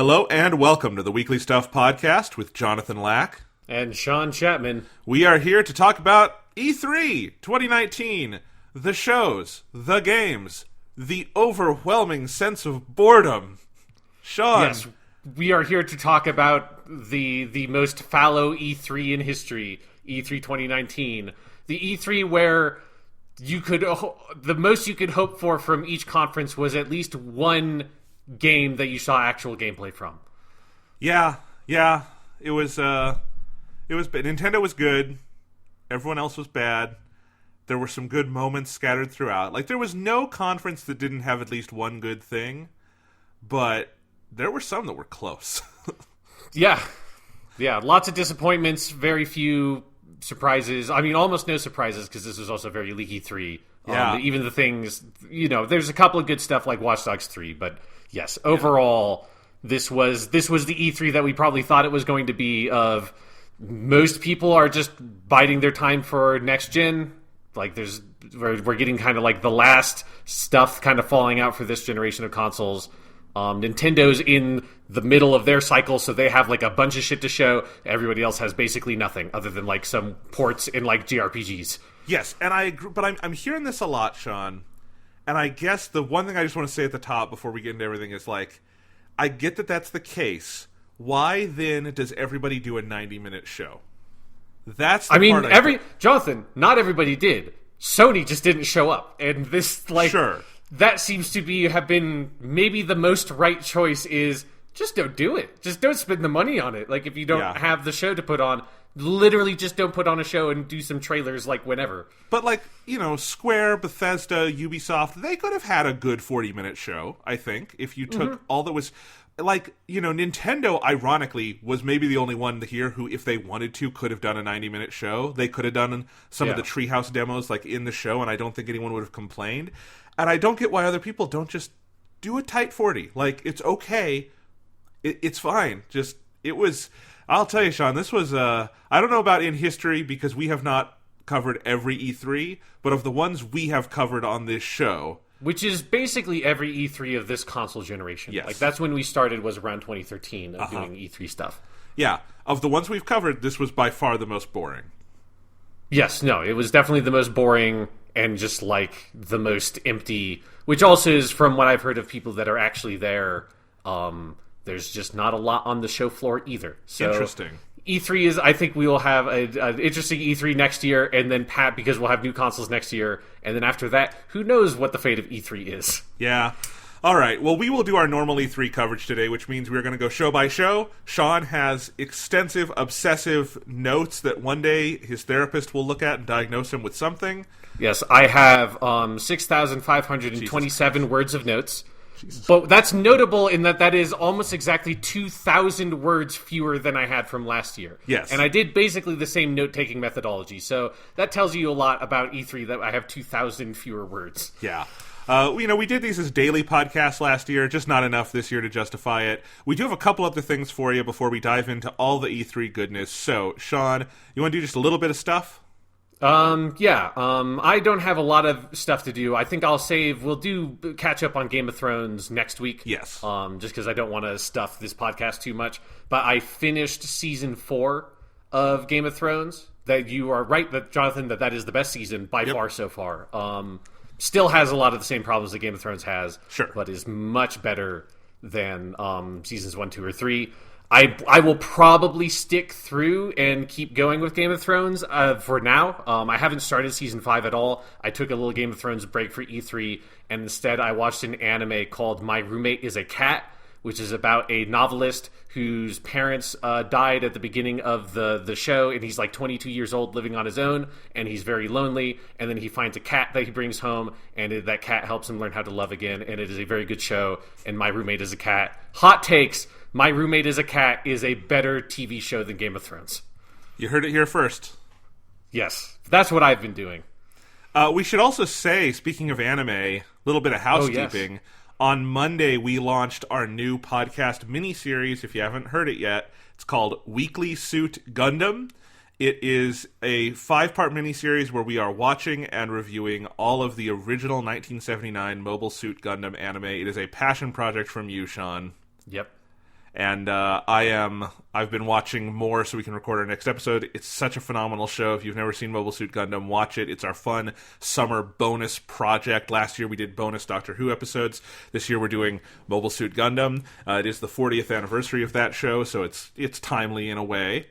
Hello and welcome to the Weekly Stuff Podcast with Jonathan Lack. And Sean Chapman. We are here to talk about E3 2019, the shows, the games, the overwhelming sense of boredom. Sean. Yes, we are here to talk about the most fallow E3 in history, E3 2019. The E3 where the most you could hope for from each conference was at least one game that you saw actual gameplay from. Yeah. It was Nintendo was good. Everyone else was bad. There were some good moments scattered throughout. Like, there was no conference that didn't have at least one good thing, but there were some that were close. Yeah, lots of disappointments, very few surprises. I mean, almost no surprises, because this was also very leaky 3. Yeah. Even the things, there's a couple of good stuff like Watch Dogs 3, but yes, overall, this was the E3 that we probably thought it was going to be. Of most people are just biding their time for next gen. Like, we're getting kind of like the last stuff kind of falling out for this generation of consoles. Nintendo's in the middle of their cycle, so they have like a bunch of shit to show. Everybody else has basically nothing other than like some ports in like JRPGs. Yes, and I agree, but I'm hearing this a lot, Sean. And I guess the one thing I just want to say at the top before we get into everything is, like, I get that that's the case. Why then does everybody do a 90-minute show? That's the part Jonathan, not everybody did. Sony just didn't show up. And this, like, sure. That seems to have been maybe the most right choice is just don't do it. Just don't spend the money on it. Like, if you don't have the show to put on, literally just don't put on a show and do some trailers like whenever. But, like, Square, Bethesda, Ubisoft, they could have had a good 40-minute show, I think, if you took all that was... Like, Nintendo, ironically, was maybe the only one here who, if they wanted to, could have done a 90-minute show. They could have done some of the Treehouse demos, like, in the show, and I don't think anyone would have complained. And I don't get why other people don't just do a tight 40. Like, it's okay. It's fine. I'll tell you, Sean, this was, I don't know about in history, because we have not covered every E3, but of the ones we have covered on this show... Which is basically every E3 of this console generation. Yes. Like, that's when we started, was around 2013 of doing E3 stuff. Yeah. Of the ones we've covered, this was by far the most boring. Yes, no, it was definitely the most boring and just, like, the most empty, which also is, from what I've heard of people that are actually there, there's just not a lot on the show floor either. So interesting. E3 is, I think we will have an interesting E3 next year, and then because we'll have new consoles next year, and then after that, who knows what the fate of E3 is. Yeah. All right, well, we will do our normal E3 coverage today, which means we're going to go show by show. Sean has extensive, obsessive notes that one day his therapist will look at and diagnose him with something. Yes, I have 6,527 words of notes. Jesus. But that's notable in that is almost exactly 2,000 words fewer than I had from last year. Yes. And I did basically the same note-taking methodology. So that tells you a lot about E3, that I have 2,000 fewer words. Yeah. We did these as daily podcasts last year, just not enough this year to justify it. We do have a couple other things for you before we dive into all the E3 goodness. So, Sean, you want to do just a little bit of stuff? I don't have a lot of stuff to do. I think we'll do catch up on Game of Thrones next week. Yes. Just because I don't want to stuff this podcast too much. But I finished season 4 of Game of Thrones. That you are right, that Jonathan, that is the best season by far so far. Still has a lot of the same problems that Game of Thrones has. Sure. But is much better than seasons 1, 2, or 3. I will probably stick through and keep going with Game of Thrones for now. I haven't started season 5 at all. I took a little Game of Thrones break for E3, and instead I watched an anime called My Roommate is a Cat, which is about a novelist whose parents died at the beginning of the show, and he's like 22 years old living on his own, and he's very lonely, and then he finds a cat that he brings home, and that cat helps him learn how to love again, and it is a very good show, and My Roommate is a Cat. Hot takes! My Roommate is a Cat is a better TV show than Game of Thrones. You heard it here first. Yes, that's what I've been doing. We should also say, speaking of anime, a little bit of housekeeping. Yes. On Monday, we launched our new podcast miniseries. If you haven't heard it yet, it's called Weekly Suit Gundam. It is a 5-part miniseries where we are watching and reviewing all of the original 1979 Mobile Suit Gundam anime. It is a passion project from you, Sean. Yep. And I've been watching more so we can record our next episode. It's such a phenomenal show. If you've never seen Mobile Suit Gundam, watch it. It's our fun summer bonus project. Last year we did bonus Doctor Who episodes. This year we're doing Mobile Suit Gundam. It is the 40th anniversary of that show, so it's timely in a way.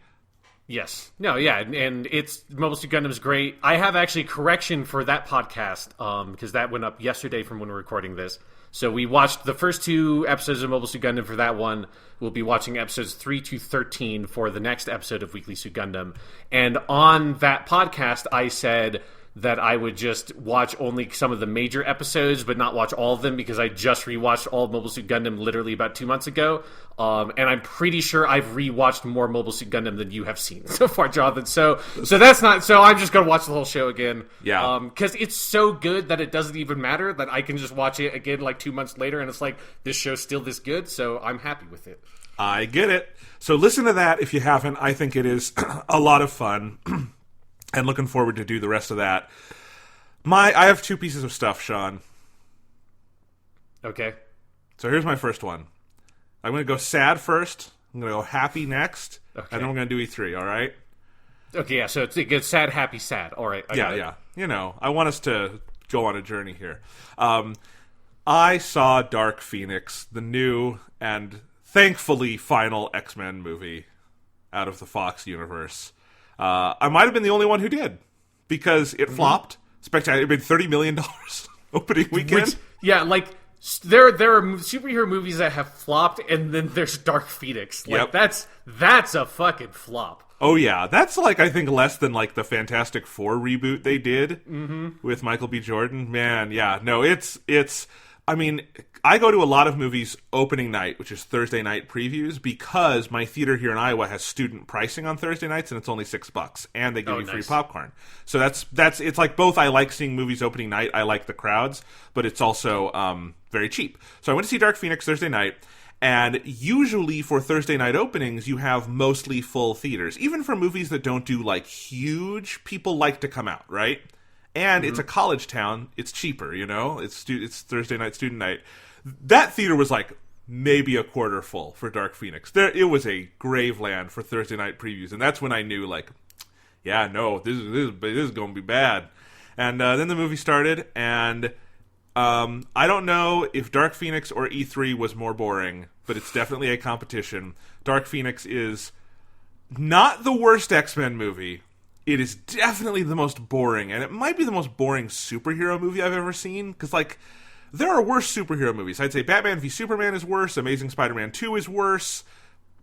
Yes. No, yeah, and it's Mobile Suit Gundam is great. I have actually correction for that podcast, because that went up yesterday from when we're recording this. So we watched the first 2 episodes of Mobile Suit Gundam for that one. We'll be watching episodes 3 to 13 for the next episode of Weekly Suit Gundam. And on that podcast, I said that I would just watch only some of the major episodes, but not watch all of them, because I just rewatched all of Mobile Suit Gundam literally about 2 months ago. And I'm pretty sure I've rewatched more Mobile Suit Gundam than you have seen so far, Jonathan. So that's not. So I'm just gonna watch the whole show again. Yeah. Because it's so good that it doesn't even matter, that I can just watch it again like 2 months later, and it's like, this show's still this good. So I'm happy with it. I get it. So listen to that if you haven't. I think it is a lot of fun. And looking forward to do the rest of that. I have 2 pieces of stuff, Sean. Okay. So here's my first one. I'm going to go sad first. I'm going to go happy next. Okay. And then we're going to do E3, all right? Okay, yeah, so it's good, sad, happy, sad. All right. Yeah. You know, I want us to go on a journey here. I saw Dark Phoenix, the new and thankfully final X-Men movie out of the Fox universe. I might have been the only one who did, because it flopped. Spectacular. It made $30 million opening weekend. Like, there are superhero movies that have flopped, and then there's Dark Phoenix. Like, that's a fucking flop. Oh, yeah. That's, like, I think less than, like, the Fantastic Four reboot they did with Michael B. Jordan. Man, yeah. No, it's... I mean, I go to a lot of movies opening night, which is Thursday night previews, because my theater here in Iowa has student pricing on Thursday nights, and it's only $6, and they give you free popcorn. So that's it's like both. I like seeing movies opening night. I like the crowds, but it's also very cheap. So I went to see Dark Phoenix Thursday night. And usually for Thursday night openings, you have mostly full theaters. Even for movies that don't do, like, huge, people like to come out, right? And it's a college town. It's cheaper, you know? It's Thursday night, student night. That theater was, like, maybe a quarter full for Dark Phoenix. It was a graveland for Thursday night previews. And that's when I knew, like, yeah, no, this is going to be bad. And then the movie started, and... I don't know if Dark Phoenix or E3 was more boring, but it's definitely a competition. Dark Phoenix is not the worst X-Men movie. It is definitely the most boring, and it might be the most boring superhero movie I've ever seen, because, like, there are worse superhero movies. I'd say Batman v Superman is worse, Amazing Spider-Man 2 is worse,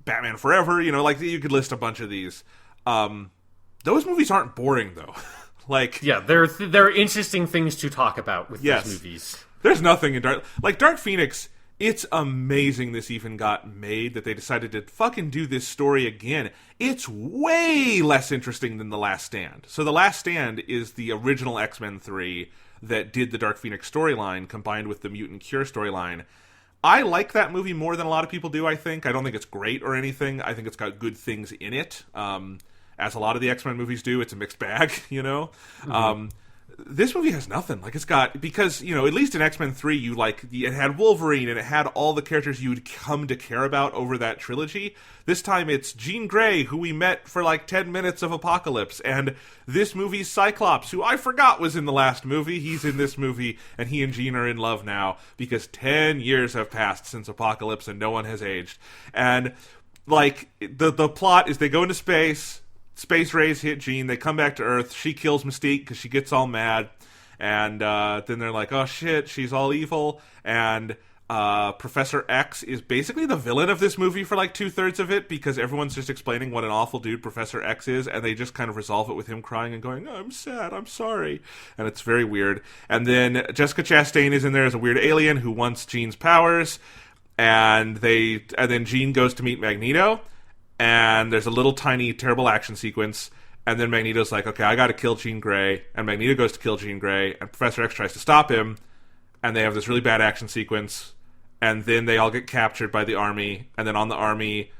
Batman Forever, you know, like, you could list a bunch of these. Those movies aren't boring, though. Like, yeah, there are interesting things to talk about with these movies. There's nothing in Dark Phoenix. It's amazing this even got made, that they decided to fucking do this story again. It's way less interesting than The Last Stand. So The Last Stand is the original X-Men 3 that did the Dark Phoenix storyline combined with the Mutant Cure storyline. I like that movie more than a lot of people do, I think. I don't think it's great or anything. I think it's got good things in it. As a lot of the X-Men movies do, it's a mixed bag, you know? This movie has nothing. Like, it's got... Because, you know, at least in X-Men 3, it had Wolverine, and it had all the characters you would come to care about over that trilogy. This time, it's Jean Grey, who we met for, like, 10 minutes of Apocalypse, and this movie's Cyclops, who I forgot was in the last movie. He's in this movie, and he and Jean are in love now, because 10 years have passed since Apocalypse, and no one has aged. And, like, the plot is they go into space... Space rays hit Jean. They come back to Earth. She kills Mystique because she gets all mad. And then they're like, oh shit, she's all evil. And Professor X is basically the villain of this movie for like 2/3 of it, because everyone's just explaining what an awful dude Professor X is, and they just kind of resolve it with him crying and going, oh, I'm sad, I'm sorry. And it's very weird. And then Jessica Chastain is in there as a weird alien who wants Jean's powers. And then Jean goes to meet Magneto. And there's a little tiny terrible action sequence, and then Magneto's like, okay, I gotta kill Jean Grey, and Magneto goes to kill Jean Grey, and Professor X tries to stop him, and they have this really bad action sequence, and then they all get captured by the army, and then on the army,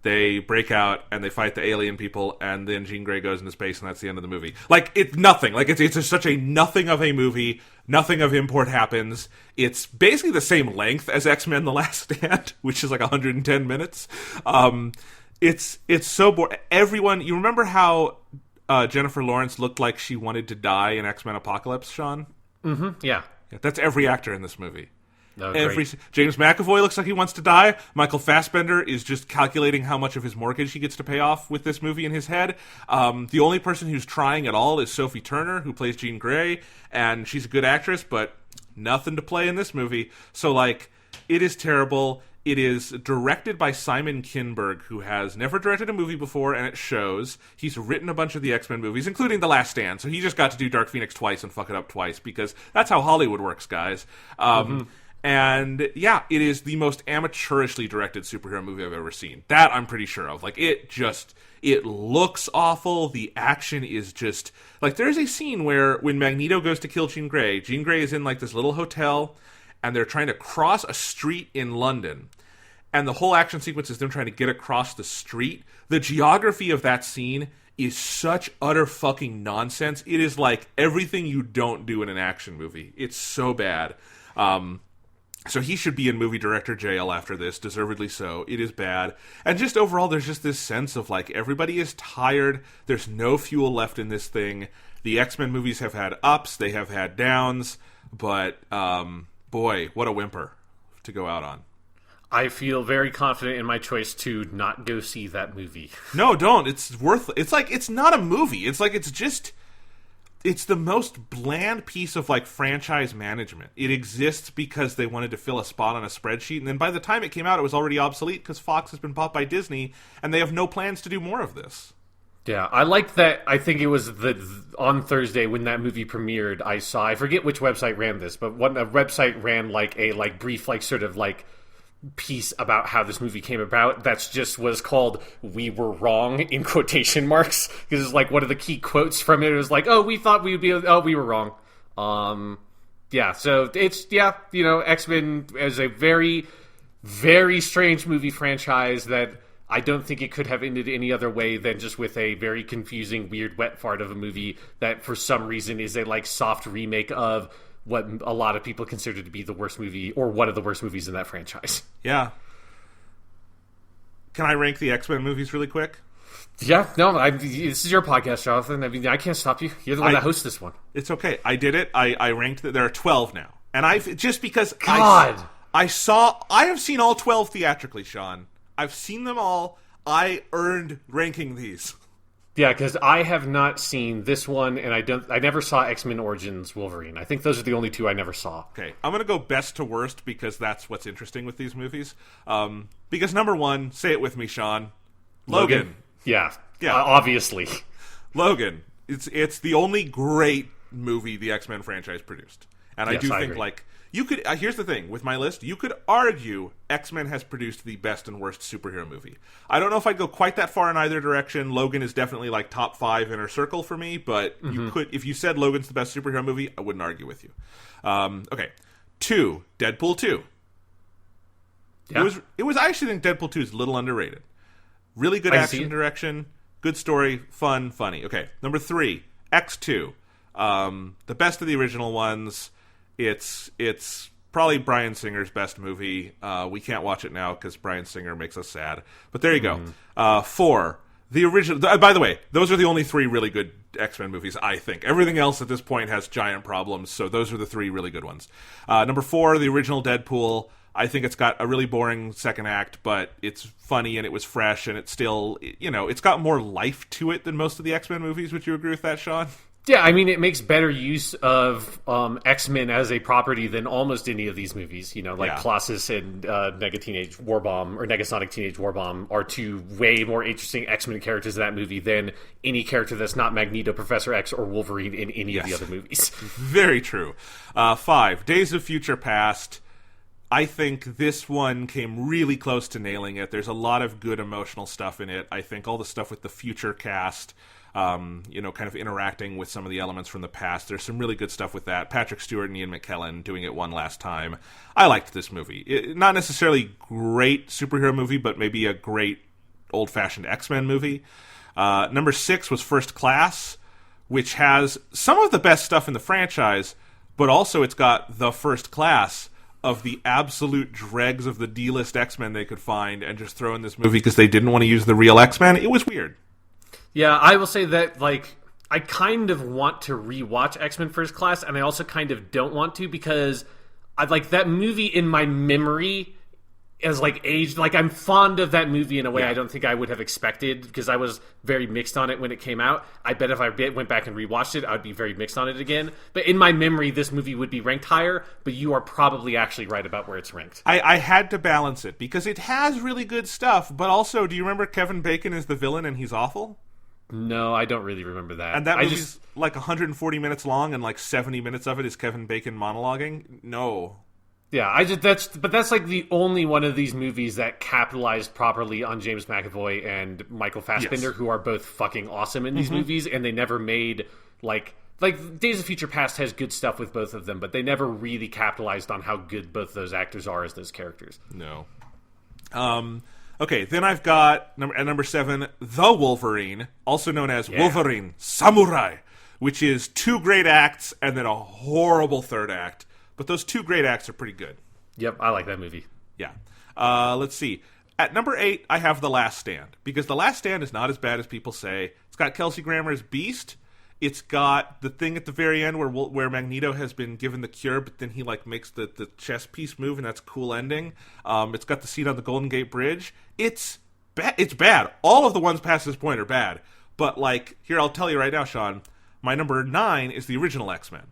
They break out and they fight the alien people, and then Jean Grey goes into space, and that's the end of the movie. Like, it's nothing. Like, it's just such a nothing of a movie. Nothing of import happens. It's basically the same length as X-Men: The Last Stand, which is like 110 minutes. It's so boring. Everyone, you remember how Jennifer Lawrence looked like she wanted to die in X-Men Apocalypse, Sean? Mm-hmm. Yeah. That's every actor in this movie. Oh, James McAvoy looks like he wants to die. Michael Fassbender is just calculating how much of his mortgage he gets to pay off with this movie in his head. The only person who's trying at all is Sophie Turner, who plays Jean Grey, and she's a good actress, but nothing to play in this movie. So, like, it is terrible. It is directed by Simon Kinberg, who has never directed a movie before, and it shows. He's written a bunch of the X-Men movies, including The Last Stand, so he just got to do Dark Phoenix twice and fuck it up twice, because that's how Hollywood works, guys. And yeah, it is the most amateurishly directed superhero movie I've ever seen. That I'm pretty sure of. Like, it looks awful. The action is just, like, there's a scene where when Magneto goes to kill Jean Grey is in, like, this little hotel, and they're trying to cross a street in London. And the whole action sequence is them trying to get across the street. The geography of that scene is such utter fucking nonsense. It is like everything you don't do in an action movie. It's so bad. So he should be in movie director jail after this, deservedly so. It is bad. And just overall, there's just this sense of, like, everybody is tired. There's no fuel left in this thing. The X-Men movies have had ups, they have had downs, but, boy, what a whimper to go out on. I feel very confident in my choice to not go see that movie. No, don't. It's worth... It's like, it's not a movie. It's like, it's just... It's the most bland piece of, like, franchise management. It exists because they wanted to fill a spot on a spreadsheet, and then by the time it came out, it was already obsolete because Fox has been bought by Disney, and they have no plans to do more of this. Yeah, I liked that. I think it was on Thursday when that movie premiered, I forget which website ran this, but a website ran, like, a, like, brief, like, sort of, like, piece about how this movie came about that's just was called "We Were Wrong" in quotation marks, because it's like one of the key quotes from it was like, we thought we would be, we were wrong. So it's, X-Men is a very, very strange movie franchise that I don't think it could have ended any other way than just with a very confusing, weird wet fart of a movie that for some reason is a, like, soft remake of what a lot of people consider to be the worst movie, or one of the worst movies in that franchise. Yeah. Can I rank the X-Men movies really quick? Yeah, no, this is your podcast, Jonathan. I mean, I can't stop you. You're the one that hosts this one. It's okay. I did it. I ranked it. There are 12 now. And just because God. I have seen all 12 theatrically, Sean. I've seen them all. I earned ranking these. Yeah, because I have not seen this one, and I never saw X-Men Origins Wolverine. I think those are the only two I never saw. Okay, I'm going to go best to worst because that's what's interesting with these movies. Because number one, say it with me, Sean. Logan. Yeah. Obviously. Logan. It's the only great movie the X-Men franchise produced. And I think, agree. like, you could... here's the thing. With my list, you could argue X-Men has produced the best and worst superhero movie. I don't know if I'd go quite that far in either direction. Logan is definitely, like, top 5 inner circle for me, but you could... If you said Logan's the best superhero movie, I wouldn't argue with you. Okay. 2, Deadpool 2. Yeah. I actually think Deadpool 2 is a little underrated. Really good action direction, good story, fun, funny. Okay, number 3, X2. The best of the original ones. It's probably Bryan Singer's best movie. We can't watch it now because Bryan Singer makes us sad. But there you go. 4, the original. By the way, those are the only 3 really good X-Men movies, I think. Everything else at this point has giant problems, so those are the 3 really good ones. Number 4, the original Deadpool. I think it's got a really boring second act, but it's funny and it was fresh and it's still, it's got more life to it than most of the X-Men movies. Would you agree with that, Sean? Yeah, I mean, it makes better use of X-Men as a property than almost any of these movies. Colossus and Negasonic Teenage Warbomb are 2 way more interesting X-Men characters in that movie than any character that's not Magneto, Professor X, or Wolverine in any of the other movies. Very true. 5, Days of Future Past. I think this one came really close to nailing it. There's a lot of good emotional stuff in it. I think all the stuff with the future cast, kind of interacting with some of the elements from the past. There's some really good stuff with that. Patrick Stewart and Ian McKellen doing it one last time. I liked this movie. Not necessarily great superhero movie, but maybe a great old-fashioned X-Men movie. Number 6 was First Class, which has some of the best stuff in the franchise, but also it's got the First Class of the absolute dregs of the D-list X-Men they could find and just throw in this movie because they didn't want to use the real X-Men. It was weird. Yeah, I will say that, like, I kind of want to rewatch X-Men First Class, and I also kind of don't want to because that movie in my memory as like aged, like I'm fond of that movie in a way I don't think I would have expected because I was very mixed on it when it came out. I bet if I went back and rewatched it, I would be very mixed on it again. But in my memory, this movie would be ranked higher, but you are probably actually right about where it's ranked. I had to balance it because it has really good stuff, but also, do you remember Kevin Bacon is the villain and he's awful? No, I don't really remember that. And that movie's like 140 minutes long and like 70 minutes of it is Kevin Bacon monologuing? No. Yeah, that's like the only one of these movies that capitalized properly on James McAvoy and Michael Fassbender, who are both fucking awesome in these movies, and they never made like Days of Future Past has good stuff with both of them, but they never really capitalized on how good both those actors are as those characters. No. Okay, then I've got at number 7, The Wolverine, also known as Wolverine Samurai, which is 2 great acts and then a horrible third act. But those 2 great acts are pretty good. Yep, I like that movie. Yeah. Let's see. At number 8, I have The Last Stand. Because The Last Stand is not as bad as people say. It's got Kelsey Grammer's Beast. It's got the thing at the very end where Magneto has been given the cure, but then he like makes the chess piece move, and that's a cool ending. It's got the scene on the Golden Gate Bridge. It's bad. All of the ones past this point are bad. But like, here, I'll tell you right now, Sean, my number 9 is the original X-Men.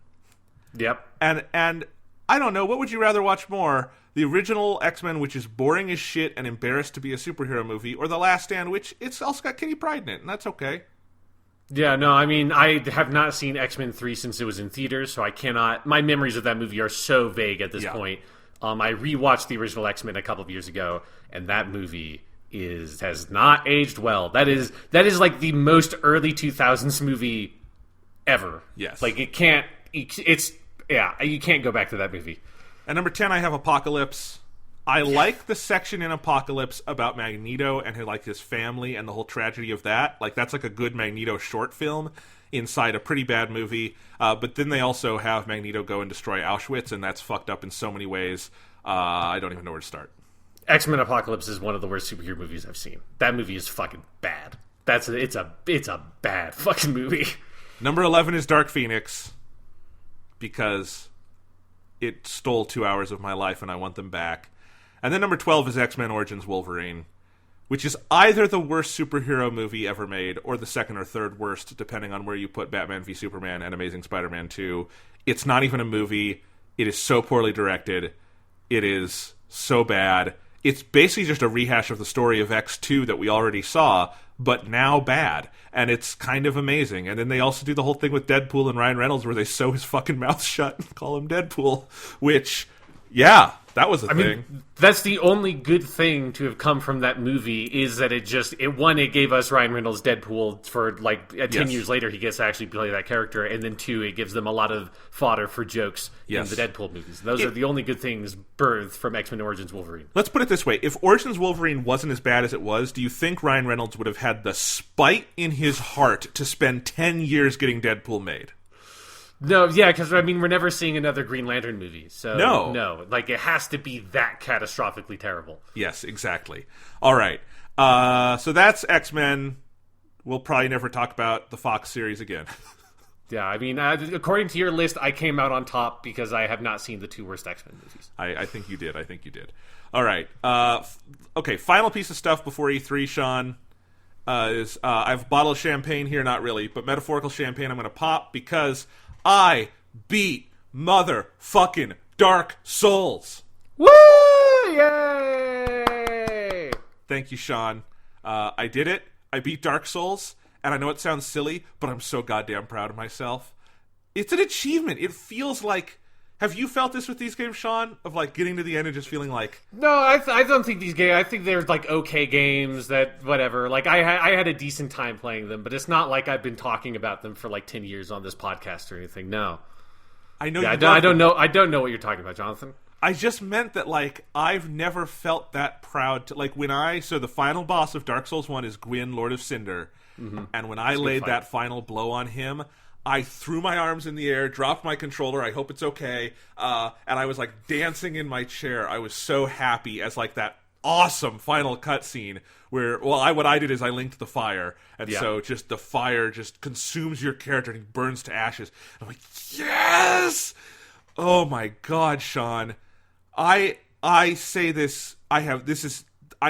Yep. And I don't know, what would you rather watch more? The original X-Men, which is boring as shit and embarrassed to be a superhero movie, or The Last Stand, which it's also got Kitty Pryde in it, and that's okay. Yeah, no, I mean, I have not seen X-Men 3 since it was in theaters, so I cannot... My memories of that movie are so vague at this point. I rewatched the original X-Men a couple of years ago, and that movie has not aged well. That is like the most early 2000s movie ever. Yes. Like, you can't go back to that movie. At number 10, I have Apocalypse. I like the section in Apocalypse about Magneto and his family and the whole tragedy of that. Like, that's like a good Magneto short film inside a pretty bad movie. But then they also have Magneto go and destroy Auschwitz, and that's fucked up in so many ways. I don't even know where to start. X-Men Apocalypse is one of the worst superhero movies I've seen. That movie is fucking bad. It's a bad fucking movie. Number 11 is Dark Phoenix, because it stole 2 hours of my life and I want them back. And then number 12 is X-Men Origins Wolverine, which is either the worst superhero movie ever made or the second or third worst, depending on where you put Batman v Superman and Amazing Spider-Man 2. It's not even a movie. It is so poorly directed. It is so bad. It's basically just a rehash of the story of X2 that we already saw, but now bad. And it's kind of amazing. And then they also do the whole thing with Deadpool and Ryan Reynolds where they sew his fucking mouth shut and call him Deadpool, which, that was a thing. Mean, that's the only good thing to have come from that movie is that it gave us Ryan Reynolds Deadpool for 10 years later he gets to actually play that character, and then 2, it gives them a lot of fodder for jokes in the Deadpool movies. Those are the only good things birthed from X-Men Origins Wolverine. Let's put it this way. If Origins Wolverine wasn't as bad as it was, do you think Ryan Reynolds would have had the spite in his heart to spend 10 years getting Deadpool made? No, yeah, because, I mean, we're never seeing another Green Lantern movie. So, no. Like, it has to be that catastrophically terrible. Yes, exactly. All right. So that's X-Men. We'll probably never talk about the Fox series again. Yeah, I mean, according to your list, I came out on top because I have not seen the 2 worst X-Men movies. I think you did. All right. Okay, final piece of stuff before E3, Sean. I have a bottle of champagne here, not really, but metaphorical champagne I'm going to pop because I beat motherfucking Dark Souls. Woo! Yay! Thank you, Sean. I did it. I beat Dark Souls, and I know it sounds silly, but I'm so goddamn proud of myself. It's an achievement. It feels like... Have you felt this with these games, Sean? Of like getting to the end and just feeling like... No, I don't think these games... I think they're like okay games that whatever. Like I had a decent time playing them, but it's not like I've been talking about them for like 10 years on this podcast or anything. No, I know. Yeah, I don't know what you're talking about, Jonathan. I just meant that, like, I've never felt that proud to, like, so the final boss of Dark Souls 1 is Gwyn, Lord of Cinder, and when I laid that final blow on him, I threw my arms in the air, dropped my controller, I hope it's okay, and I was, like, dancing in my chair. I was so happy as, like, that awesome final cutscene where, what I did is I linked the fire, and so just the fire just consumes your character and he burns to ashes. I'm like, yes! Oh my god, Sean. I say this, I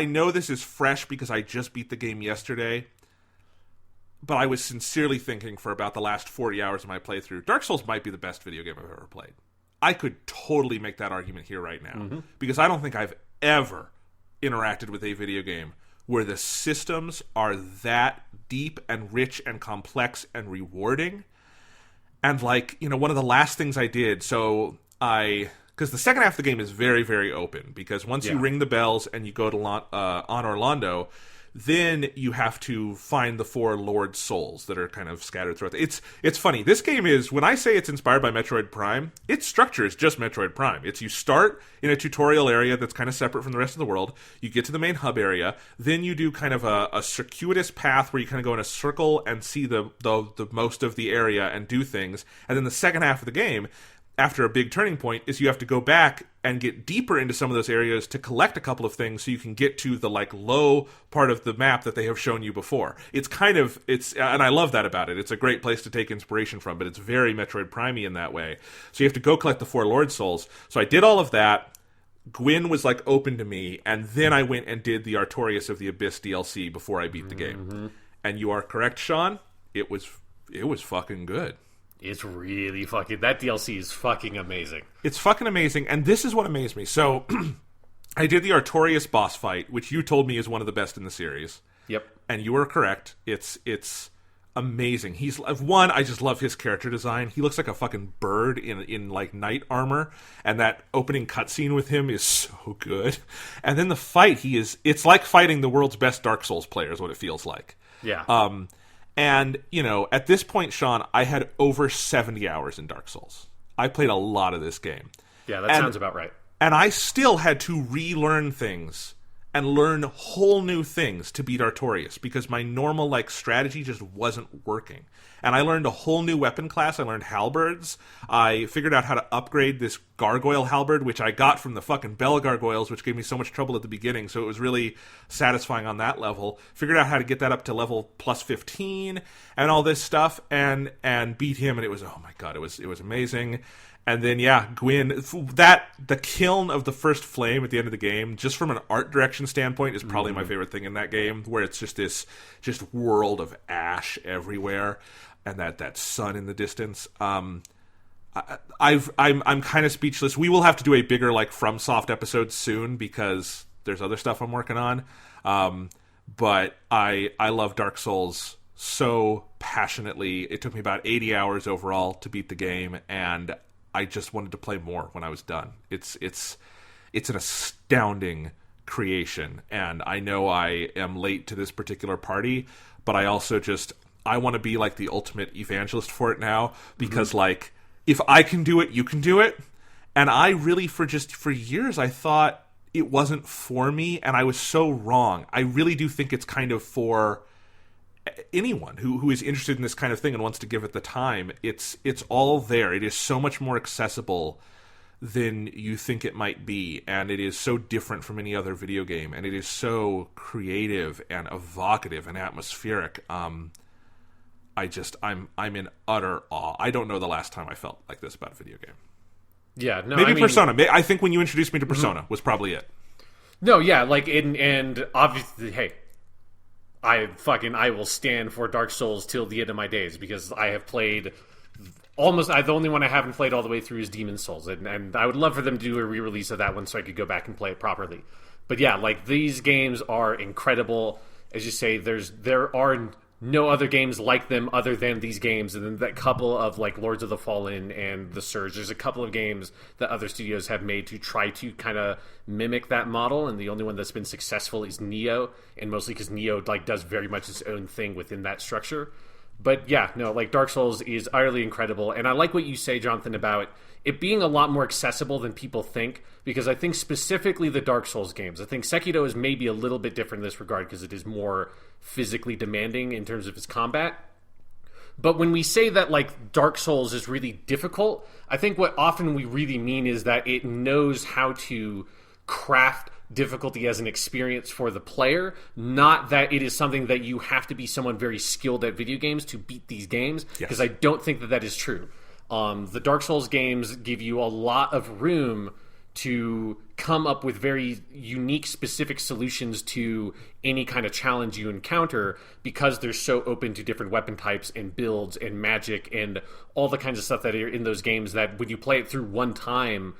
know this is fresh because I just beat the game yesterday, but I was sincerely thinking for about the last 40 hours of my playthrough, Dark Souls might be the best video game I've ever played. I could totally make that argument here right now, because I don't think I've ever interacted with a video game where the systems are that deep and rich and complex and rewarding. And, like, you know, one of the last things I did, because the second half of the game is very, very open, because once you ring the bells and you go to on Orlando, then you have to find the 4 Lord Souls that are kind of scattered throughout. It's funny. This game is, when I say it's inspired by Metroid Prime, its structure is just Metroid Prime. It's you start in a tutorial area that's kind of separate from the rest of the world. You get to the main hub area. Then you do kind of a circuitous path where you kind of go in a circle and see the most of the area and do things. And then the second half of the game, after a big turning point, is you have to go back and get deeper into some of those areas to collect a couple of things so you can get to the, like, low part of the map that they have shown you before. And I love that about it. It's a great place to take inspiration from, but it's very Metroid Prime-y in that way. So you have to go collect the 4 Lord Souls. So I did all of that. Gwyn was, like, open to me, and then I went and did the Artorias of the Abyss DLC before I beat the game. And you are correct, Sean. It was fucking good. It's really fucking... That DLC is fucking amazing. It's fucking amazing, and this is what amazed me. So, I did the Artorias boss fight, which you told me is one of the best in the series. Yep. And you were correct. It's amazing. I just love his character design. He looks like a fucking bird in like, knight armor, and that opening cutscene with him is so good. And then the fight, it's like fighting the world's best Dark Souls player is what it feels like. Yeah. And, you know, at this point, Sean, I had over 70 hours in Dark Souls. I played a lot of this game. Yeah, that sounds about right. And I still had to relearn things and learn whole new things to beat Artorias, because my normal, like, strategy just wasn't working. And I learned a whole new weapon class. I learned halberds. I figured out how to upgrade this gargoyle halberd, which I got from the fucking bell gargoyles, which gave me so much trouble at the beginning. So it was really satisfying on that level. Figured out how to get that up to level plus 15 and all this stuff, and beat him. And it was, oh my god, it was amazing. And then, yeah, Gwyn, the kiln of the first flame at the end of the game, just from an art direction standpoint, is probably my favorite thing in that game, where it's just this world of ash everywhere, and that sun in the distance. I'm kind of speechless. We will have to do a bigger, like, FromSoft episode soon, because there's other stuff I'm working on. But I love Dark Souls so passionately. It took me about 80 hours overall to beat the game, and I just wanted to play more when I was done. It's an astounding creation, and I know I am late to this particular party, but I also I want to be, like, the ultimate evangelist for it now, because like, if I can do it, you can do it. And I really, for years, I thought it wasn't for me, and I was so wrong. I really do think it's kind of for anyone who is interested in this kind of thing and wants to give it the time. It's all there. It is so much more accessible than you think it might be, and it is so different from any other video game, and it is so creative and evocative and atmospheric. I'm in utter awe. I don't know the last time I felt like this about a video game. Yeah, no, maybe Persona. I think when you introduced me to Persona was probably it. No, yeah, like, and obviously, hey, I will stand for Dark Souls till the end of my days, because I have played the only one I haven't played all the way through is Demon's Souls, and I would love for them to do a re-release of that one so I could go back and play it properly. But yeah, like, these games are incredible. As you say, there are no other games like them other than these games, and then that couple of, like, Lords of the Fallen and The Surge. There's a couple of games that other studios have made to try to kind of mimic that model, and the only one that's been successful is Nioh, and mostly because Nioh, like, does very much its own thing within that structure. But yeah, no, like Dark Souls is utterly incredible, and I like what you say, Jonathan, about it being a lot more accessible than people think, because I think specifically the Dark Souls games, I think Sekiro is maybe a little bit different in this regard because it is more physically demanding in terms of its combat. But when we say that like Dark Souls is really difficult, I think what often we really mean is that it knows how to craft difficulty as an experience for the player, not that it is something that you have to be someone very skilled at video games to beat these games, because I don't think that that is true. The Dark Souls games give you a lot of room to come up with very unique, specific solutions to any kind of challenge you encounter, because they're so open to different weapon types and builds and magic and all the kinds of stuff that are in those games, that when you play it through one time,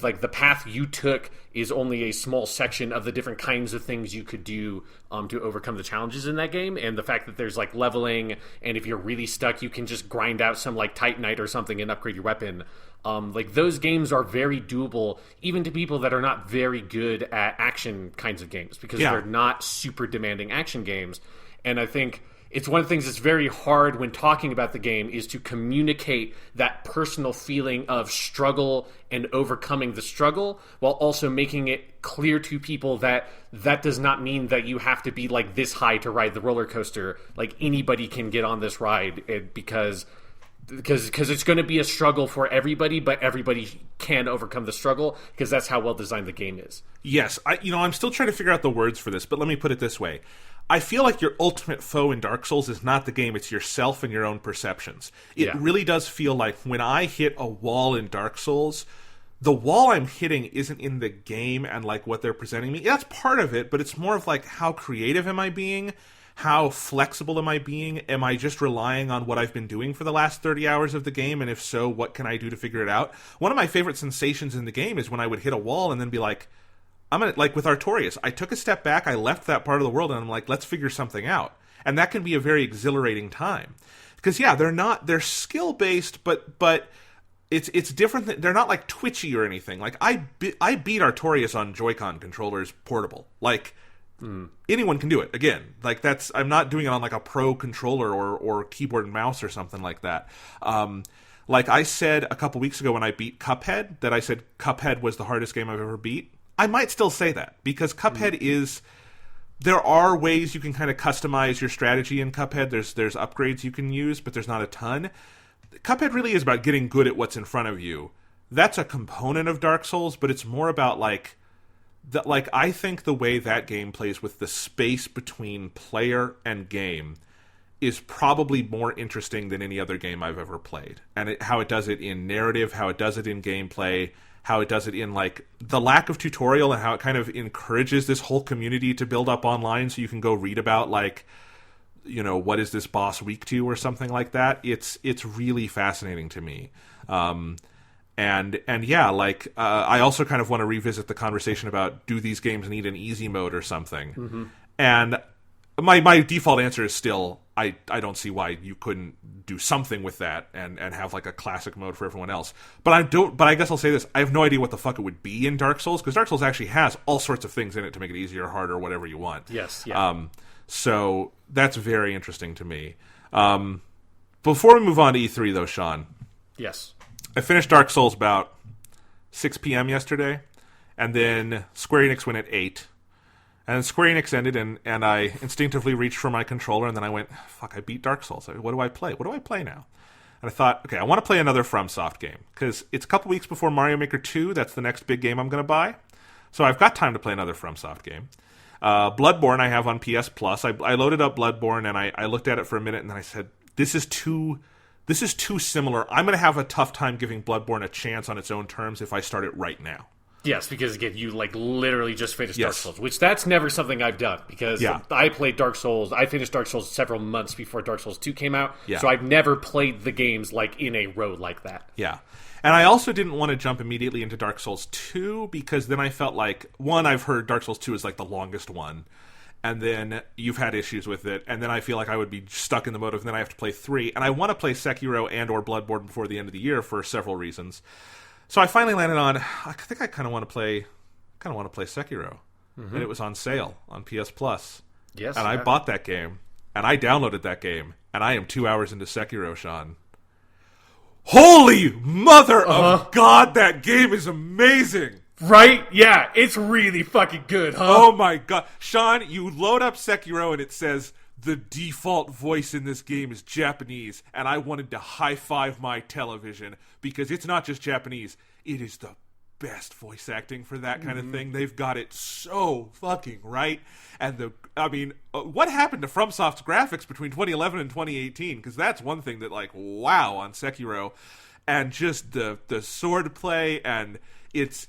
like the path you took is only a small section of the different kinds of things you could do to overcome the challenges in that game. And the fact that there's like leveling, and if you're really stuck, you can just grind out some like Titanite or something and upgrade your weapon. Like those games are very doable, even to people that are not very good at action kinds of games, because they're not super demanding action games. And I think it's one of the things that's very hard when talking about the game is to communicate that personal feeling of struggle and overcoming the struggle, while also making it clear to people that that does not mean that you have to be like this high to ride the roller coaster. Like anybody can get on this ride, because it's going to be a struggle for everybody, but everybody can overcome the struggle, because that's how well designed the game is. Yes, I'm still trying to figure out the words for this, but let me put it this way. I feel like your ultimate foe in Dark Souls is not the game, it's yourself and your own perceptions. It really does feel like when I hit a wall in Dark Souls, the wall I'm hitting isn't in the game and like what they're presenting me. That's part of it, but it's more of like, how creative am I being? How flexible am I being? Am I just relying on what I've been doing for the last 30 hours of the game? And if so, what can I do to figure it out? One of my favorite sensations in the game is when I would hit a wall and then be like, I'm gonna, like with Artorias, I took a step back, I left that part of the world, and I'm like, let's figure something out. And that can be a very exhilarating time. Because they're skill based, but it's different. They're not like twitchy or anything. Like I beat Artorias on Joy-Con controllers portable. Like anyone can do it. Again, like I'm not doing it on like a pro controller or keyboard and mouse or something like that. Like I said a couple weeks ago when I beat Cuphead, that I said Cuphead was the hardest game I've ever beat. I might still say that, because Cuphead is... There are ways you can kind of customize your strategy in Cuphead. There's upgrades you can use, but there's not a ton. Cuphead really is about getting good at what's in front of you. That's a component of Dark Souls, but it's more about like I think the way that game plays with the space between player and game is probably more interesting than any other game I've ever played. And how it does it in narrative, how it does it in gameplay, how it does it in like the lack of tutorial, and how it kind of encourages this whole community to build up online so you can go read about like, what is this boss weak to or something like that. It's really fascinating to me. And yeah, like I also kind of want to revisit the conversation about, do these games need an easy mode or something? Mm-hmm. And my default answer is still, I don't see why you couldn't do something with that and have like a classic mode for everyone else. But I guess I'll say this, I have no idea what the fuck it would be in Dark Souls, because Dark Souls actually has all sorts of things in it to make it easier, harder, whatever you want. Yes, yeah. So that's very interesting to me. Before we move on to E3 though, Sean. Yes. I finished Dark Souls about 6 p.m. yesterday, and then Square Enix went at 8. And Square Enix ended, and I instinctively reached for my controller, and then I went, fuck, I beat Dark Souls. What do I play? What do I play now? And I thought, okay, I want to play another FromSoft game, because it's a couple weeks before Mario Maker 2. That's the next big game I'm going to buy. So I've got time to play another FromSoft game. Bloodborne I have on PS Plus. I loaded up Bloodborne, and I looked at it for a minute, and then I said, this is too similar. I'm going to have a tough time giving Bloodborne a chance on its own terms if I start it right now. Yes, because again, you like literally just finished Dark Souls, which that's never something I've done, because I played Dark Souls. I finished Dark Souls several months before Dark Souls 2 came out, so I've never played the games like in a row like that. Yeah. And I also didn't want to jump immediately into Dark Souls 2, because then I felt like, one, I've heard Dark Souls 2 is like the longest one, and then you've had issues with it, and then I feel like I would be stuck in the mode of, then I have to play 3, and I want to play Sekiro and or Bloodborne before the end of the year for several reasons. So I finally landed on, I think I kind of want to play Sekiro. Mm-hmm. And it was on sale on PS Plus. Yes. And I bought that game. and I downloaded that game, and I am 2 hours into Sekiro, Sean. Holy mother of God, that game is amazing! Right? Yeah, it's really fucking good, huh? Oh my God. Sean, you load up Sekiro and it says, the default voice in this game is Japanese, and I wanted to high-five my television, because it's not just Japanese, it is the best voice acting for that kind of thing. They've got it so fucking right. And what happened to FromSoft's graphics between 2011 and 2018? Because that's one thing that, like, wow, on Sekiro. And just the sword play, and it's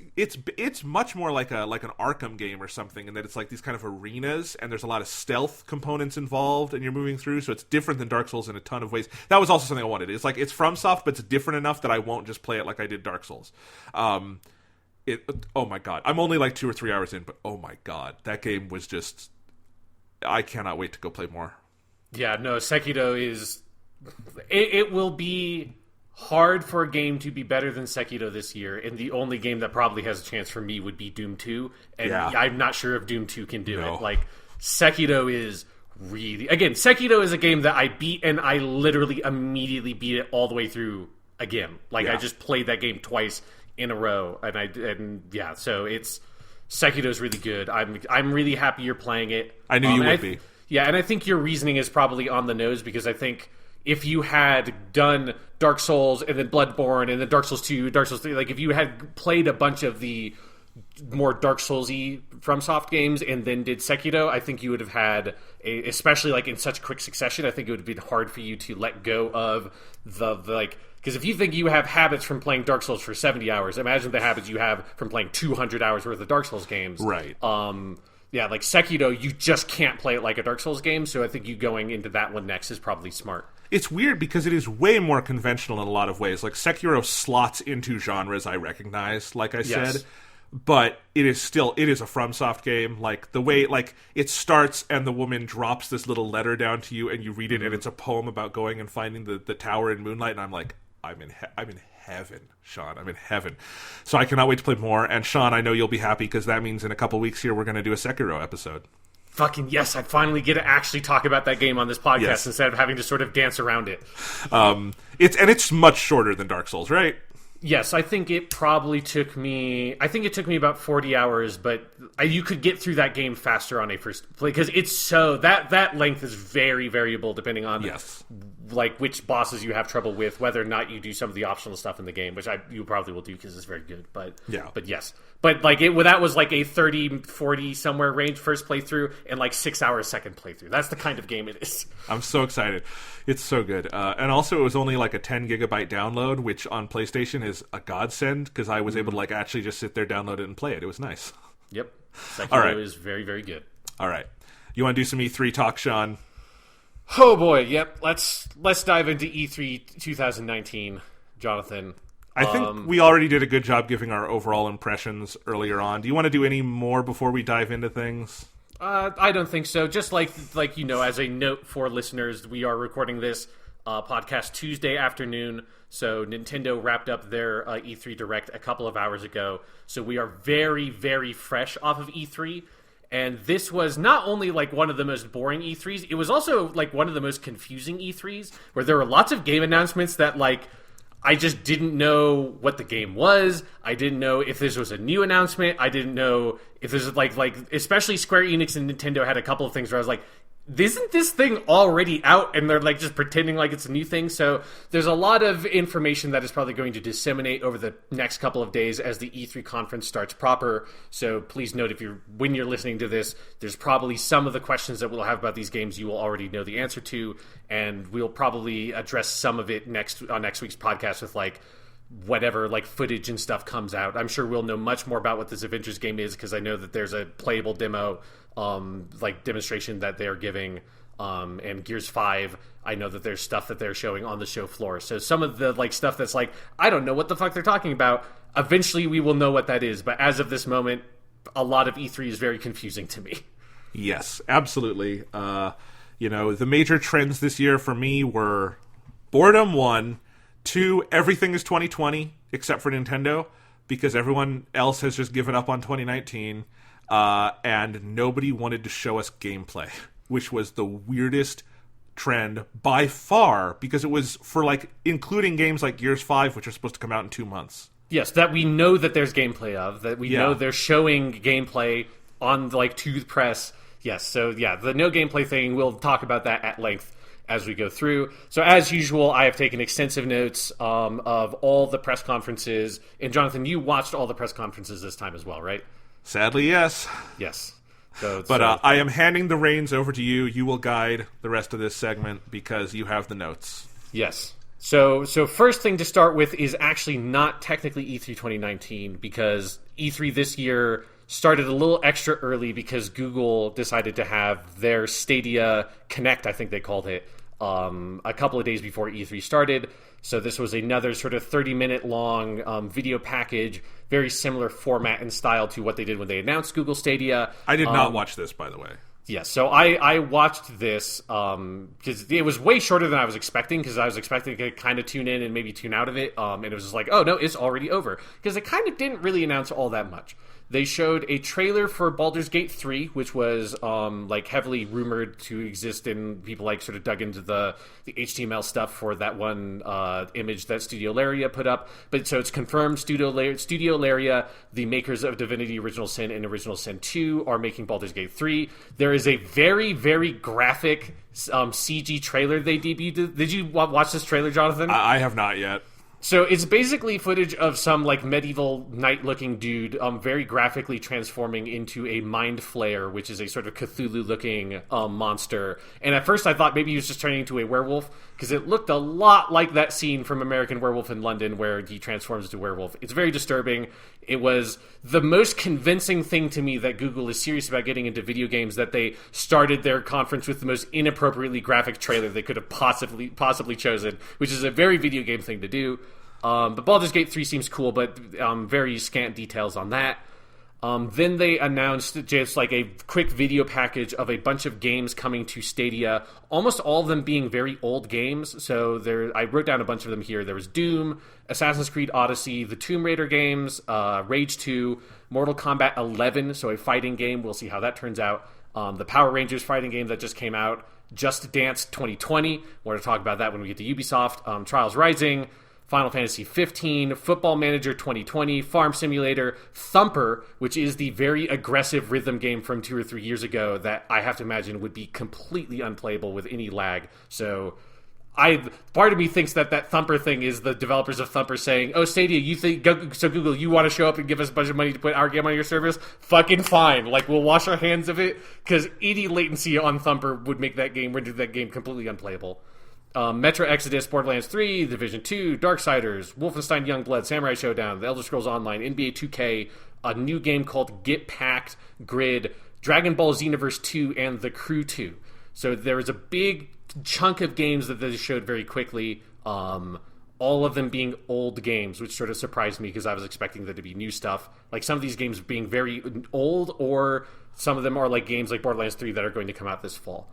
much more like an Arkham game or something, in that it's like these kind of arenas, and there's a lot of stealth components involved, and you're moving through, so it's different than Dark Souls in a ton of ways. That was also something I wanted. It's like, it's FromSoft, but it's different enough that I won't just play it like I did Dark Souls. Oh my God, I'm only like 2 or 3 hours in, but oh my God, that game was just, I cannot wait to go play more. Yeah, no, Sekiro is, it will be hard for a game to be better than Sekiro this year, and the only game that probably has a chance for me would be Doom 2, and I'm not sure if Doom 2 can do it. Like, Sekiro is really, again, Sekiro is a game that I beat, and I literally immediately beat it all the way through again. Like, I just played that game twice in a row, so it's, Sekiro's really good. I'm really happy you're playing it. I knew you would be. Yeah, and I think your reasoning is probably on the nose, because I think if you had done Dark Souls and then Bloodborne and then Dark Souls 2, Dark Souls 3, like if you had played a bunch of the more Dark Souls-y FromSoft games and then did Sekiro, I think you would have had, especially like in such quick succession, I think it would have been hard for you to let go of the like, because if you think you have habits from playing Dark Souls for 70 hours, imagine the habits you have from playing 200 hours worth of Dark Souls games. Right. Yeah, like Sekiro, you just can't play it like a Dark Souls game, so I think you going into that one next is probably smart. It's weird because it is way more conventional in a lot of ways. Like, Sekiro slots into genres I recognize, like I said, but it is a FromSoft game. Like, the way, like, it starts and the woman drops this little letter down to you and you read it and it's a poem about going and finding the tower in moonlight, and I'm like, I'm in heaven, Sean. I'm in heaven. So I cannot wait to play more. And Sean, I know you'll be happy, because that means in a couple weeks here we're going to do a Sekiro episode. Fucking yes, I finally get to actually talk about that game on this podcast instead of having to sort of dance around it. It's much shorter than Dark Souls, right? Yes, I think it probably took me... I think it took me about 40 hours, but you could get through that game faster on a first play, because it's so... That length is very variable depending on like which bosses you have trouble with, whether or not you do some of the optional stuff in the game, which you probably will do because it's very good. But yes. But like that was like a 30, 40 somewhere range first playthrough and like 6 hours second playthrough. That's the kind of game it is. I'm so excited. It's so good. And also it was only like a 10 gigabyte download, which on PlayStation is a godsend, because I was able to like actually just sit there, download it, and play it. It was nice. Yep. Sekiro is very, very good. All right. You want to do some E3 talk, Sean? Oh boy, yep. Let's dive into E3 2019, Jonathan. I think we already did a good job giving our overall impressions earlier on. Do you want to do any more before we dive into things? I don't think so. Just like as a note for listeners, we are recording this podcast Tuesday afternoon. So Nintendo wrapped up their E3 Direct a couple of hours ago. So we are very, very fresh off of E3. And this was not only like one of the most boring E3s, it was also like one of the most confusing E3s, where there were lots of game announcements that like I just didn't know what the game was. I didn't know if this was a new announcement. I didn't know if this was like especially Square Enix and Nintendo had a couple of things where I was like, isn't this thing already out? And they're like just pretending like it's a new thing. So there's a lot of information that is probably going to disseminate over the next couple of days as the E3 conference starts proper. So please note, when you're listening to this, there's probably some of the questions that we'll have about these games you will already know the answer to, and we'll probably address some of it on next week's podcast with like whatever like footage and stuff comes out. I'm sure we'll know much more about what this Avengers game is, because I know that there's a playable demo demonstration that they're giving, and Gears 5, I know that there's stuff that they're showing on the show floor. So some of the like stuff that's like, I don't know what the fuck they're talking about, eventually we will know what that is, but as of this moment, a lot of E3 is very confusing to me. Yes, absolutely. The major trends this year for me were boredom, 1, 2, everything is 2020 except for Nintendo, because everyone else has just given up on 2019. And nobody wanted to show us gameplay, which was the weirdest trend by far, because it was for, like, including games like Gears 5, which are supposed to come out in 2 months. Yes, that we know that there's gameplay of, that we know they're showing gameplay on, like, to the press. Yes, so yeah, the no gameplay thing, we'll talk about that at length as we go through. So as usual, I have taken extensive notes of all the press conferences. And Jonathan, you watched all the press conferences this time as well, right? Sadly, yes. Yes. But I am handing the reins over to you. You will guide the rest of this segment because you have the notes. Yes. So first thing to start with is actually not technically E3 2019, because E3 this year started a little extra early because Google decided to have their Stadia Connect, I think they called it, a couple of days before E3 started. So this was another sort of 30-minute long video package, very similar format and style to what they did when they announced Google Stadia. I did not watch this, by the way. Yeah, so I watched this because it was way shorter than I was expecting, because I was expecting to kind of tune in and maybe tune out of it, and it was just like, oh no, it's already over, because it kind of didn't really announce all that much. They showed a trailer for Baldur's Gate 3, which was like heavily rumored to exist, and people like sort of dug into the HTML stuff for that one image that Studio Laria put up. But so it's confirmed Studio Laria, the makers of Divinity Original Sin and Original Sin 2, are making Baldur's Gate 3. There is a very, very graphic CG trailer they debuted. Did you watch this trailer, Jonathan? I have not yet. So it's basically footage of some like medieval knight-looking dude very graphically transforming into a mind flayer, which is a sort of Cthulhu-looking monster. And at first I thought maybe he was just turning into a werewolf, because it looked a lot like that scene from American Werewolf in London where he transforms into a werewolf. It's very disturbing. It was the most convincing thing to me that Google is serious about getting into video games, that they started their conference with the most inappropriately graphic trailer they could have possibly chosen, which is a very video game thing to do. But Baldur's Gate 3 seems cool, but very scant details on that. Then they announced just like a quick video package of a bunch of games coming to Stadia, almost all of them being very old games. So I wrote down a bunch of them here. There was Doom, Assassin's Creed Odyssey, the Tomb Raider games, Rage 2, Mortal Kombat 11, so a fighting game. We'll see how that turns out. The Power Rangers fighting game that just came out, Just Dance 2020. We're going to talk about that when we get to Ubisoft. Trials Rising, Final Fantasy 15, Football Manager 2020, Farm Simulator, Thumper, which is the very aggressive rhythm game from 2 or 3 years ago that I have to imagine would be completely unplayable with any lag. So part of me thinks that Thumper thing is the developers of Thumper saying, oh, Stadia, you think, so Google, you want to show up and give us a bunch of money to put our game on your service? Fucking fine. Like, we'll wash our hands of it, because any latency on Thumper would make that game, render that game completely unplayable. Metro Exodus, Borderlands 3, Division 2, Darksiders, Wolfenstein Youngblood, Samurai Showdown, The Elder Scrolls Online, NBA 2K, a new game called Get Packed, Grid, Dragon Ball Xenoverse 2, and The Crew 2. So there was a big chunk of games that they showed very quickly, all of them being old games, which sort of surprised me because I was expecting there to be new stuff. Like some of these games being very old, or some of them are like games like Borderlands 3 that are going to come out this fall.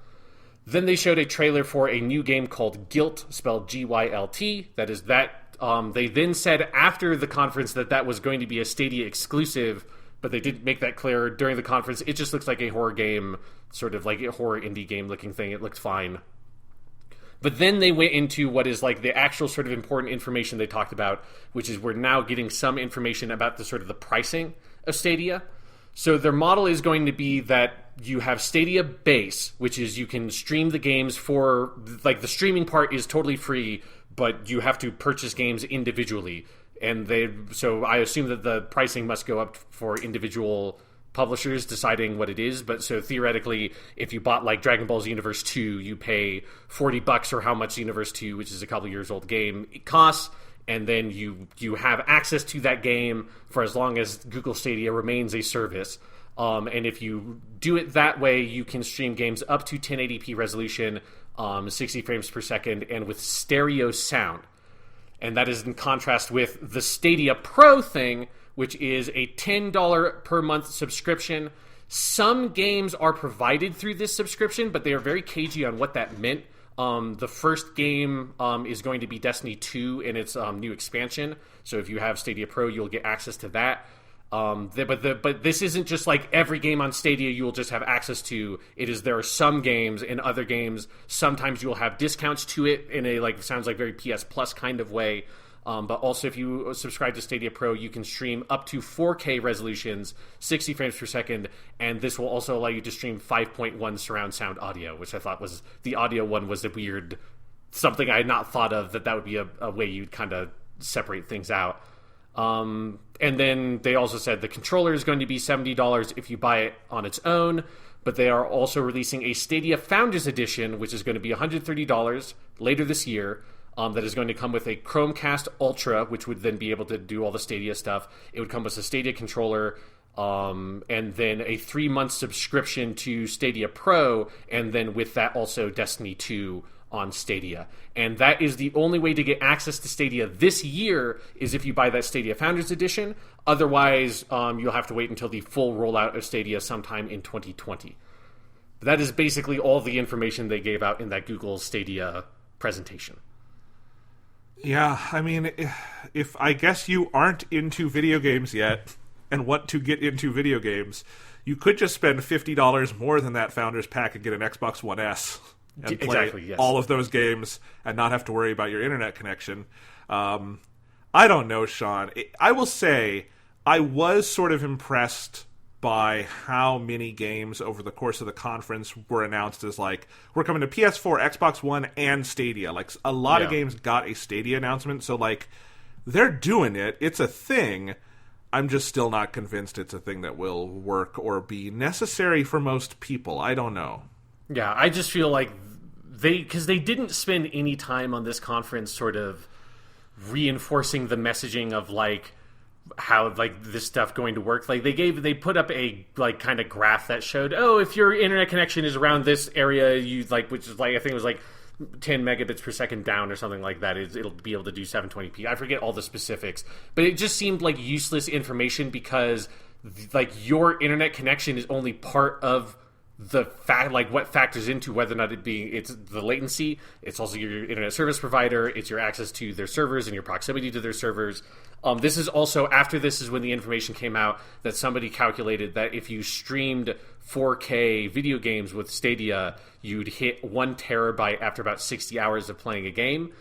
Then they showed a trailer for a new game called Gylt, spelled Gylt. That is that. They then said after the conference that was going to be a Stadia exclusive, but they didn't make that clear during the conference. It just looks like a horror game, sort of like a horror indie game looking thing. It looked fine. But then they went into what is like the actual sort of important information they talked about, which is we're now getting some information about the sort of the pricing of Stadia. So their model is going to be that you have Stadia Base, which is you can stream the games for, like, the streaming part is totally free, but you have to purchase games individually. So I assume that the pricing must go up for individual publishers deciding what it is. But so theoretically, if you bought like Dragon Ball Xenoverse 2, you pay $40 or how much Xenoverse 2, which is a couple years old game, it costs. And then you have access to that game for as long as Google Stadia remains a service. And if you do it that way, you can stream games up to 1080p resolution, 60 frames per second, and with stereo sound. And that is in contrast with the Stadia Pro thing, which is a $10 per month subscription. Some games are provided through this subscription, but they are very cagey on what that meant. The first game is going to be Destiny 2 in its new expansion. So if you have Stadia Pro, you'll get access to that. But this isn't just like every game on Stadia you will just have access to. There are some games and other games. Sometimes you will have discounts to it in a sounds like very PS Plus kind of way. But also, if you subscribe to Stadia Pro, you can stream up to 4K resolutions, 60 frames per second, and this will also allow you to stream 5.1 surround sound audio, which I thought was the audio one was a weird something I had not thought of that would be a way you'd kind of separate things out. And then they also said the controller is going to be $70 if you buy it on its own, but they are also releasing a Stadia Founders Edition, which is going to be $130 later this year. That is going to come with a Chromecast Ultra, which would then be able to do all the Stadia stuff. It would come with a Stadia controller, and then a 3-month subscription to Stadia Pro, and then with that also Destiny 2 on Stadia. And that is the only way to get access to Stadia this year is if you buy that Stadia Founders Edition. Otherwise, you'll have to wait until the full rollout of Stadia sometime in 2020. That is basically all the information they gave out in that Google Stadia presentation. Yeah, I mean, if I guess you aren't into video games yet and want to get into video games, you could just spend $50 more than that Founders Pack and get an Xbox One S and play all of those games and not have to worry about your internet connection. I don't know, Sean. I will say I was sort of impressed by how many games over the course of the conference were announced as we're coming to PS4, Xbox One, and Stadia. A lot of games got a Stadia announcement, so they're doing it. It's a thing. I'm just still not convinced it's a thing that will work or be necessary for most people. I don't know. Yeah, I just feel like because they didn't spend any time on this conference sort of reinforcing the messaging of how this stuff going to work. They put up a kind of graph that showed, if your internet connection is around this area, you which is I think it was 10 megabits per second down or something like that, it'll be able to do 720p. I forget all the specifics, but it just seemed like useless information because your internet connection is only part of the fact, what factors into whether or not it's the latency. It's also your internet service provider. It's your access to their servers and your proximity to their servers. This is also after this is when the information came out that somebody calculated that if you streamed 4K video games with Stadia, you'd hit 1 terabyte after about 60 hours of playing a game,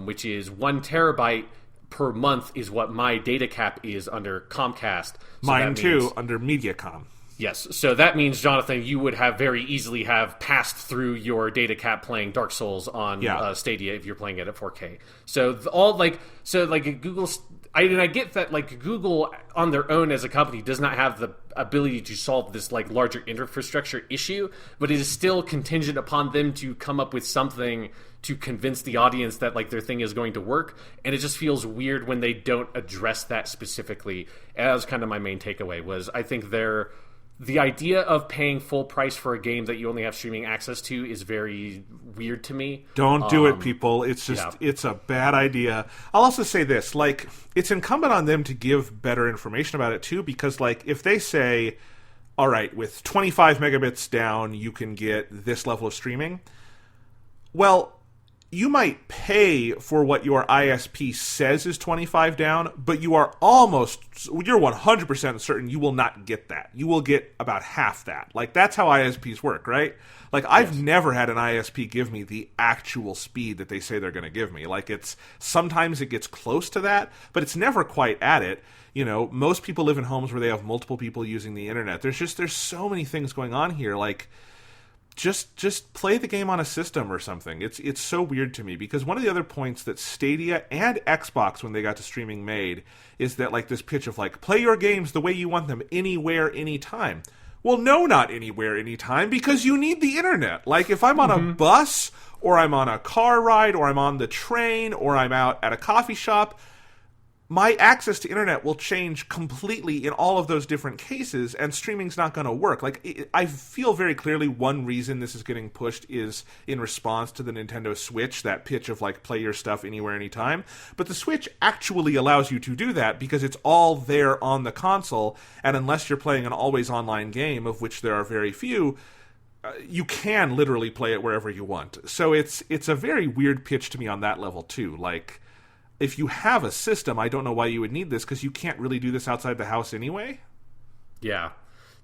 which is 1 terabyte per month is what my data cap is under Comcast. Mine too, under MediaCom. Yes, so that means, Jonathan, you would have very easily have passed through your data cap playing Dark Souls on Stadia if you're playing it at 4K. So Google, I get that Google on their own as a company does not have the ability to solve this larger infrastructure issue, but it is still contingent upon them to come up with something to convince the audience that their thing is going to work, and it just feels weird when they don't address that specifically. And that was kind of my main takeaway. Was I think the idea of paying full price for a game that you only have streaming access to is very weird to me. Don't do it, people. It's just, it's a bad idea. I'll also say this, it's incumbent on them to give better information about it too, because if they say, all right, with 25 megabits down, you can get this level of streaming. Well, you might pay for what your ISP says is 25 down, but you're 100% certain you will not get that. You will get about half that. That's how ISPs work, right? I've never had an ISP give me the actual speed that they say they're going to give me. Sometimes it gets close to that, but it's never quite at it. Most people live in homes where they have multiple people using the internet. There's so many things going on here. Just play the game on a system or something. It's so weird to me, because one of the other points that Stadia and Xbox, when they got to streaming, made is that this pitch of play your games the way you want them, anywhere, anytime. Well, no, not anywhere, anytime, because you need the internet. If I'm on a bus, or I'm on a car ride, or I'm on the train, or I'm out at a coffee shop, my access to internet will change completely in all of those different cases, and streaming's not going to work. I feel very clearly one reason this is getting pushed is in response to the Nintendo Switch, that pitch of play your stuff anywhere, anytime. But the Switch actually allows you to do that because it's all there on the console, and unless you're playing an always online game, of which there are very few, you can literally play it wherever you want. So it's a very weird pitch to me on that level too. if you have a system, I don't know why you would need this, because you can't really do this outside the house anyway. Yeah.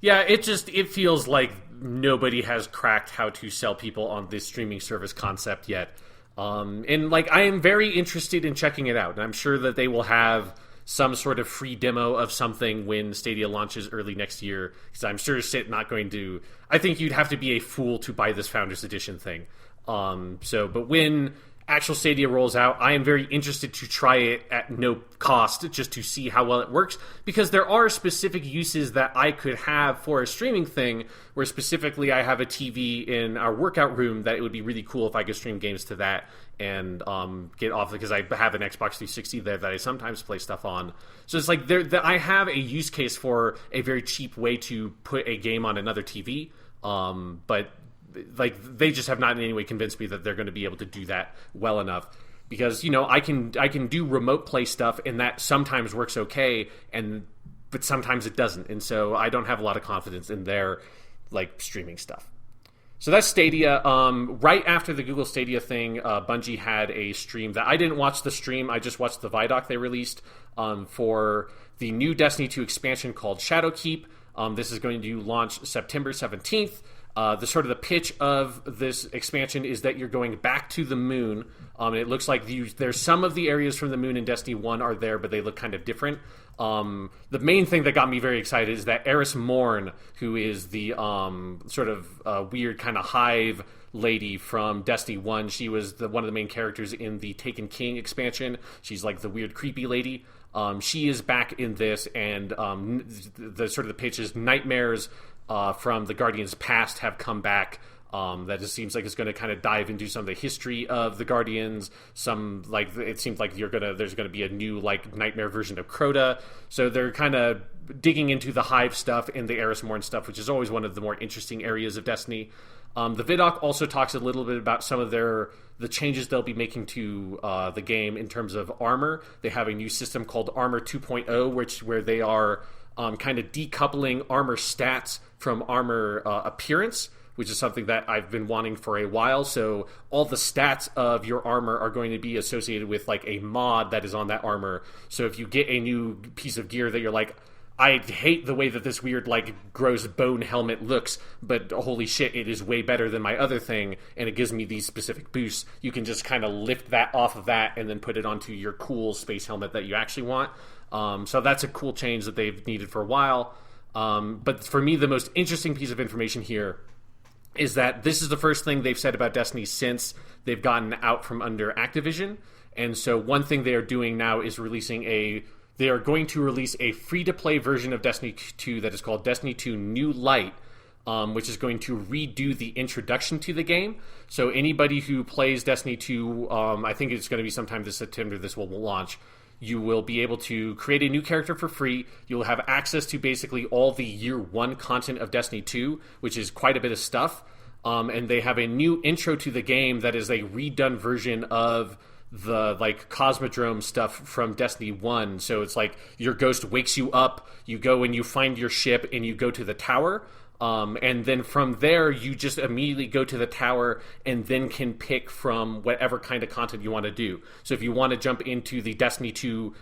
Yeah, it feels like nobody has cracked how to sell people on this streaming service concept yet. And like, I am very interested in checking it out, and I'm sure that they will have some sort of free demo of something when Stadia launches early next year, because I'm sure it's not going to... I think you'd have to be a fool to buy this Founders Edition thing. But when actual Stadia rolls out, I am very interested to try it at no cost, just to see how well it works, because there are specific uses that I could have for a streaming thing, where specifically I have a TV in our workout room that it would be really cool if I could stream games to that and get off, because I have an Xbox 360 there that I sometimes play stuff on. So it's like I have a use case for a very cheap way to put a game on another TV, but like, they just have not in any way convinced me that they're going to be able to do that well enough, because I can do remote play stuff, and that sometimes works okay, but sometimes it doesn't, and so I don't have a lot of confidence in their like streaming stuff. So that's Stadia. Right after the Google Stadia thing, Bungie had a stream that I didn't watch the stream. I just watched the Vidoc they released for the new Destiny 2 expansion called Shadowkeep. This is going to launch September 17th. The pitch of this expansion is that you're going back to the moon. It looks like there's some of the areas from the moon in Destiny 1 are there, but they look kind of different. The main thing that got me very excited is that Eris Morn, who is the weird kind of hive lady from Destiny 1, she was one of the main characters in the Taken King expansion. She's like the weird creepy lady. She is back in this, and the pitch is nightmares from the Guardians' past have come back. That just seems like it's going to kind of dive into some of the history of the Guardians. It seems like there's going to be a new like nightmare version of Crota. So they're kind of digging into the Hive stuff and the Eris Morn stuff, which is always one of the more interesting areas of Destiny. The Vidoc also talks a little bit about some of the changes they'll be making to the game in terms of armor. They have a new system called Armor 2.0, where they are kind of decoupling armor stats from armor appearance, which is something that I've been wanting for a while. So all the stats of your armor are going to be associated with like a mod that is on that armor. So if you get a new piece of gear that you're like, I hate the way that this weird like gross bone helmet looks, but holy shit, it is way better than my other thing, and it gives me these specific boosts, you can just kind of lift that off of that and then put it onto your cool space helmet that you actually want. So that's a cool change that they've needed for a while. But for me, the most interesting piece of information here is that this is the first thing they've said about Destiny since they've gotten out from under Activision. And so one thing they are doing now is they are going to release a free-to-play version of Destiny 2 that is called Destiny 2 New Light, which is going to redo the introduction to the game. So anybody who plays Destiny 2, I think it's going to be sometime this September this will launch, you will be able to create a new character for free. You'll have access to basically all the Year 1 content of Destiny 2, which is quite a bit of stuff. And they have a new intro to the game that is a redone version of the like Cosmodrome stuff from Destiny 1. So it's like your ghost wakes you up, you go and you find your ship and you go to the tower. And then from there, you just immediately go to the tower and then can pick from whatever kind of content you want to do. So if you want to jump into the Destiny 2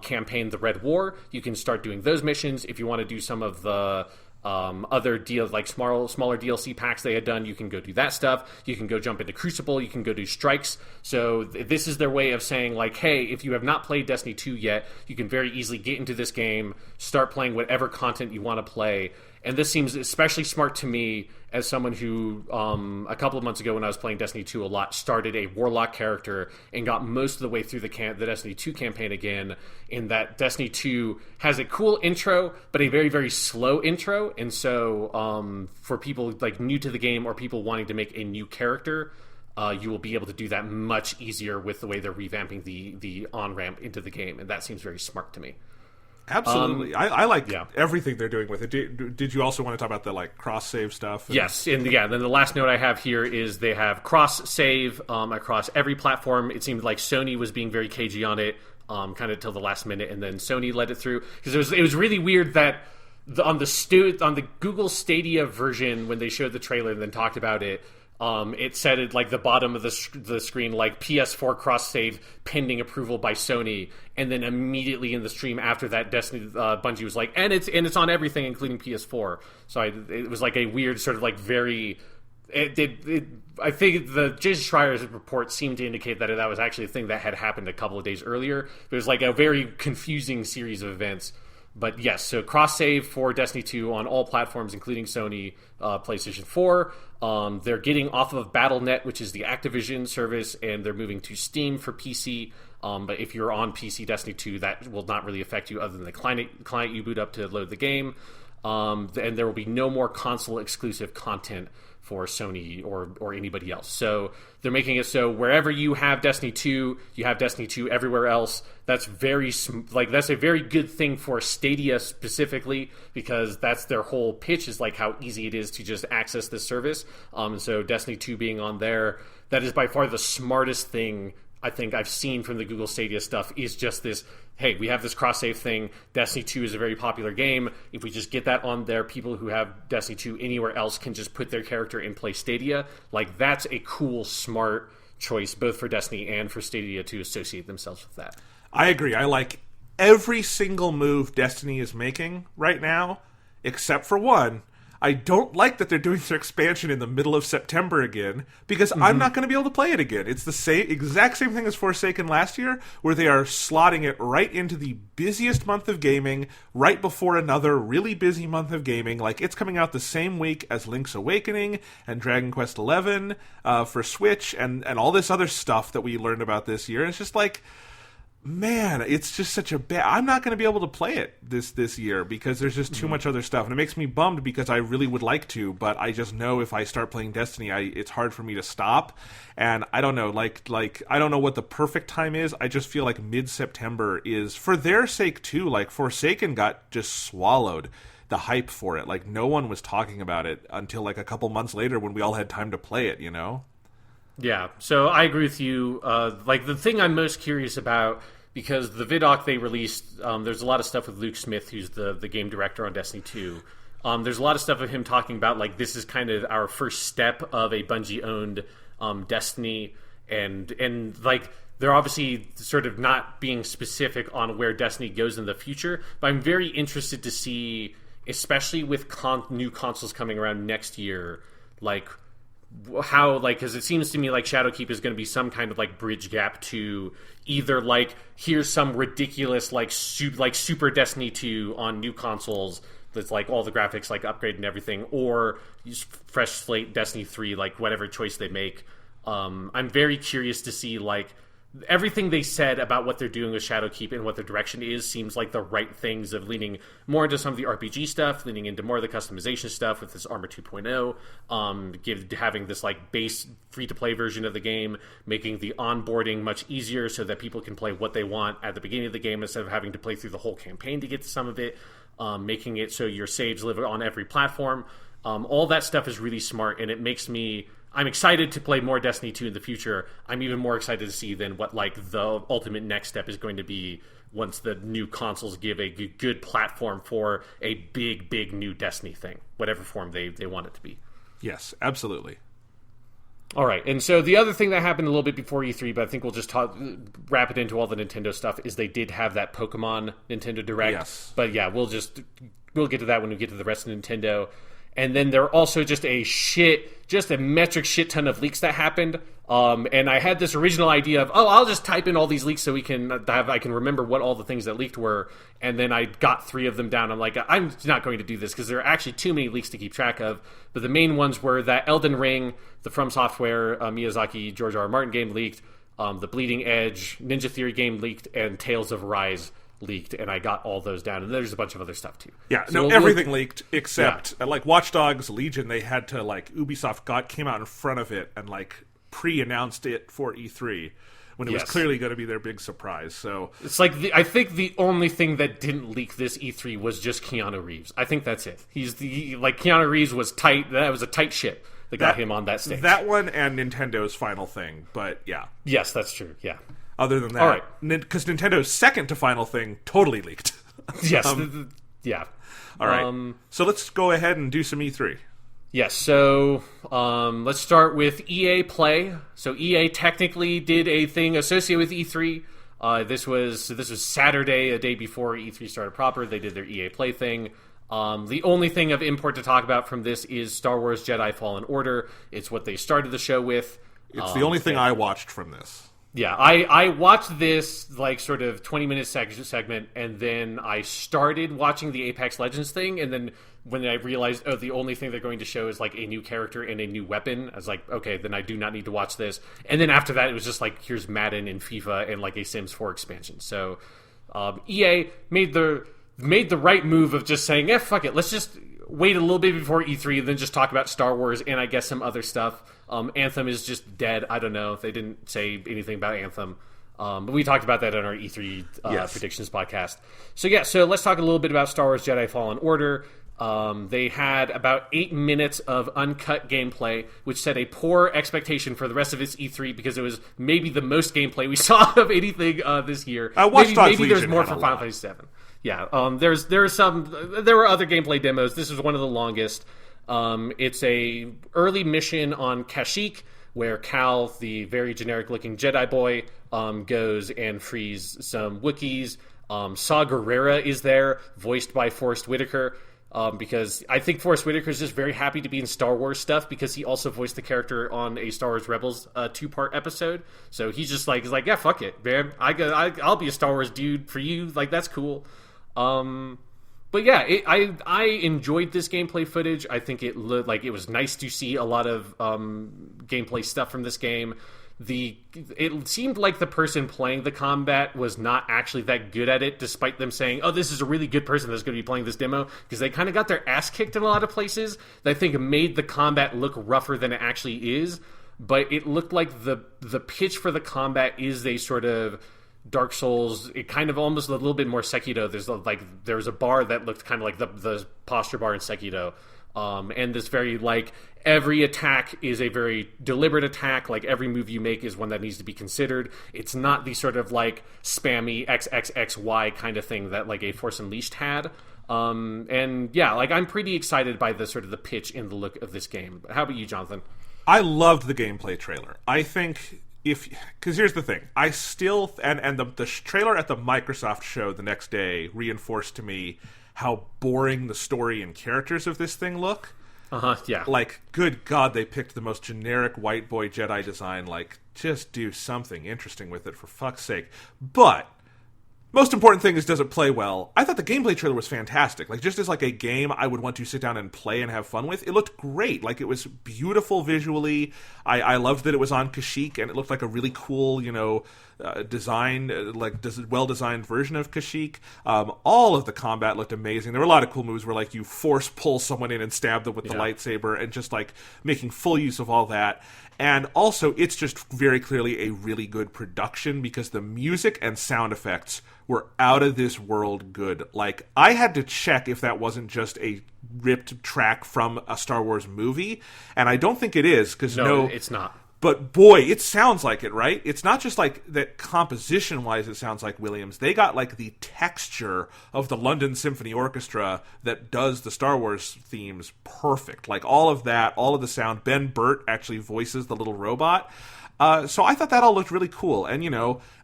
campaign, the Red War, you can start doing those missions. If you want to do some of the other deals, like smaller DLC packs they had done, you can go do that stuff. You can go jump into Crucible. You can go do strikes. So this is their way of saying, like, hey, if you have not played Destiny 2 yet, you can very easily get into this game, start playing whatever content you want to play. And this seems especially smart to me as someone who, a couple of months ago when I was playing Destiny 2 a lot, started a Warlock character and got most of the way through the Destiny 2 campaign again, in that Destiny 2 has a cool intro, but a very, very slow intro. And so for people like new to the game or people wanting to make a new character, you will be able to do that much easier with the way they're revamping the on-ramp into the game. And that seems very smart to me. Absolutely. I like everything they're doing with it. Did you also want to talk about the like cross-save stuff? Yes. And then the last note I have here is they have cross-save across every platform. It seemed like Sony was being very cagey on it kind of till the last minute, and then Sony let it through. Because it was really weird that on the Google Stadia version, when they showed the trailer and then talked about it, it said at like the bottom of the screen, like PS4 cross save pending approval by Sony, and then immediately in the stream after that, Destiny Bungie was like, and it's on everything, including PS4. So it was like a weird sort of like very. I think the Jason Schreier's report seemed to indicate that that was actually a thing that had happened a couple of days earlier. It was like a very confusing series of events. But yes, so cross-save for Destiny 2 on all platforms, including Sony, PlayStation 4. They're getting off of Battle.net, which is the Activision service, and they're moving to Steam for PC. But if you're on PC Destiny 2, that will not really affect you other than the client you boot up to load the game. And there will be no more console-exclusive content for Sony or anybody else. So they're making it so wherever you have Destiny 2, you have Destiny 2 everywhere else. That's that's a very good thing for Stadia specifically, because that's their whole pitch, is like how easy it is to just access this service. And so Destiny 2 being on there, that is by far the smartest thing I think I've seen from the Google Stadia stuff, is just this, hey, we have this cross-save thing. Destiny 2 is a very popular game. If we just get that on there, people who have Destiny 2 anywhere else can just put their character in play Stadia. Like, that's a cool, smart choice, both for Destiny and for Stadia to associate themselves with that. I agree. I like every single move Destiny is making right now, except for one. I don't like that they're doing their expansion in the middle of September again, because I'm not going to be able to play it again. It's the exact same thing as Forsaken last year, where they are slotting it right into the busiest month of gaming, right before another really busy month of gaming. Like, it's coming out the same week as Link's Awakening and Dragon Quest XI for Switch, and all this other stuff that we learned about this year. It's just like, man, it's just such a bad. I'm not going to be able to play it this year because there's just too much other stuff, and it makes me bummed because I really would like to, but I just know if I start playing Destiny, it's hard for me to stop. And I don't know, like I don't know what the perfect time is. I just feel like mid-September is, for their sake too. Like, Forsaken got just swallowed, the hype for it. Like, no one was talking about it until like a couple months later when we all had time to play it, you know? Yeah, so I agree with you. Like, the thing I'm most curious about, because the vidoc they released, there's a lot of stuff with Luke Smith, who's the game director on Destiny 2. There's a lot of stuff of him talking about, like, this is kind of our first step of a Bungie-owned Destiny, and like, they're obviously sort of not being specific on where Destiny goes in the future, but I'm very interested to see, especially with new consoles coming around next year, like, how, like, because it seems to me like Shadowkeep is going to be some kind of like bridge gap to either like, here's some ridiculous like Super Destiny 2 on new consoles that's like all the graphics like upgraded and everything, or fresh slate Destiny 3, like whatever choice they make. I'm very curious to see, like, everything they said about what they're doing with Shadowkeep and what their direction is seems like the right things, of leaning more into some of the RPG stuff, leaning into more of the customization stuff with this Armor 2.0, having this like base free-to-play version of the game, making the onboarding much easier so that people can play what they want at the beginning of the game instead of having to play through the whole campaign to get to some of it, making it so your saves live on every platform. All that stuff is really smart, and it makes me... I'm excited to play more Destiny 2 in the future. I'm even more excited to see then what like the ultimate next step is going to be once the new consoles give a good platform for a big new Destiny thing, whatever form they want it to be. Yes, absolutely. All right, and so the other thing that happened a little bit before E3, but I think we'll just wrap it into all the Nintendo stuff, is they did have that Pokemon Nintendo Direct. Yes. But yeah, we'll get to that when we get to the rest of Nintendo. And then there are also just a metric shit ton of leaks that happened. And I had this original idea of, I'll just type in all these leaks so I can remember what all the things that leaked were. And then I got 3 of them down. I'm like, I'm not going to do this because there are actually too many leaks to keep track of. But the main ones were that Elden Ring, the From Software, Miyazaki, George R. R. Martin game leaked, the Bleeding Edge, Ninja Theory game leaked, and Tales of Rise leaked, and I got all those down, and there's a bunch of other stuff too. Yeah, so everything leaked except like Watch Dogs Legion. They had to, like, Ubisoft came out in front of it and like pre-announced it for E3 when it was clearly going to be their big surprise. So it's like I think the only thing that didn't leak this E3 was just Keanu Reeves. I think that's it. Keanu Reeves was tight. That was a tight ship that got him on that stage. That one and Nintendo's final thing, but yeah. Yes, that's true. Yeah. Other than that, all right, because Nintendo's second to final thing totally leaked. Yes, yeah. All right, so let's go ahead and do some E3. Yes, so let's start with EA Play. So EA technically did a thing associated with E3. This was Saturday, a day before E3 started proper. They did their EA Play thing. The only thing of import to talk about from this is Star Wars Jedi Fallen Order. It's what they started the show with. It's the only thing I watched from this. Yeah, I watched this like sort of 20-minute segment, and then I started watching the Apex Legends thing, and then when I realized, the only thing they're going to show is like a new character and a new weapon, I was like, okay, then I do not need to watch this. And then after that, it was just like, here's Madden and FIFA and like a Sims 4 expansion. So EA made the right move of just saying, fuck it, let's just wait a little bit before E3 and then just talk about Star Wars and I guess some other stuff. Anthem is just dead. I don't know. They didn't say anything about Anthem. But we talked about that on our E3 predictions podcast. So let's talk a little bit about Star Wars Jedi Fallen Order. They had about 8 minutes of uncut gameplay, which set a poor expectation for the rest of its E3 because it was maybe the most gameplay we saw of anything this year. Maybe there's more for Final Fantasy VII. Yeah, there were other gameplay demos. This was one of the longest. It's a early mission on Kashyyyk, where Cal, the very generic-looking Jedi boy, goes and frees some Wookiees. Saw Gerrera is there, voiced by Forrest Whitaker, because I think Forrest Whitaker is just very happy to be in Star Wars stuff because he also voiced the character on a Star Wars Rebels 2-part episode. So he's just like, yeah, fuck it, man. I'll be a Star Wars dude for you. Like, that's cool. But yeah, I enjoyed this gameplay footage. I think it looked like it was nice to see a lot of gameplay stuff from this game. It seemed like the person playing the combat was not actually that good at it, despite them saying, "Oh, this is a really good person that's going to be playing this demo," because they kind of got their ass kicked in a lot of places. That I think made the combat look rougher than it actually is. But it looked like the pitch for the combat is a sort of Dark Souls, it kind of almost a little bit more Sekiro. There's a bar that looked kind of like the posture bar in Sekiro, and this very like every attack is a very deliberate attack. Like every move you make is one that needs to be considered. It's not the sort of like spammy XXXY kind of thing that like a Force Unleashed had. And yeah, like I'm pretty excited by the sort of the pitch and the look of this game. How about you, Jonathan? I loved the gameplay trailer. I think. Because here's the thing, I still and the trailer at the Microsoft show the next day reinforced to me how boring the story and characters of this thing look. Yeah. Like, good God, they picked the most generic white boy Jedi design. Like, just do something interesting with it for fuck's sake. But most important thing is, does it play well? I thought the gameplay trailer was fantastic. Like, just as like a game I would want to sit down and play and have fun with, it looked great. Like, it was beautiful visually. I loved that it was on Kashyyyk, and it looked like a really cool, designed, well-designed version of Kashyyyk. All of the combat looked amazing. There were a lot of cool moves where, like, you force pull someone in and stab them with the lightsaber, and just, like, making full use of all that. And also, it's just very clearly a really good production because the music and sound effects were out of this world good. Like, I had to check if that wasn't just a ripped track from a Star Wars movie, and I don't think it is, because no, it's not. But boy, it sounds like it, right? It's not just like that composition-wise it sounds like Williams. They got like the texture of the London Symphony Orchestra that does the Star Wars themes perfect. Like all of that, all of the sound. Ben Burt actually voices the little robot. So I thought that all looked really cool. And,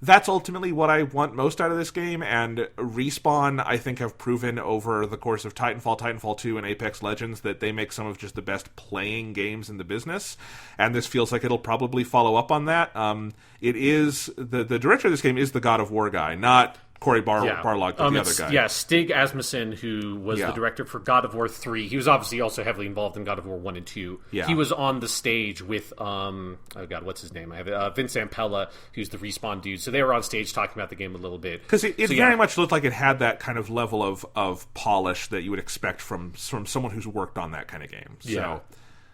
that's ultimately what I want most out of this game. And Respawn, I think, have proven over the course of Titanfall 2, and Apex Legends that they make some of just the best playing games in the business. And this feels like it'll probably follow up on that. It is, the director of this game is the God of War guy, not Corey Barlog, but the other guy. Yeah, Stig Asmussen, who was the director for God of War 3. He was obviously also heavily involved in God of War 1 and 2. Yeah. He was on the stage with, what's his name? I have Vince Zampella, who's the Respawn dude. So they were on stage talking about the game a little bit. Because it very much looked like it had that kind of level of polish that you would expect from someone who's worked on that kind of game. So. Yeah.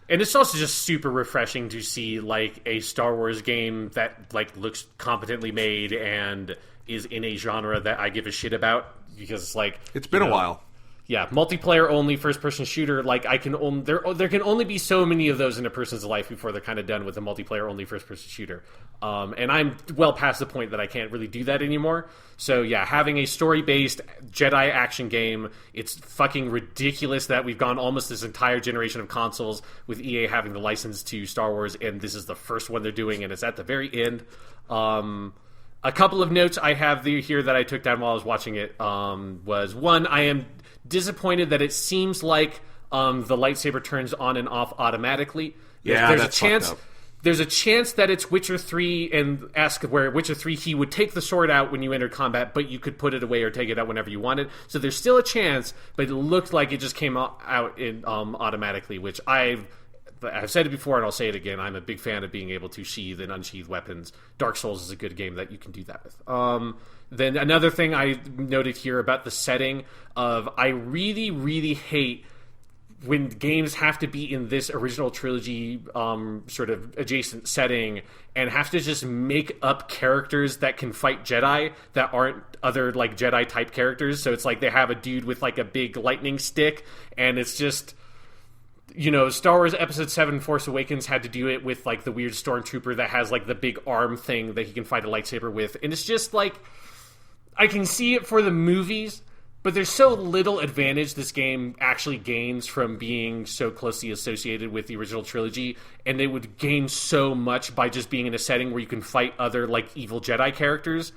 And it's also just super refreshing to see, like, a Star Wars game that, like, looks competently made and is in a genre that I give a shit about, because like it's been a while. Yeah, multiplayer only first person shooter. Like I can only there can only be so many of those in a person's life before they're kind of done with a multiplayer only first person shooter. And I'm well past the point that I can't really do that anymore. So yeah, having a story based Jedi action game, it's fucking ridiculous that we've gone almost this entire generation of consoles with EA having the license to Star Wars, and this is the first one they're doing, and it's at the very end. A couple of notes I have here that I took down while I was watching it was one, I am disappointed that it seems like the lightsaber turns on and off automatically. There's a chance. There's a chance that it's Witcher 3 and ask where Witcher 3 he would take the sword out when you enter combat, but you could put it away or take it out whenever you wanted. So there's still a chance, but it looked like it just came out in, automatically, which I've said it before and I'll say it again. I'm a big fan of being able to sheathe and unsheathe weapons. Dark Souls is a good game that you can do that with. Then another thing I noted here about the setting of I really, really hate when games have to be in this original trilogy sort of adjacent setting and have to just make up characters that can fight Jedi that aren't other like Jedi type characters. So it's like they have a dude with like a big lightning stick, and it's just, you know, Star Wars Episode 7 Force Awakens had to do it with like the weird stormtrooper that has like the big arm thing that he can fight a lightsaber with, and it's just like I can see it for the movies, but there's so little advantage this game actually gains from being so closely associated with the original trilogy, and they would gain so much by just being in a setting where you can fight other, like, evil Jedi characters.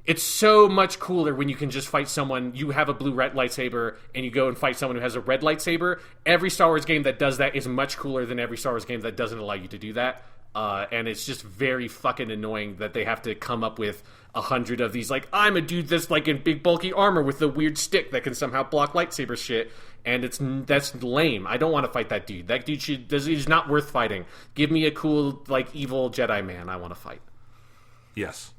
It's so much cooler when you can just fight someone, you have a blue-red lightsaber, and you go and fight someone who has a red lightsaber. Every Star Wars game that does that is much cooler than every Star Wars game that doesn't allow you to do that. And it's just very fucking annoying that they have to come up with 100 of these, like, I'm a dude that's like in big bulky armor with a weird stick that can somehow block lightsaber shit, and that's lame. I don't want to fight that dude. That dude he's not worth fighting. Give me a cool, like, evil Jedi man I want to fight. Yes.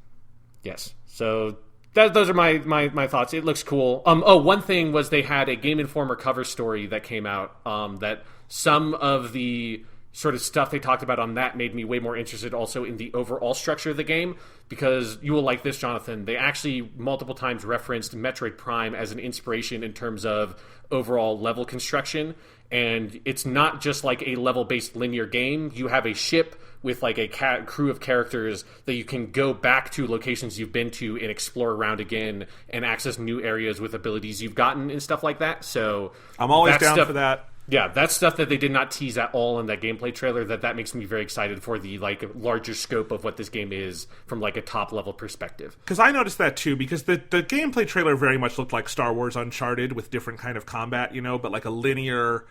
So those are my thoughts. It looks cool. One thing was they had a Game Informer cover story that came out that some of the sort of stuff they talked about on that made me way more interested also in the overall structure of the game, because you will like this, Jonathan. They actually multiple times referenced Metroid Prime as an inspiration in terms of overall level construction, and it's not just like a level-based linear game. You have a ship with like a crew of characters that you can go back to locations you've been to and explore around again and access new areas with abilities you've gotten and stuff like that. So I'm always down for that. Yeah, that's stuff that they did not tease at all in that gameplay trailer. That makes me very excited for the like larger scope of what this game is from like a top level perspective. Because I noticed that too, because the gameplay trailer very much looked like Star Wars Uncharted with different kind of combat, you know, but like a linear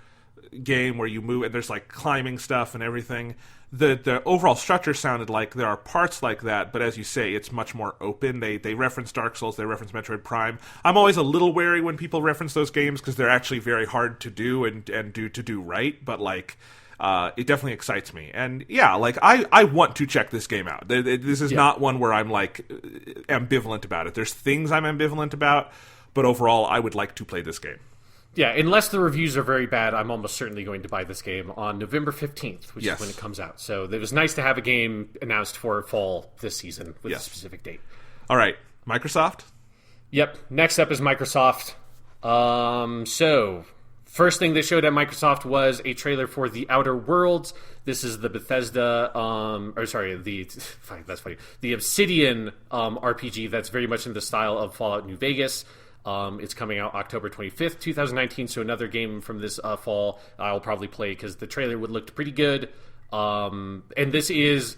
game where you move and there's like climbing stuff and everything. The overall structure sounded like there are parts like that, but as you say, it's much more open. They reference Dark Souls, they reference Metroid Prime. I'm always a little wary when people reference those games because they're actually very hard to do and do right, but like it definitely excites me. And yeah, like I want to check this game out. This is not one where I'm like ambivalent about it. There's things I'm ambivalent about, but overall I would like to play this game. Yeah, unless the reviews are very bad, I'm almost certainly going to buy this game on November 15th, which is when it comes out. So it was nice to have a game announced for fall this season with a specific date. All right, Microsoft? Yep, next up is Microsoft. So, first thing they showed at Microsoft was a trailer for The Outer Worlds. This is the Bethesda, the Obsidian RPG that's very much in the style of Fallout New Vegas. It's coming out October 25th, 2019, so another game from this fall I'll probably play because the trailer looked pretty good. And this is,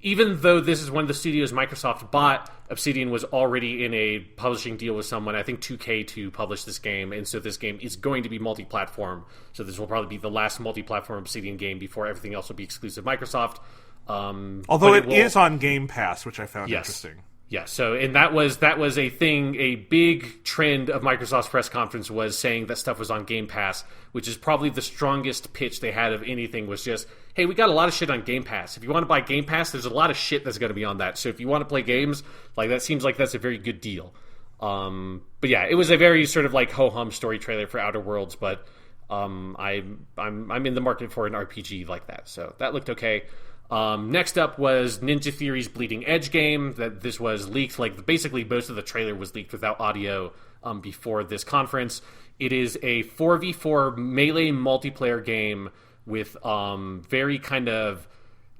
even though this is one of the studios Microsoft bought, Obsidian was already in a publishing deal with someone, I think 2K, to publish this game, and so this game is going to be multi-platform. So this will probably be the last multi-platform Obsidian game before everything else will be exclusive Microsoft. Although it is on Game Pass, which I found interesting. Yeah, so and that was a thing, a big trend of Microsoft's press conference was saying that stuff was on Game Pass, which is probably the strongest pitch they had of anything, was just, hey, we got a lot of shit on Game Pass. If you want to buy Game Pass, there's a lot of shit that's going to be on that. So if you want to play games, like that seems like that's a very good deal. But yeah, it was a very sort of like ho-hum story trailer for Outer Worlds, but I'm in the market for an RPG like that. So that looked okay. Next up was Ninja Theory's Bleeding Edge game. That this was leaked, like basically most of the trailer was leaked without audio before this conference. It is a 4v4 melee multiplayer game with very kind of...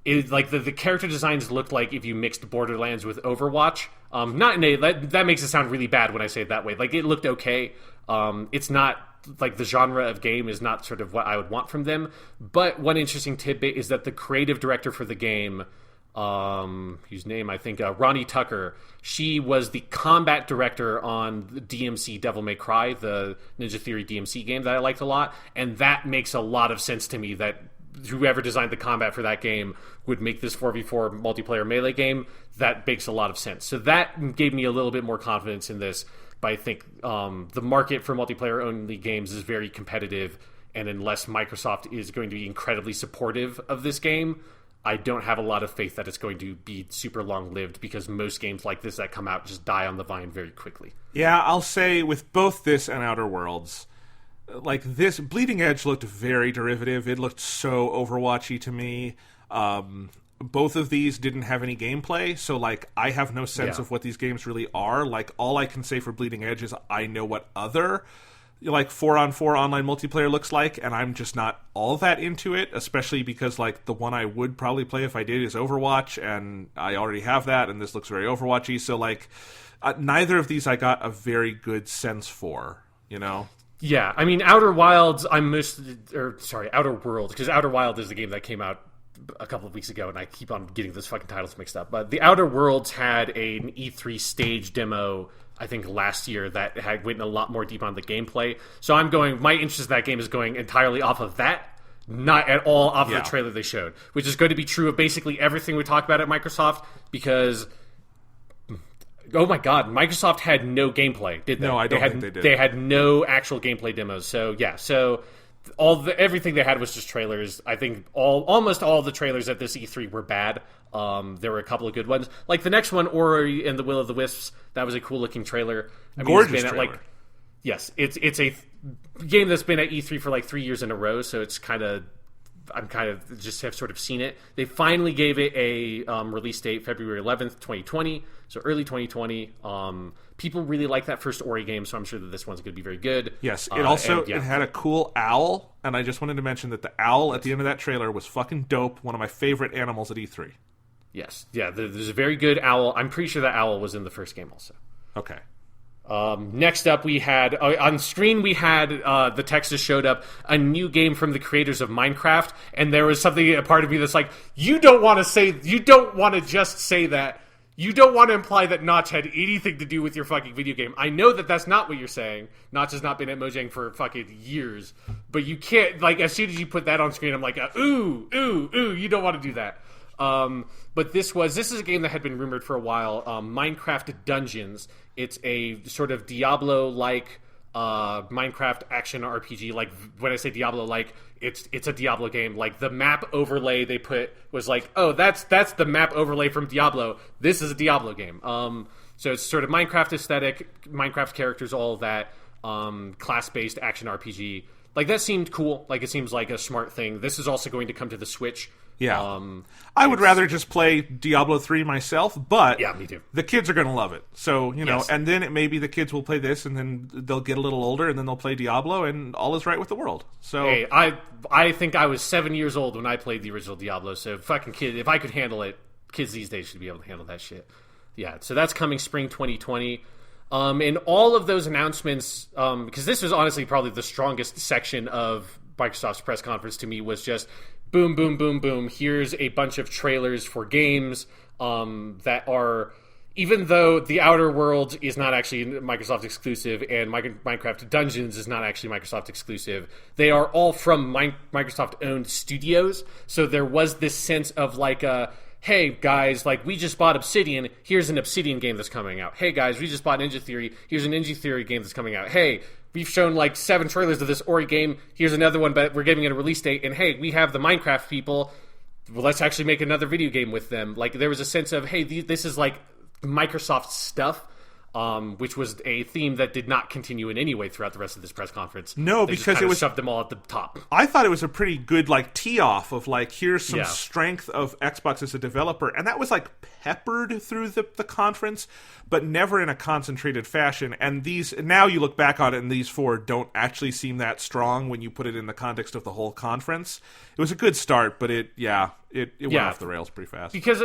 like the character designs looked like if you mixed Borderlands with Overwatch. Not in a... That makes it sound really bad when I say it that way. Like, it looked okay. It's not... Like, the genre of game is not sort of what I would want from them. But one interesting tidbit is that the creative director for the game, whose name I think, Ronnie Tucker, she was the combat director on the DMC Devil May Cry, the Ninja Theory DMC game that I liked a lot. And that makes a lot of sense to me, that whoever designed the combat for that game would make this 4v4 multiplayer melee game. That makes a lot of sense. So that gave me a little bit more confidence in this. But I think the market for multiplayer-only games is very competitive, and unless Microsoft is going to be incredibly supportive of this game, I don't have a lot of faith that it's going to be super long-lived, because most games like this that come out just die on the vine very quickly. Yeah, I'll say with both this and Outer Worlds, like this, Bleeding Edge looked very derivative. It looked so Overwatchy to me. Both of these didn't have any gameplay, so, like, I have no sense of what these games really are. Like, all I can say for Bleeding Edge is I know what other, like, 4-on-4 online multiplayer looks like, and I'm just not all that into it, especially because, like, the one I would probably play if I did is Overwatch, and I already have that, and this looks very Overwatchy, so, like, neither of these I got a very good sense for, you know? Yeah, I mean, Outer Wilds, Outer Worlds, because Outer Wild is the game that came out a couple of weeks ago, and I keep on getting those fucking titles mixed up. But the Outer Worlds had an E3 stage demo, I think, last year that had went a lot more deep on the gameplay. So my interest in that game is going entirely off of that, not at all off of the trailer they showed, which is going to be true of basically everything we talk about at Microsoft, because... Oh my god, Microsoft had no gameplay, did they? No, I don't think they did. They had no actual gameplay demos. So, yeah, everything they had was just trailers. I think almost all of the trailers at this E3 were bad. There were a couple of good ones. Like the next one, Ori and the Will of the Wisps, that was a cool looking trailer. Gorgeous trailer. Yes, it's a game that's been at E3 for like 3 years in a row, so it's I'm kind of just have sort of seen it. They finally gave it a release date, February 11th, 2020, so early 2020. People really like that first Ori game, so I'm sure that this one's going to be very good. Yes, it had a cool owl, and I just wanted to mention that the owl at the end of that trailer was fucking dope. One of my favorite animals at E3. Yes, yeah, there's a very good owl. I'm pretty sure that owl was in the first game also. Okay. Next up, we had on screen. We had the text that showed up, a new game from the creators of Minecraft, and there was a part of me that's like, you don't want to just say that. You don't want to imply that Notch had anything to do with your fucking video game. I know that that's not what you're saying. Notch has not been at Mojang for fucking years, but you can't, like, as soon as you put that on screen, I'm like, ooh, you don't want to do that. But this is a game that had been rumored for a while. Minecraft Dungeons. It's a sort of Diablo-like Minecraft action RPG. Like, when I say Diablo-like, it's a Diablo game. Like, the map overlay they put was like, oh, that's the map overlay from Diablo. This is a Diablo game. So it's sort of Minecraft aesthetic, Minecraft characters, all of that. Class-based action RPG. Like, that seemed cool. Like, it seems like a smart thing. This is also going to come to the Switch. Yeah. I would rather just play Diablo 3 myself, but yeah, me too. The kids are going to love it. So, and then maybe the kids will play this, and then they'll get a little older, and then they'll play Diablo, and all is right with the world. So, hey, I think I was 7 years old when I played the original Diablo, so fucking kid, if I could handle it, kids these days should be able to handle that shit. Yeah, so that's coming spring 2020. And all of those announcements, because this was honestly probably the strongest section of Microsoft's press conference to me, was just boom, boom, boom, boom. Here's a bunch of trailers for games that are, even though The Outer Worlds is not actually Microsoft exclusive and Minecraft Dungeons is not actually Microsoft exclusive, they are all from Microsoft-owned studios. So there was this sense of like hey guys, like, we just bought Obsidian, here's an Obsidian game that's coming out. Hey guys, we just bought Ninja Theory, here's a Ninja Theory game that's coming out. Hey, we've shown like 7 trailers of this Ori game, here's another one, but we're giving it a release date. And hey, we have the Minecraft people, well, let's actually make another video game with them. Like, there was a sense of, hey, this is like Microsoft stuff. which was a theme that did not continue in any way throughout the rest of this press conference. No, they because just it was shoved them all at the top. I thought it was a pretty good like tee off of like here's some strength of Xbox as a developer, and that was like peppered through the conference, but never in a concentrated fashion. And these now you look back on it, and these 4 don't actually seem that strong when you put it in the context of the whole conference. It was a good start, but it went off the rails pretty fast. Because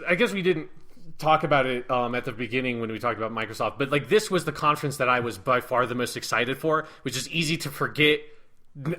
I guess we didn't talk about it at the beginning when we talked about Microsoft, but like this was the conference that I was by far the most excited for, which is easy to forget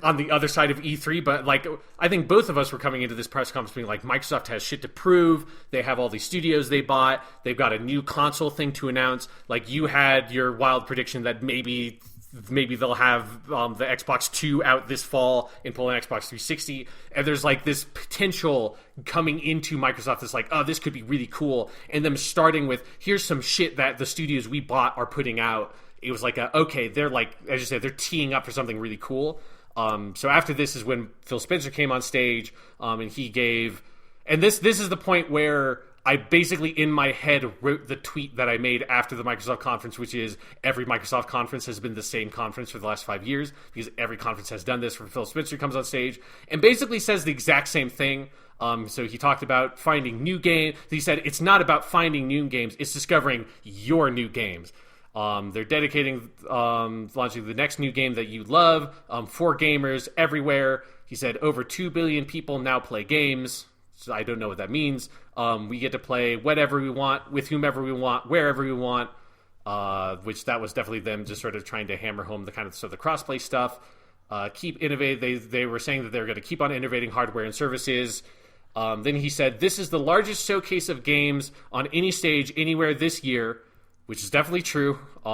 on the other side of E3. But like I think both of us were coming into this press conference being like, Microsoft has shit to prove. They have all these studios they bought. They've got a new console thing to announce. Like you had your wild prediction that maybe they'll have the Xbox 2 out this fall and pull an Xbox 360. And there's like this potential coming into Microsoft that's like, oh, this could be really cool. And them starting with, here's some shit that the studios we bought are putting out. It was like, okay, they're like, as you said, they're teeing up for something really cool. So after this is when Phil Spencer came on stage and he gave... And this is the point where I basically, in my head, wrote the tweet that I made after the Microsoft conference, which is every Microsoft conference has been the same conference for the last 5 years, because every conference has done this. Where Phil Spencer comes on stage and basically says the exact same thing. So he talked about finding new games. He said it's not about finding new games; it's discovering your new games. They're dedicating launching the next new game that you love for gamers everywhere. He said over 2 billion people now play games. So I don't know what that means. We get to play whatever we want, with whomever we want, wherever we want, which that was definitely them just sort of trying to hammer home the kind of the crossplay stuff. Keep innovating. They were saying that they were going to keep on innovating hardware and services. Then he said, this is the largest showcase of games on any stage anywhere this year, which is definitely true. They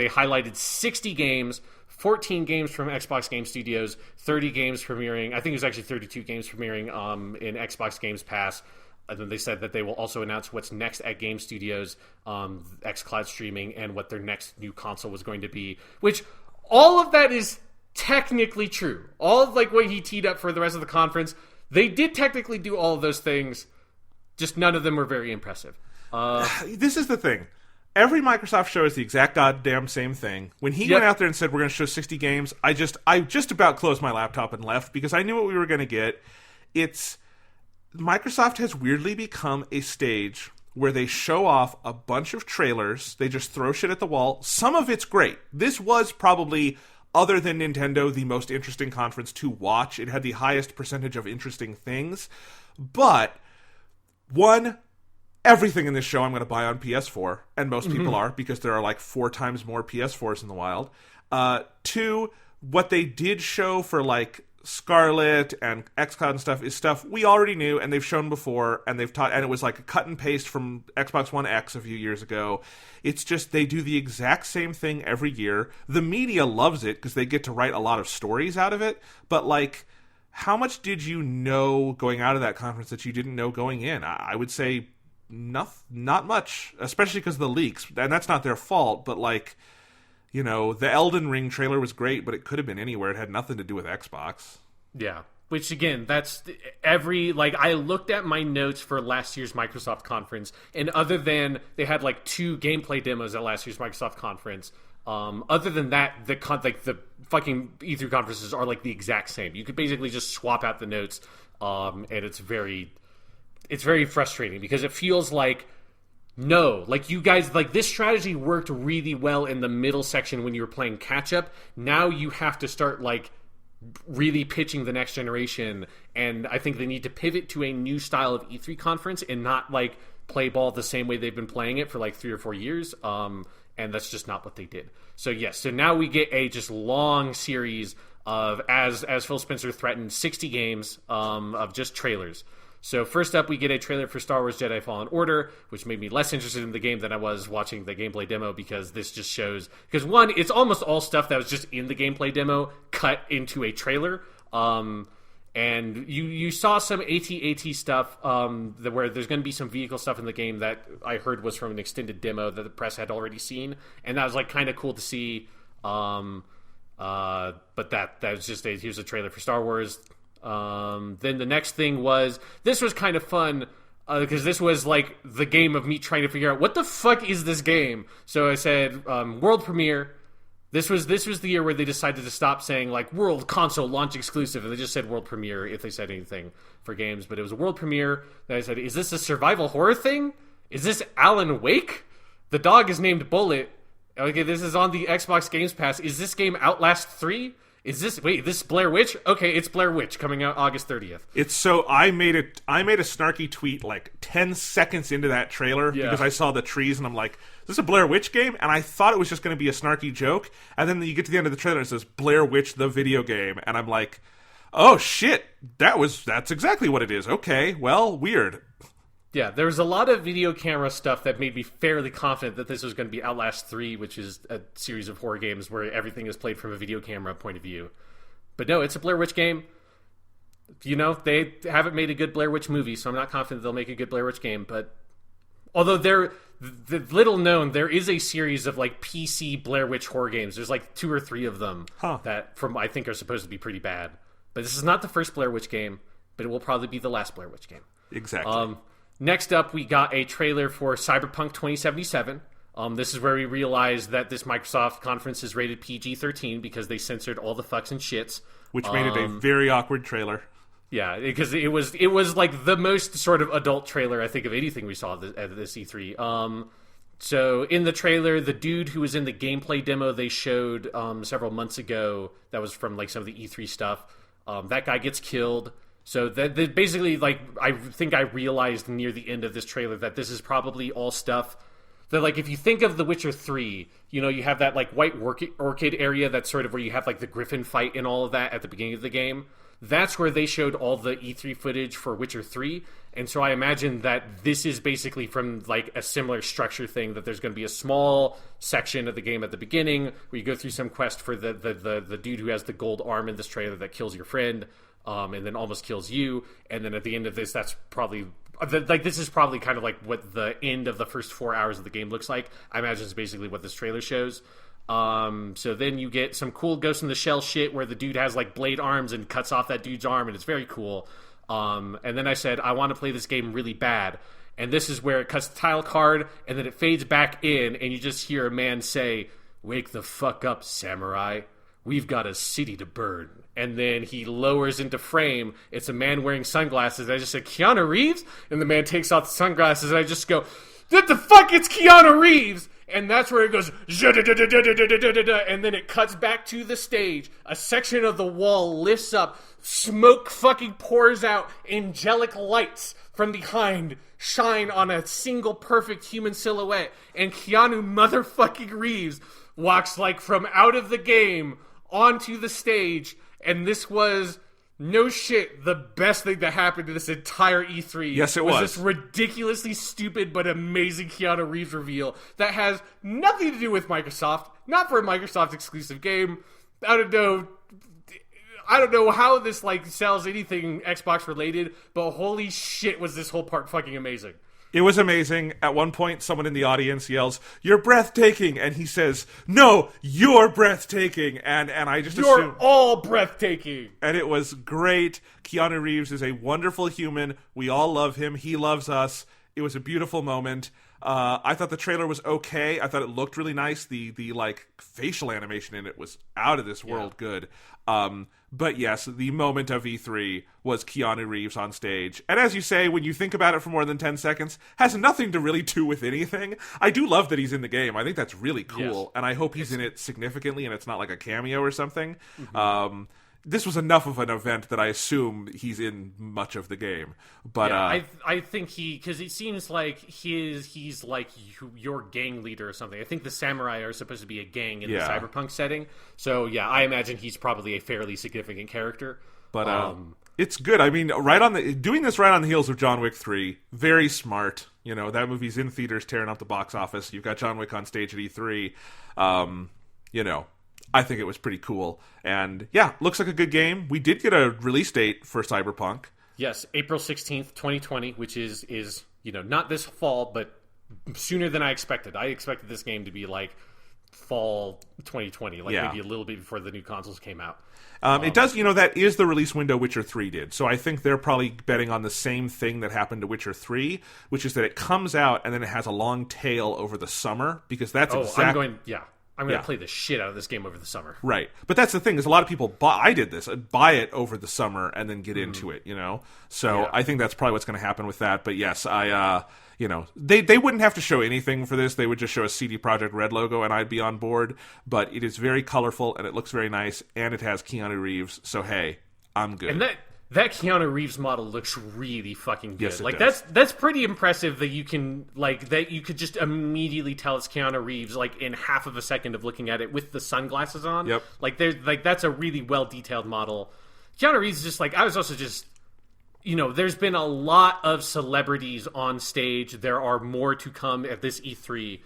highlighted 60 games, 14 games from Xbox Game Studios, 30 games premiering. I think it was actually 32 games premiering in Xbox Games Pass. And then they said that they will also announce what's next at Game Studios, xCloud streaming, and what their next new console was going to be. Which, all of that is technically true. All of like what he teed up for the rest of the conference, they did technically do all of those things. Just none of them were very impressive. This is the thing. Every Microsoft show is the exact goddamn same thing. When he went out there and said we're going to show 60 games, I just about closed my laptop and left because I knew what we were going to get. Microsoft has weirdly become a stage where they show off a bunch of trailers. They just throw shit at the wall. Some of it's great. This was probably, other than Nintendo, the most interesting conference to watch. It had the highest percentage of interesting things. But, one, everything in this show I'm going to buy on PS4, and most people are, because there are like 4 times more PS4s in the wild. 2, what they did show for like Scarlet and xCloud and stuff is stuff we already knew and they've shown before, and they've taught, and it was like a cut and paste from Xbox One X a few years ago. It's just they do the exact same thing every year. The media loves it because they get to write a lot of stories out of it, but like, how much did you know going out of that conference that you didn't know going in? I would say not much, especially because of the leaks, and that's not their fault, but like, you know, the Elden Ring trailer was great, but it could have been anywhere. It had nothing to do with Xbox. Yeah, which again, that's I looked at my notes for last year's Microsoft conference, and other than they had like 2 gameplay demos at last year's Microsoft conference, other than that, the fucking E3 conferences are like the exact same. You could basically just swap out the notes, and it's very frustrating because it feels like, no, like you guys, like this strategy worked really well in the middle section when you were playing catch up. Now you have to start like really pitching the next generation, and I think they need to pivot to a new style of E3 conference and not like play ball the same way they've been playing it for like 3 or 4 years. And that's just not what they did. So yes, so now we get a just long series of, as Phil Spencer threatened, 60 games of just trailers. So first up, we get a trailer for Star Wars Jedi Fallen Order, which made me less interested in the game than I was watching the gameplay demo, because this just shows... Because one, it's almost all stuff that was just in the gameplay demo cut into a trailer. And you saw some AT-AT stuff where there's going to be some vehicle stuff in the game that I heard was from an extended demo that the press had already seen. And that was like kind of cool to see. But that was just here's a trailer for Star Wars. Then the next thing was, this was kind of fun. because this was like the game of me trying to figure out what the fuck is this game. So I said world premiere. This was the year where they decided to stop saying like world console launch exclusive, and they just said world premiere if they said anything for games. But it was a world premiere. Then I said, is this a survival horror thing? Is this Alan Wake? The dog is named Bullet. Okay, this is on the Xbox Games Pass. Is this game Outlast 3? Is this Blair Witch? Okay, it's Blair Witch coming out August 30th. It's so I made a snarky tweet like 10 seconds into that trailer because I saw the trees and I'm like, is this a Blair Witch game? And I thought it was just going to be a snarky joke. And then you get to the end of the trailer and it says Blair Witch the video game, and I'm like, oh shit, that's exactly what it is. Okay, well, weird. Yeah, there was a lot of video camera stuff that made me fairly confident that this was going to be Outlast 3, which is a series of horror games where everything is played from a video camera point of view. But no, it's a Blair Witch game. You know, they haven't made a good Blair Witch movie, so I'm not confident they'll make a good Blair Witch game. But although the little known, there is a series of like PC Blair Witch horror games. There's like 2 or 3 of them that I think are supposed to be pretty bad. But this is not the first Blair Witch game, but it will probably be the last Blair Witch game. Exactly. Next up, we got a trailer for Cyberpunk 2077. This is where we realized that this Microsoft conference is rated PG-13 because they censored all the fucks and shits. Which made it a very awkward trailer. Yeah, because it was like the most sort of adult trailer, I think, of anything we saw at this E3. So in the trailer, the dude who was in the gameplay demo they showed several months ago, that was from like some of the E3 stuff, that guy gets killed. So that basically, like, I think I realized near the end of this trailer that this is probably all stuff that, like, if you think of The Witcher 3, you know, you have that, like, white orchid area that's sort of where you have, like, the griffin fight and all of that at the beginning of the game. That's where they showed all the E3 footage for Witcher 3. And so I imagine that this is basically from, like, a similar structure thing, that there's going to be a small section of the game at the beginning where you go through some quest for the dude who has the gold arm in this trailer that kills your friend. And then almost kills you, and then at the end of this, that's probably this is probably kind of like what the end of the first 4 hours of the game looks like. I imagine it's basically what this trailer shows. So then you get some cool Ghost in the Shell shit where the dude has like blade arms and cuts off that dude's arm, and it's very cool. And then I said I want to play this game really bad, and this is where it cuts the title card, and then it fades back in, and you just hear a man say, "Wake the fuck up, samurai. We've got a city to burn." And then he lowers into frame. It's a man wearing sunglasses. I just said, Keanu Reeves? And the man takes off the sunglasses, and I just go, what the fuck? It's Keanu Reeves! And that's where it goes, and then it cuts back to the stage. A section of the wall lifts up. Smoke fucking pours out. Angelic lights from behind shine on a single perfect human silhouette. And Keanu motherfucking Reeves walks like from out of the game onto the stage. And this was, no shit, the best thing that happened to this entire E3. Yes, it was. This ridiculously stupid but amazing Keanu Reeves reveal that has nothing to do with Microsoft. Not for a Microsoft exclusive game. I don't know how this like sells anything Xbox related, but holy shit was this whole part fucking amazing. It was amazing. At one point, someone in the audience yells, "You're breathtaking," and he says, "No, you're breathtaking." And I just You're assumed, all breathtaking. and it was great. Keanu Reeves is a wonderful human. We all love him. He loves us. It was a beautiful moment. I thought the trailer was okay. I thought it looked really nice. The like facial animation in it was out of this world good. But yes, the moment of E3 was Keanu Reeves on stage. And as you say, when you think about it for more than 10 seconds, has nothing to really do with anything. I do love that he's in the game. I think that's really cool. Yes. And I hope he's in it significantly and it's not like a cameo or something. Mm-hmm. This was enough of an event that I assume he's in much of the game. But yeah, I think because it seems like he's like your gang leader or something. I think the samurai are supposed to be a gang in the cyberpunk setting. So yeah, I imagine he's probably a fairly significant character. But it's good. I mean, doing this right on the heels of John Wick 3, very smart. You know, that movie's in theaters tearing up the box office. You've got John Wick on stage at E3. You know, I think it was pretty cool. And yeah, looks like a good game. We did get a release date for Cyberpunk. Yes, April 16th, 2020, which is you know, not this fall, but sooner than I expected. I expected this game to be like fall 2020, like Yeah. maybe a little bit before the new consoles came out. It does, that is the release window Witcher 3 did. So I think they're probably betting on the same thing that happened to Witcher 3, which is that it comes out and then it has a long tail over the summer, because that's I'm going to play the shit out of this game over the summer. Right. But that's the thing, is a lot of people I did this, buy it over the summer and then get into it, So Yeah. I think that's probably what's going to happen with that. But yes, they wouldn't have to show anything for this. They would just show a CD Projekt Red logo and I'd be on board. But it is very colorful and it looks very nice, and it has Keanu Reeves. So hey, I'm good. And that Keanu Reeves model looks really fucking good. Yes, it like does. that's pretty impressive that you can that you could just immediately tell it's Keanu Reeves like in half of a second of looking at it with the sunglasses on. Yep. That's a really well detailed model. Keanu Reeves is just I was also just there's been a lot of celebrities on stage. There are more to come at this E3.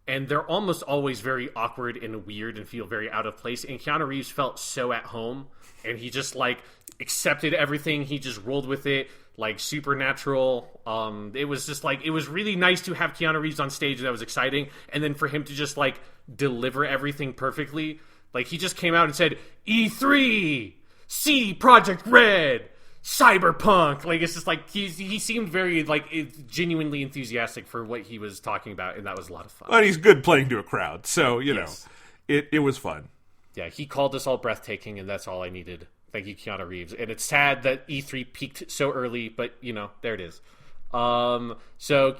And they're almost always very awkward and weird and feel very out of place. And Keanu Reeves felt so at home, and he just accepted everything. He just rolled with it, supernatural. It was just it was really nice to have Keanu Reeves on stage. That was exciting, and then for him to just deliver everything perfectly. He just came out and said E3, CD Projekt Red, Cyberpunk. It's just he seemed very genuinely enthusiastic for what he was talking about, and that was a lot of fun. But he's good playing to a crowd, so Yes. it was fun. Yeah, he called us all breathtaking, and that's all I needed. Thank you, Keanu Reeves. And it's sad that E3 peaked so early, but there it is. So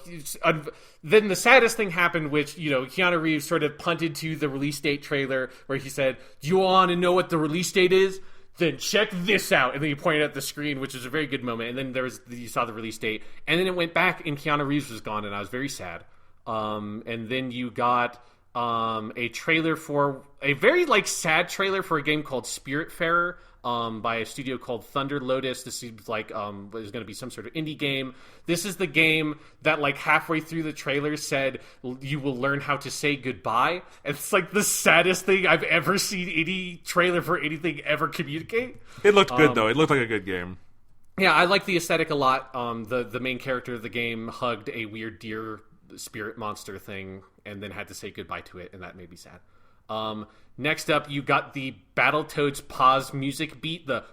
then the saddest thing happened, which Keanu Reeves sort of punted to the release date trailer, where he said, "Do you want to know what the release date is? Then check this out." And then he pointed at the screen, which was a very good moment. And then you saw the release date, and then it went back, and Keanu Reeves was gone, and I was very sad. And then you got a trailer for a very sad trailer for a game called Spiritfarer, by a studio called Thunder Lotus. This seems like there's going to be some sort of indie game. This is the game that halfway through the trailer said you will learn how to say goodbye. And it's the saddest thing I've ever seen any trailer for anything ever communicate. It looked good though. It looked like a good game. Yeah, I like the aesthetic a lot. The main character of the game hugged a weird deer spirit monster thing and then had to say goodbye to it, and that made me sad. Next up, you got the Battletoads pause music beat, the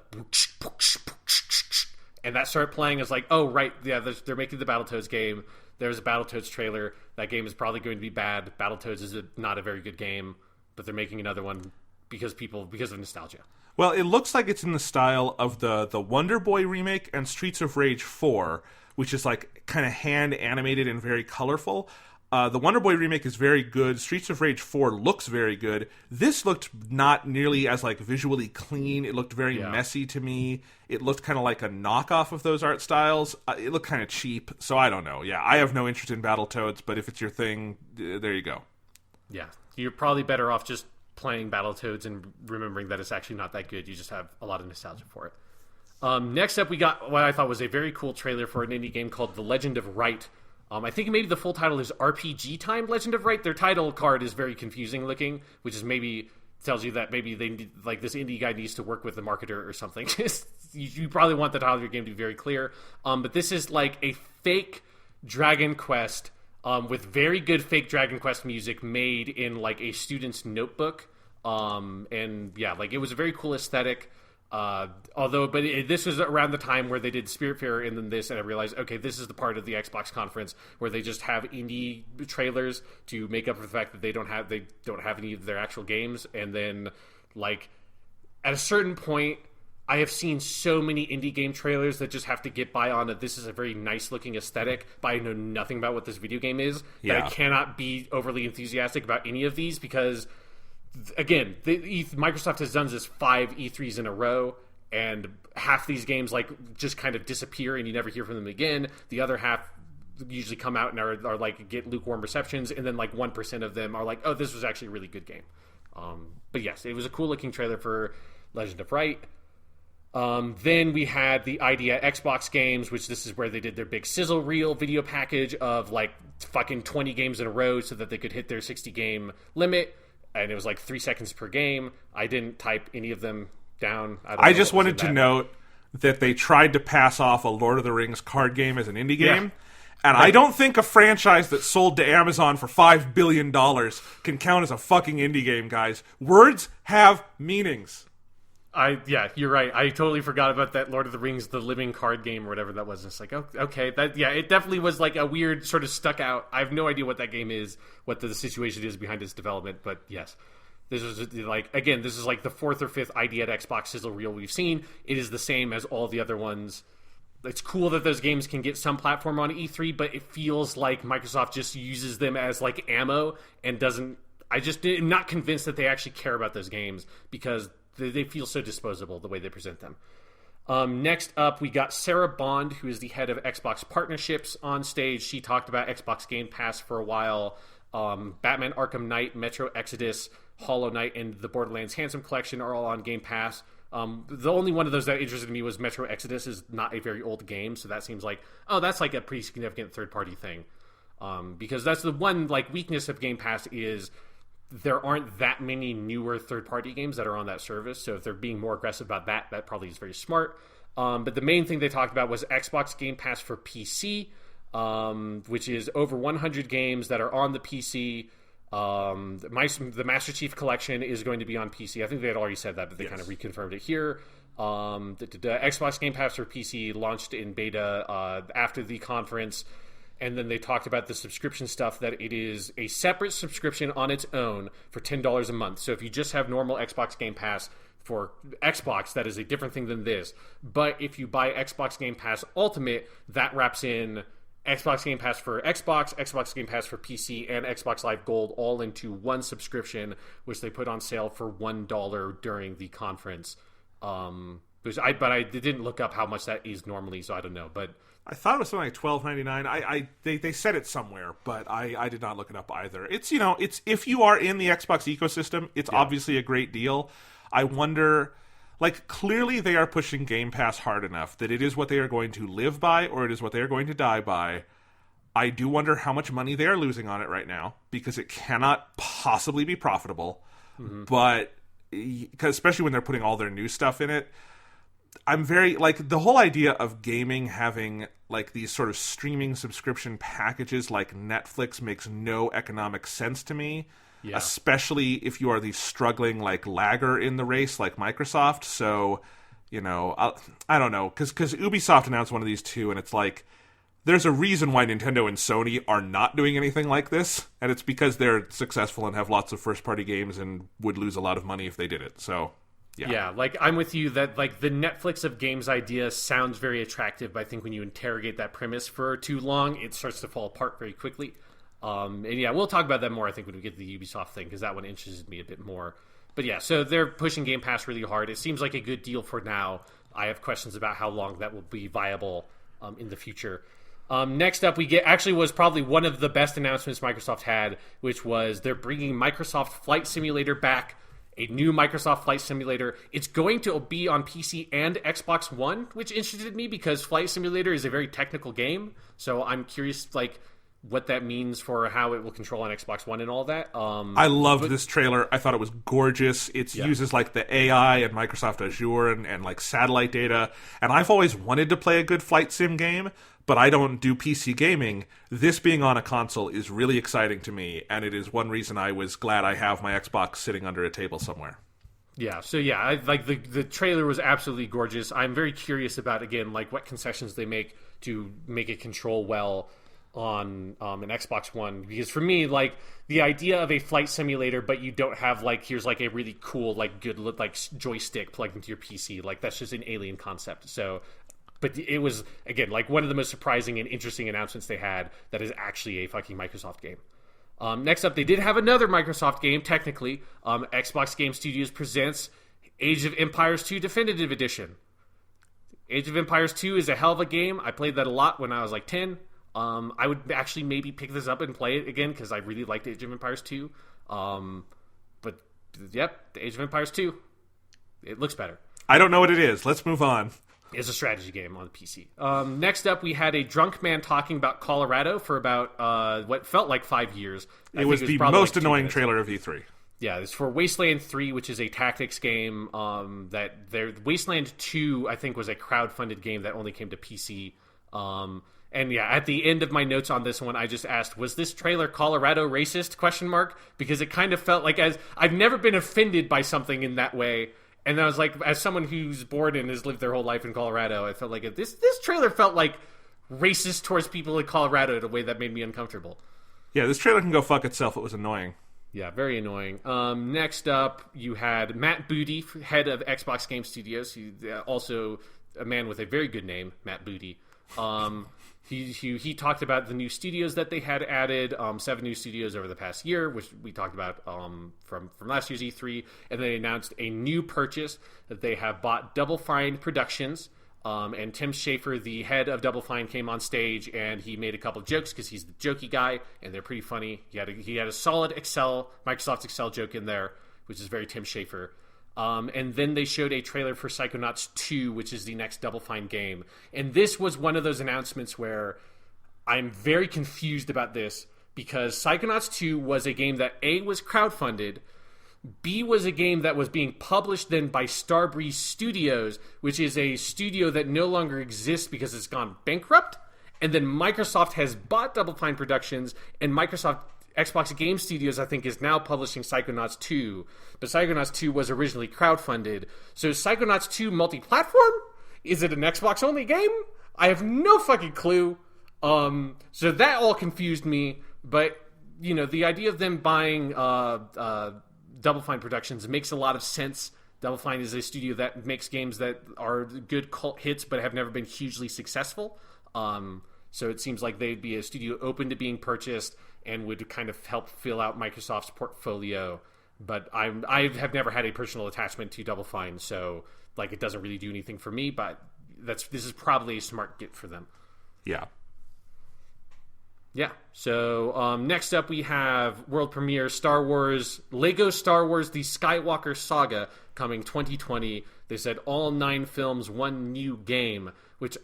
and that started playing. As oh right, yeah, they're making the Battletoads game. There's a Battletoads trailer. That game is probably going to be bad. Battletoads is not a very good game, but they're making another one because of nostalgia. Well, it looks like it's in the style of the Wonder Boy remake and Streets of Rage 4, which is kind of hand animated and very colorful. The Wonder Boy remake is very good. Streets of Rage 4 looks very good. This looked not nearly as visually clean. It looked very messy to me. It looked kind of like a knockoff of those art styles. It looked kind of cheap. So I don't know. Yeah, I have no interest in Battletoads, but if it's your thing, there you go. Yeah, you're probably better off just playing Battletoads and remembering that it's actually not that good. You just have a lot of nostalgia for it. Next up, we got what I thought was a very cool trailer for an indie game called The Legend of Right. I think maybe the full title is RPG Time Legend of Right. Their title card is very confusing looking, which is maybe tells you that maybe they need, this indie guy needs to work with the marketer or something. You probably want the title of your game to be very clear. But this is a fake Dragon Quest with very good fake Dragon Quest music made in a student's notebook. And yeah, it was a very cool aesthetic. This was around the time where they did Spiritfarer and then this, and I realized, okay, this is the part of the Xbox conference where they just have indie trailers to make up for the fact that they don't have any of their actual games. And then at a certain point, I have seen so many indie game trailers that just have to get by on that this is a very nice looking aesthetic, but I know nothing about what this video game is. Yeah. That I cannot be overly enthusiastic about any of these because, again, Microsoft has done this 5 E3s in a row, and half these games just kind of disappear and you never hear from them again. The other half usually come out and are get lukewarm receptions, and then 1% of them are oh, this was actually a really good game. But yes, it was a cool looking trailer for Legend of Right. Then we had the Idea Xbox games, which this is where they did their big sizzle reel video package of fucking 20 games in a row so that they could hit their 60 game limit. And it was 3 seconds per game. I didn't type any of them down. I just wanted to note that they tried to pass off a Lord of the Rings card game as an indie game. And I don't think a franchise that sold to Amazon for $5 billion can count as a fucking indie game, guys. Words have meanings. Yeah, you're right. I totally forgot about that Lord of the Rings, the living card game or whatever that was. It's like, okay, it definitely was like a weird sort of stuck out. I have no idea what that game is, what the situation is behind its development, but yes. This is like, again, this is like the fourth or fifth idea at Xbox sizzle reel we've seen. It is the same as all the other ones. It's cool that those games can get some platform on E3, but it feels like Microsoft just uses them as like ammo and doesn't. I just am not convinced that they actually care about those games because they feel so disposable the way they present them. Next up, we got Sarah Bond, who is the head of Xbox partnerships, on stage. She talked about Xbox Game Pass for a while. Batman Arkham Knight, Metro Exodus, Hollow Knight, and the Borderlands Handsome Collection are all on Game Pass. The only one of those that interested me was Metro Exodus. Is not a very old game, so that seems like, that's like a pretty significant third-party thing. Because that's the one like weakness of Game Pass is there aren't that many newer third-party games that are on that service. So if they're being more aggressive about that, that probably is very smart. But the main thing they talked about was Xbox Game Pass for PC, which is over 100 games that are on the PC. The Master Chief Collection is going to be on PC. I think they had already said that, but they kind of reconfirmed it here. The Xbox Game Pass for PC launched in beta after the conference, and then they talked about the subscription stuff, that it is a separate subscription on its own for $10 a month. So if you just have normal Xbox Game Pass for Xbox, that is a different thing than this. But if you buy Xbox Game Pass Ultimate, that wraps in Xbox Game Pass for Xbox, Xbox Game Pass for PC, and Xbox Live Gold all into one subscription, which they put on sale for $1 during the conference. But I didn't look up how much that is normally, so I don't know. But I thought it was something like $12.99. They said it somewhere, but I did not look it up either. It's it's if you are in the Xbox ecosystem, it's obviously a great deal. I wonder. Like, clearly they are pushing Game Pass hard enough that it is what they are going to live by or it is what they are going to die by. I do wonder how much money they are losing on it right now because it cannot possibly be profitable. Mm-hmm. But, because especially when they're putting all their new stuff in it, I'm very, like, the whole idea of gaming having, like, these sort of streaming subscription packages like Netflix makes no economic sense to me. Yeah. Especially if you are the struggling like lagger in the race like Microsoft. So, I don't know, because Ubisoft announced one of these too, and it's like there's a reason why Nintendo and Sony are not doing anything like this, and it's because they're successful and have lots of first-party games and would lose a lot of money if they did it. So, yeah, like I'm with you that like the Netflix of games idea sounds very attractive, but I think when you interrogate that premise for too long, it starts to fall apart very quickly. And yeah, we'll talk about that more, I think, when we get to the Ubisoft thing, because that one interested me a bit more. But yeah, so they're pushing Game Pass really hard. It seems like a good deal for now. I have questions about how long that will be viable in the future. Next up, we get actually was probably one of the best announcements Microsoft had, which was they're bringing Microsoft Flight Simulator back. A new Microsoft Flight Simulator. It's going to be on PC and Xbox One, which interested me because Flight Simulator is a very technical game. So I'm curious, like, what that means for how it will control on Xbox One and all that. I loved this trailer. I thought it was gorgeous. It uses like the AI and Microsoft Azure and like satellite data. And I've always wanted to play a good flight sim game, but I don't do PC gaming. This being on a console is really exciting to me, and it is one reason I was glad I have my Xbox sitting under a table somewhere. Yeah, so yeah, the trailer was absolutely gorgeous. I'm very curious about, again, like what concessions they make to make it control well on an Xbox One, because for me, like, the idea of a flight simulator but you don't have like, here's like a really cool like good like joystick plugged into your PC, like that's just an alien concept. So, but it was, again, like one of the most surprising and interesting announcements they had that is actually a fucking Microsoft game. Next up, they did have another Microsoft game, technically. Xbox Game Studios presents Age of Empires 2 Definitive Edition. Age of Empires 2 is a hell of a game. I played that a lot when I was like 10. I would actually maybe pick this up and play it again because I really liked Age of Empires 2. But, yep, the Age of Empires 2, it looks better. I don't know what it is. Let's move on. It's a strategy game on the PC. Next up, we had a drunk man talking about Colorado for about what felt like 5 years. It was the most annoying trailer of E3. Yeah, it's for Wasteland 3, which is a tactics game. Wasteland 2, I think, was a crowd-funded game that only came to PC. And yeah, at the end of my notes on this one, I just asked, was this trailer Colorado racist? Because it kind of felt like, as I've never been offended by something in that way. And I was like, as someone who's born and has lived their whole life in Colorado, I felt like this trailer felt like racist towards people in Colorado in a way that made me uncomfortable. Yeah, this trailer can go fuck itself. It was annoying. Yeah, very annoying. Next up, you had Matt Booty, head of Xbox Game Studios. Also a man with a very good name, Matt Booty. He talked about the new studios that they had added, 7 new studios over the past year, which we talked about from last year's E3, and they announced a new purchase that they have bought Double Fine Productions, and Tim Schafer, the head of Double Fine, came on stage and he made a couple jokes because he's the jokey guy, and they're pretty funny. He had a solid Microsoft Excel joke in there, which is very Tim Schafer. And then they showed a trailer for Psychonauts 2, which is the next Double Fine game. And this was one of those announcements where I'm very confused about this, because Psychonauts 2 was a game that A, was crowdfunded, B, was a game that was being published then by Starbreeze Studios, which is a studio that no longer exists because it's gone bankrupt. And then Microsoft has bought Double Fine Productions, and Xbox Game Studios, I think, is now publishing Psychonauts 2. But Psychonauts 2 was originally crowdfunded. So is Psychonauts 2 multi-platform? Is it an Xbox-only game? I have no fucking clue. So that all confused me. But, the idea of them buying Double Fine Productions makes a lot of sense. Double Fine is a studio that makes games that are good cult hits but have never been hugely successful. So it seems like they'd be a studio open to being purchased and would kind of help fill out Microsoft's portfolio. But I have never had a personal attachment to Double Fine, so it doesn't really do anything for me. But this is probably a smart get for them. Yeah. Yeah. So next up we have world premiere Lego Star Wars: The Skywalker Saga, coming 2020. They said all 9 films, 1 new game, which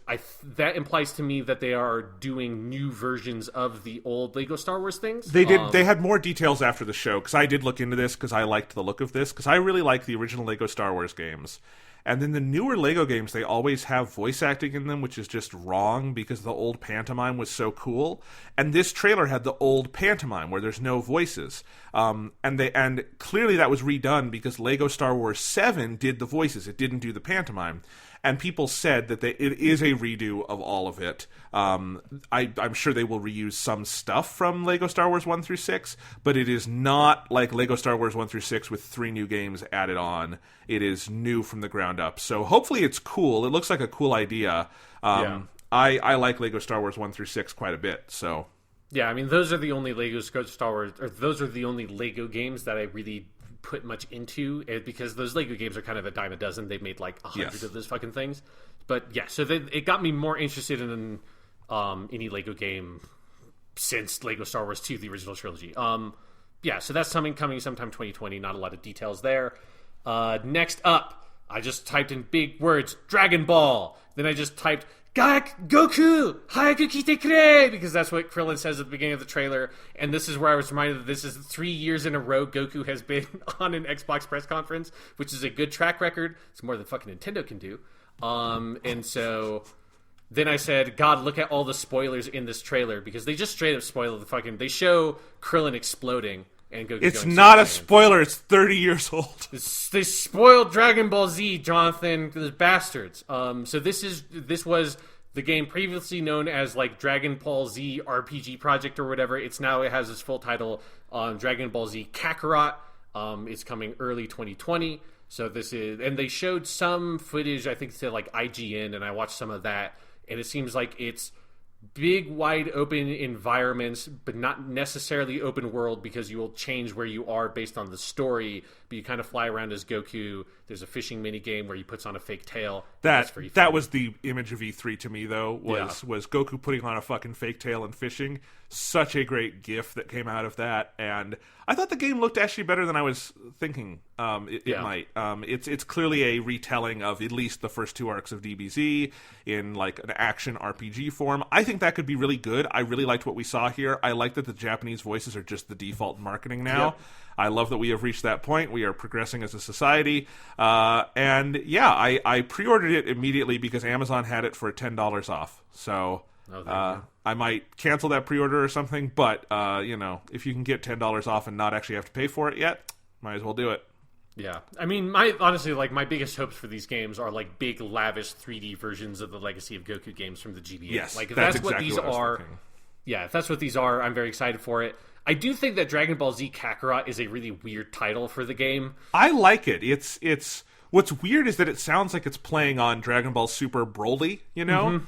that implies to me that they are doing new versions of the old Lego Star Wars things. They did. They had more details after the show, because I did look into this because I liked the look of this, because I really like the original Lego Star Wars games. And then the newer Lego games, they always have voice acting in them, which is just wrong because the old pantomime was so cool. And this trailer had the old pantomime where there's no voices. And clearly that was redone because Lego Star Wars 7 did the voices. It didn't do the pantomime. And people said that it is a redo of all of it. I'm sure they will reuse some stuff from Lego Star Wars 1 through 6, but it is not like Lego Star Wars 1 through 6 with 3 new games added on. It is new from the ground up. So hopefully it's cool. It looks like a cool idea. Yeah. I like Lego Star Wars 1 through 6 quite a bit. So yeah, I mean, those are the only Star Wars, or those are the only Lego games that I really put much into, because those Lego games are kind of a dime a dozen. They've made 100 of those fucking things. But yeah, so it got me more interested in any Lego game since Lego Star Wars 2, the original trilogy. Yeah, so that's coming sometime 2020. Not a lot of details there. Next up, I just typed in big words, Dragon Ball. Then I just typed Goku, Hayaku Kite Kure, because that's what Krillin says at the beginning of the trailer. And this is where I was reminded that this is 3 years in a row Goku has been on an Xbox press conference, which is a good track record. It's more than fucking Nintendo can do. And so then I said, God, look at all the spoilers in this trailer, because they just straight up spoil they show Krillin exploding. And Goku it's not a spoiler. It's 30 years old. They spoiled Dragon Ball Z, Jonathan. Those bastards. So this was the game previously known as Dragon Ball Z RPG Project or whatever. It has its full title, Dragon Ball Z Kakarot. It's coming early 2020. So and they showed some footage, I think, to IGN, and I watched some of that, and it seems like it's big, wide open environments, but not necessarily open world, because you will change where you are based on the story, but you kind of fly around as Goku. There's a fishing mini game where he puts on a fake tail. That was the image of E3 to me, though, was Goku putting on a fucking fake tail and fishing. Such a great gif that came out of that, and I thought the game looked actually better than I was thinking it might. It's clearly a retelling of at least the first 2 arcs of DBZ in an action RPG form. I think that could be really good. I really liked what we saw here. I like that the Japanese voices are just the default marketing now. Yep. I love that we have reached that point. We are progressing as a society. And yeah, I pre-ordered it immediately because Amazon had it for $10 off. So Oh, there you go. I might cancel that pre-order or something, but if you can get $10 off and not actually have to pay for it yet, might as well do it. Yeah, I mean, my biggest hopes for these games are like big, lavish 3D versions of the Legacy of Goku games from the GBA. Yes, like if that's what exactly these what I was are. thinking. Yeah, if that's what these are, I'm very excited for it. I do think that Dragon Ball Z Kakarot is a really weird title for the game. I like it. It's what's weird is that it sounds like it's playing on Dragon Ball Super Broly, Yeah.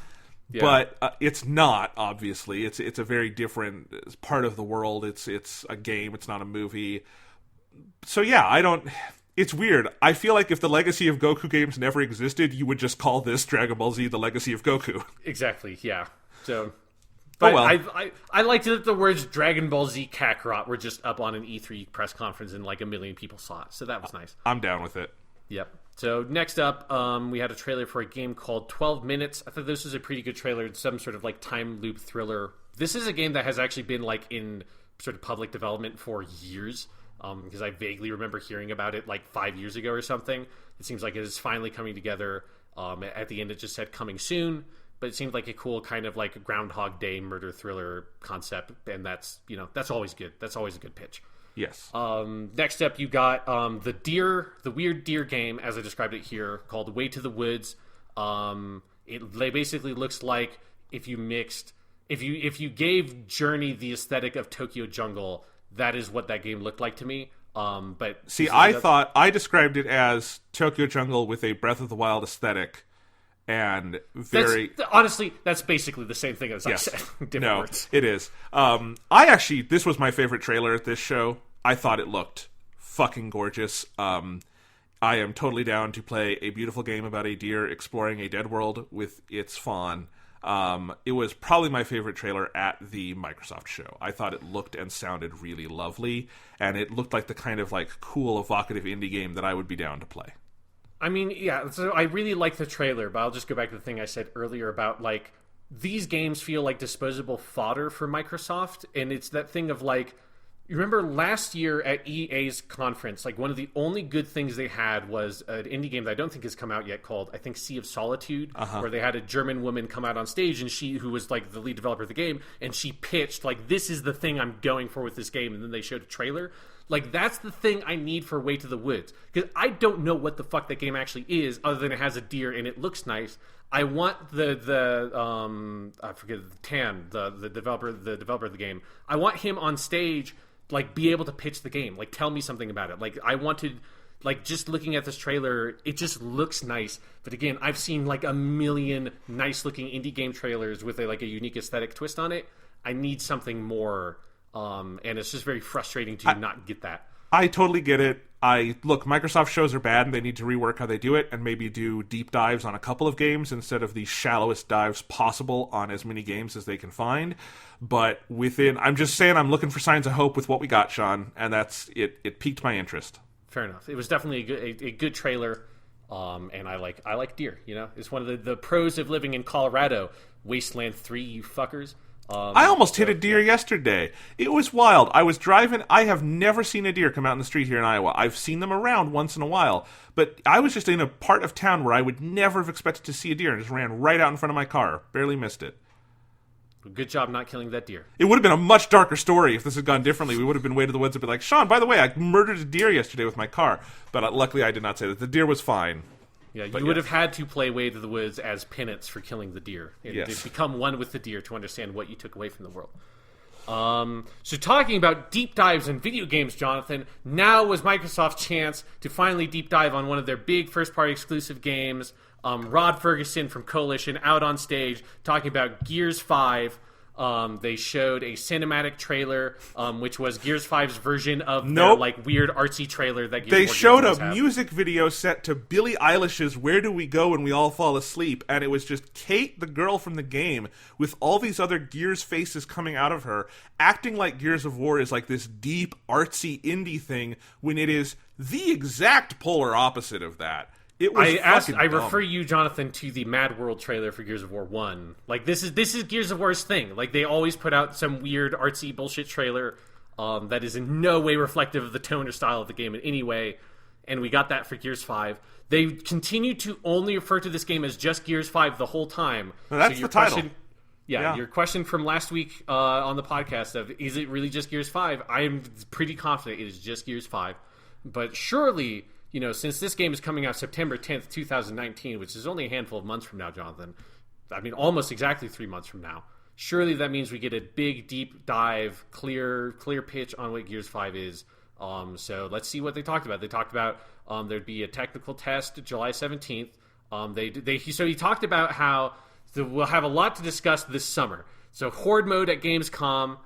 But it's not. Obviously, it's a very different part of the world. It's a game. It's not a movie. So yeah, I don't. It's weird. I feel like if the Legacy of Goku games never existed, you would just call this Dragon Ball Z: The Legacy of Goku. Exactly. Yeah. So. But I liked that the words Dragon Ball Z Kakarot were just up on an E3 press conference and like 1 million people saw it. So that was nice. I'm down with it. Yep. So next up, we had a trailer for a game called 12 Minutes. I thought this was a pretty good trailer. It's some sort of like time loop thriller. This is a game that has actually been like in sort of public development for years. Because I vaguely remember hearing about it like 5 years ago or something. It seems like it is finally coming together. At the end, it just said coming soon. But it seemed like a cool kind of like a Groundhog Day murder thriller concept, and that's always good. That's always a good pitch. Yes. Next up, you got the weird deer game, as I described it here, called Way to the Woods. It basically looks like if you gave Journey the aesthetic of Tokyo Jungle, that is what that game looked like to me. But see, I thought I described it as Tokyo Jungle with a Breath of the Wild aesthetic. And honestly, that's basically the same thing as I said. No, words. It is. This was my favorite trailer at this show. I thought it looked fucking gorgeous. I am totally down to play a beautiful game about a deer exploring a dead world with its fawn. It was probably my favorite trailer at the Microsoft show. I thought it looked and sounded really lovely, and it looked like the kind of like cool, evocative indie game that I would be down to play. I mean, yeah, so I really like the trailer, but I'll just go back to the thing I said earlier about, like, these games feel like disposable fodder for Microsoft, and it's that thing of, like, you remember last year at EA's conference, like, one of the only good things they had was an indie game that I don't think has come out yet called, I think, Sea of Solitude, where they had a German woman come out on stage, and who was, like, the lead developer of the game, and she pitched, like, this is the thing I'm going for with this game, and then they showed a trailer. Like, that's the thing I need for Way to the Woods. Because I don't know what the fuck that game actually is, other than it has a deer and it looks nice. I want I forget, Tan, the developer of the game. I want him on stage, like, be able to pitch the game. Like, tell me something about it. Like, I wanted, like, just looking at this trailer, it just looks nice. But again, I've seen, like, 1 million nice-looking indie game trailers with, a unique aesthetic twist on it. I need something more... and it's just very frustrating to not get that. I totally get it. Microsoft shows are bad and they need to rework how they do it and maybe do deep dives on a couple of games instead of the shallowest dives possible on as many games as they can find. But I'm just saying I'm looking for signs of hope with what we got, Sean, and that's it. It piqued my interest. Fair enough. It was definitely a good trailer, and I like deer. It's one of the pros of living in Colorado. Wasteland 3, you fuckers. I almost hit a deer yesterday. It was wild. I was driving. I have never seen a deer come out in the street here in Iowa. I've seen them around once in a while. But I was just in a part of town where I would never have expected to see a deer and just ran right out in front of my car. Barely missed it. Good job not killing that deer. It would have been a much darker story if this had gone differently. We would have been Way to the Woods and been like, Sean, by the way, I murdered a deer yesterday with my car. But luckily I did not say that. The deer was fine. Yeah, you would have had to play Way to the Woods as penance for killing the deer. Yes. Become one with the deer to understand what you took away from the world. So talking about deep dives in video games, Jonathan, now was Microsoft's chance to finally deep dive on one of their big first-party exclusive games. Rod Ferguson from Coalition out on stage talking about Gears 5. They showed a cinematic trailer, which was Gears 5's version of their weird artsy trailer that Gears They 4 showed games a have. music video set to Billie Eilish's Where Do We Go When We All Fall Asleep, and it was just Kate, the girl from the game, with all these other Gears faces coming out of her, acting like Gears of War is like this deep, artsy indie thing, when it is the exact polar opposite of that. It was I refer you, Jonathan, to the Mad World trailer for Gears of War 1. Like, this is Gears of War's thing. Like, they always put out some weird, artsy bullshit trailer that is in no way reflective of the tone or style of the game in any way. And we got that for Gears 5. They continue to only refer to this game as just Gears 5 the whole time. No, that's the title. Yeah, your question from last week on the podcast of, is it really just Gears 5? I am pretty confident it is just Gears 5. But surely, since this game is coming out September 10th, 2019, which is only a handful of months from now, Jonathan, I mean, almost exactly 3 months from now, surely that means we get a big, deep dive, clear pitch on what Gears 5 is. So let's see what they talked about. They talked about there'd be a technical test July 17th. So he talked about how we'll have a lot to discuss this summer. So Horde mode at Gamescom.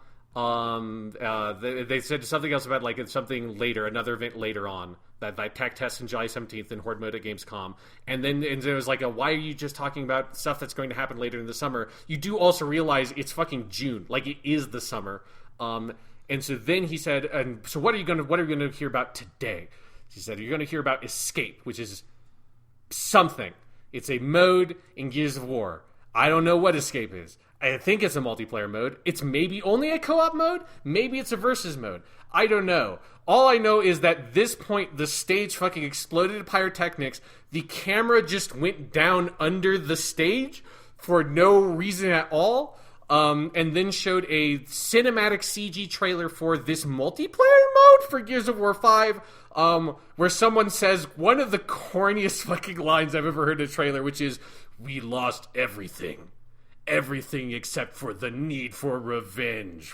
They said something else about like something later, another event later on. That tech test in July 17th and Horde mode at Gamescom. And there was like why are you just talking about stuff that's going to happen later in the summer? You do also realize it's fucking June. Like, it is the summer. And so then he said, and so what are you going to hear about today? He said, you're going to hear about Escape, which is something. It's a mode in Gears of War. I don't know what Escape is. I think it's a multiplayer mode. It's maybe only a co-op mode. Maybe it's a versus mode. I don't know. All I know is that at this point, the stage fucking exploded in pyrotechnics. The camera just went down under the stage for no reason at all. And then showed a cinematic CG trailer for this multiplayer mode for Gears of War 5, where someone says one of the corniest fucking lines I've ever heard in a trailer, which is, "We lost everything. Everything except for the need for revenge."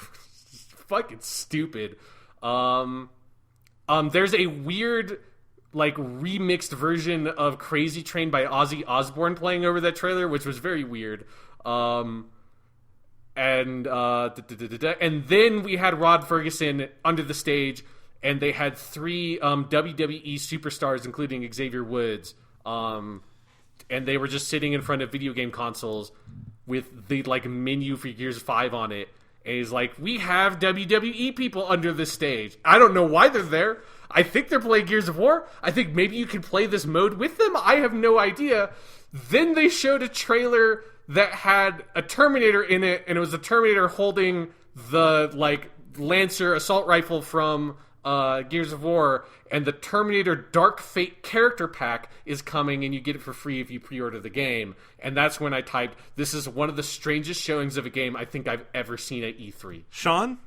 Fucking stupid. There's a weird, like, remixed version of Crazy Train by Ozzy Osbourne playing over that trailer, which was very weird. And then we had Rod Ferguson under the stage, and they had 3 WWE superstars, including Xavier Woods, and they were just sitting in front of video game consoles with the like menu for Gears 5 on it. And he's like, we have WWE people under the stage. I don't know why they're there. I think they're playing Gears of War. I think maybe you can play this mode with them. I have no idea. Then they showed a trailer that had a Terminator in it, and it was a Terminator holding the, like, Lancer assault rifle from Gears of War, and the Terminator Dark Fate character pack is coming, and you get it for free if you pre-order the game. And that's when I typed, this is one of the strangest showings of a game I think I've ever seen at E3. Sean,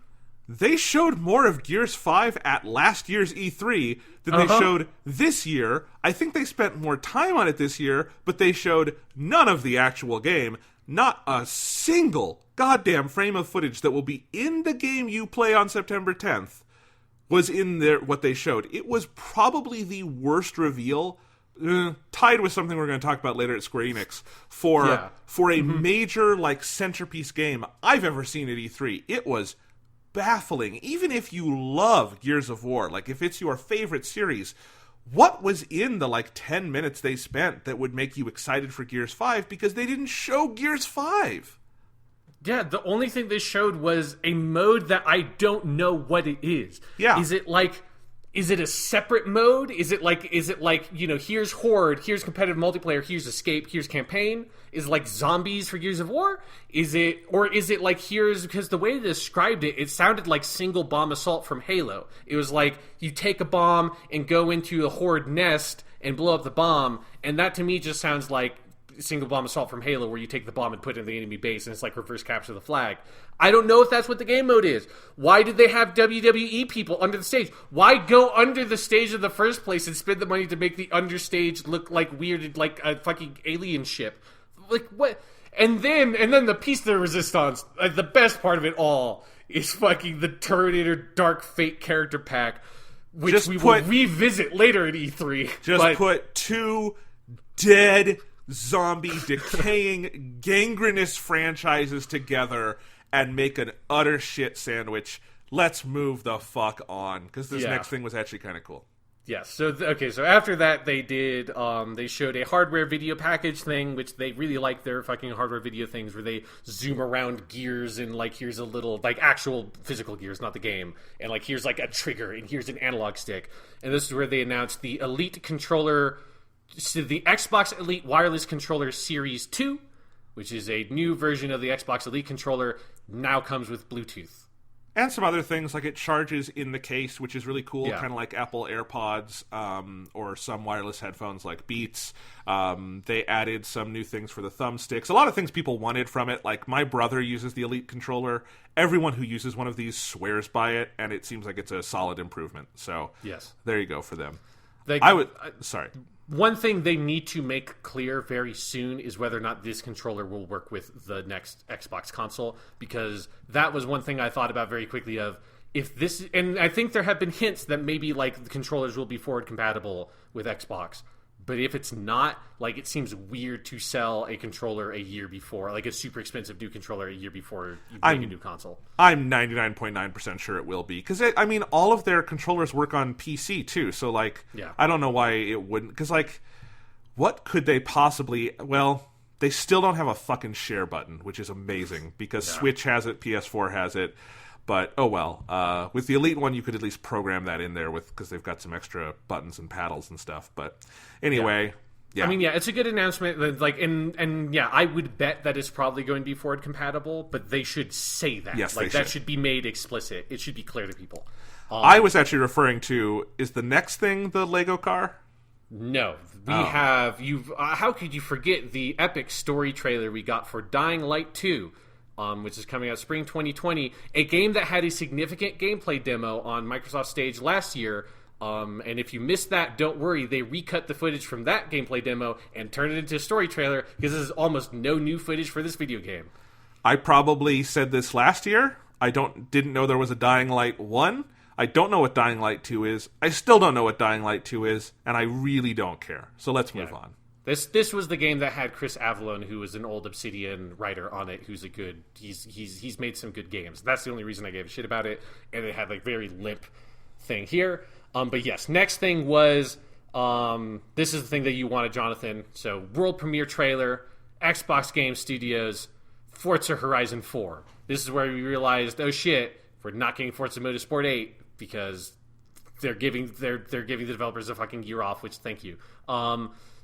they showed more of Gears 5 at last year's E3 than they showed this year. I think they spent more time on it this year, but they showed none of the actual game. Not a single goddamn frame of footage that will be in the game you play on September 10th was in there. What they showed, it was probably the worst reveal, tied with something we're going to talk about later at Square Enix, for a major, like, centerpiece game I've ever seen at E3. It was baffling. Even if you love Gears of War, like, if it's your favorite series, what was in the, like, 10 minutes they spent that would make you excited for Gears 5? Because they didn't show Gears 5. Yeah, the only thing they showed was a mode that I don't know what it is. Yeah. Is it a separate mode? Is it like, here's Horde, here's competitive multiplayer, here's Escape, here's campaign? Is it like zombies for Gears of War? Is it like, because the way they described it, it sounded like single bomb assault from Halo. It was like, you take a bomb and go into a Horde nest and blow up the bomb, and that to me just sounds like single bomb assault from Halo, where you take the bomb and put it in the enemy base, and it's like reverse capture the flag. I don't know if that's what the game mode is. Why did they have WWE people under the stage? Why go under the stage in the first place and spend the money to make the understage look like weird, like a fucking alien ship? Like, what? And then the piece de resistance, the best part of it all, is fucking the Terminator Dark Fate character pack, which will revisit later at E3. Put 2 dead, zombie, decaying, gangrenous franchises together and make an utter shit sandwich. Let's move the fuck on, because this next thing was actually kind of cool. Yes. So after that, they did. They showed a hardware video package thing, which they really like their fucking hardware video things, where they zoom around gears and like here's a little like actual physical gears, not the game, and like here's like a trigger and here's an analog stick, and this is where they announced the Elite controller. So the Xbox Elite Wireless Controller Series 2, which is a new version of the Xbox Elite controller, now comes with Bluetooth. And some other things, like it charges in the case, which is really cool, Yeah. kind of like Apple AirPods or some wireless headphones like Beats. They added some new things for the thumbsticks. A lot of things people wanted from it. Like my brother uses the Elite controller. Everyone who uses one of these swears by it, and it seems like it's a solid improvement. So Yes. there you go for them. Like, Sorry. One thing they need to make clear very soon is whether or not this controller will work with the next Xbox console, because that was one thing I thought about very quickly of if this, and I think there have been hints that maybe like the controllers will be forward compatible with Xbox, but if it's not, like it seems weird to sell a controller a year before, like a super expensive new controller a year before you bring a new console. I'm 99.9% sure it will be. Because, I mean, all of their controllers work on PC, too. So, like, Yeah. I don't know why it wouldn't. Because, like, what could they possibly... Well, they still don't have a fucking share button, which is amazing. Because Switch has it, PS4 has it. But, oh well. With the Elite one, you could at least program that in there because they've got some extra buttons and paddles and stuff. But, anyway... Yeah. I mean, yeah, it's a good announcement. Like, and yeah, I would bet that it's probably going to be forward compatible, but they should say that. Yes, like they that should be made explicit. It should be clear to people. I was actually referring to, is the next thing the Lego car? No, we have how could you forget the epic story trailer we got for Dying Light 2, which is coming out spring 2020, a game that had a significant gameplay demo on Microsoft Stage last year. And if you missed that, don't worry. They recut the footage from that gameplay demo and turned it into a story trailer because there's almost no new footage for this video game. I probably said this last year. I didn't know there was a Dying Light 1. I don't know what Dying Light 2 is. I still don't know what Dying Light 2 is, and I really don't care. So let's move on. This was the game that had Chris Avellone, who was an old Obsidian writer on it, who's a good he's made some good games. That's the only reason I gave a shit about it, and it had like very limp thing here. But yes, next thing was this is the thing that you wanted, Jonathan. So world premiere trailer, Xbox Game Studios, Forza Horizon 4. This is where we realized, oh shit, we're not getting Forza Motorsport 8 because they're giving the developers a fucking year off, which thank you.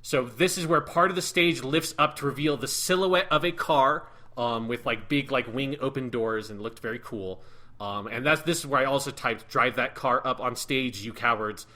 So this is where part of the stage lifts up to reveal the silhouette of a car with like big like wing open doors, and looked very cool. And this is where I also typed "drive that car up on stage, you cowards,"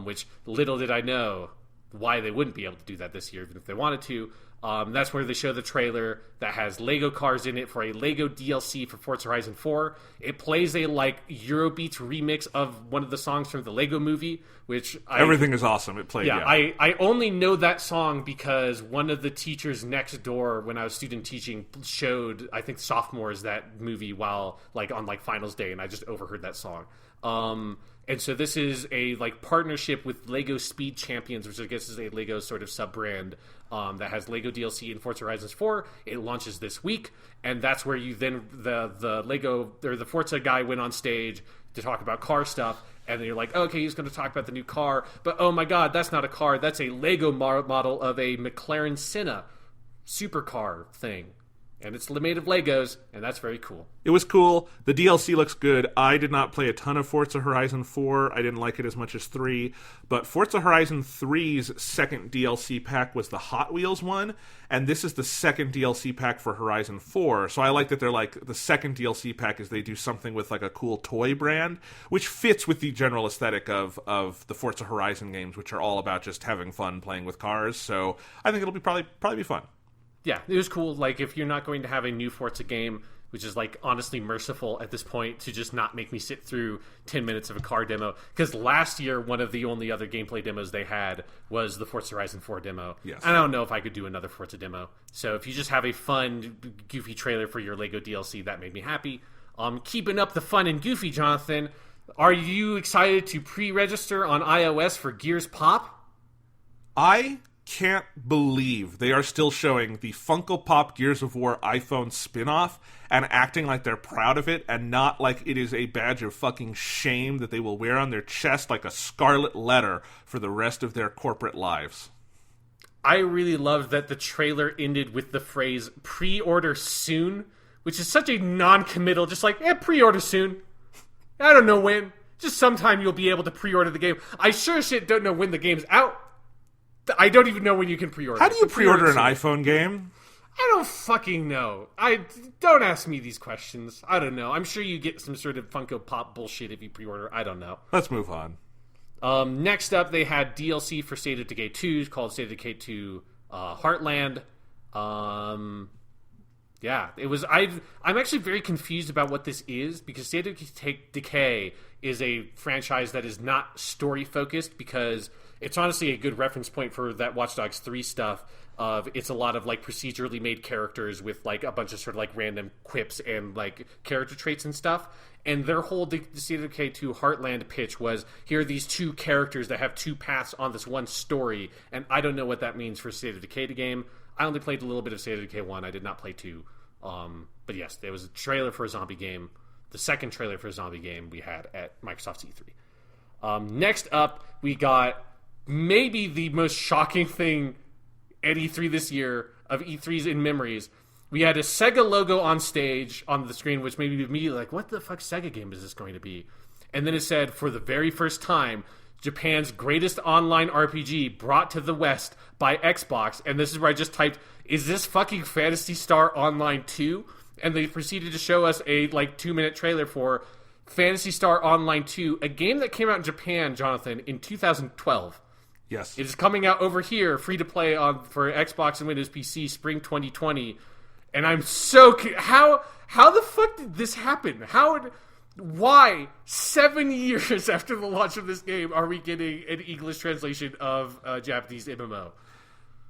which little did I know why they wouldn't be able to do that this year, even if they wanted to. That's where they show the trailer that has Lego cars in it for a Lego DLC for Forza Horizon 4. It plays a like Eurobeats remix of one of the songs from the Lego movie, which everything is awesome. It played. Yeah. I only know that song because one of the teachers next door when I was student teaching showed, I think, sophomores that movie while like on like finals day, and I just overheard that song. And so this is a like partnership with Lego Speed Champions, which I guess is a Lego sort of sub brand that has Lego DLC in Forza Horizon 4. It launches this week, and that's where you then the Lego or the Forza guy went on stage to talk about car stuff, and then you're like, okay, he's going to talk about the new car, but oh my god, that's not a car, that's a Lego model of a McLaren Senna supercar thing. And it's made of Legos, and that's very cool. It was cool. The DLC looks good. I did not play a ton of Forza Horizon 4. I didn't like it as much as 3. But Forza Horizon 3's second DLC pack was the Hot Wheels one, and this is the second DLC pack for Horizon 4. So I like that they're like, the second DLC pack is they do something with like a cool toy brand, which fits with the general aesthetic of the Forza Horizon games, which are all about just having fun playing with cars. So I think it'll be probably be fun. Yeah, it was cool. Like, if you're not going to have a new Forza game, which is, like, honestly merciful at this point to just not make me sit through 10 minutes of a car demo. Because last year, one of the only other gameplay demos they had was the Forza Horizon 4 demo. Yes. I don't know if I could do another Forza demo. So if you just have a fun, goofy trailer for your Lego DLC, that made me happy. Keeping up the fun and goofy, Jonathan, are you excited to pre-register on iOS for Gears Pop? I can't believe they are still showing the Funko Pop Gears of War iPhone spin-off and acting like they're proud of it and not like it is a badge of fucking shame that they will wear on their chest like a scarlet letter for the rest of their corporate lives. I really loved that the trailer ended with the phrase pre-order soon, which is such a non-committal, just like, pre-order soon. I don't know when. Just sometime you'll be able to pre-order the game. I sure shit don't know when the game's out. I don't even know when you can pre-order. How do you pre-order an iPhone game? I don't fucking know. Don't ask me these questions. I don't know. I'm sure you get some sort of Funko Pop bullshit if you pre-order. I don't know. Let's move on. Next up, they had DLC for State of Decay 2 called State of Decay 2 Heartland. Yeah, it was. I'm actually very confused about what this is because State of Decay is a franchise that is not story focused because it's honestly a good reference point for that Watch Dogs 3 stuff. It's a lot of like procedurally made characters with like a bunch of sort of like random quips and like character traits and stuff. And their whole State of Decay 2 Heartland pitch was, here are these two characters that have two paths on this one story, and I don't know what that means for State of Decay game. I only played a little bit of State of Decay 1. I did not play 2. But yes, there was a trailer for a zombie game. The second trailer for a zombie game we had at Microsoft's E3. Next up, we got maybe the most shocking thing at E3 this year of E3s in memories. We had a Sega logo on stage on the screen, which made me immediately like, what the fuck Sega game is this going to be? And then it said, for the very first time, Japan's greatest online RPG brought to the West by Xbox. And this is where I just typed, is this fucking Phantasy Star Online 2? And they proceeded to show us a like 2-minute trailer for Phantasy Star Online 2, a game that came out in Japan, Jonathan, in 2012. Yes. It is coming out over here, free to play for Xbox and Windows PC, spring 2020. And I'm so... How the fuck did this happen? Why, 7 years after the launch of this game, are we getting an English translation of Japanese MMO?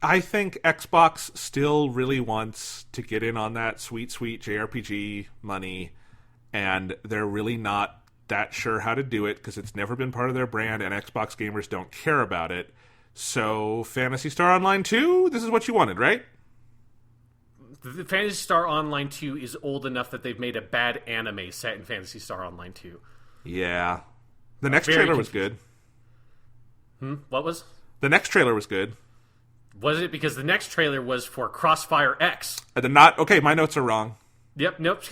I think Xbox still really wants to get in on that sweet, sweet JRPG money, and they're really not that sure how to do it because it's never been part of their brand, and Xbox gamers don't care about it. So, Phantasy Star Online 2, this is what you wanted, right? The Phantasy Star Online 2 is old enough that they've made a bad anime set in Phantasy Star Online 2. Yeah. The next trailer was good. What was? The next trailer was good. Was it? Because the next trailer was for Crossfire X. Okay, my notes are wrong. Yep, nope.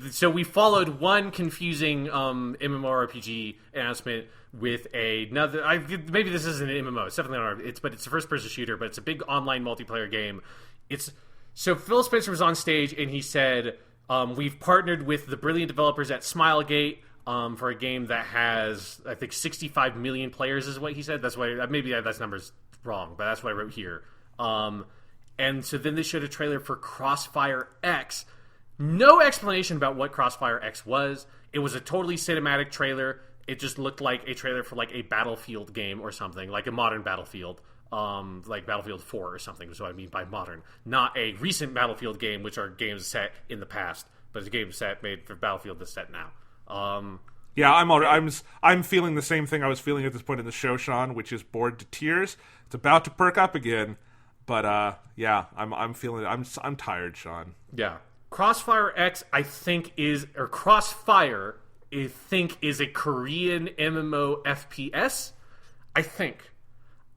So we followed one confusing MMORPG announcement with another. Maybe this isn't an MMO. It's definitely not. But it's a first-person shooter. But it's a big online multiplayer game. So Phil Spencer was on stage and he said, "We've partnered with the brilliant developers at Smilegate for a game that has, I think, 65 million players." Is what he said. That's why maybe that number's wrong, but that's what I wrote here. And so then they showed a trailer for Crossfire X. No explanation about what Crossfire X was. It was a totally cinematic trailer. It just looked like a trailer for like a Battlefield game or something, like a modern Battlefield, like Battlefield 4 or something is what I mean by modern. Not a recent Battlefield game, which are games set in the past, but it's a game set made for Battlefield that's set now. Yeah, I'm feeling the same thing I was feeling at this point in the show, Sean, which is bored to tears. It's about to perk up again, but yeah, I'm feeling it. I'm tired, Sean. Yeah. Crossfire X, Crossfire, I think, is a Korean MMO FPS. I think.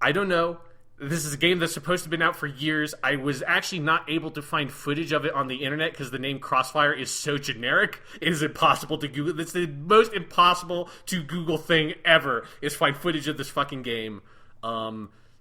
I don't know. This is a game that's supposed to have been out for years. I was actually not able to find footage of it on the internet because the name Crossfire is so generic. It is impossible to Google. It's the most impossible to Google thing ever, is find footage of this fucking game.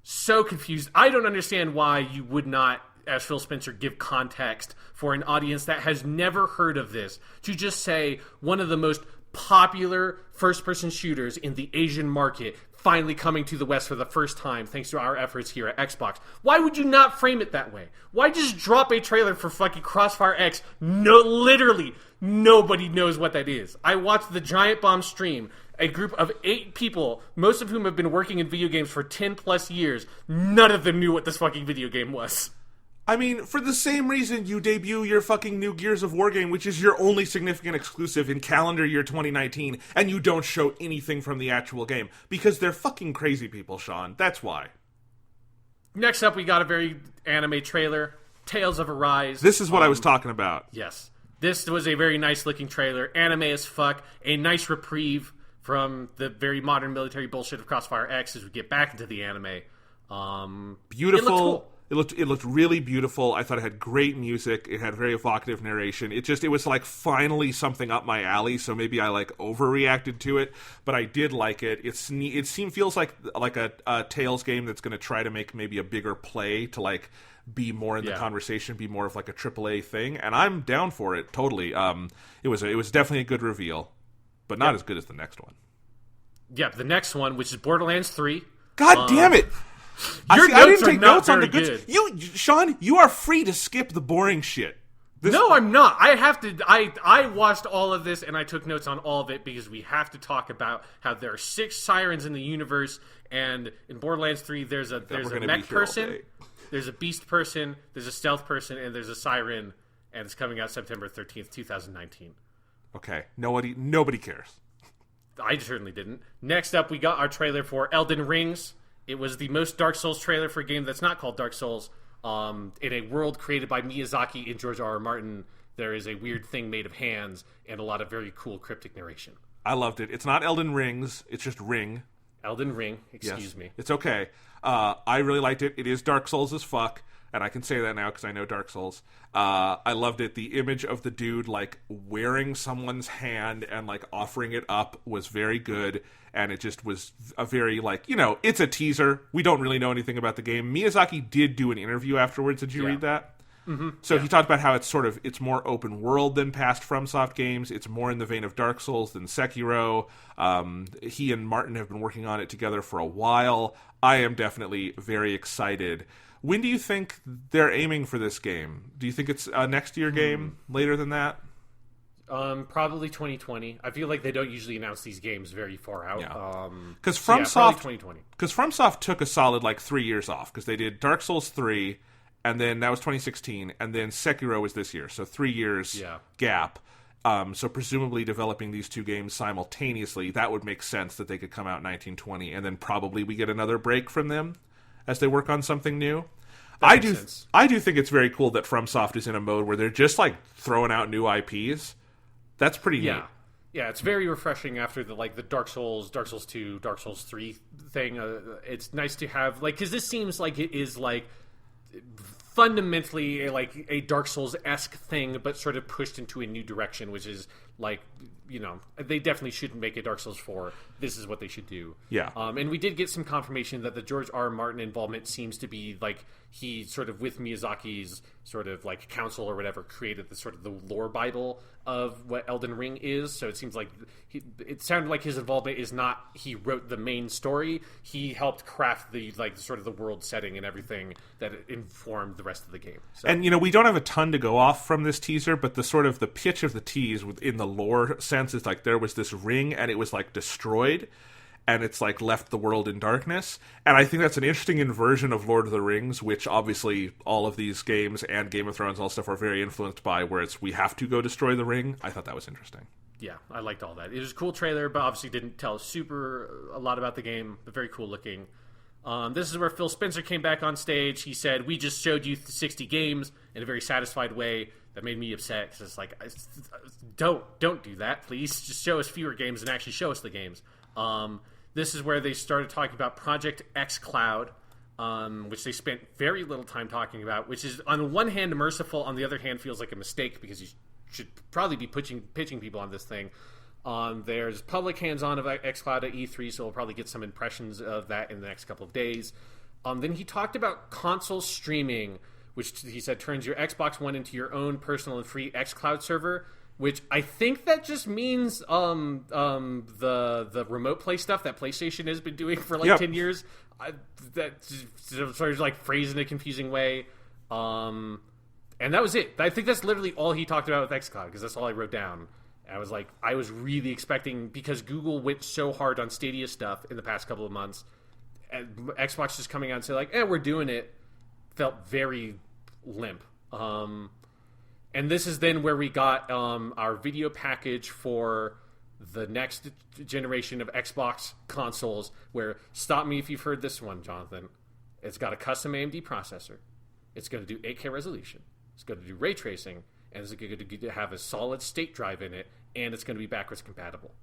So confused. I don't understand why you would not, as Phil Spencer, give context for an audience that has never heard of this to just say one of the most popular first-person shooters in the Asian market finally coming to the West for the first time thanks to our efforts here at Xbox. Why would you not frame it that way? Why just drop a trailer for fucking Crossfire X? No, literally nobody knows what that is. I watched the Giant Bomb stream, a group of 8 people, most of whom have been working in video games for 10 plus years. None of them knew what this fucking video game was. I mean, for the same reason you debut your fucking new Gears of War game, which is your only significant exclusive in calendar year 2019, and you don't show anything from the actual game. Because they're fucking crazy people, Sean. That's why. Next up, we got a very anime trailer, Tales of Arise. This is what I was talking about. Yes. This was a very nice-looking trailer, anime as fuck, a nice reprieve from the very modern military bullshit of Crossfire X as we get back into the anime. Beautiful. It looked really beautiful. I thought it had great music. It had very evocative narration. It was like finally something up my alley. So maybe I like overreacted to it, but I did like it. Feels like a Tales game that's going to try to make maybe a bigger play to like be more in the conversation, be more of like a AAA thing, and I'm down for it totally. It was definitely a good reveal, but not as good as the next one. Yep, the next one, which is Borderlands 3. God damn it! I didn't take notes on the good. Sean, you are free to skip the boring shit. No, I'm not. I have to. I watched all of this and I took notes on all of it because we have to talk about how there are 6 sirens in the universe, and in Borderlands 3, there's a mech person, there's a beast person, there's a stealth person, and there's a siren, and it's coming out September 13th, 2019. Okay, nobody cares. I certainly didn't. Next up, we got our trailer for Elden Rings. It was the most Dark Souls trailer for a game that's not called Dark Souls. In a world created by Miyazaki and George R.R. Martin, there is a weird thing made of hands and a lot of very cool cryptic narration. I loved it. It's not Elden Rings. It's just Ring. Elden Ring. Excuse me. It's okay. I really liked it. It is Dark Souls as fuck, and I can say that now because I know Dark Souls. I loved it. The image of the dude like wearing someone's hand and like offering it up was very good. And it just was a very, like, it's a teaser. We don't really know anything about the game. Miyazaki did do an interview afterwards. Did you read that? Mm-hmm. So he talked about how it's more open world than past FromSoft games. It's more in the vein of Dark Souls than Sekiro. He and Martin have been working on it together for a while. I am definitely very excited. When do you think they're aiming for this game? Do you think it's a next year game? Later than that? Probably 2020. I feel like they don't usually announce these games very far out. Because FromSoft, 2020. Because FromSoft took a solid 3 years off because they did Dark Souls 3, and then that was 2016, and then Sekiro was this year, so 3 years gap. So presumably developing these two games simultaneously, that would make sense that they could come out in 1920, and then probably we get another break from them as they work on something new. I do think it's very cool that FromSoft is in a mode where they're just throwing out new IPs. That's pretty neat. Yeah, it's very refreshing after the Dark Souls 2, Dark Souls 3 thing. It's nice to have because this seems like it is fundamentally a Dark Souls-esque thing, but sort of pushed into a new direction, which is they definitely shouldn't make a Dark Souls 4. This is what they should do. Yeah. And we did get some confirmation that the George R. R. Martin involvement seems to be he sort of with Miyazaki's sort of council or whatever created the sort of the lore Bible of what Elden Ring is. So it seems like it sounded like his involvement is not he wrote the main story. He helped craft the sort of the world setting and everything that informed the rest of the game. So. And we don't have a ton to go off from this teaser, but the sort of the pitch of the tease within the lore sense is there was this ring and it was destroyed. And it's left the world in darkness. And I think that's an interesting inversion of Lord of the Rings, which obviously all of these games and Game of Thrones and all stuff are very influenced by, where we have to go destroy the ring. I thought that was interesting. Yeah, I liked all that. It was a cool trailer, but obviously didn't tell a lot about the game, but very cool looking. This is where Phil Spencer came back on stage. He said, "We just showed you 60 games in a very satisfied way." That made me upset because it's don't do that, please. Just show us fewer games and actually show us the games. This is where they started talking about Project xCloud, which they spent very little time talking about, which is on the one hand merciful, on the other hand feels like a mistake because you should probably be pitching people on this thing. There's public hands-on of xCloud at E3, so we'll probably get some impressions of that in the next couple of days. Then he talked about console streaming, which he said turns your Xbox One into your own personal and free xCloud server, which I think that just means the remote play stuff that PlayStation has been doing for 10 years. That sort of phrased in a confusing way. And that was it. I think that's literally all he talked about with xCloud, because that's all I wrote down. And I was really expecting, because Google went so hard on Stadia stuff in the past couple of months, and Xbox just coming out and saying we're doing it, felt very limp. And this is then where we got our video package for the next generation of Xbox consoles, where, stop me if you've heard this one, Jonathan, it's got a custom AMD processor, it's going to do 8K resolution, it's going to do ray tracing, and it's going to have a solid state drive in it, and it's going to be backwards compatible.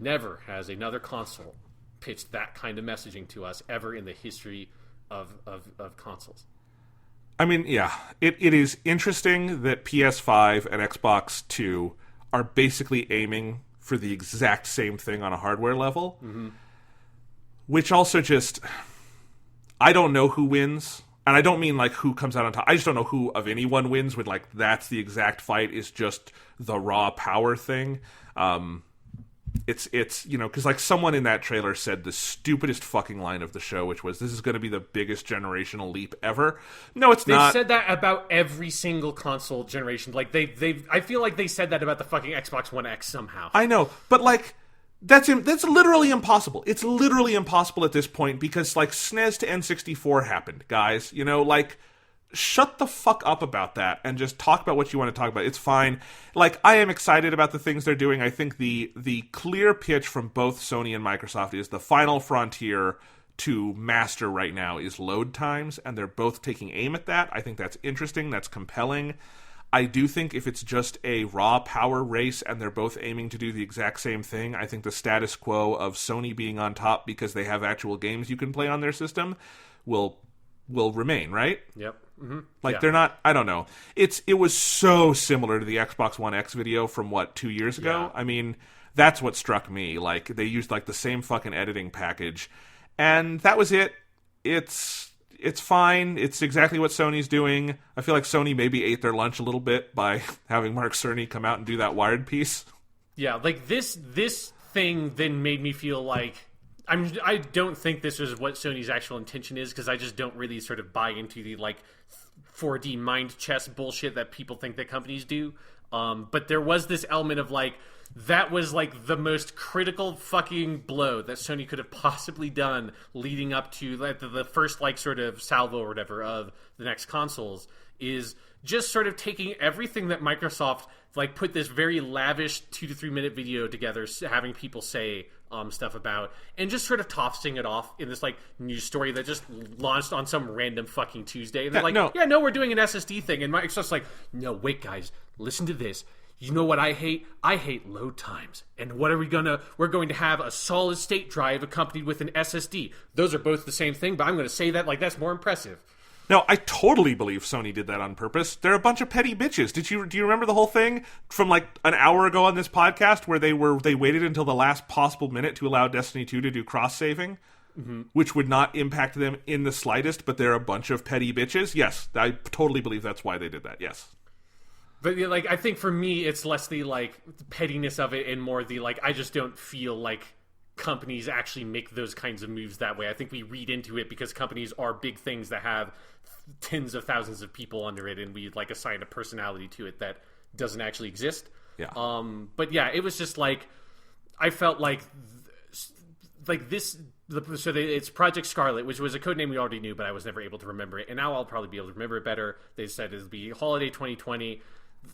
Never has another console pitched that kind of messaging to us ever in the history of consoles. I mean, yeah, it is interesting that PS5 and Xbox 2 are basically aiming for the exact same thing on a hardware level, which also just, I don't know who wins, and I don't mean like who comes out on top. I just don't know who of anyone wins with like that's the exact fight is just the raw power thing. It's you know, because like someone in that trailer said the stupidest fucking line of the show, which was, "This is going to be the biggest generational leap ever." No, it's not. They've said that about every single console generation. Like I feel like they said that about the fucking Xbox One X somehow. I know, but like that's literally impossible. It's literally impossible at this point because like SNES to N64 happened, guys. You know, like, shut the fuck up about that and just talk about what you want to talk about. It's fine. Like, I am excited about the things they're doing. I think the clear pitch from both Sony and Microsoft is the final frontier to master right now is load times, and they're both taking aim at that. I think that's interesting. That's compelling. I do think if it's just a raw power race and they're both aiming to do the exact same thing, I think the status quo of Sony being on top because they have actual games you can play on their system will remain, right? Yep. Mm-hmm. Like, they're not, I don't know. It was so similar to the Xbox One X video from, 2 years ago? Yeah. I mean, that's what struck me. Like, they used, like, the same fucking editing package. And that was it. It's fine. It's exactly what Sony's doing. I feel like Sony maybe ate their lunch a little bit by having Mark Cerny come out and do that Wired piece. Yeah, like, this thing then made me feel like I don't think this is what Sony's actual intention is, because I just don't really sort of buy into the like 4D mind chess bullshit that people think that companies do. But there was this element of like, that was like the most critical fucking blow that Sony could have possibly done leading up to like the first like sort of salvo or whatever of the next consoles, is just sort of taking everything that Microsoft like put this very lavish 2 to 3 minute video together, having people say stuff about, and just sort of tossing it off in this like news story that just launched on some random fucking Tuesday. And they're we're doing an SSD thing, and Microsoft's like, no, wait guys, listen to this. You know what I hate? I hate load times. And what are we're going to have a solid state drive accompanied with an SSD. Those are both the same thing, but I'm going to say that like that's more impressive. No, I totally believe Sony did that on purpose. They're a bunch of petty bitches. Do you remember the whole thing from like an hour ago on this podcast where they waited until the last possible minute to allow Destiny 2 to do cross-saving, which would not impact them in the slightest, but they're a bunch of petty bitches? Yes, I totally believe that's why they did that, yes. But like, I think for me, it's less the like pettiness of it and more the like, I just don't feel like companies actually make those kinds of moves that way. I think we read into it because companies are big things that have tens of thousands of people under it, and we like assign a personality to it that doesn't actually exist. Yeah. But yeah, it was just like, I felt like this. It's Project Scarlet, which was a code name we already knew, but I was never able to remember it, and now I'll probably be able to remember it better. They said it'll be holiday 2020.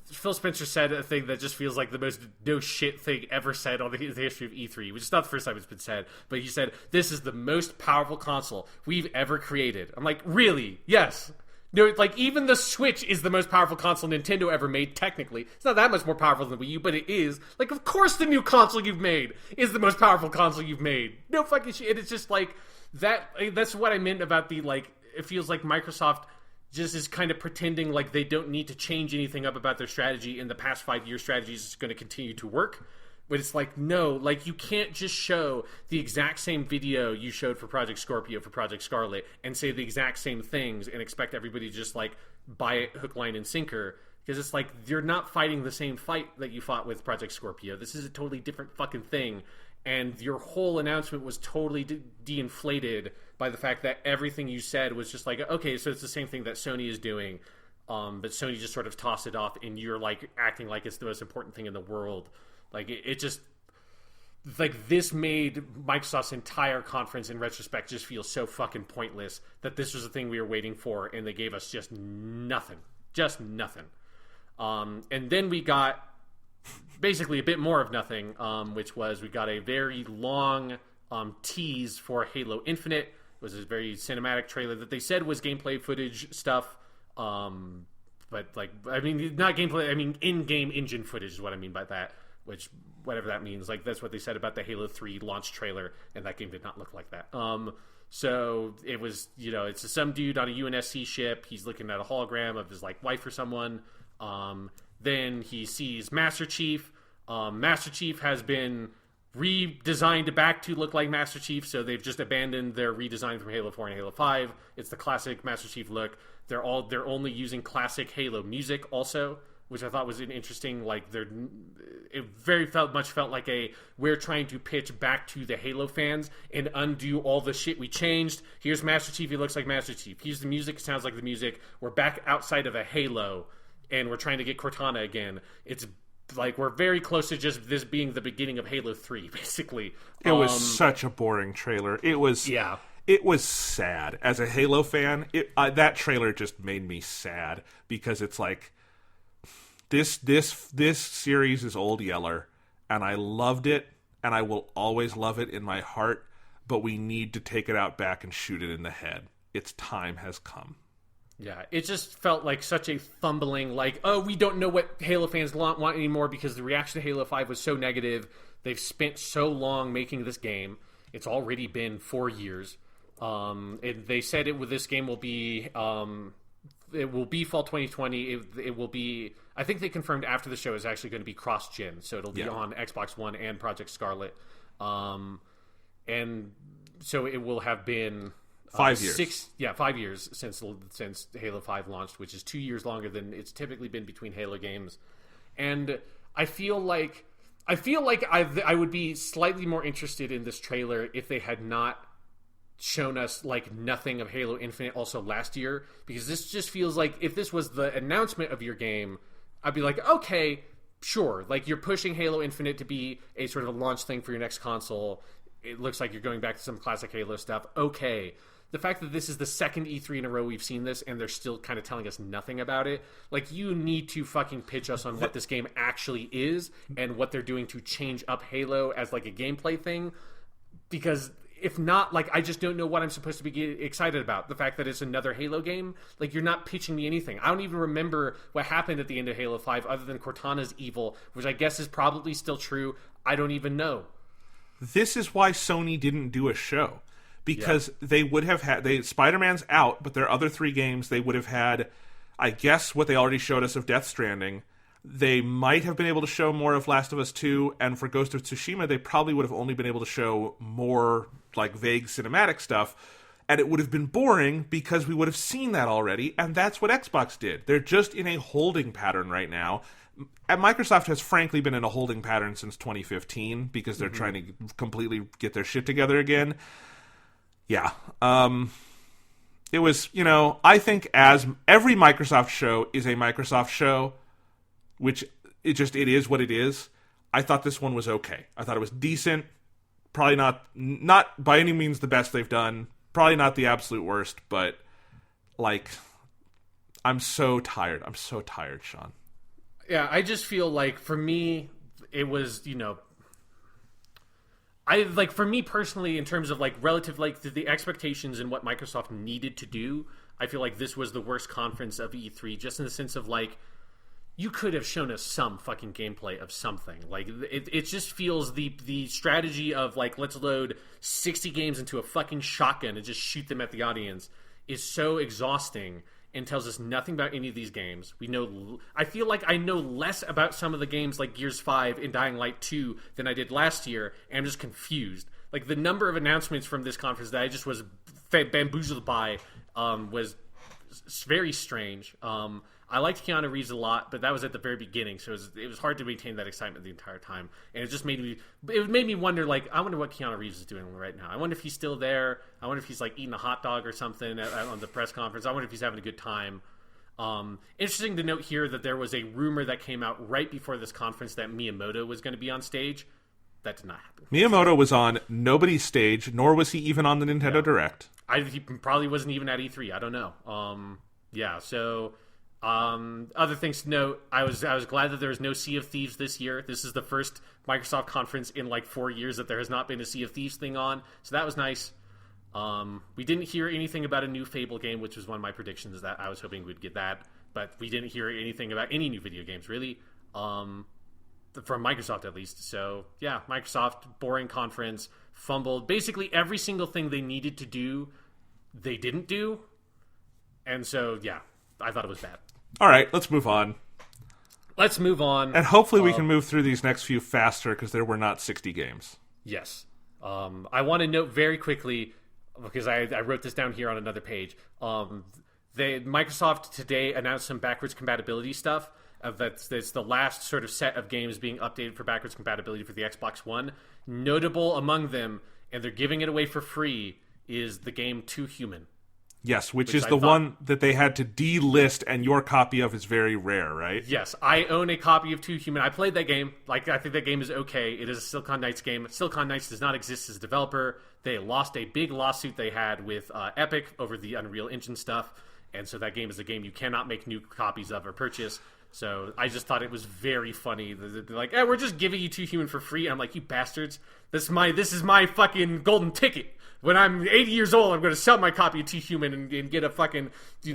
Phil Spencer said a thing that just feels like the most no shit thing ever said on the history of E3, which is not the first time it's been said, but he said, this is the most powerful console we've ever created. I'm like, really? Yes. No, like, even the Switch is the most powerful console Nintendo ever made, technically. It's not that much more powerful than the Wii U, but it is. Like, of course the new console you've made is the most powerful console you've made. No fucking shit. It's just like, that's what I meant about the, like, it feels like Microsoft just is kind of pretending like they don't need to change anything up about their strategy, and the past 5 year strategy is going to continue to work. But it's like, no, like, you can't just show the exact same video you showed for Project Scorpio for Project Scarlet and say the exact same things and expect everybody to just like buy it hook, line, and sinker, because it's like, you're not fighting the same fight that you fought with Project Scorpio. This is a totally different fucking thing, and your whole announcement was totally de-inflated by the fact that everything you said was just like, okay, so it's the same thing that Sony is doing, but Sony just sort of tossed it off, and you're like acting like it's the most important thing in the world. Like, it just, like, this made Microsoft's entire conference in retrospect just feel so fucking pointless, that this was the thing we were waiting for, and they gave us just nothing. Just nothing. And then we got basically a bit more of nothing, which was, we got a very long tease for Halo Infinite. It was a very cinematic trailer that they said was gameplay footage stuff, but like, I mean, not gameplay, I mean in-game engine footage is what I mean by that. which whatever that means. Like that's what they said about the Halo 3 launch trailer, and that game did not look like that. So it was, it's some dude on a UNSC ship. He's looking at a hologram of his like wife or someone. Then he sees Master Chief. Master Chief has been redesigned back to look like Master Chief, so they've just abandoned their redesign from Halo 4 and Halo 5. It's the classic Master Chief look. They're only using classic Halo music also, which I thought was an interesting, like, it very much felt like we're trying to pitch back to the Halo fans and undo all the shit we changed. Here's Master Chief, he looks like Master Chief. Here's the music, sounds like the music. We're back outside of a Halo, and we're trying to get Cortana again. It's like we're very close to just this being the beginning of Halo 3, basically. It was such a boring trailer. It was sad. As a Halo fan, that trailer just made me sad because it's like this series is Old Yeller, and I loved it, and I will always love it in my heart, but we need to take it out back and shoot it in the head. Its time has come. Yeah, it just felt like such a fumbling, like, oh, we don't know what Halo fans want anymore because the reaction to Halo 5 was so negative. They've spent so long making this game. It's already been 4 years. They said this game will be it will be fall 2020. It will be, I think they confirmed after the show is actually going to be cross-gen, so it'll be on Xbox One and Project Scarlet. And so it will have been 5 years. 5 years since Halo 5 launched, which is 2 years longer than it's typically been between Halo games. And I feel like I would be slightly more interested in this trailer if they had not shown us like nothing of Halo Infinite also last year, because this just feels like if this was the announcement of your game, I'd be like, okay, sure, like you're pushing Halo Infinite to be a sort of a launch thing for your next console. It looks like you're going back to some classic Halo stuff. Okay. The fact that this is the second E3 in a row we've seen this and they're still kind of telling us nothing about it, like, you need to fucking pitch us on what this game actually is and what they're doing to change up Halo as like a gameplay thing, because if not, like, I just don't know what I'm supposed to be excited about. The fact that it's another Halo game, like, you're not pitching me anything. I don't even remember what happened at the end of Halo 5 other than Cortana's evil, which I guess is probably still true. I don't even know. This is why Sony didn't do a show. Because they would have had... Spider-Man's out, but their other 3 games, they would have had, I guess, what they already showed us of Death Stranding. They might have been able to show more of Last of Us 2, and for Ghost of Tsushima, they probably would have only been able to show more, like, vague cinematic stuff, and it would have been boring because we would have seen that already, and that's what Xbox did. They're just in a holding pattern right now. And Microsoft has frankly been in a holding pattern since 2015 because they're trying to completely get their shit together again. Yeah. It was, I think as every Microsoft show is a Microsoft show, which it is what it is. I thought this one was okay. I thought it was decent. Probably not by any means the best they've done. Probably not the absolute worst, but like, I'm so tired. I'm so tired, Sean. Yeah, I just feel like for me, it was, for me personally, in terms of like relative, like the expectations and what Microsoft needed to do, I feel like this was the worst conference of E3, just in the sense of like, you could have shown us some fucking gameplay of something. Like, it just feels the strategy of like, let's load 60 games into a fucking shotgun and just shoot them at the audience is so exhausting and tells us nothing about any of these games. I feel like I know less about some of the games like Gears 5 and Dying Light 2 than I did last year, and I'm just confused. Like, the number of announcements from this conference that I just was bamboozled by was very strange. I liked Keanu Reeves a lot, but that was at the very beginning, so it was hard to maintain that excitement the entire time. And it just made me wonder, like, I wonder what Keanu Reeves is doing right now. I wonder if he's still there. I wonder if he's like eating a hot dog or something on the press conference. I wonder if he's having a good time. Interesting to note here that there was a rumor that came out right before this conference that Miyamoto was going to be on stage. That did not happen. Miyamoto was on nobody's stage, nor was he even on the Nintendo Direct. He probably wasn't even at E3. I don't know. So... other things to note, I was glad that there was no Sea of Thieves this year. This is the first Microsoft conference in like 4 years that there has not been a Sea of Thieves thing on, so that was nice. We didn't hear anything about a new Fable game, which was one of my predictions that I was hoping we'd get that, but we didn't hear anything about any new video games, really. from Microsoft at least. So yeah, Microsoft, boring conference, fumbled. Basically every single thing they needed to do, they didn't do. And so yeah, I thought it was bad. All right, let's move on. And hopefully we can move through these next few faster because there were not 60 games. Yes. I want to note very quickly, because I wrote this down here on another page. Microsoft today announced some backwards compatibility stuff. That's the last sort of set of games being updated for backwards compatibility for the Xbox One. Notable among them, and they're giving it away for free, is the game Too Human. Yes, which is the one that they had to delist, and your copy of is very rare, right? Yes, I own a copy of Too Human. I played that game. I think that game is okay. It is a Silicon Knights game. Silicon Knights does not exist as a developer. They lost a big lawsuit they had with Epic over the Unreal Engine stuff, and so that game is a game you cannot make new copies of or purchase. So I just thought it was very funny. They're like, we're just giving you Too Human for free. And I'm like, you bastards. This is my fucking golden ticket. When I'm 80 years old, I'm going to sell my copy of Too Human and get a fucking,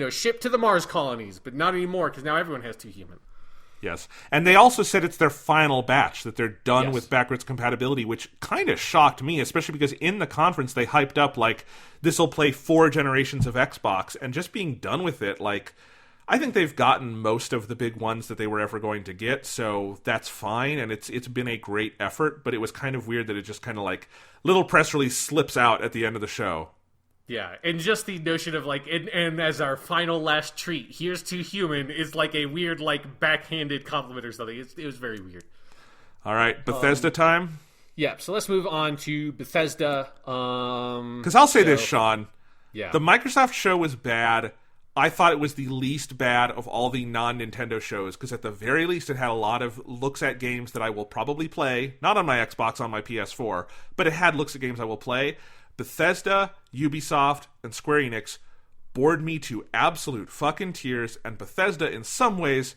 ship to the Mars colonies. But not anymore, because now everyone has Too Human. Yes. And they also said it's their final batch, that they're done with backwards compatibility, which kind of shocked me, especially because in the conference they hyped up, like, this will play 4 generations of Xbox. And just being done with it, like, I think they've gotten most of the big ones that they were ever going to get, so that's fine, and it's been a great effort, but it was kind of weird that it just kind of, like, little press release slips out at the end of the show. Yeah, and just the notion of, like, and as our final last treat, here's Too Human, is like a weird, like, backhanded compliment or something. It was very weird. All right, Bethesda time? Yeah, so let's move on to Bethesda. Because I'll say this, Sean. Yeah. The Microsoft show was bad. I thought it was the least bad of all the non-Nintendo shows, because at the very least it had a lot of looks at games that I will probably play, not on my Xbox, on my PS4, but it had looks at games I will play. Bethesda, Ubisoft, and Square Enix bored me to absolute fucking tears, and Bethesda, in some ways,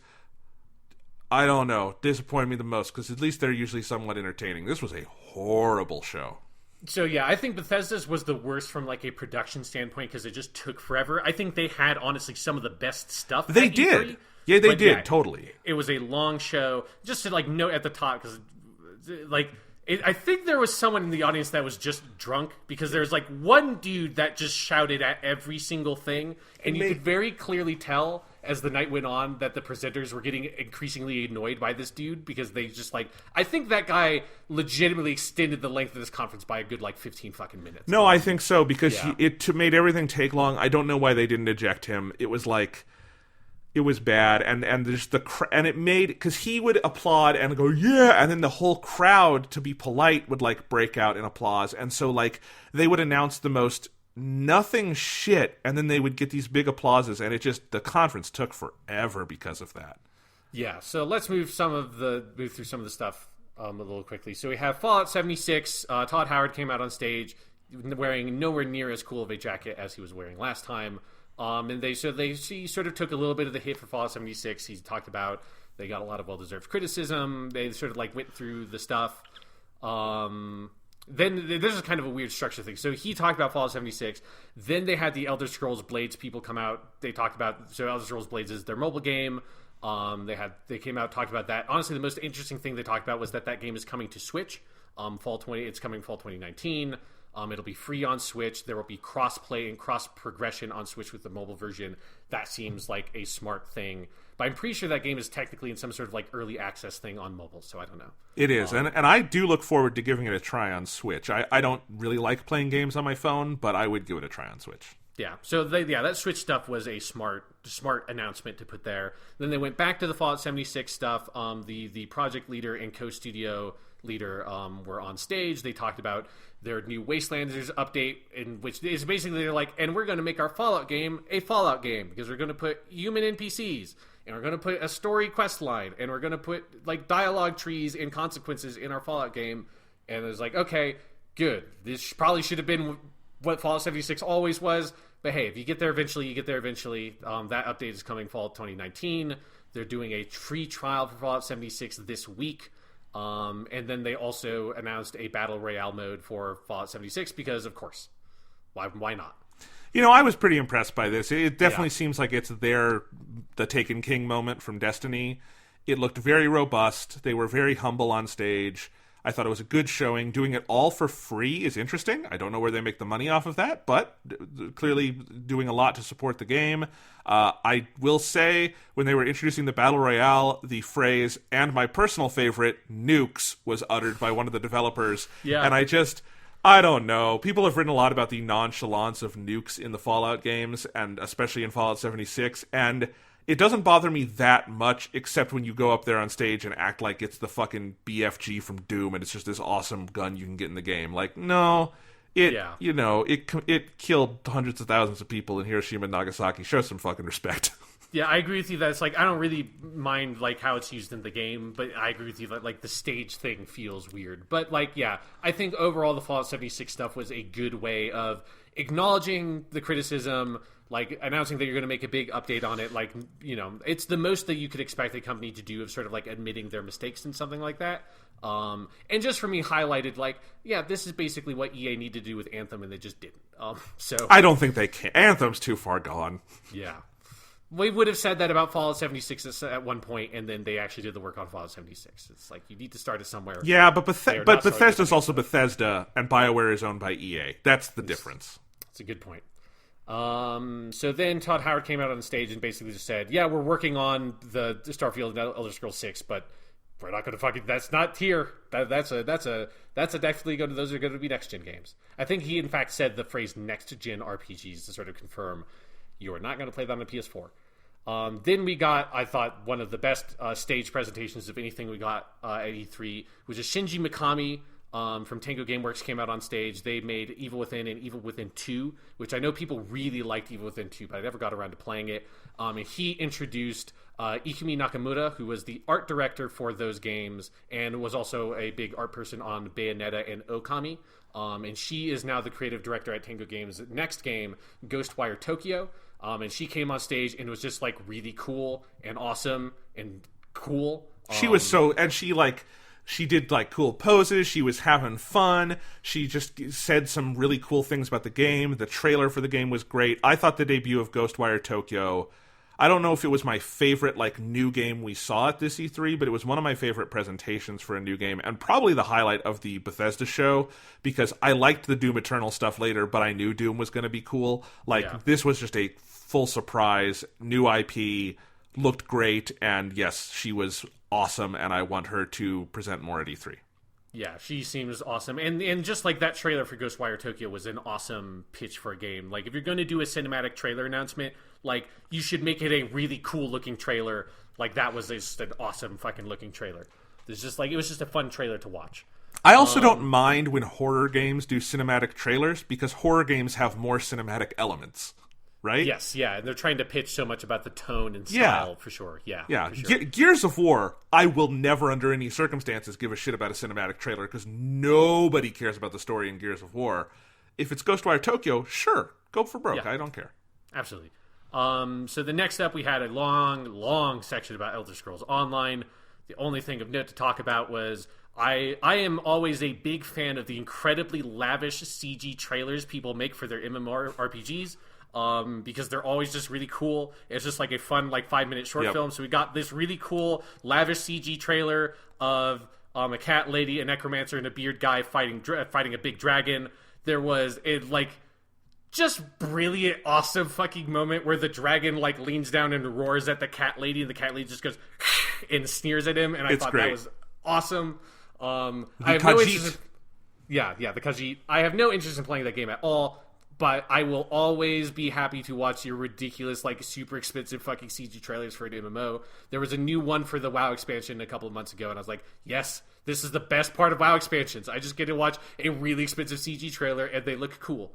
I don't know, disappointed me the most, because at least they're usually somewhat entertaining. This was a horrible show. So yeah, I think Bethesda's was the worst from like a production standpoint because it just took forever. I think they had honestly some of the best stuff. They did. E3, yeah, they did. Yeah, totally. It was a long show. Just to like note at the top, because like I think there was someone in the audience that was just drunk, because there's like one dude that just shouted at every single thing, and you could very clearly tell as the night went on that the presenters were getting increasingly annoyed by this dude, because they just like, I think that guy legitimately extended the length of this conference by a good like 15 fucking minutes. No, I think so, because it made everything take long. I don't know why they didn't eject him. It was like, it was bad, and just and it made, because he would applaud and go yeah, and then the whole crowd, to be polite, would like break out in applause, and so like they would announce the most nothing shit, and then they would get these big applauses, and the conference took forever because of that. Yeah, so let's move through some of the stuff a little quickly. So we have Fallout 76. Todd Howard came out on stage wearing nowhere near as cool of a jacket as he was wearing last time. And he sort of took a little bit of the hit for Fallout 76. He talked about they got a lot of well-deserved criticism. They sort of like went through the stuff. Then this is kind of a weird structure thing. So he talked about Fallout 76. Then they had the Elder Scrolls Blades people come out. They talked about, so Elder Scrolls Blades is their mobile game. They came out, talked about that. Honestly, the most interesting thing they talked about was that game is coming to Switch. It's coming fall 2019. It'll be free on Switch. There will be cross-play and cross-progression on Switch with the mobile version. That seems like a smart thing. But I'm pretty sure that game is technically in some sort of like early access thing on mobile, so I don't know. It is, and I do look forward to giving it a try on Switch. I don't really like playing games on my phone, but I would give it a try on Switch. Yeah, so that Switch stuff was a smart announcement to put there. Then they went back to the Fallout 76 stuff. The project leader and co-studio leader were on stage. They talked about their new Wastelanders update, in which is basically they're like, and we're going to make our Fallout game a Fallout game, because we're going to put human NPCs, and we're going to put a story quest line, and we're going to put like dialogue trees and consequences in our Fallout game. And it was like, okay, good. This probably should have been what Fallout 76 always was. But hey, if you get there eventually, you get there eventually. That update is coming fall 2019. They're doing a free trial for Fallout 76 this week. And then they also announced a Battle Royale mode for Fallout 76 because, of course, why not? I was pretty impressed by this. It definitely seems like it's the Taken King moment from Destiny. It looked very robust. They were very humble on stage. I thought it was a good showing. Doing it all for free is interesting. I don't know where they make the money off of that, but clearly doing a lot to support the game. I will say, when they were introducing the Battle Royale, the phrase, and my personal favorite, nukes, was uttered by one of the developers. Yeah. And I don't know. People have written a lot about the nonchalance of nukes in the Fallout games, and especially in Fallout 76, and it doesn't bother me that much, except when you go up there on stage and act like it's the fucking BFG from Doom and it's just this awesome gun you can get in the game. Like, no, it killed hundreds of thousands of people in Hiroshima and Nagasaki. Show some fucking respect. Yeah, I agree with you that it's like, I don't really mind like how it's used in the game, but I agree with you that like the stage thing feels weird. But like, yeah, I think overall the Fallout 76 stuff was a good way of acknowledging the criticism, like announcing that you're going to make a big update on it. Like, you know, it's the most that you could expect a company to do, of sort of like admitting their mistakes in something like that. And just for me highlighted, like, yeah, this is basically what EA needed to do with Anthem, and they just didn't. So I don't think they can. Anthem's too far gone. Yeah. We would have said that about Fallout 76 at one point, and then they actually did the work on Fallout 76. It's like, you need to start it somewhere. Yeah, but Bethesda's also Bethesda, and BioWare is owned by EA. That's the difference. That's a good point. So then Todd Howard came out on the stage and basically just said, yeah, we're working on the Starfield and Elder Scrolls 6, but we're not going to fucking, that's not here. That's definitely going to, those are going to be next gen games. I think he in fact said the phrase next gen RPGs to sort of confirm you are not going to play that on a PS4. Then we got, I thought, one of the best stage presentations of anything we got at E3, which is Shinji Mikami from Tango Gameworks came out on stage. They made Evil Within and Evil Within 2, which I know people really liked Evil Within 2, but I never got around to playing it. And he introduced Ikumi Nakamura, who was the art director for those games and was also a big art person on Bayonetta and Okami. And she is now the creative director at Tango Games' next game, Ghostwire Tokyo. And she came on stage and was just like really cool and awesome and cool. She was she did like cool poses. She was having fun. She just said some really cool things about the game. The trailer for the game was great. I thought the debut of Ghostwire Tokyo, I don't know if it was my favorite like new game we saw at this E3, but it was one of my favorite presentations for a new game, and probably the highlight of the Bethesda show, because I liked the Doom Eternal stuff later, but I knew Doom was going to be cool. This was just a full surprise, new IP, looked great, and yes, she was awesome, and I want her to present more at E3. Yeah, she seems awesome. And just like that trailer for Ghostwire Tokyo was an awesome pitch for a game. Like, if you're going to do a cinematic trailer announcement, like, you should make it a really cool looking trailer. Like, that was just an awesome fucking looking trailer. It's just like, it was just a fun trailer to watch. I also don't mind when horror games do cinematic trailers, because horror games have more cinematic elements. Right? Yes, yeah, and they're trying to pitch so much about the tone and style, for sure. Yeah. For sure. Gears of War, I will never, under any circumstances, give a shit about a cinematic trailer, because nobody cares about the story in Gears of War. If it's Ghostwire Tokyo, sure, go for broke. Yeah. I don't care. Absolutely. So the next up, we had a long section about Elder Scrolls Online. The only thing of note to talk about was I am always a big fan of the incredibly lavish CG trailers people make for their MMORPGs. Because they're always just really cool. It's just like a fun, like 5-minute short film. So we got this really cool, lavish CG trailer of a cat lady, a necromancer, and a beard guy fighting a big dragon. There was a like just brilliant, awesome fucking moment where the dragon like leans down and roars at the cat lady, and the cat lady just goes and sneers at him. And I thought great. That was awesome. I have no interest. The Khajiit. I have no interest in playing that game at all. But I will always be happy to watch your ridiculous, like, super expensive fucking CG trailers for an MMO. There was a new one for the WoW expansion a couple of months ago, and I was like, yes, this is the best part of WoW expansions. I just get to watch a really expensive CG trailer, and they look cool.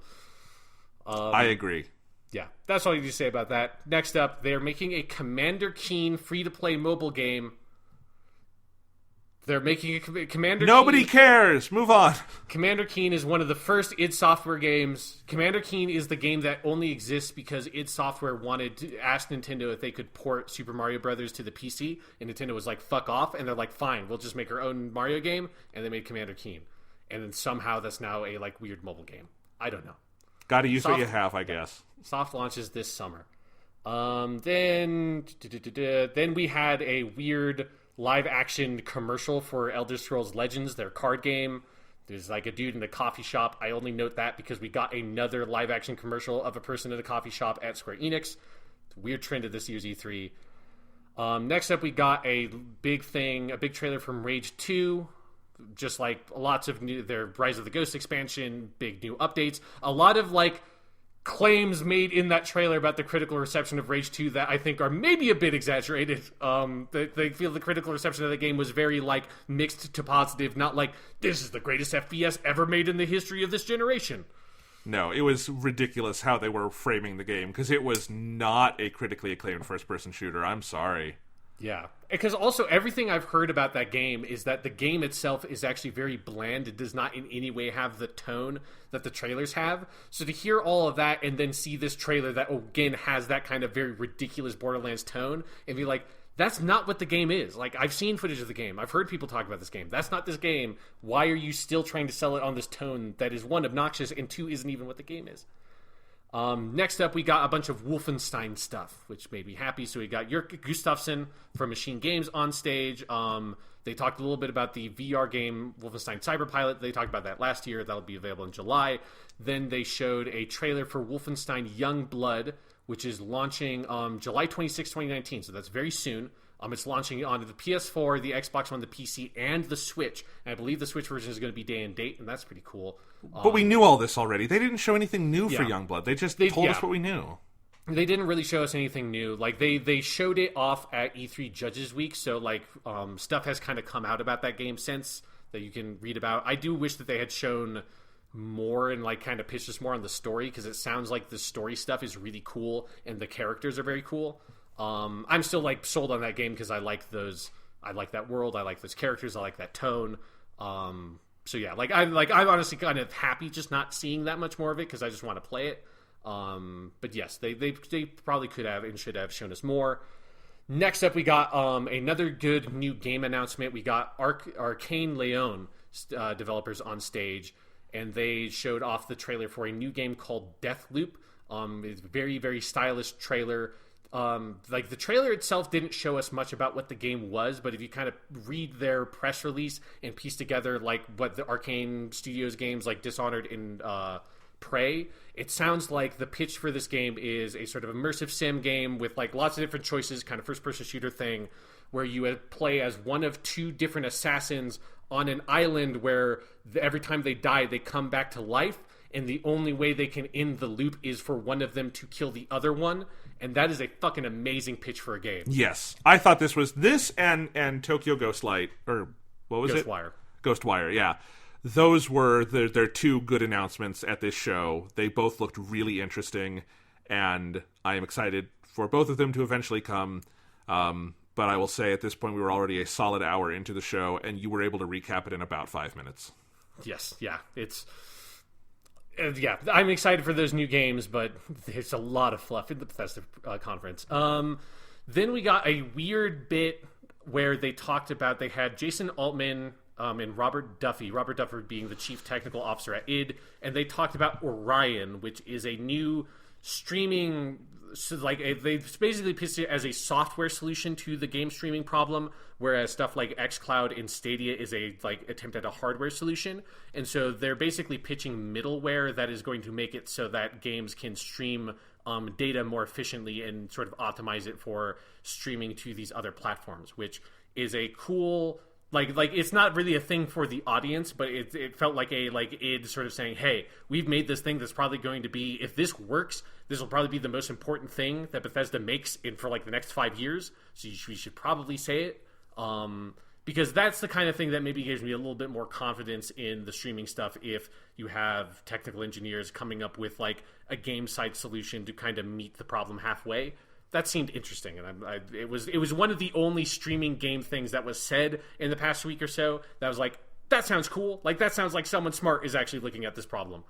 I agree. Yeah, that's all you need to say about that. Next up, they're making a Commander Keen free-to-play mobile game. They're making a Commander Nobody cares. Move on. Commander Keen is one of the first id Software games. Commander Keen is the game that only exists because id Software wanted to ask Nintendo if they could port Super Mario Brothers to the PC, and Nintendo was like, fuck off, and they're like, fine, we'll just make our own Mario game, and they made Commander Keen. And then somehow that's now a like weird mobile game. I don't know. Gotta use what you have, I guess. Soft launches this summer. Then we had a weird live action commercial for Elder Scrolls Legends, their card game. There's like a dude in a coffee shop. I only note that because we got another live action commercial of a person in a coffee shop at Square Enix. It's a weird trend at this year's E3. Next up, we got a big trailer from Rage 2. Just like lots of their Rise of the Ghost expansion, big new updates. A lot of like claims made in that trailer about the critical reception of Rage 2 that I think are maybe a bit exaggerated. They feel the critical reception of the game was very like mixed to positive, not like this is the greatest FPS ever made in the history of this generation. No, it was ridiculous how they were framing the game because it was not a critically acclaimed first-person shooter. I'm sorry. Yeah, because also everything I've heard about that game is that the game itself is actually very bland. It does not in any way have the tone that the trailers have. So to hear all of that and then see this trailer that, again, has that kind of very ridiculous Borderlands tone and be like, that's not what the game is. Like, I've seen footage of the game. I've heard people talk about this game. That's not this game. Why are you still trying to sell it on this tone that is, one, obnoxious, and two, isn't even what the game is? Next up, we got a bunch of Wolfenstein stuff, which made me happy. So we got Jörg Gustafsson from Machine Games on stage. They talked a little bit about the VR game Wolfenstein Cyberpilot. They talked about that last year. That'll be available in July. Then they showed a trailer for Wolfenstein Young Blood, which is launching July 26, 2019. So that's very soon. It's launching on the PS4, the Xbox One, the PC, and the Switch. And I believe the Switch version is going to be day and date, and that's pretty cool. But we knew all this already. They didn't show anything new for Youngblood. They just told us what we knew. They didn't really show us anything new. Like they showed it off at E3 Judges Week, so like stuff has kind of come out about that game since that you can read about. I do wish that they had shown more and like kind of pitched us more on the story because it sounds like the story stuff is really cool and the characters are very cool. I'm still like sold on that game because I like those. I like that world. I like those characters. I like that tone. So yeah, I'm honestly kind of happy just not seeing that much more of it because I just want to play it. But yes, they probably could have and should have shown us more. Next up, we got another good new game announcement. We got Arcane Leon developers on stage, and they showed off the trailer for a new game called Deathloop. It's a very, very stylish trailer. Like the trailer itself didn't show us much about what the game was, but if you kind of read their press release and piece together like what the Arcane Studios games like Dishonored and Prey, it sounds like the pitch for this game is a sort of immersive sim game with like lots of different choices, kind of first-person shooter thing, where you play as one of two different assassins on an island where every time they die, they come back to life, and the only way they can end the loop is for one of them to kill the other one. And that is a fucking amazing pitch for a game. Yes. I thought this was this and Tokyo Ghostlight, or what was Ghostwire. Ghostwire, yeah. Those were their two good announcements at this show. They both looked really interesting, and I am excited for both of them to eventually come. But I will say at this point we were already a solid hour into the show, and you were able to recap it in about 5 minutes. Yes, yeah. I'm excited for those new games, but there's a lot of fluff in the Bethesda conference. Then we got a weird bit where they talked about, they had Jason Altman and Robert Duffy being the chief technical officer at id, and they talked about Orion, which is a new streaming, so like they basically pitched it as a software solution to the game streaming problem, whereas stuff like xCloud and Stadia is a like attempt at a hardware solution. And so they're basically pitching middleware that is going to make it so that games can stream data more efficiently and sort of optimize it for streaming to these other platforms, which is a cool like it's not really a thing for the audience, but it felt like id sort of saying, hey, we've made this thing that's probably going to be, if this works, this will probably be the most important thing that Bethesda makes for like the next 5 years, so we should probably say it, because that's the kind of thing that maybe gives me a little bit more confidence in the streaming stuff if you have technical engineers coming up with like a game side solution to kind of meet the problem halfway. That seemed interesting, and it was one of the only streaming game things that was said in the past week or so that was like, that sounds cool. Like, that sounds like someone smart is actually looking at this problem.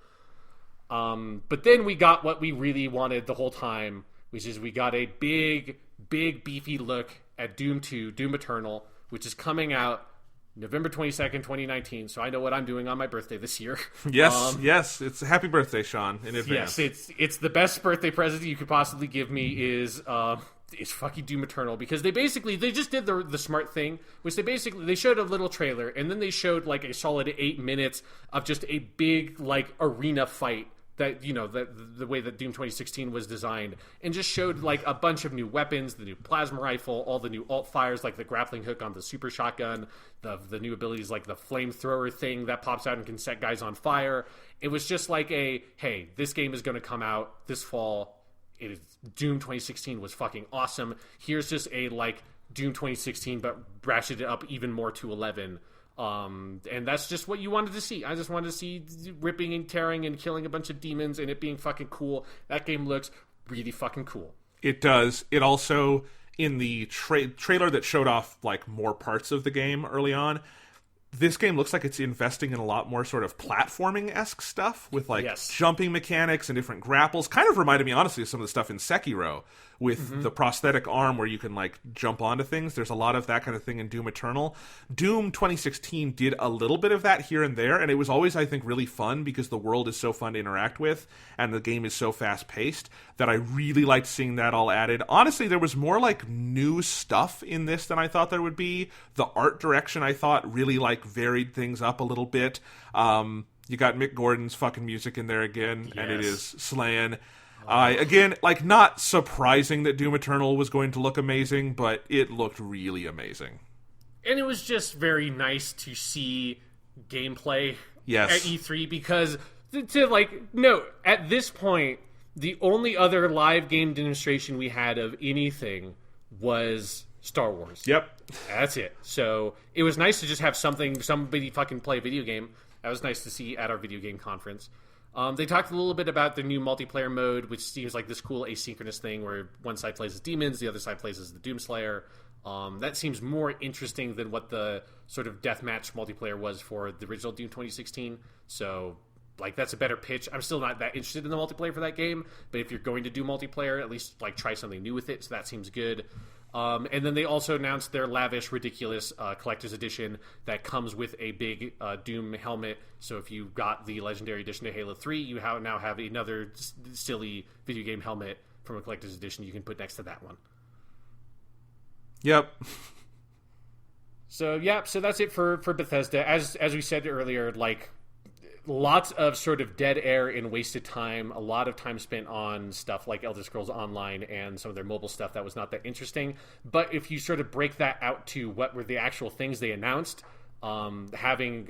But then we got what we really wanted the whole time, which is we got a big, beefy look at Doom 2, Doom Eternal, which is coming out November 22nd, 2019, so I know what I'm doing on my birthday this year. Yes, it's a happy birthday, Sean, in advance. Yes, it's the best birthday present you could possibly give me is is fucking Doom Eternal, because they just did the smart thing, which they showed a little trailer, and then they showed like a solid 8 minutes of just a big like arena fight that, you know, the way that Doom 2016 was designed, and just showed like a bunch of new weapons, the new plasma rifle, all the new alt fires, like the grappling hook on the super shotgun, the new abilities like the flamethrower thing that pops out and can set guys on fire. It was just like hey, this game is going to come out this fall. Doom 2016 was fucking awesome. Here's just a like Doom 2016, but ratcheted up even more to 11. And that's just what you wanted to see. I just wanted to see ripping and tearing and killing a bunch of demons and it being fucking cool. That game looks really fucking cool. It does. It also, in the trailer that showed off like more parts of the game early on, this game looks like it's investing in a lot more sort of platforming-esque stuff with like jumping mechanics and different grapples. Kind of reminded me, honestly, of some of the stuff in Sekiro with the prosthetic arm where you can like jump onto things. There's a lot of that kind of thing in Doom Eternal. Doom 2016 did a little bit of that here and there, and it was always, I think, really fun because the world is so fun to interact with and the game is so fast-paced that I really liked seeing that all added. Honestly, there was more like new stuff in this than I thought there would be. The art direction, I thought, really like varied things up a little bit. You got Mick Gordon's fucking music in there again, and it is slaying. Again, like, not surprising that Doom Eternal was going to look amazing, but it looked really amazing. And it was just very nice to see gameplay at E3, because to like note, at this point, the only other live game demonstration we had of anything was Star Wars. Yep. That's it. So it was nice to just have somebody fucking play a video game. That was nice to see at our video game conference. They talked a little bit about the new multiplayer mode, which seems like this cool asynchronous thing where one side plays as demons, the other side plays as the Doomslayer. That seems more interesting than what the sort of deathmatch multiplayer was for the original Doom 2016. So, like, that's a better pitch. I'm still not that interested in the multiplayer for that game, but if you're going to do multiplayer, at least like try something new with it. So that seems good. And then they also announced their lavish, ridiculous collector's edition that comes with a big Doom helmet. So if you got the Legendary Edition of Halo 3, you now have another silly video game helmet from a collector's edition you can put next to that one. Yep. So that's it for Bethesda. As we said earlier, like, lots of sort of dead air and wasted time. A lot of time spent on stuff like Elder Scrolls Online and some of their mobile stuff that was not that interesting. But if you sort of break that out to what were the actual things they announced, having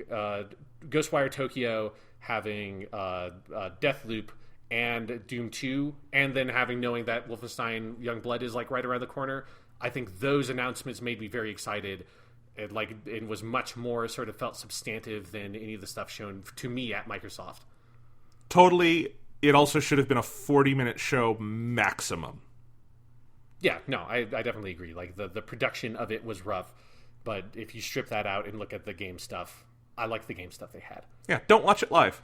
Ghostwire Tokyo, having Deathloop, and Doom 2, and then knowing that Wolfenstein Youngblood is like right around the corner, I think those announcements made me very excited. It was much more sort of felt substantive than any of the stuff shown to me at Microsoft. Totally. It also should have been a 40-minute show maximum. Yeah, no, I definitely agree. Like, the production of it was rough, but if you strip that out and look at the game stuff, I like the game stuff they had. Yeah, don't watch it live.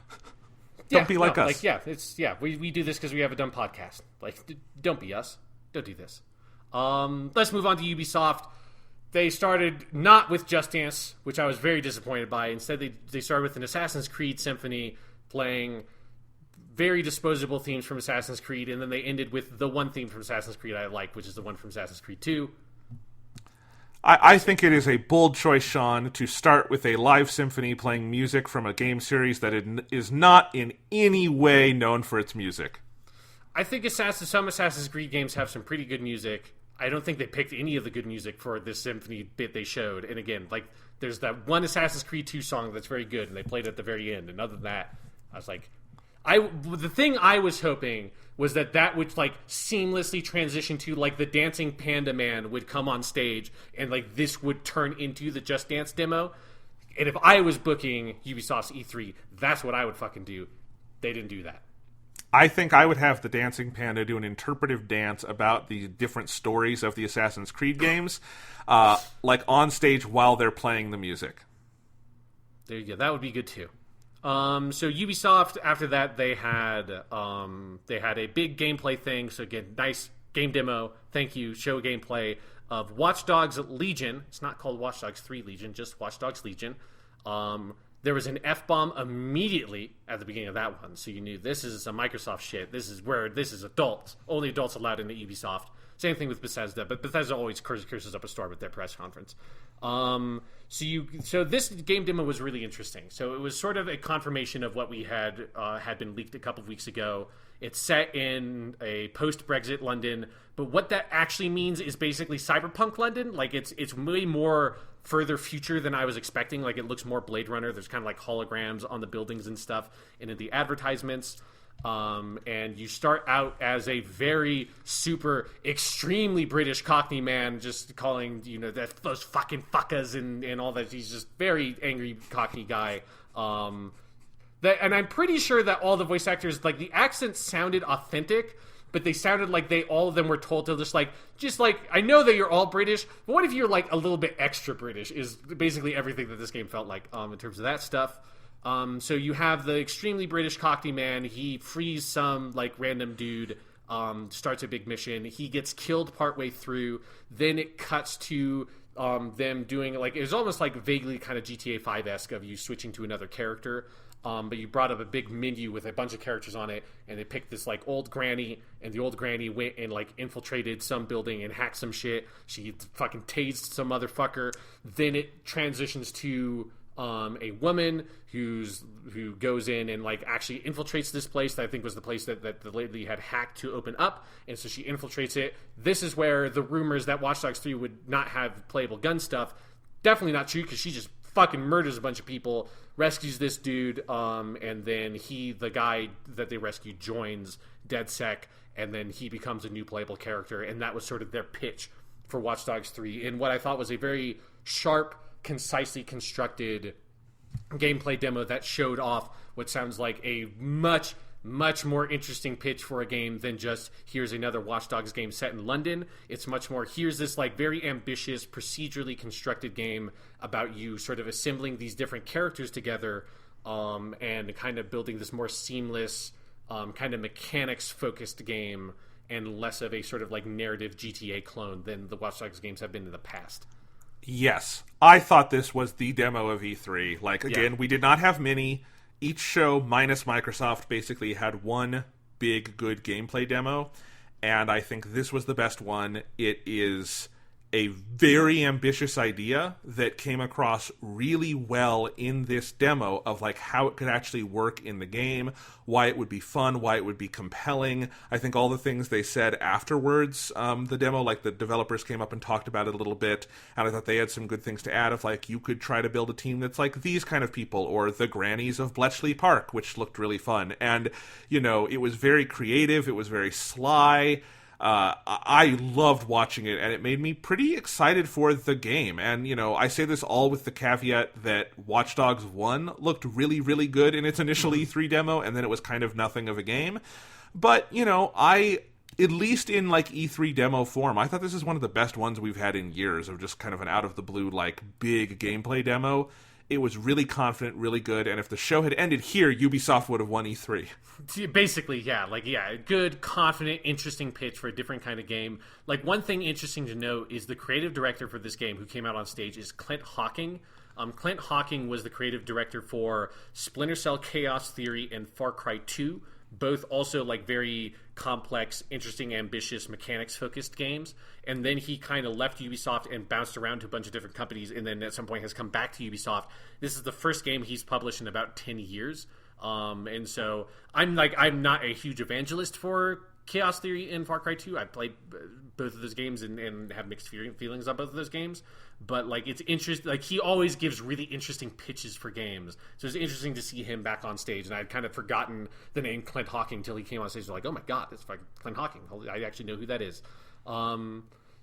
Don't be like us. Like, we do this because we have a dumb podcast. Like, don't be us. Don't do this. Let's move on to Ubisoft. They started not with Just Dance, which I was very disappointed by. Instead, they started with an Assassin's Creed symphony, playing very disposable themes from Assassin's Creed, and then they ended with the one theme from Assassin's Creed I like, which is the one from Assassin's Creed 2. I think it is a bold choice, Sean, to start with a live symphony playing music from a game series that is not in any way known for its music. I think some Assassin's Creed games have some pretty good music. I don't think they picked any of the good music for this symphony bit they showed. And again, like, there's that one Assassin's Creed 2 song that's very good, and they played it at the very end. And other than that, I was like, the thing I was hoping was that would like seamlessly transition to like the dancing panda man would come on stage, and like this would turn into the Just Dance demo. And if I was booking Ubisoft's E3, that's what I would fucking do. They didn't do that. I think I would have the dancing panda do an interpretive dance about the different stories of the Assassin's Creed games, like on stage while they're playing the music. There you go. That would be good too. So Ubisoft, after that, they had a big gameplay thing. So again, nice game demo. Thank you. Show gameplay of Watch Dogs Legion. It's not called Watch Dogs 3 Legion, just Watch Dogs Legion. There was an F-bomb immediately at the beginning of that one, so you knew this is some Microsoft shit. This is adults. Only adults allowed into Ubisoft. Same thing with Bethesda, but Bethesda always curses up a storm at their press conference. So this game demo was really interesting. So it was sort of a confirmation of what we had been leaked a couple of weeks ago. It's set in a post-Brexit London, but what that actually means is basically cyberpunk London. Like it's way more further future than I was expecting. Like it looks more Blade Runner. There's kind of like holograms on the buildings and stuff, and in the advertisements. And you start out as a very super extremely British Cockney man, just calling those fucking fuckers and all that. He's just very angry Cockney guy. And I'm pretty sure that all the voice actors, like the accents sounded authentic, but they sounded like all of them were told to just like I know that you're all British, but what if you're like a little bit extra British? Is basically everything that this game felt like in terms of that stuff. So you have the extremely British Cockney man. He frees some like random dude, starts a big mission. He gets killed partway through. Then it cuts to them doing like it was almost like vaguely kind of GTA 5-esque of you switching to another character. But you brought up a big menu with a bunch of characters on it, and they picked this like old granny, and the old granny went and like infiltrated some building and hacked some shit. She fucking tased some motherfucker. Then it transitions to a woman who goes in and like actually infiltrates this place that I think was the place that the lady had hacked to open up, and so she infiltrates it. This is where the rumors that Watch Dogs 3 would not have playable gun stuff, definitely not true, because she just fucking murders a bunch of people, rescues this dude, and then the guy that they rescued joins DedSec, and then he becomes a new playable character, and that was sort of their pitch for Watch Dogs 3 in what I thought was a very sharp, concisely constructed gameplay demo that showed off what sounds like a much more interesting pitch for a game than just here's another Watch Dogs game set in London. It's much more here's this like very ambitious procedurally constructed game about you sort of assembling these different characters together and kind of building this more seamless kind of mechanics focused game, and less of a sort of like narrative GTA clone than the Watch Dogs games have been in the past. Yes, I thought this was the demo of E3. Like, again, we did not have many. Each show, minus Microsoft, basically had one big, good gameplay demo, and I think this was the best one. It is a very ambitious idea that came across really well in this demo of like how it could actually work in the game, why it would be fun, why it would be compelling. I think all the things they said afterwards, the demo, like the developers came up and talked about it a little bit, and I thought they had some good things to add of like you could try to build a team that's like these kind of people, or the grannies of Bletchley Park, which looked really fun. And, it was very creative, it was very sly. I loved watching it, and it made me pretty excited for the game. And, I say this all with the caveat that Watch Dogs 1 looked really, really good in its initial E3 demo, and then it was kind of nothing of a game. But, at least in, like, E3 demo form, I thought this is one of the best ones we've had in years of just kind of an out-of-the-blue, like, big gameplay demo. It was really confident, really good, and if the show had ended here, Ubisoft would have won E3. Basically, yeah. Good, confident, interesting pitch for a different kind of game. Like, one thing interesting to note is the creative director for this game who came out on stage is Clint Hawking. Clint Hawking was the creative director for Splinter Cell Chaos Theory and Far Cry 2, both also like very complex, interesting, ambitious, mechanics-focused games. And then he kind of left Ubisoft and bounced around to a bunch of different companies, and then at some point has come back to Ubisoft. This is the first game he's published in about 10 years. And so I'm not a huge evangelist for Chaos Theory and Far Cry 2. I played both of those games and have mixed feelings on both of those games. But like it's interesting. Like he always gives really interesting pitches for games, so it's interesting to see him back on stage. And I'd kind of forgotten the name Clint Hawking until he came on stage. Like, oh my god, it's fucking Clint Hawking. I actually know who that is.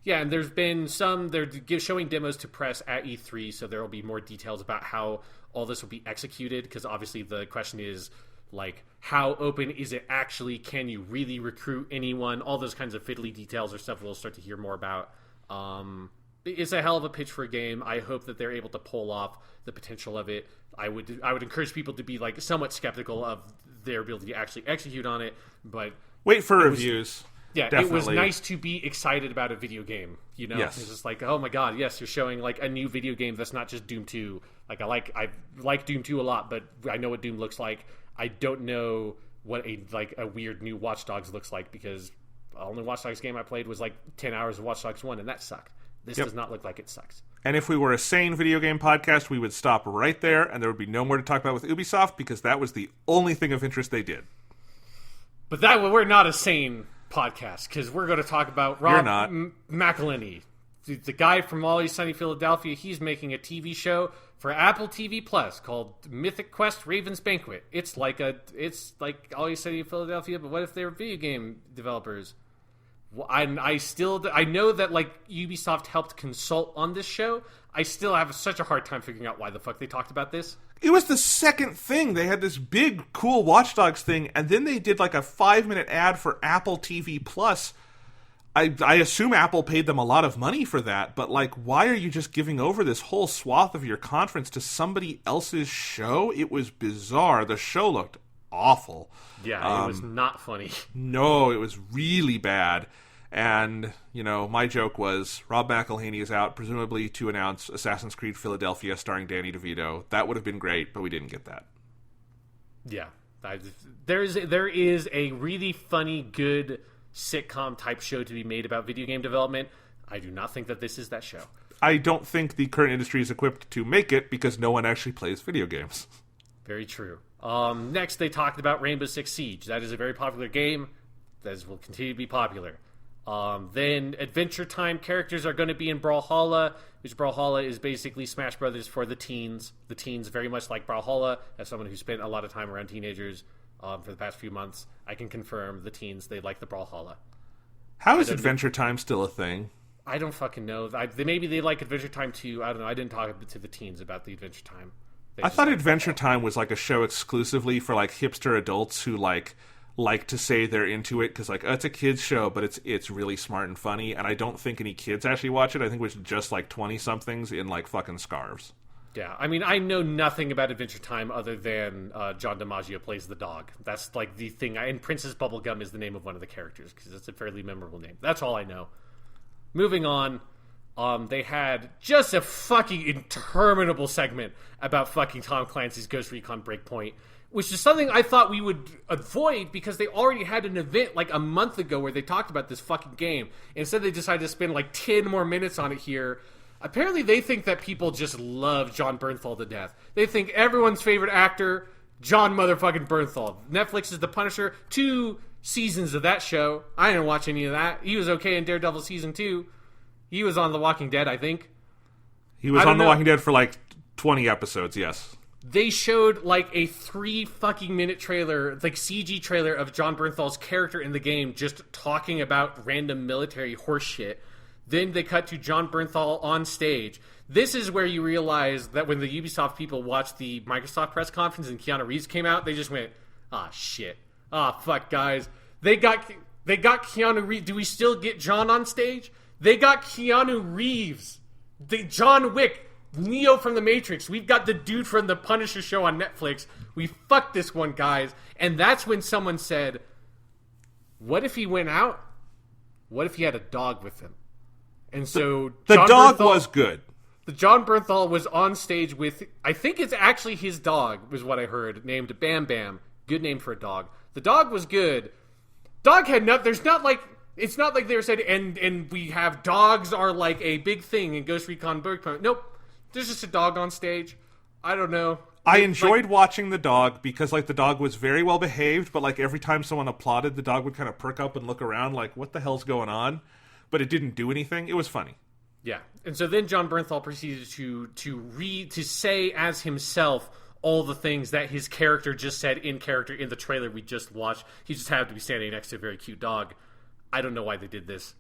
Yeah, and there's been they're showing demos to press at E3, so there will be more details about how all this will be executed. Because obviously the question is, like, how open is it actually? Can you really recruit anyone? All those kinds of fiddly details are stuff we'll start to hear more about. It's a hell of a pitch for a game. I hope that they're able to pull off the potential of it. I would encourage people to be like somewhat skeptical of their ability to actually execute on it, but wait for reviews. Yeah, definitely. It was nice to be excited about a video game. Yes. It's just like, oh my god, yes, you're showing like a new video game that's not just Doom 2. Like I like Doom 2 a lot, but I know what Doom looks like. I don't know what a weird new Watch Dogs looks like because The only Watch Dogs game I played was like 10 hours of Watch Dogs 1, and that sucked. This does not look like it sucks. And if we were a sane video game podcast, we would stop right there, and there would be no more to talk about with Ubisoft, because that was the only thing of interest they did. But we're not a sane podcast, because we're going to talk about Rob McElhenney, the guy from Always Sunny Philadelphia. He's making a TV show for Apple TV Plus called Mythic Quest Raven's Banquet. It's like Always Sunny in Philadelphia, but what if they were video game developers? I know that like Ubisoft helped consult on this show. I still have such a hard time figuring out why the fuck they talked about this. It was the second thing. They had this big, cool Watch Dogs thing, and then they did like a 5-minute ad for Apple TV Plus. I assume Apple paid them a lot of money for that, but like, why are you just giving over this whole swath of your conference to somebody else's show? It was bizarre. The show looked awful. Yeah, it was not funny. No, it was really bad. And, my joke was, Rob McElhenney is out, presumably to announce Assassin's Creed Philadelphia starring Danny DeVito. That would have been great, but we didn't get that. Yeah. There is a really funny, good sitcom-type show to be made about video game development. I do not think that this is that show. I don't think the current industry is equipped to make it, because no one actually plays video games. Very true. Next, they talked about Rainbow Six Siege. That is a very popular game. That will continue to be popular. Then Adventure Time characters are going to be in Brawlhalla, which Brawlhalla is basically Smash Brothers for the teens. The teens very much like Brawlhalla. As someone who spent a lot of time around teenagers for the past few months, I can confirm the teens, they like the Brawlhalla. How is Adventure Time still a thing? I don't fucking know. Maybe they like Adventure Time too. I don't know. I didn't talk to the teens about the Adventure Time. I thought Adventure Time was like a show exclusively for like hipster adults who like to say they're into it because like, oh, it's a kids show, but it's really smart and funny. And I don't think any kids actually watch it. I think it was just like 20-somethings in like fucking scarves. Yeah, I mean, I know nothing about Adventure Time other than John DiMaggio plays the dog. That's like the thing. And Princess Bubblegum is the name of one of the characters because it's a fairly memorable name. That's all I know. Moving on, they had just a fucking interminable segment about fucking Tom Clancy's Ghost Recon Breakpoint, which is something I thought we would avoid because they already had an event like a month ago where they talked about this fucking game. Instead, they decided to spend like 10 more minutes on it here. Apparently, they think that people just love John Bernthal to death. They think everyone's favorite actor, John motherfucking Bernthal. Netflix is The Punisher. 2 seasons of that show. I didn't watch any of that. He was okay in Daredevil Season 2. He was on The Walking Dead, I think. He was on The Walking Dead for like 20 episodes, yes. They showed like a 3 fucking minute trailer, like CG trailer of John Bernthal's character in the game just talking about random military horseshit. Then they cut to John Bernthal on stage. This is where you realize that when the Ubisoft people watched the Microsoft press conference and Keanu Reeves came out, they just went, shit. Fuck, guys. They got Keanu Reeves. Do we still get John on stage? They got Keanu Reeves. John Wick. Neo from the Matrix. We've got the dude from the Punisher show on Netflix. We fucked this one, guys. And that's when someone said, what if he went out? What if he had a dog with him? And so the dog was good. The John Bernthal was on stage with, I think it's actually his dog, was what I heard, named Bam Bam. Good name for a dog. The dog was good. Dog had no, there's not like, it's not like they were said, and we have dogs are like a big thing in Ghost Recon Breakpoint. Nope. There's just a dog on stage. I don't know. I enjoyed watching the dog because, like, the dog was very well behaved, but, like, every time someone applauded, the dog would kind of perk up and look around like, what the hell's going on? But it didn't do anything. It was funny. Yeah. And so then John Bernthal proceeded to say as himself all the things that his character just said in character in the trailer we just watched. He just happened to be standing next to a very cute dog. I don't know why they did this.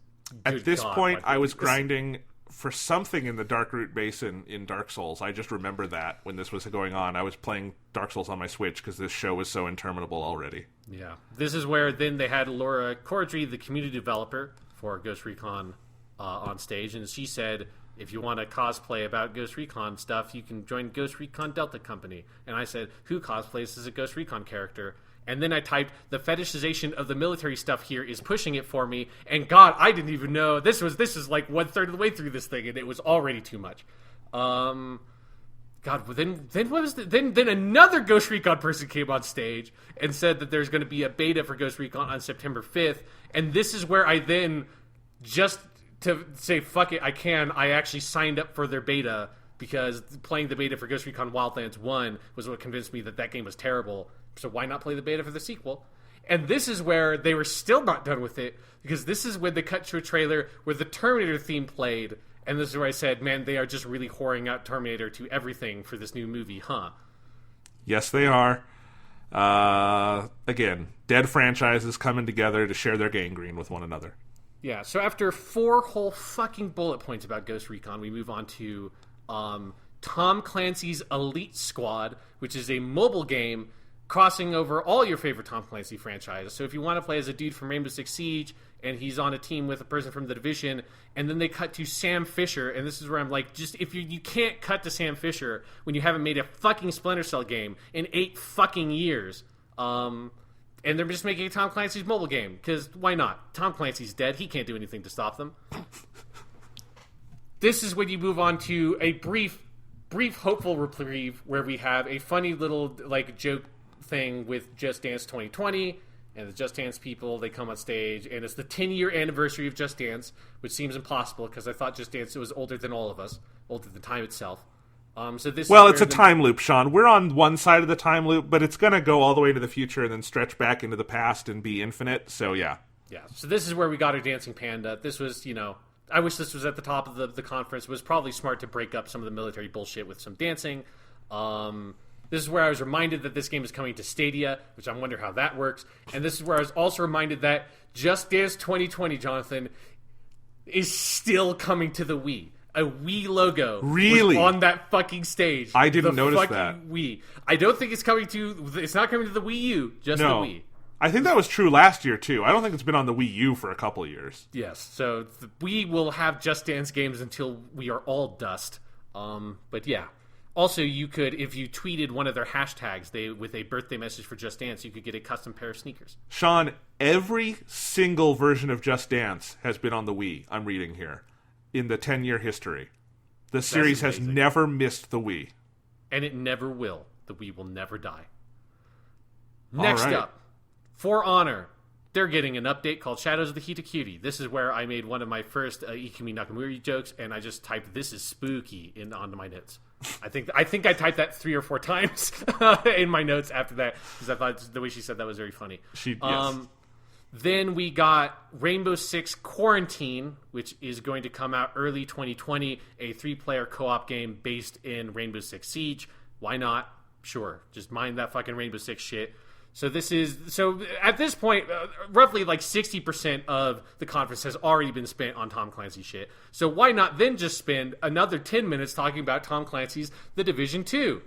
At this point, I was grinding for something in the Darkroot Basin in Dark Souls. I just remember that when this was going on. I was playing Dark Souls on my Switch because this show was so interminable already. Yeah. This is where then they had Laura Corddry, the community developer for Ghost Recon, on stage. And she said, if you want to cosplay about Ghost Recon stuff, you can join Ghost Recon Delta Company. And I said, who cosplays as a Ghost Recon character? And then I typed, the fetishization of the military stuff here is pushing it for me. And God, I didn't even know. This is like 1/3 of the way through this thing, and it was already too much. God, then what was then another Ghost Recon person came on stage and said that there's going to be a beta for Ghost Recon on September 5th, and this is where I then, just to say fuck it, I actually signed up for their beta, because playing the beta for Ghost Recon Wildlands 1 was what convinced me that game was terrible, so why not play the beta for the sequel? And this is where they were still not done with it, because this is when they cut to a trailer where the Terminator theme played. And this is where I said, man, they are just really whoring out Terminator to everything for this new movie, huh? Yes, they are. Again, dead franchises coming together to share their gangrene with one another. Yeah, so after 4 whole fucking bullet points about Ghost Recon, we move on to Tom Clancy's Elite Squad, which is a mobile game crossing over all your favorite Tom Clancy franchises. So if you want to play as a dude from Rainbow Six Siege, and he's on a team with a person from The Division, and then they cut to Sam Fisher, and this is where I'm like, just, if you can't cut to Sam Fisher when you haven't made a fucking Splinter Cell game in 8 fucking years, and they're just making a Tom Clancy's mobile game, because why not? Tom Clancy's dead, he can't do anything to stop them. This is when you move on to a brief hopeful reprieve, where we have a funny little, like, joke thing with Just Dance 2020, and the Just Dance people, they come on stage, and it's the 10-year anniversary of Just Dance, which seems impossible, because I thought Just Dance was older than all of us, older than time itself. So this it's a time loop, Sean. We're on one side of the time loop, but it's going to go all the way into the future and then stretch back into the past and be infinite, so yeah. Yeah, so this is where we got our Dancing Panda. This was, I wish this was at the top of the conference. It was probably smart to break up some of the military bullshit with some dancing. This is where I was reminded that this game is coming to Stadia, which I wonder how that works. And this is where I was also reminded that Just Dance 2020, Jonathan, is still coming to the Wii. A Wii logo was on that fucking stage. I didn't notice that. Wii. I don't think it's coming to... It's not coming to the Wii U, just the Wii. I think that was true last year, too. I don't think it's been on the Wii U for a couple of years. Yes, so we will have Just Dance games until we are all dust. But yeah. Also, you could, if you tweeted one of their hashtags with a birthday message for Just Dance, you could get a custom pair of sneakers. Sean, every single version of Just Dance has been on the Wii, I'm reading here, in the 10-year history. The series has never missed the Wii. And it never will. The Wii will never die. Next up, For Honor. They're getting an update called Shadows of the Hitakiri. This is where I made one of my first Ikumi Nakamura jokes, and I just typed, "This is spooky," onto my notes. I think I typed that 3 or 4 times in my notes after that, because I thought the way she said that was very funny. Yes. Then we got Rainbow Six Quarantine, which is going to come out early 2020, a 3-player co-op game based in Rainbow Six Siege. Why not? Sure. Just mind that fucking Rainbow Six shit. So at this point, roughly like 60% of the conference has already been spent on Tom Clancy shit. So why not then just spend another 10 minutes talking about Tom Clancy's The Division 2?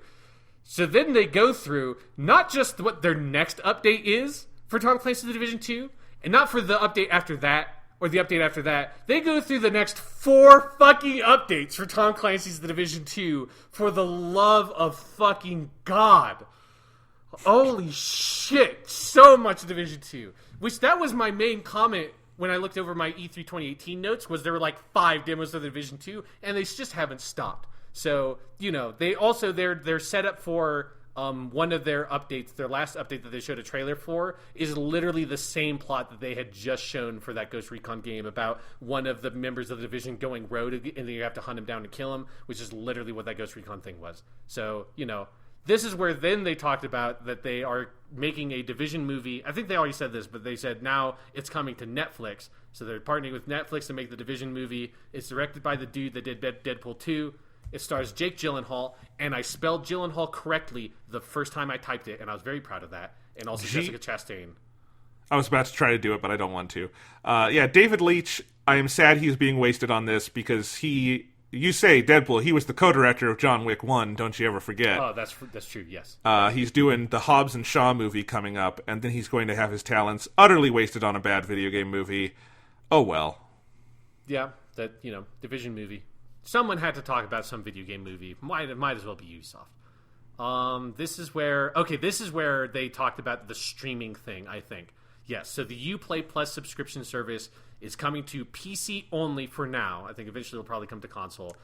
So then they go through not just what their next update is for Tom Clancy's The Division 2, and not for the update after that, or the update after that. They go through the next 4 fucking updates for Tom Clancy's The Division 2, for the love of fucking God. Holy shit, so much Division 2. Which, that was my main comment when I looked over my E3 2018 notes, was there were like 5 demos of the Division 2, and they just haven't stopped. So, they also, they're set up for one of their updates, their last update that they showed a trailer for, is literally the same plot that they had just shown for that Ghost Recon game about one of the members of the Division going rogue, and then you have to hunt him down and kill him, which is literally what that Ghost Recon thing was. So, this is where then they talked about that they are making a Division movie. I think they already said this, but they said now it's coming to Netflix. So they're partnering with Netflix to make the Division movie. It's directed by the dude that did Deadpool 2. It stars Jake Gyllenhaal, and I spelled Gyllenhaal correctly the first time I typed it, and I was very proud of that. And also Jessica Chastain. I was about to try to do it, but I don't want to. David Leitch, I am sad he's being wasted on this, because you say Deadpool, he was the co-director of John Wick 1, don't you ever forget. Oh, that's true, yes. He's doing the Hobbs and Shaw movie coming up, and then he's going to have his talents utterly wasted on a bad video game movie. Oh well. Yeah, that, Division movie. Someone had to talk about some video game movie. Might as well be Ubisoft. This is where they talked about the streaming thing, I think. Yes, so the Uplay Plus subscription service is coming to PC only for now. I think eventually it'll probably come to console.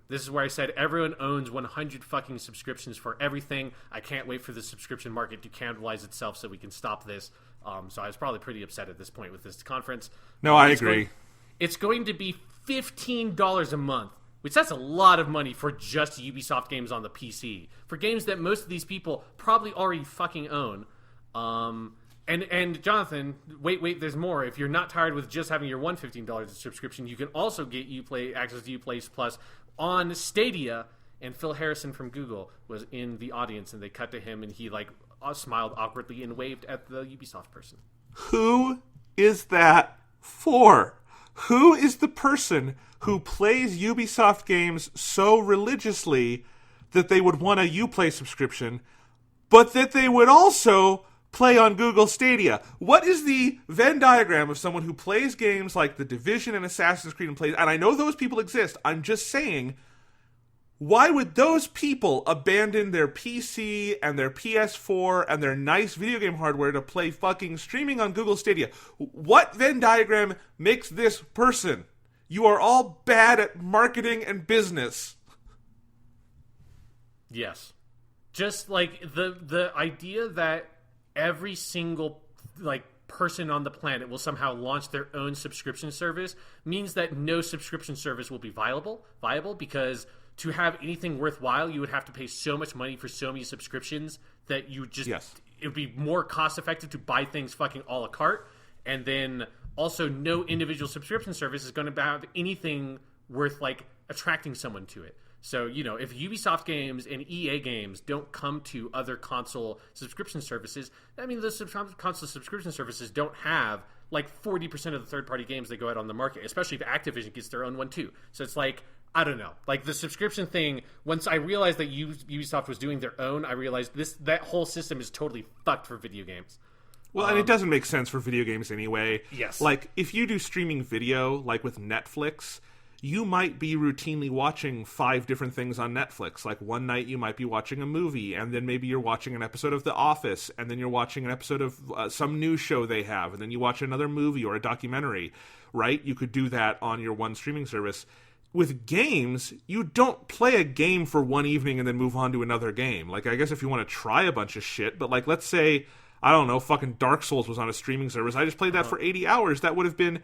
This is where I said everyone owns 100 fucking subscriptions for everything. I can't wait for the subscription market to cannibalize itself so we can stop this. So I was probably pretty upset at this point with this conference. No, I agree. It's going to be $15 a month, which that's a lot of money for just Ubisoft games on the PC. For games that most of these people probably already fucking own. And Jonathan, wait, there's more. If you're not tired with just having your $115 subscription, you can also get access to Uplay Plus on Stadia. And Phil Harrison from Google was in the audience, and they cut to him, and he smiled awkwardly and waved at the Ubisoft person. Who is that for? Who is the person who plays Ubisoft games so religiously that they would want a Uplay subscription, but that they would also play on Google Stadia? What is the Venn diagram of someone who plays games like The Division and Assassin's Creed and I know those people exist. I'm just saying, why would those people abandon their PC and their PS4 and their nice video game hardware to play fucking streaming on Google Stadia? What Venn diagram makes this person? You are all bad at marketing and business. Yes. Just like the idea that every single person on the planet will somehow launch their own subscription service means that no subscription service will be viable because to have anything worthwhile, you would have to pay so much money for so many subscriptions that you just it would be more cost effective to buy things fucking a la carte. And then also no individual subscription service is going to have anything worth attracting someone to it. So, if Ubisoft games and EA games don't come to other console subscription services, I mean, the console subscription services don't have 40% of the third-party games that go out on the market, especially if Activision gets their own one too. So it's I don't know. The subscription thing, once I realized that Ubisoft was doing their own, I realized that whole system is totally fucked for video games. Well, and it doesn't make sense for video games anyway. Yes. If you do streaming video, with Netflix, you might be routinely watching 5 different things on Netflix. One night you might be watching a movie, and then maybe you're watching an episode of The Office, and then you're watching an episode of some news show they have, and then you watch another movie or a documentary, right? You could do that on your one streaming service. With games, you don't play a game for one evening and then move on to another game. I guess if you want to try a bunch of shit, but let's say, I don't know, fucking Dark Souls was on a streaming service. I just played that for 80 hours. That would have been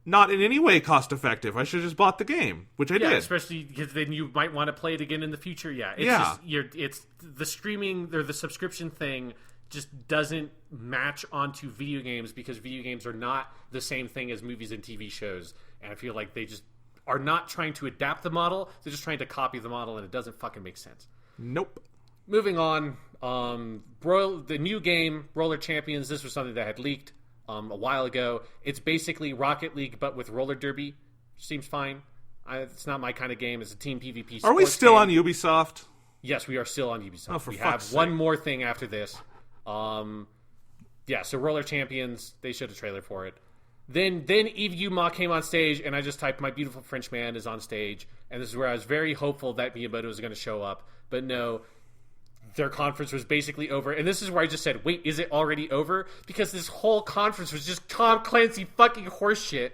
not in any way cost effective. I should have just bought the game, which I did. Especially because then you might want to play it again in the future. It's the streaming or the subscription thing just doesn't match onto video games because video games are not the same thing as movies and TV shows. And I feel like they just are not trying to adapt the model. They're just trying to copy the model, and it doesn't fucking make sense. Nope. Moving on, the new game, Roller Champions, this was something that had leaked a while ago. It's basically Rocket League, but with roller derby. Seems fine. It's not my kind of game. It's a team PvP sports Are we still game. on Ubisoft? Yes, we are still on Ubisoft. Oh, for we fuck's have sake. one more thing after this. So Roller Champions, they showed a trailer for it. Then Yves Yuma came on stage, and I just typed, "My Beautiful French Man is on stage." And this is where I was very hopeful that Miyamoto was going to show up. But no, their conference was basically over. And this is where I just said, wait, is it already over? Because this whole conference was just Tom Clancy fucking horseshit.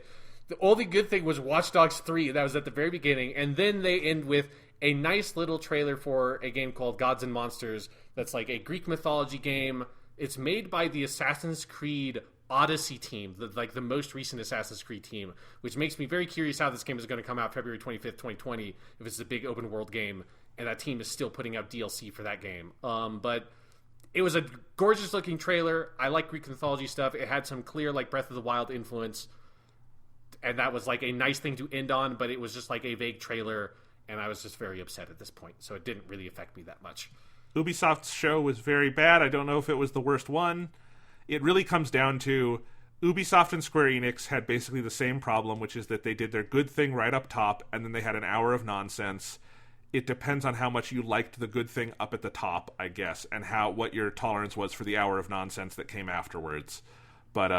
The only good thing was Watch Dogs 3. That was at the very beginning. And then they end with a nice little trailer for a game called Gods and Monsters. That's a Greek mythology game. It's made by the Assassin's Creed Odyssey team, the most recent Assassin's Creed team, which makes me very curious how this game is going to come out February 25th, 2020, if it's a big open world game, and that team is still putting out DLC for that game. But it was a gorgeous looking trailer. I like Greek mythology stuff. It had some clear Breath of the Wild influence, and that was a nice thing to end on, but it was just a vague trailer, and I was just very upset at this point, so it didn't really affect me that much. Ubisoft's show was very bad. I don't know if it was the worst one. It really comes down to Ubisoft and Square Enix had basically the same problem, which is that they did their good thing right up top, and then they had an hour of nonsense. It depends on how much you liked the good thing up at the top, I guess, and what your tolerance was for the hour of nonsense that came afterwards. But,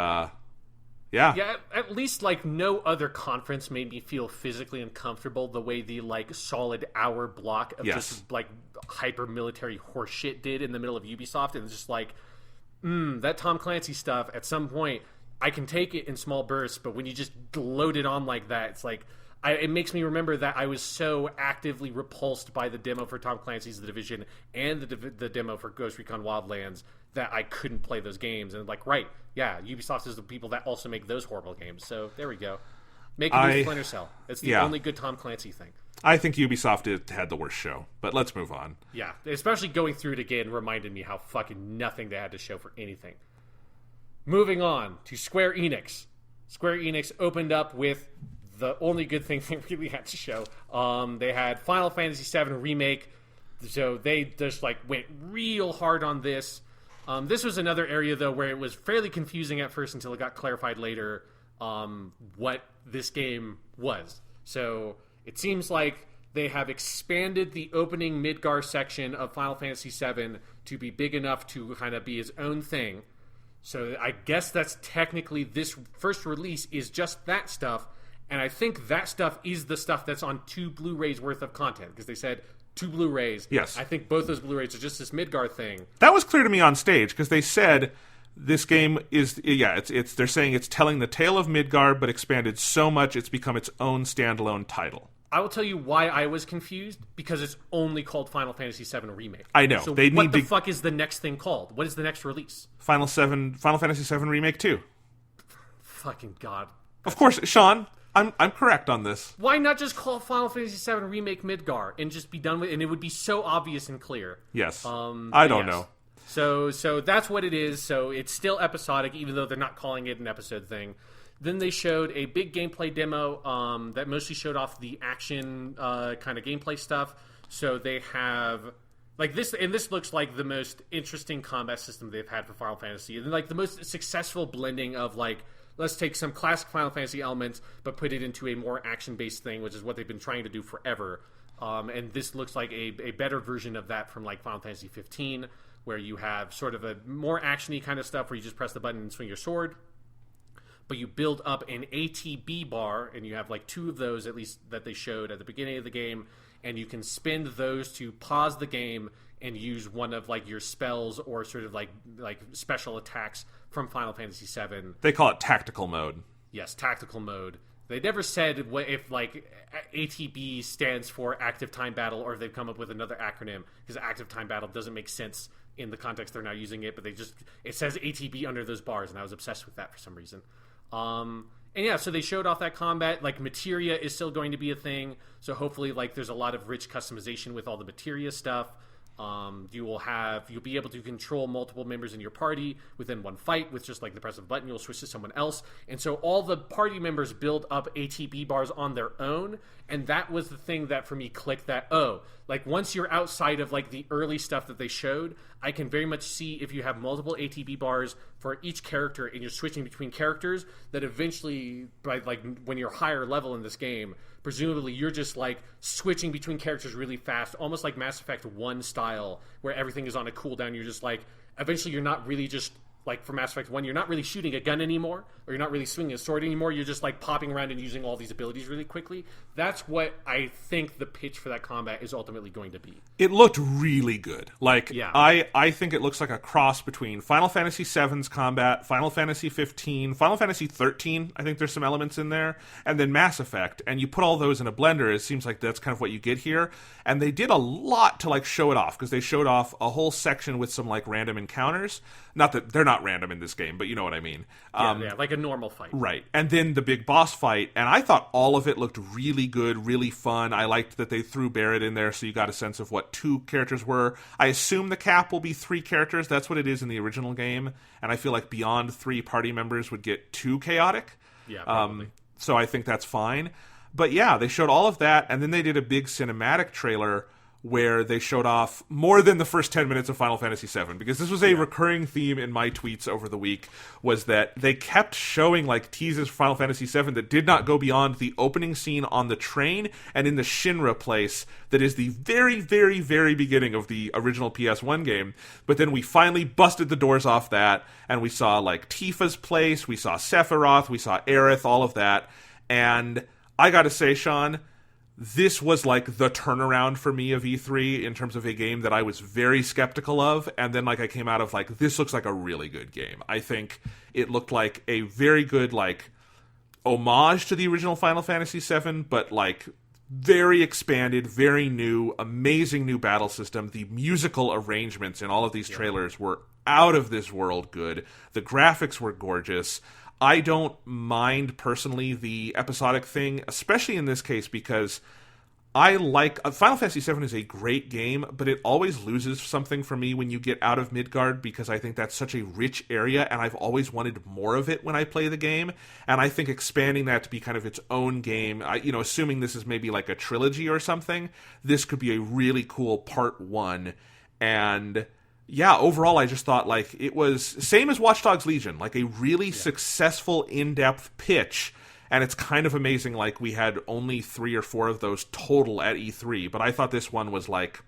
yeah. Yeah, at least, no other conference made me feel physically uncomfortable the way the, solid hour block of just, hyper-military horseshit did in the middle of Ubisoft, and just, that Tom Clancy stuff, at some point, I can take it in small bursts, but when you just load it on like that, it's it makes me remember that I was so actively repulsed by the demo for Tom Clancy's The Division and the demo for Ghost Recon Wildlands that I couldn't play those games. And like, right, yeah, Ubisoft is the people that also make those horrible games. So there we go. Make a new Splinter Cell. It's the only good Tom Clancy thing. I think Ubisoft had the worst show, but let's move on. Yeah, especially going through it again reminded me how fucking nothing they had to show for anything. Moving on to Square Enix. Square Enix opened up with the only good thing they really had to show. They had Final Fantasy VII Remake, so they just like went real hard on this. This was another area, though, where it was fairly confusing at first until it got clarified later what this game was. So it seems like they have expanded the opening Midgar section of Final Fantasy VII to be big enough to kind of be its own thing. So I guess that's technically this first release is just that stuff, and I think that stuff is the stuff that's on 2 Blu-rays worth of content, because they said 2 Blu-rays. Yes. I think both those Blu-rays are just this Midgar thing. That was clear to me on stage, because they said this game is, it's they're saying it's telling the tale of Midgar, but expanded so much it's become its own standalone title. I will tell you why I was confused, because it's only called Final Fantasy VII Remake. I know. So what the fuck is the next thing called? What is the next release? Final Fantasy VII Remake 2. Fucking God. Of course, Sean, I'm correct on this. Why not just call Final Fantasy VII Remake Midgar and just be done with it? And it would be so obvious and clear. Yes. I don't know. So that's what it is. So it's still episodic, even though they're not calling it an episode thing. Then they showed a big gameplay demo that mostly showed off the action kind of gameplay stuff. So they have like this, and this looks like the most interesting combat system they've had for Final Fantasy, and like the most successful blending of like, let's take some classic Final Fantasy elements but put it into a more action-based thing, which is what they've been trying to do forever. And this looks like a better version of that from like Final Fantasy 15, where you have sort of a more actiony kind of stuff where you just press the button and swing your sword. But you build up an ATB bar, and you have like 2 of those at least that they showed at the beginning of the game, and you can spend those to pause the game and use one of like your spells or sort of like special attacks from Final Fantasy VII. They call it tactical mode. Yes, tactical mode. They never said what if like ATB stands for active time battle, or if they've come up with another acronym, because active time battle doesn't make sense in the context they're now using it, but it says ATB under those bars, and I was obsessed with that for some reason. And yeah, so they showed off that combat. Like, materia is still going to be a thing, so hopefully like there's a lot of rich customization with all the materia stuff. You'll be able to control multiple members in your party within one fight with just like the press of a button. You'll switch to someone else, and so all the party members build up ATB bars on their own. And that was the thing that for me clicked, that like once you're outside of like the early stuff that they showed, I can very much see if you have multiple ATB bars for each character and you're switching between characters, that eventually, by like when you're higher level in this game, presumably you're just like switching between characters really fast, almost like Mass Effect 1 style, where everything is on a cooldown. You're just like, eventually you're not really just like, for Mass Effect 1, you're not really shooting a gun anymore, or you're not really swinging a sword anymore. You're just like popping around and using all these abilities really quickly. That's what I think the pitch for that combat is ultimately going to be. It looked really good. Like, yeah. I think it looks like a cross between Final Fantasy VII's combat, Final Fantasy 15, Final Fantasy 13, I think there's some elements in there, and then Mass Effect. And you put all those in a blender, it seems like that's kind of what you get here. And they did a lot to like show it off, because they showed off a whole section with some like random encounters. Not that they're not random in this game, but you know what I mean. Yeah, like a normal fight. Right. And then the big boss fight, and I thought all of it looked really good, really fun. I liked that they threw Barrett in there, so you got a sense of what 2 characters were. I assume the cap will be 3 characters. That's what it is in the original game. And I feel like beyond 3 party members would get too chaotic. Yeah, probably. So I think that's fine. But yeah, they showed all of that, and then they did a big cinematic trailer where they showed off more than the first 10 minutes of Final Fantasy VII, because this was a recurring theme in my tweets over the week, was that they kept showing like teases for Final Fantasy VII that did not go beyond the opening scene on the train and in the Shinra place that is the very, very, very beginning of the original PS1 game. But then we finally busted the doors off that, and we saw like Tifa's place, we saw Sephiroth, we saw Aerith, all of that. And I gotta say, Sean, this was like the turnaround for me of E3 in terms of a game that I was very skeptical of, and then like I came out of like, this looks like a really good game. I think it looked like a very good like homage to the original Final Fantasy VII, but like very expanded, very new, amazing new battle system. The musical arrangements in all of these trailers were out of this world good. The graphics were gorgeous. I don't mind personally the episodic thing, especially in this case, because I like Final Fantasy VII is a great game, but it always loses something for me when you get out of Midgard, because I think that's such a rich area, and I've always wanted more of it when I play the game. And I think expanding that to be kind of its own game, assuming this is maybe like a trilogy or something, this could be a really cool part one. And yeah, overall, I just thought like it was same as Watch Dogs Legion, like a really successful in-depth pitch. And it's kind of amazing, like, we had only 3 or 4 of those total at E3, but I thought this one was, like,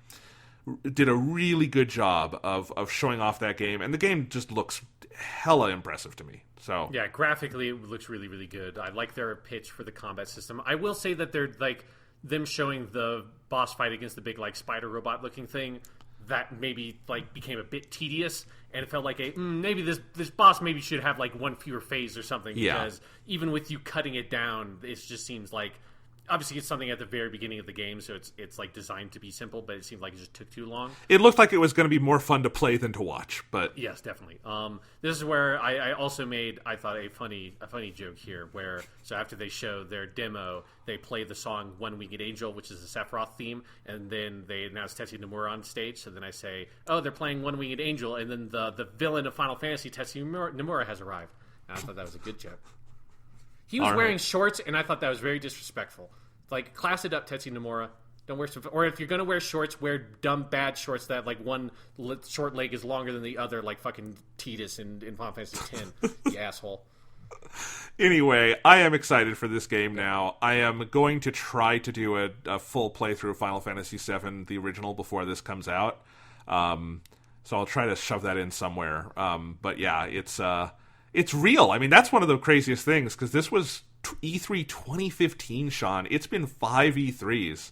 did a really good job of showing off that game, and the game just looks hella impressive to me. So yeah, graphically, it looks really, really good. I like their pitch for the combat system. I will say that they're, like, them showing the boss fight against the big, like, spider robot-looking thing, that maybe, like, became a bit tedious, and it felt like maybe this boss maybe should have like one fewer phase or something, because even with you cutting it down, it just seems like obviously it's something at the very beginning of the game, so it's like designed to be simple, but it seemed like it just took too long. It looked like it was going to be more fun to play than to watch, but yes, definitely. This is where I also made, I thought, a funny joke here, where so after they show their demo, they play the song One Winged Angel, which is the Sephiroth theme, and then they announce Tetsuya Nomura on stage. So then I say, oh, they're playing One Winged Angel, and then the villain of Final Fantasy, Tetsuya Nomura, has arrived. And I thought that was a good joke. He was wearing shorts, and I thought that was very disrespectful. Like, class it up, Tetsuya Nomura. Don't wear, or if you're gonna wear shorts, wear dumb bad shorts that like one short leg is longer than the other, like fucking Tidus in Final Fantasy X. You asshole. Anyway, I am excited for this game now. I am going to try to do a full playthrough of Final Fantasy VII, the original, before this comes out. So I'll try to shove that in somewhere. But yeah, it's real. I mean, that's one of the craziest things, because this was E3 2015, Sean. It's been 5 E3s,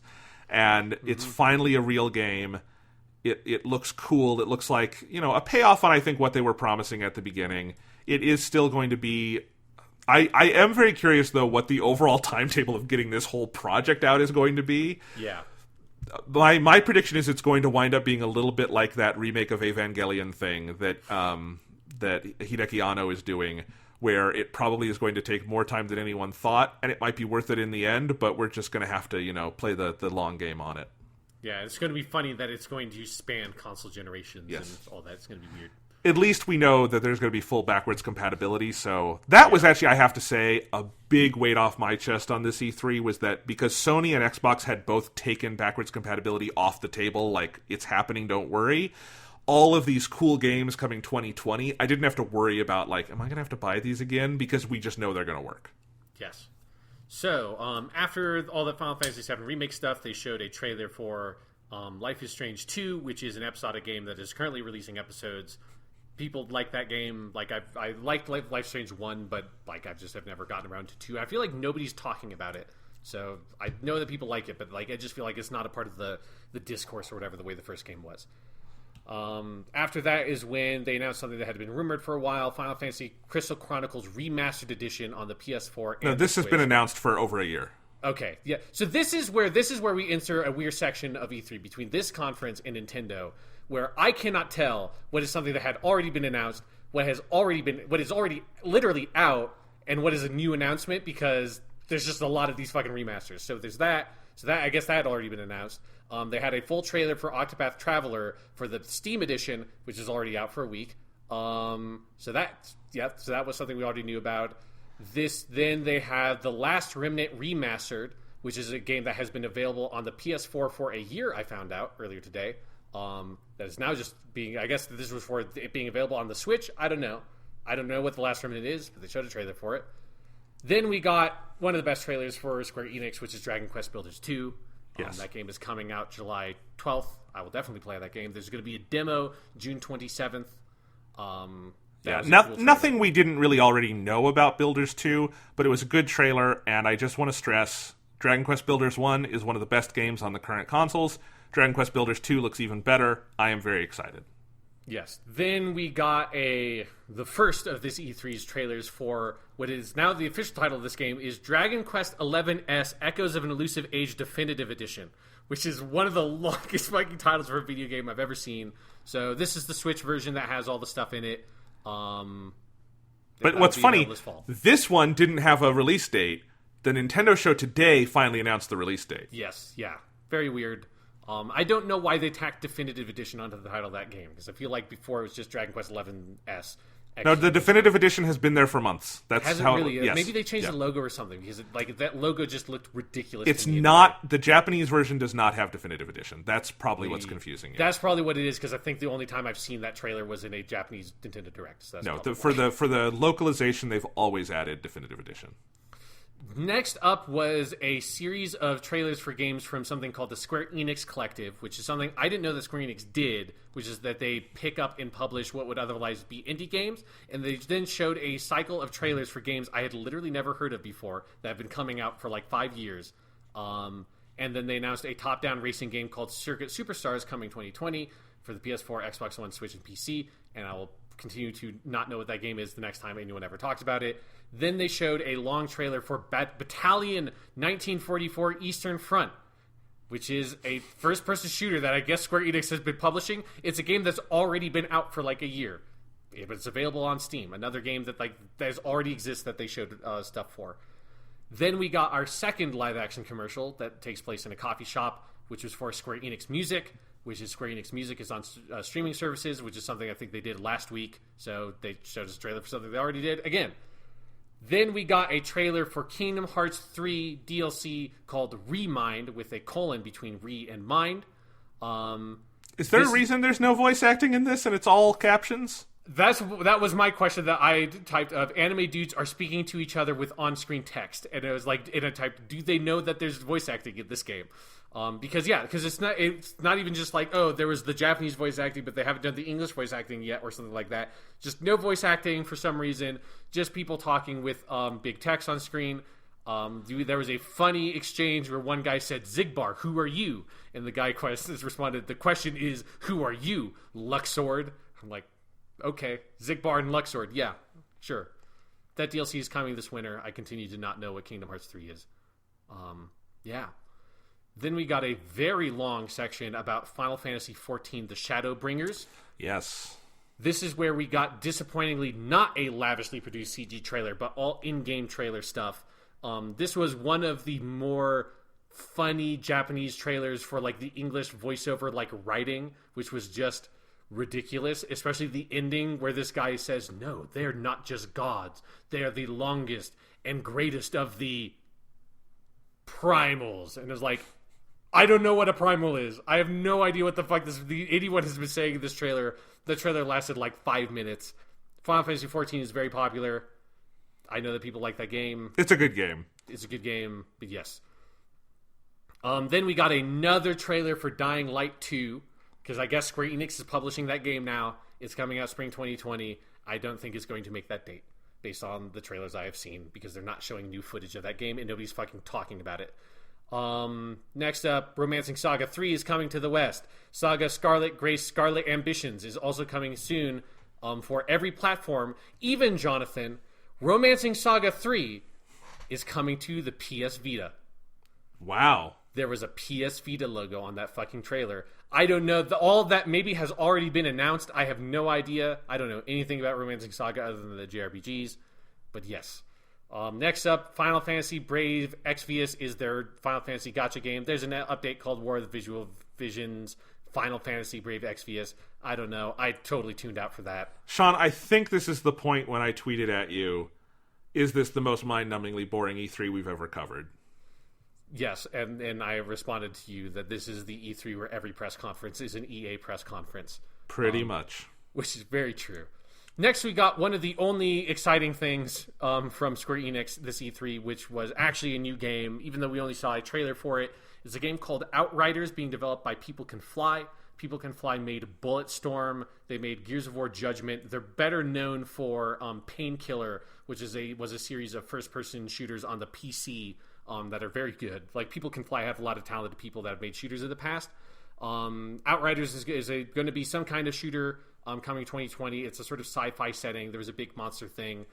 and it's finally a real game. It looks cool. It looks like, a payoff on, I think, what they were promising at the beginning. It is still going to be... I am very curious, though, what the overall timetable of getting this whole project out is going to be. Yeah. My prediction is it's going to wind up being a little bit like that remake of Evangelion thing that Hideki Anno is doing, where it probably is going to take more time than anyone thought, and it might be worth it in the end, but we're just going to have to, play the long game on it. Yeah, it's going to be funny that it's going to span console generations and all that. It's going to be weird. At least we know that there's going to be full backwards compatibility, so that was actually, I have to say, a big weight off my chest on this E3, was that because Sony and Xbox had both taken backwards compatibility off the table, like, it's happening, don't worry. All of these cool games coming 2020, I didn't have to worry about, like, am I going to have to buy these again? Because we just know they're going to work. Yes. So, after all the Final Fantasy VII Remake stuff, they showed a trailer for Life is Strange 2, which is an episodic game that is currently releasing episodes. People like that game. Like, I liked Life is Strange 1, but, like, I just have never gotten around to 2. I feel like nobody's talking about it. So, I know that people like it, but, like, I just feel like it's not a part of the discourse or whatever, the way the first game was. After that is when they announced something that had been rumored for a while: Final Fantasy Crystal Chronicles Remastered Edition on the PS4. No, this has been announced for over a year. Okay, yeah. So this is where we insert a weird section of E3 between this conference and Nintendo, where I cannot tell what is something that had already been announced, what is already literally out, and what is a new announcement, because there's just a lot of these fucking remasters. So there's that. So that, I guess that had already been announced. They had a full trailer for Octopath Traveler for the Steam edition, which is already out for a week. So that was something we already knew about. Then they had The Last Remnant Remastered, which is a game that has been available on the PS4 for a year, I found out earlier today. That is now just being, I guess this was for it being available on the Switch. I don't know what The Last Remnant is, but they showed a trailer for it. Then we got one of the best trailers for Square Enix, which is Dragon Quest Builders 2. Yes. That game is coming out July 12th. I will definitely play that game. There's going to be a demo June 27th. Nothing we didn't really already know about Builders 2, but it was a good trailer, and I just want to stress, Dragon Quest Builders 1 is one of the best games on the current consoles. Dragon Quest Builders 2 looks even better. I am very excited. Yes. Then we got the first of this E3's trailers for what is now the official title of this game is Dragon Quest XI-S Echoes of an Elusive Age Definitive Edition, which is one of the longest fucking titles for a video game I've ever seen. So this is the Switch version that has all the stuff in it. But what's funny, this one didn't have a release date. The Nintendo show today finally announced the release date. Yes, yeah. Very weird. I don't know why they tacked Definitive Edition onto the title of that game, because I feel like before it was just Dragon Quest XI-S. No, the Definitive Edition has been there for months. That's Hasn't how. Really, yes. Maybe they changed the logo or something, because that logo just looked ridiculous. It's not. The Japanese version does not have Definitive Edition. That's probably what's confusing it. That's probably what it is, because I think the only time I've seen that trailer was in a Japanese Nintendo Direct. So that's for the localization, they've always added Definitive Edition. Next up was a series of trailers for games from something called the Square Enix Collective, which is something I didn't know that Square Enix did, which is that they pick up and publish what would otherwise be indie games, and they then showed a cycle of trailers for games I had literally never heard of before that have been coming out for like 5 years. And then they announced a top-down racing game called Circuit Superstars coming 2020 for the PS4, Xbox One, Switch, and PC, and I will continue to not know what that game is the next time anyone ever talks about it. Then they showed a long trailer for Battalion 1944 Eastern Front, which is a first-person shooter that I guess Square Enix has been publishing. It's a game that's already been out for like a year. It's available on Steam. Another game that already exists that they showed stuff for. Then we got our second live-action commercial that takes place in a coffee shop, which was for Square Enix Music, which is Square Enix Music is on streaming services, which is something I think they did last week. So they showed us a trailer for something they already did. Again, then we got a trailer for Kingdom Hearts 3 DLC called Remind, with a colon between re and mind. Is there a reason there's no voice acting in this and it's all captions? That was my question that I typed of anime dudes are speaking to each other with on-screen text. And it was like, and I typed, do they know that there's voice acting in this game? Because it's not even just like, oh, there was the Japanese voice acting, but they haven't done the English voice acting yet or something like that. Just no voice acting for some reason. Just people talking with big text on screen. There was a funny exchange where one guy said, Zigbar, who are you? And the guy responded, the question is, who are you? Luxord. I'm like, okay, Zigbar and Luxord. Yeah, sure. That DLC is coming this winter. I continue to not know what Kingdom Hearts 3 is. Yeah. Then we got a very long section about Final Fantasy XIV, The Shadowbringers. Yes. This is where we got, disappointingly, not a lavishly produced CG trailer, but all in-game trailer stuff. This was one of the more funny Japanese trailers for like the English voiceover like writing, which was just ridiculous, especially the ending where this guy says, no, they're not just gods. They are the longest and greatest of the primals. And it's like, I don't know what a primal is. I have no idea what the fuck anyone has been saying in this trailer. The trailer lasted like 5 minutes. Final Fantasy XIV is very popular. I know that people like that game. It's a good game. It's a good game, but yes. Then we got another trailer for Dying Light 2, because I guess Square Enix is publishing that game now. It's coming out spring 2020. I don't think it's going to make that date, based on the trailers I have seen, because they're not showing new footage of that game, and nobody's fucking talking about it. Next up, Romancing Saga 3 is coming to the West. Saga Scarlet Grace Scarlet Ambitions is also coming soon for every platform. Even, Jonathan, Romancing Saga 3 is coming to the PS Vita. Wow. There was a PS Vita logo on that fucking trailer. I don't know. All of that maybe has already been announced. I have no idea. I don't know anything about Romancing Saga other than the JRPGs. But yes. Next up, Final Fantasy Brave Exvius is their Final Fantasy gacha game. There's an update called War of the Visual Visions, Final Fantasy Brave Exvius. I don't know. I totally tuned out for that. Sean, I think this is the point when I tweeted at you, is this the most mind-numbingly boring E3 we've ever covered? Yes, and I responded to you that this is the E3 where every press conference is an EA press conference. Pretty much. Which is very true. Next, we got one of the only exciting things from Square Enix this E3, which was actually a new game, even though we only saw a trailer for it. It's a game called Outriders, being developed by People Can Fly. People Can Fly made Bulletstorm. They made Gears of War Judgment. They're better known for Painkiller, which was a series of first-person shooters on the PC that are very good. Like, People Can Fly have a lot of talented people that have made shooters in the past. Outriders is going to be some kind of shooter coming 2020. It's a sort of sci-fi setting. There was a big monster thing.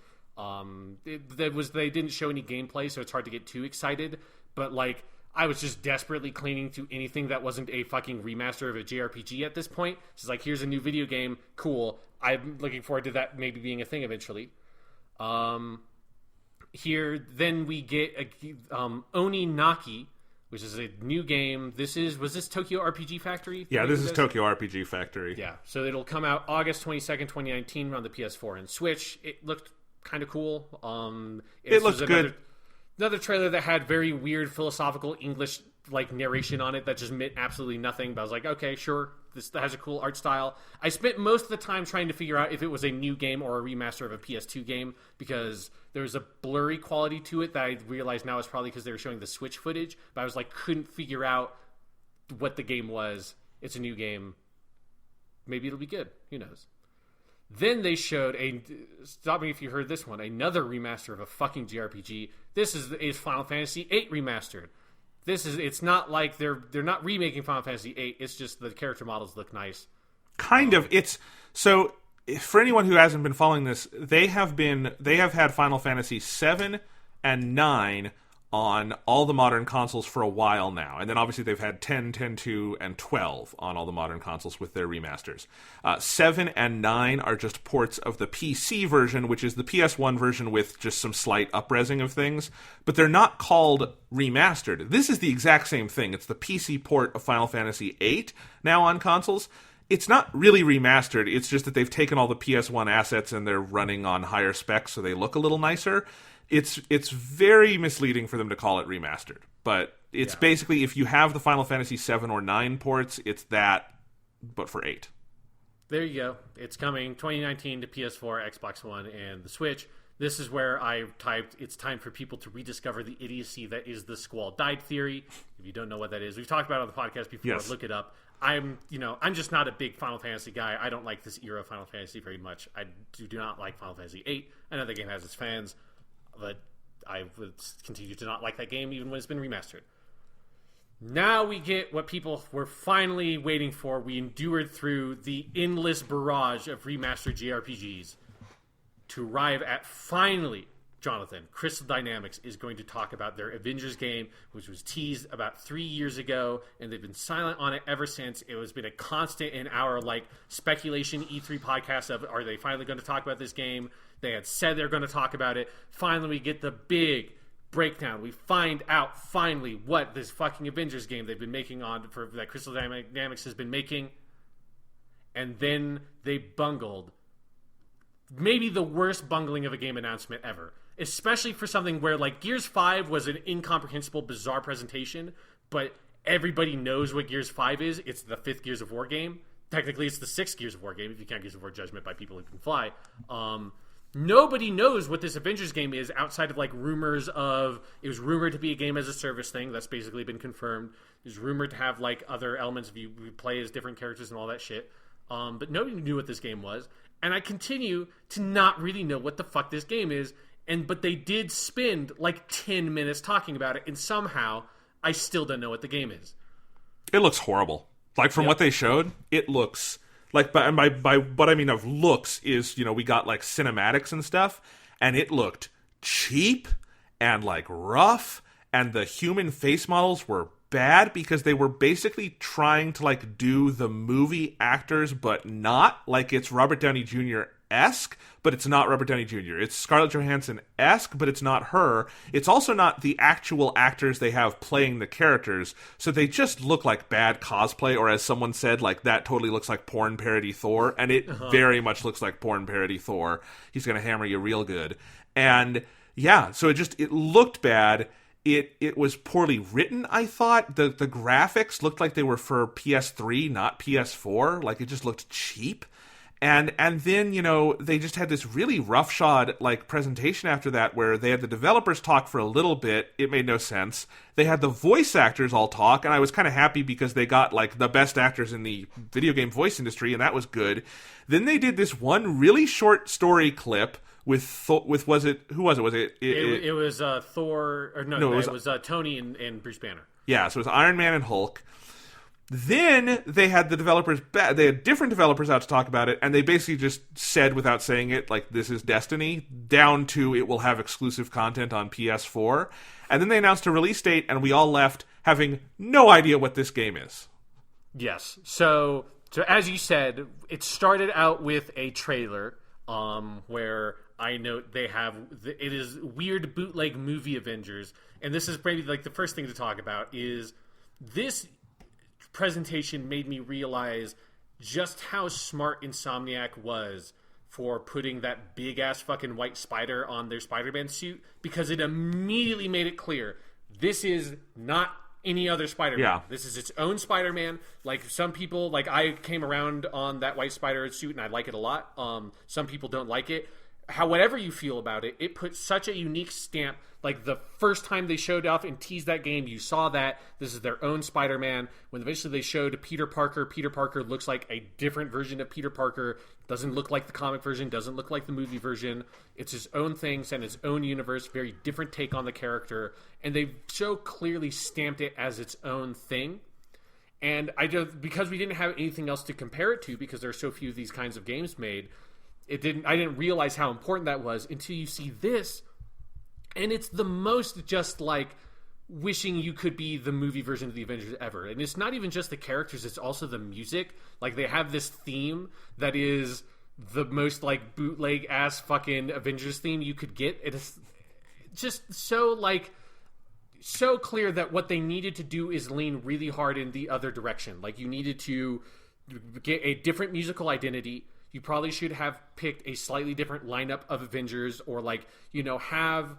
They didn't show any gameplay, so it's hard to get too excited. But like, I was just desperately clinging to anything that wasn't a fucking remaster of a JRPG at this point. It's like, here's a new video game, cool. I'm looking forward to that maybe being a thing eventually. Here, then we get Oni Naki, which is a new game. Was this Tokyo RPG Factory? Yeah, this is Tokyo RPG Factory. Yeah, so it'll come out August 22nd, 2019 on the PS4 and Switch. It looked kind of cool. It looks good. Another trailer that had very weird philosophical English like narration on it that just meant absolutely nothing. But I was like, okay, sure, this has a cool art style. I spent most of the time trying to figure out if it was a new game or a remaster of a PS2 game because there was a blurry quality to it that I realized now is probably because they were showing the Switch footage. But I was like, couldn't figure out what the game was. It's a new game. Maybe it'll be good. Who knows? Then they showed stop me if you heard this one, another remaster of a fucking JRPG. This is Final Fantasy VIII remastered. It's not like they're not remaking Final Fantasy VIII. It's just the character models look nice. Kind of. It's so for anyone who hasn't been following this, they have had Final Fantasy VII and 9 on all the modern consoles for a while now. And then obviously they've had 10, 10.2, and 12 on all the modern consoles with their remasters. 7 and 9 are just ports of the PC version, which is the PS1 version with just some slight up-resing of things. But they're not called remastered. This is the exact same thing. It's the PC port of Final Fantasy VIII now on consoles. It's not really remastered. It's just that they've taken all the PS1 assets and they're running on higher specs so they look a little nicer. It's very misleading for them to call it remastered, but it's basically if you have the Final Fantasy 7 or 9 ports, it's that, but for 8. There you go. It's coming 2019 to PS4, Xbox One, and the Switch. This is where I typed, it's time for people to rediscover the idiocy that is the Squall died theory. If you don't know what that is, we've talked about it on the podcast before. Yes. Look it up. I'm just not a big Final Fantasy guy. I don't like this era of Final Fantasy very much. I do not like Final Fantasy VIII. I know the game has its fans, but I would continue to not like that game even when it's been remastered. Now we get what people were finally waiting for. We endured through the endless barrage of remastered JRPGs to arrive at finally, Jonathan, Crystal Dynamics is going to talk about their Avengers game, which was teased about 3 years ago, and they've been silent on it ever since. It has been a constant in our speculation E3 podcast of, are they finally going to talk about this game? They had said they're going to talk about it. Finally, we get the big breakdown. We find out finally what this fucking Avengers game they've been making that Crystal Dynamics has been making. And then they bungled maybe the worst bungling of a game announcement ever. Especially for something where Gears 5 was an incomprehensible, bizarre presentation, but everybody knows what Gears 5 is. It's the 5th Gears of War game. Technically, it's the 6th Gears of War game, if you count Gears of War Judgment by People Who Can Fly. Nobody knows what this Avengers game is outside of rumors of, it was rumored to be a game as a service thing. That's basically been confirmed. It was rumored to have other elements of you play as different characters and all that shit. But nobody knew what this game was. And I continue to not really know what the fuck this game is. But they did spend 10 minutes talking about it. And somehow I still don't know what the game is. It looks horrible. From what they showed, it looks by what I mean of looks is, we got cinematics and stuff, and it looked cheap and rough, and the human face models were bad because they were basically trying to do the movie actors, but not it's Robert Downey Jr. esque, but it's not Robert Downey Jr. It's Scarlett Johansson esque, but it's not her. It's also not the actual actors they have playing the characters, so they just look like bad cosplay, or as someone said, that totally looks like porn parody Thor, and it very much looks like porn parody Thor. He's gonna hammer you real good. And yeah, so it looked bad. It was poorly written, I thought. The graphics looked like they were for PS3, not PS4. It just looked cheap. And then, they just had this really roughshod presentation after that where they had the developers talk for a little bit. It made no sense. They had the voice actors all talk, and I was kind of happy because they got the best actors in the video game voice industry, and that was good. Then they did this one really short story clip with was it who was it? It was Thor, or no, it was Tony and Bruce Banner. Yeah, so it was Iron Man and Hulk. Then they had the developers, they had different developers out to talk about it, and they basically just said without saying it, like, this is Destiny, down to it will have exclusive content on PS4. And then they announced a release date, and we all left having no idea what this game is. Yes. So as you said, it started out with a trailer where I note they have it is weird bootleg movie Avengers, and this is maybe like the first thing to talk about is this presentation made me realize just how smart Insomniac was for putting that big ass fucking white spider on their Spider-Man suit, because it immediately made it clear this is not any other Spider-Man. Yeah. This is its own Spider-Man. Like, some people, like, I came around on that white spider suit and I like it a lot. Some people don't like it. However you feel about it, it put such a unique stamp. Like, the first time they showed off and teased that game, you saw that this is their own Spider-Man. When eventually they showed Peter Parker looks like a different version of Peter Parker. Doesn't look like the comic version, doesn't look like the movie version. It's his own thing, and its own universe, very different take on the character. And they so clearly stamped it as its own thing. And because we didn't have anything else to compare it to, because there are so few of these kinds of games made, I didn't realize how important that was until you see this. And it's the most just like wishing you could be the movie version of the Avengers ever. And it's not even just the characters, it's also the music. Like, they have this theme that is the most like bootleg ass fucking Avengers theme you could get. It is just so clear that what they needed to do is lean really hard in the other direction. Like, you needed to get a different musical identity. You probably should have picked a slightly different lineup of Avengers, or have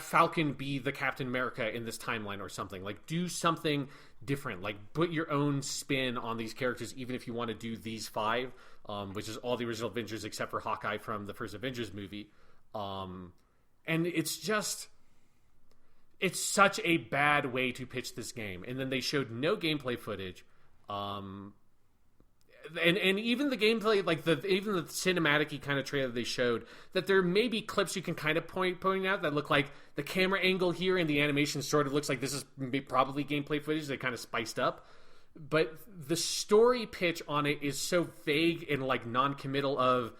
Falcon be the Captain America in this timeline or something. Like, do something different. Like, put your own spin on these characters, even if you want to do these five, which is all the original Avengers except for Hawkeye from the first Avengers movie. And it's such a bad way to pitch this game. And then they showed no gameplay footage. And even the gameplay, like even the cinematic-y kind of trailer they showed, that there may be clips you can kind of point out that look like the camera angle here and the animation sort of looks like this is probably gameplay footage they kind of spiced up. But the story pitch on it is so vague and like non-committal of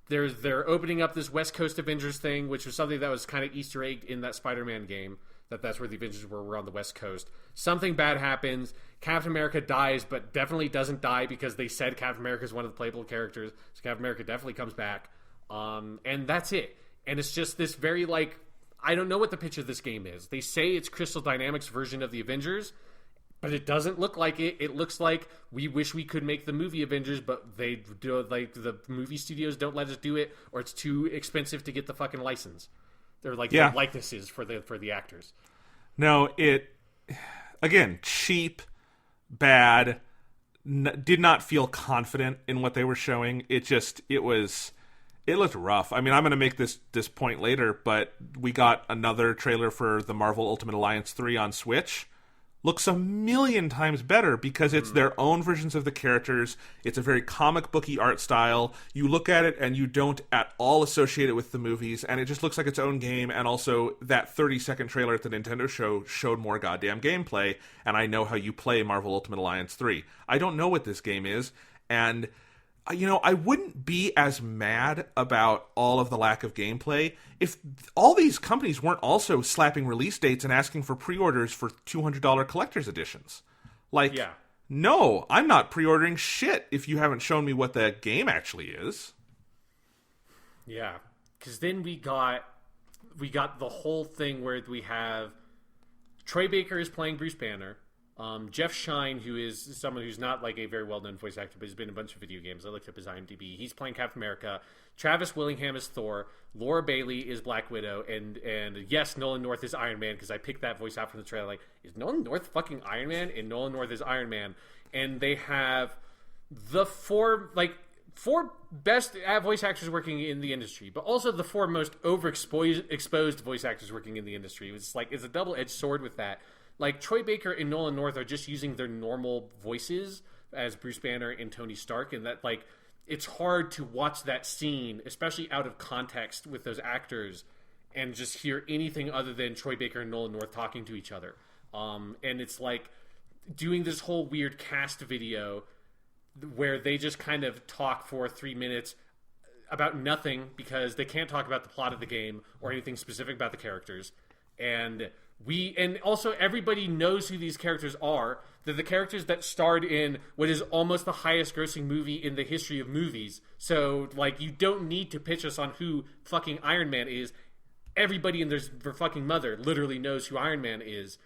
they're opening up this West Coast Avengers thing, which was something that was kind of Easter egged in that Spider-Man game, that's where the Avengers were on the West Coast. Something bad happens. Captain America dies, but definitely doesn't die because they said Captain America is one of the playable characters. So Captain America definitely comes back. And that's it. And it's just this very, like, I don't know what the pitch of this game is. They say it's Crystal Dynamics' version of the Avengers, but it doesn't look like it. It looks like we wish we could make the movie Avengers, but they do, like, the movie studios don't let us do it, or it's too expensive to get the fucking license. They're like the likenesses for the actors. No, again, cheap, bad, did not feel confident in what they were showing. It looked rough. I mean, I'm going to make this point later, but we got another trailer for the Marvel Ultimate Alliance 3 on Switch. Looks a million times better because it's their own versions of the characters. It's a very comic booky art style. You look at it and you don't at all associate it with the movies, and it just looks like its own game. And also, that 30-second trailer at the Nintendo show showed more goddamn gameplay, and I know how you play Marvel Ultimate Alliance 3. I don't know what this game is, and I wouldn't be as mad about all of the lack of gameplay if all these companies weren't also slapping release dates and asking for pre-orders for $200 collector's editions. No, I'm not pre-ordering shit if you haven't shown me what the game actually is. Yeah, because then we got the whole thing where we have Troy Baker is playing Bruce Banner. Jeff Shine, who is someone who's not like a very well-known voice actor, but he's been in a bunch of video games. I looked up his IMDb. He's playing Captain America. Travis Willingham is Thor. Laura Bailey is Black Widow. And yes, Nolan North is Iron Man, because I picked that voice out from the trailer. Like, is Nolan North fucking Iron Man? And Nolan North is Iron Man. And they have the four best voice actors working in the industry, but also the four most overexposed voice actors working in the industry. It's a double-edged sword with that. Like, Troy Baker and Nolan North are just using their normal voices as Bruce Banner and Tony Stark, and that, like, it's hard to watch that scene, especially out of context with those actors, and just hear anything other than Troy Baker and Nolan North talking to each other. And it's like, doing this whole weird cast video where they just kind of talk for 3 minutes about nothing because they can't talk about the plot of the game or anything specific about the characters. And also everybody knows who these characters are. They're the characters that starred in what is almost the highest grossing movie in the history of movies. So, like, you don't need to pitch us on who fucking Iron Man is. Everybody and their fucking mother literally knows who Iron Man is.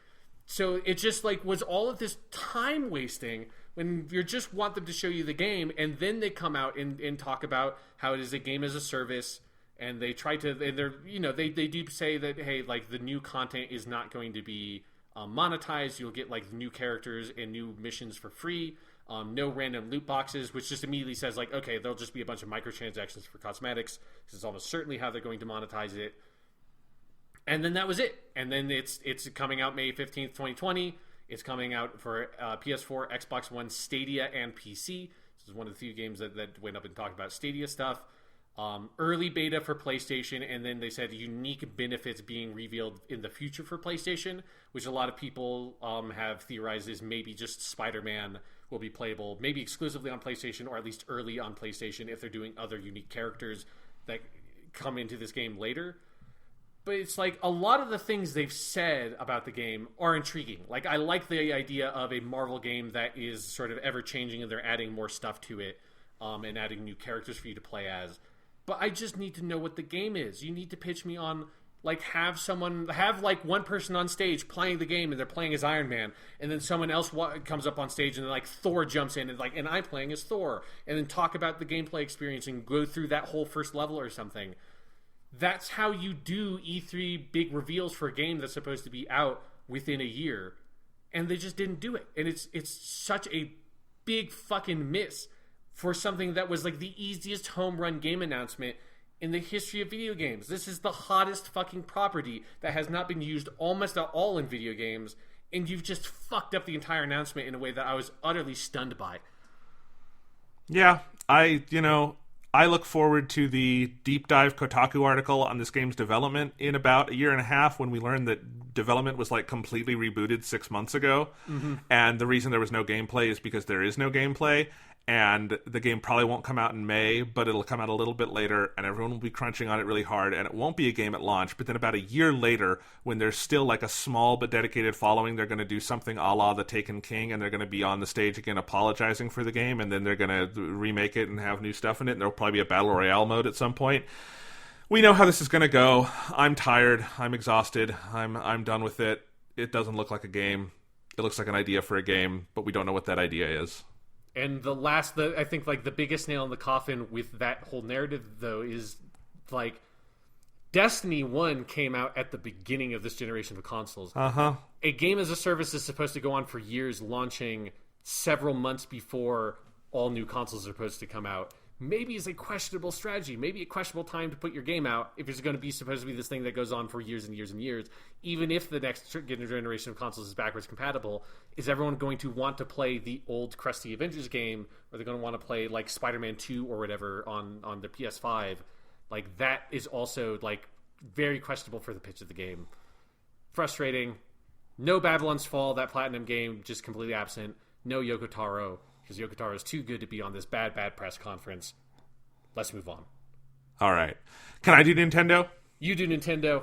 So it just, like, was all of this time wasting when you just want them to show you the game, and then they come out and talk about how it is a game as a service. And they try to, and they're, you know, they do say that, hey, like, the new content is not going to be monetized. You'll get, like, new characters and new missions for free. No random loot boxes, which just immediately says, like, okay, there'll just be a bunch of microtransactions for cosmetics. This is almost certainly how they're going to monetize it. And then that was it. And then it's coming out May 15th, 2020. It's coming out for PS4, Xbox One, Stadia, and PC. This is one of the few games that went up and talked about Stadia stuff. Early beta for PlayStation, and then they said unique benefits being revealed in the future for PlayStation, which a lot of people have theorized is maybe just Spider-Man will be playable, maybe exclusively on PlayStation, or at least early on PlayStation if they're doing other unique characters that come into this game later. But it's like a lot of the things they've said about the game are intriguing. Like, I like the idea of a Marvel game that is sort of ever-changing and they're adding more stuff to it and adding new characters for you to play as. But I just need to know what the game is. You need to pitch me on, like, have like one person on stage playing the game and they're playing as Iron Man, and then someone else comes up on stage and like Thor jumps in and I'm playing as Thor, and then talk about the gameplay experience and go through that whole first level or something. That's how you do E3 big reveals for a game that's supposed to be out within a year, and they just didn't do it. And it's such a big fucking miss for something that was like the easiest home run game announcement in the history of video games. This is the hottest fucking property that has not been used almost at all in video games, and you've just fucked up the entire announcement in a way that I was utterly stunned by. Yeah, I look forward to the deep dive Kotaku article on this game's development in about a year and a half, when we learned that development was like completely rebooted 6 months ago. Mm-hmm. And the reason there was no gameplay is because there is no gameplay. And the game probably won't come out in May, but it'll come out a little bit later, and everyone will be crunching on it really hard, and it won't be a game at launch. But then about a year later, when there's still like a small but dedicated following, they're going to do something a la The Taken King, and they're going to be on the stage again apologizing for the game, and then they're going to remake it and have new stuff in it, and there'll probably be a Battle Royale mode at some point. We know how this is going to go. I'm tired. I'm exhausted. I'm done with it. It doesn't look like a game. It looks like an idea for a game, but we don't know what that idea is. And I think, like, the biggest nail in the coffin with that whole narrative, though, is, like, Destiny 1 came out at the beginning of this generation of consoles. Uh-huh. A game as a service is supposed to go on for years, launching several months before all new consoles are supposed to come out. Maybe it's a questionable strategy. Maybe a questionable time to put your game out if it's going to be supposed to be this thing that goes on for years and years and years. Even if the next generation of consoles is backwards compatible, is everyone going to want to play the old crusty Avengers game, or they're going to want to play like Spider-Man 2 or whatever on the PS5? Like, that is also like very questionable for the pitch of the game. Frustrating. No Babylon's Fall, that Platinum game, just completely absent. No Yoko Taro, because Yoko Taro is too good to be on this bad press conference. Let's move on. All right. Can I do Nintendo? You do Nintendo.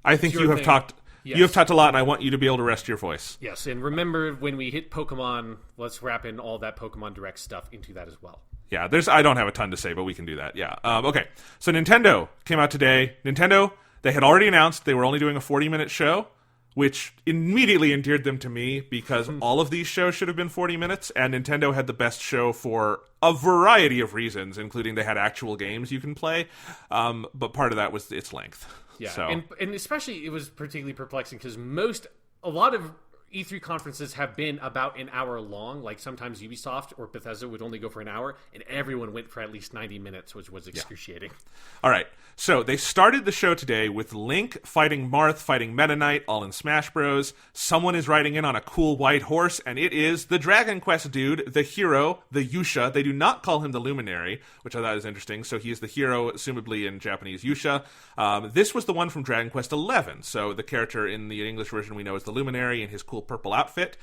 I think you have talked. Yes. You have talked a lot, and I want you to be able to rest your voice. Yes, and remember when we hit Pokemon, let's wrap in all that Pokemon Direct stuff into that as well. Yeah, I don't have a ton to say, but we can do that. Yeah. Okay. So Nintendo came out today. Nintendo, they had already announced they were only doing a 40-minute show, which immediately endeared them to me, because all of these shows should have been 40 minutes, and Nintendo had the best show for a variety of reasons, including they had actual games you can play, but part of that was its length. Yeah, so. and especially it was particularly perplexing because a lot of E3 conferences have been about an hour long. Like, sometimes Ubisoft or Bethesda would only go for an hour, and everyone went for at least 90 minutes, which was excruciating. Yeah. All right, so they started the show today with Link fighting Marth, fighting Meta Knight, all in Smash Bros. Someone is riding in on a cool white horse, and it is the Dragon Quest dude, the hero, the Yusha. They do not call him the Luminary, which I thought was interesting. So he is the hero, assumably in Japanese, Yusha. This was the one from Dragon Quest XI. So the character in the English version we know is the Luminary in his cool purple outfit.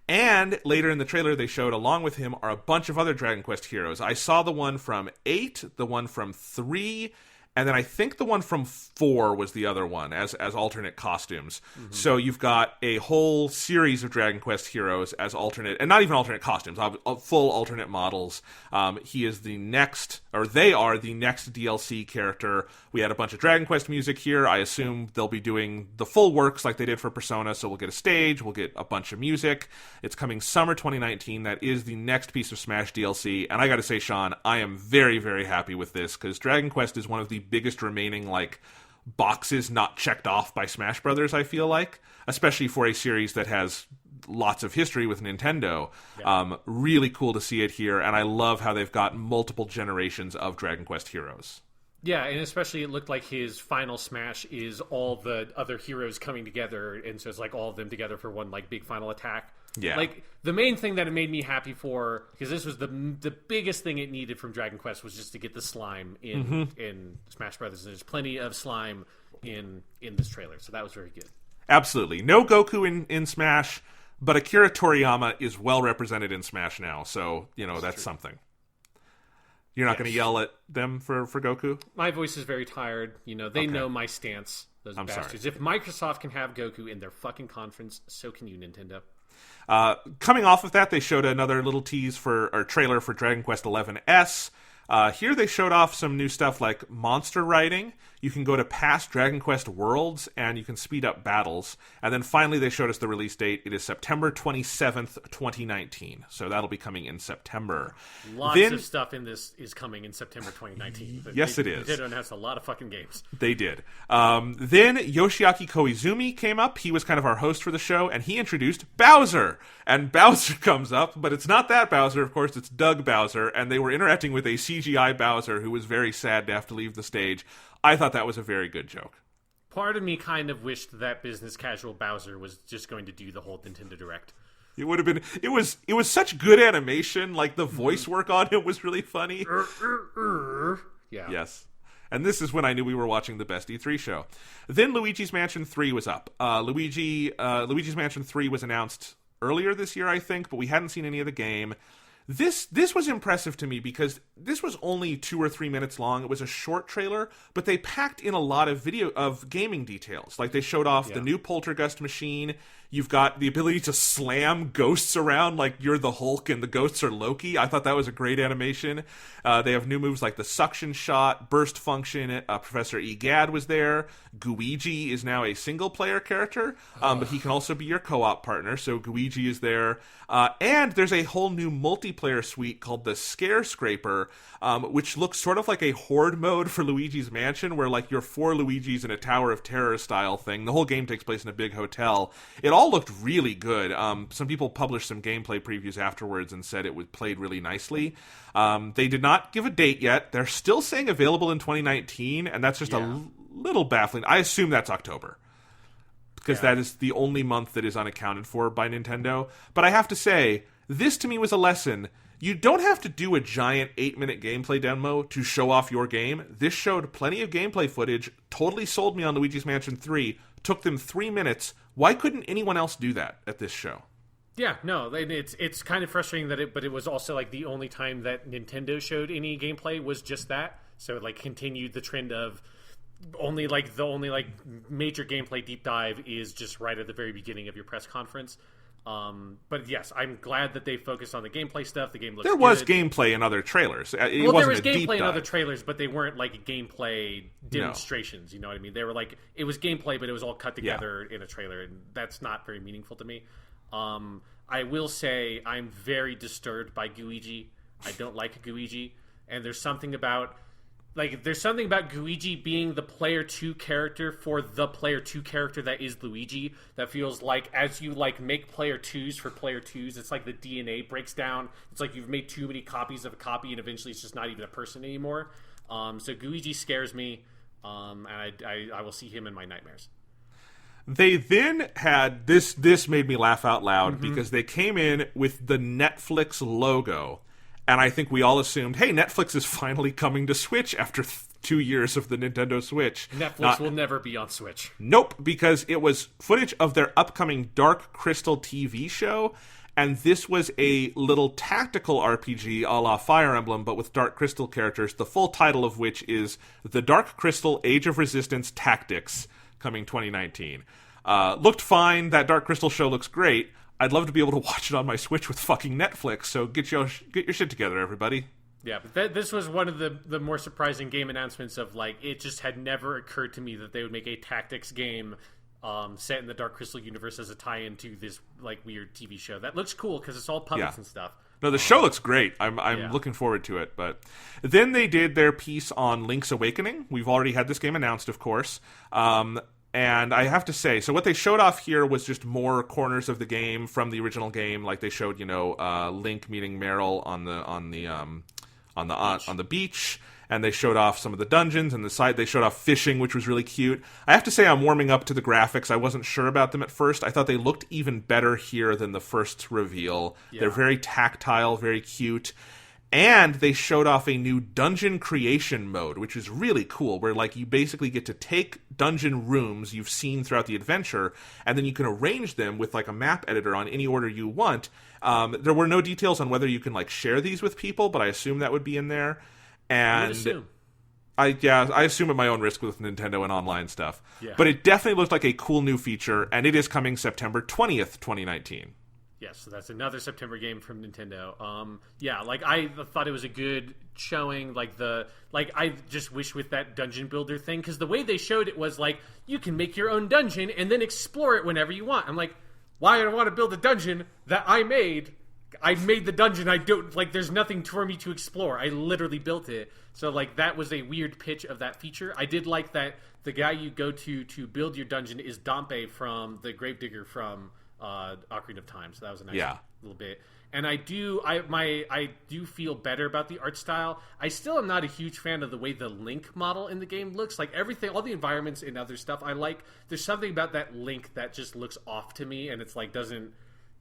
And later in the trailer, they showed along with him are a bunch of other Dragon Quest heroes. I saw the one from 8, the one from 3, and then I think the one from 4 was the other one as alternate costumes. Mm-hmm. So you've got a whole series of Dragon Quest heroes as alternate, and not even alternate costumes, full alternate models. He is the next, or they are the next DLC character. We had a bunch of Dragon Quest music here. I assume they'll be doing the full works like they did for Persona, so we'll get a stage, we'll get a bunch of music. It's coming summer 2019. That is the next piece of Smash DLC, and I gotta say, Sean, I am very, very happy with this, because Dragon Quest is one of the biggest remaining boxes not checked off by Smash Brothers, I feel like, especially for a series that has lots of history with Nintendo. Yeah. Really cool to see it here, and I love how they've got multiple generations of Dragon Quest heroes. Yeah, and especially it looked like his final Smash is all the other heroes coming together, and so it's all of them together for one big final attack. Yeah. The main thing that it made me happy for, because this was the biggest thing it needed from Dragon Quest, was just to get the slime in Smash Brothers. And there's plenty of slime in this trailer, so that was very good. Absolutely. No Goku in Smash, but Akira Toriyama is well represented in Smash now, so, that's something. You're not going to yell at them for Goku? My voice is very tired. They know my stance, those bastards. Sorry. If Microsoft can have Goku in their fucking conference, so can you, Nintendo. Coming off of that, they showed another little trailer for Dragon Quest XI S. Here they showed off some new stuff like monster riding. You can go to past Dragon Quest worlds, and you can speed up battles. And then finally they showed us the release date. It is September 27th, 2019. So that'll be coming in September. Lots of stuff in this is coming in September 2019. Yes, it is. Nintendo announced a lot of fucking games. They did. Then Yoshiaki Koizumi came up. He was kind of our host for the show, and he introduced Bowser. And Bowser comes up, but it's not that Bowser, of course, it's Doug Bowser. And they were interacting with a CGI Bowser who was very sad to have to leave the stage. I thought that was a very good joke. Part of me kind of wished that business casual Bowser was just going to do the whole Nintendo Direct. It would have been. It was such good animation. The voice work on it was really funny. Yeah. Yes. And this is when I knew we were watching the best E3 show. Then Luigi's Mansion 3 was up. Luigi's Mansion 3 was announced earlier this year, I think, but we hadn't seen any of the game. This was impressive to me because this was only 2 or 3 minutes long. It was a short trailer, but they packed in a lot of gaming details. They showed off the new Poltergust machine. You've got the ability to slam ghosts around like you're the Hulk and the ghosts are Loki. I thought that was a great animation. They have new moves like the suction shot, burst function. Professor Egad was there. Guigi is now a single-player character, but he can also be your co-op partner, so Guigi is there. And there's a whole new multiplayer suite called the Scare Scraper, which looks sort of like a horde mode for Luigi's Mansion, where you're 4 Luigis in a Tower of Terror style thing. The whole game takes place in a big hotel. It all looked really good. Some people published some gameplay previews afterwards and said it was played really nicely. They did not give a date yet. They're still saying available in 2019, and that's just a little baffling. I assume that's October, because that is the only month that is unaccounted for by Nintendo. But I have to say, this to me was a lesson. You don't have to do a giant 8-minute gameplay demo to show off your game. This showed plenty of gameplay footage, totally sold me on Luigi's Mansion 3, took them 3 minutes. Why couldn't anyone else do that at this show? Yeah, no, it's kind of frustrating but it was also the only time that Nintendo showed any gameplay was just that. So it continued the trend of only the major gameplay deep dive is just right at the very beginning of your press conference. But yes, I'm glad that they focused on the gameplay stuff. The game looks good. There was gameplay in other trailers. There was gameplay in other trailers, but they weren't gameplay demonstrations. No. You know what I mean? They were it was gameplay, but it was all cut together in a trailer, and that's not very meaningful to me. I will say I'm very disturbed by Guigi. I don't like Guigi, and there's something about Guigi being the player 2 character for the player 2 character that is Luigi that feels as you make player 2s for player 2s, it's the DNA breaks down. It's you've made too many copies of a copy and eventually it's just not even a person anymore. So Guigi scares me, and I will see him in my nightmares. They then had this made me laugh out loud because they came in with the Netflix logo. And I think we all assumed, hey, Netflix is finally coming to Switch after 2 years of the Nintendo Switch. Netflix will never be on Switch. Nope, because it was footage of their upcoming Dark Crystal TV show. And this was a little tactical RPG a la Fire Emblem, but with Dark Crystal characters, the full title of which is The Dark Crystal Age of Resistance Tactics, coming 2019. Looked fine. That Dark Crystal show looks great. I'd love to be able to watch it on my Switch with fucking Netflix, so get your shit together, everybody. Yeah, but this was one of the more surprising game announcements of, like, it just had never occurred to me that they would make a tactics game set in the Dark Crystal universe as a tie-in to this, like, weird TV show. That looks cool because it's all puppets and stuff. No, the show looks great. I'm looking forward to it. But then they did their piece on Link's Awakening. We've already had this game announced, of course. And I have to say, so what they showed off here was just more corners of the game from the original game. Like they showed, Link meeting Meryl on the beach, and they showed off some of the dungeons and the side. They showed off fishing, which was really cute. I have to say, I'm warming up to the graphics. I wasn't sure about them at first. I thought they looked even better here than the first reveal. Yeah. They're very tactile, very cute. And they showed off a new dungeon creation mode, which is really cool, where like you basically get to take dungeon rooms you've seen throughout the adventure, and then you can arrange them with like a map editor on any order you want. There were no details on whether you can like share these with people, but I assume that would be in there. And I assume at my own risk with Nintendo and online stuff. Yeah. But it definitely looked like a cool new feature, and it is coming September 20th, 2019. Yes, so that's another September game from Nintendo. I thought it was a good showing. I just wish with that dungeon builder thing, because the way they showed it was like you can make your own dungeon and then explore it whenever you want. I'm like, why do I want to build a dungeon that I made? I made the dungeon. I don't like. There's nothing for me to explore. I literally built it. So like that was a weird pitch of that feature. I did like that the guy you go to build your dungeon is Dompe from the Gravedigger from Ocarina of Time, so that was a nice little bit. And I do feel better about the art style. I still am not a huge fan of the way the Link model in the game looks. Like everything, all the environments and other stuff I like. There's something about that Link that just looks off to me, and it's like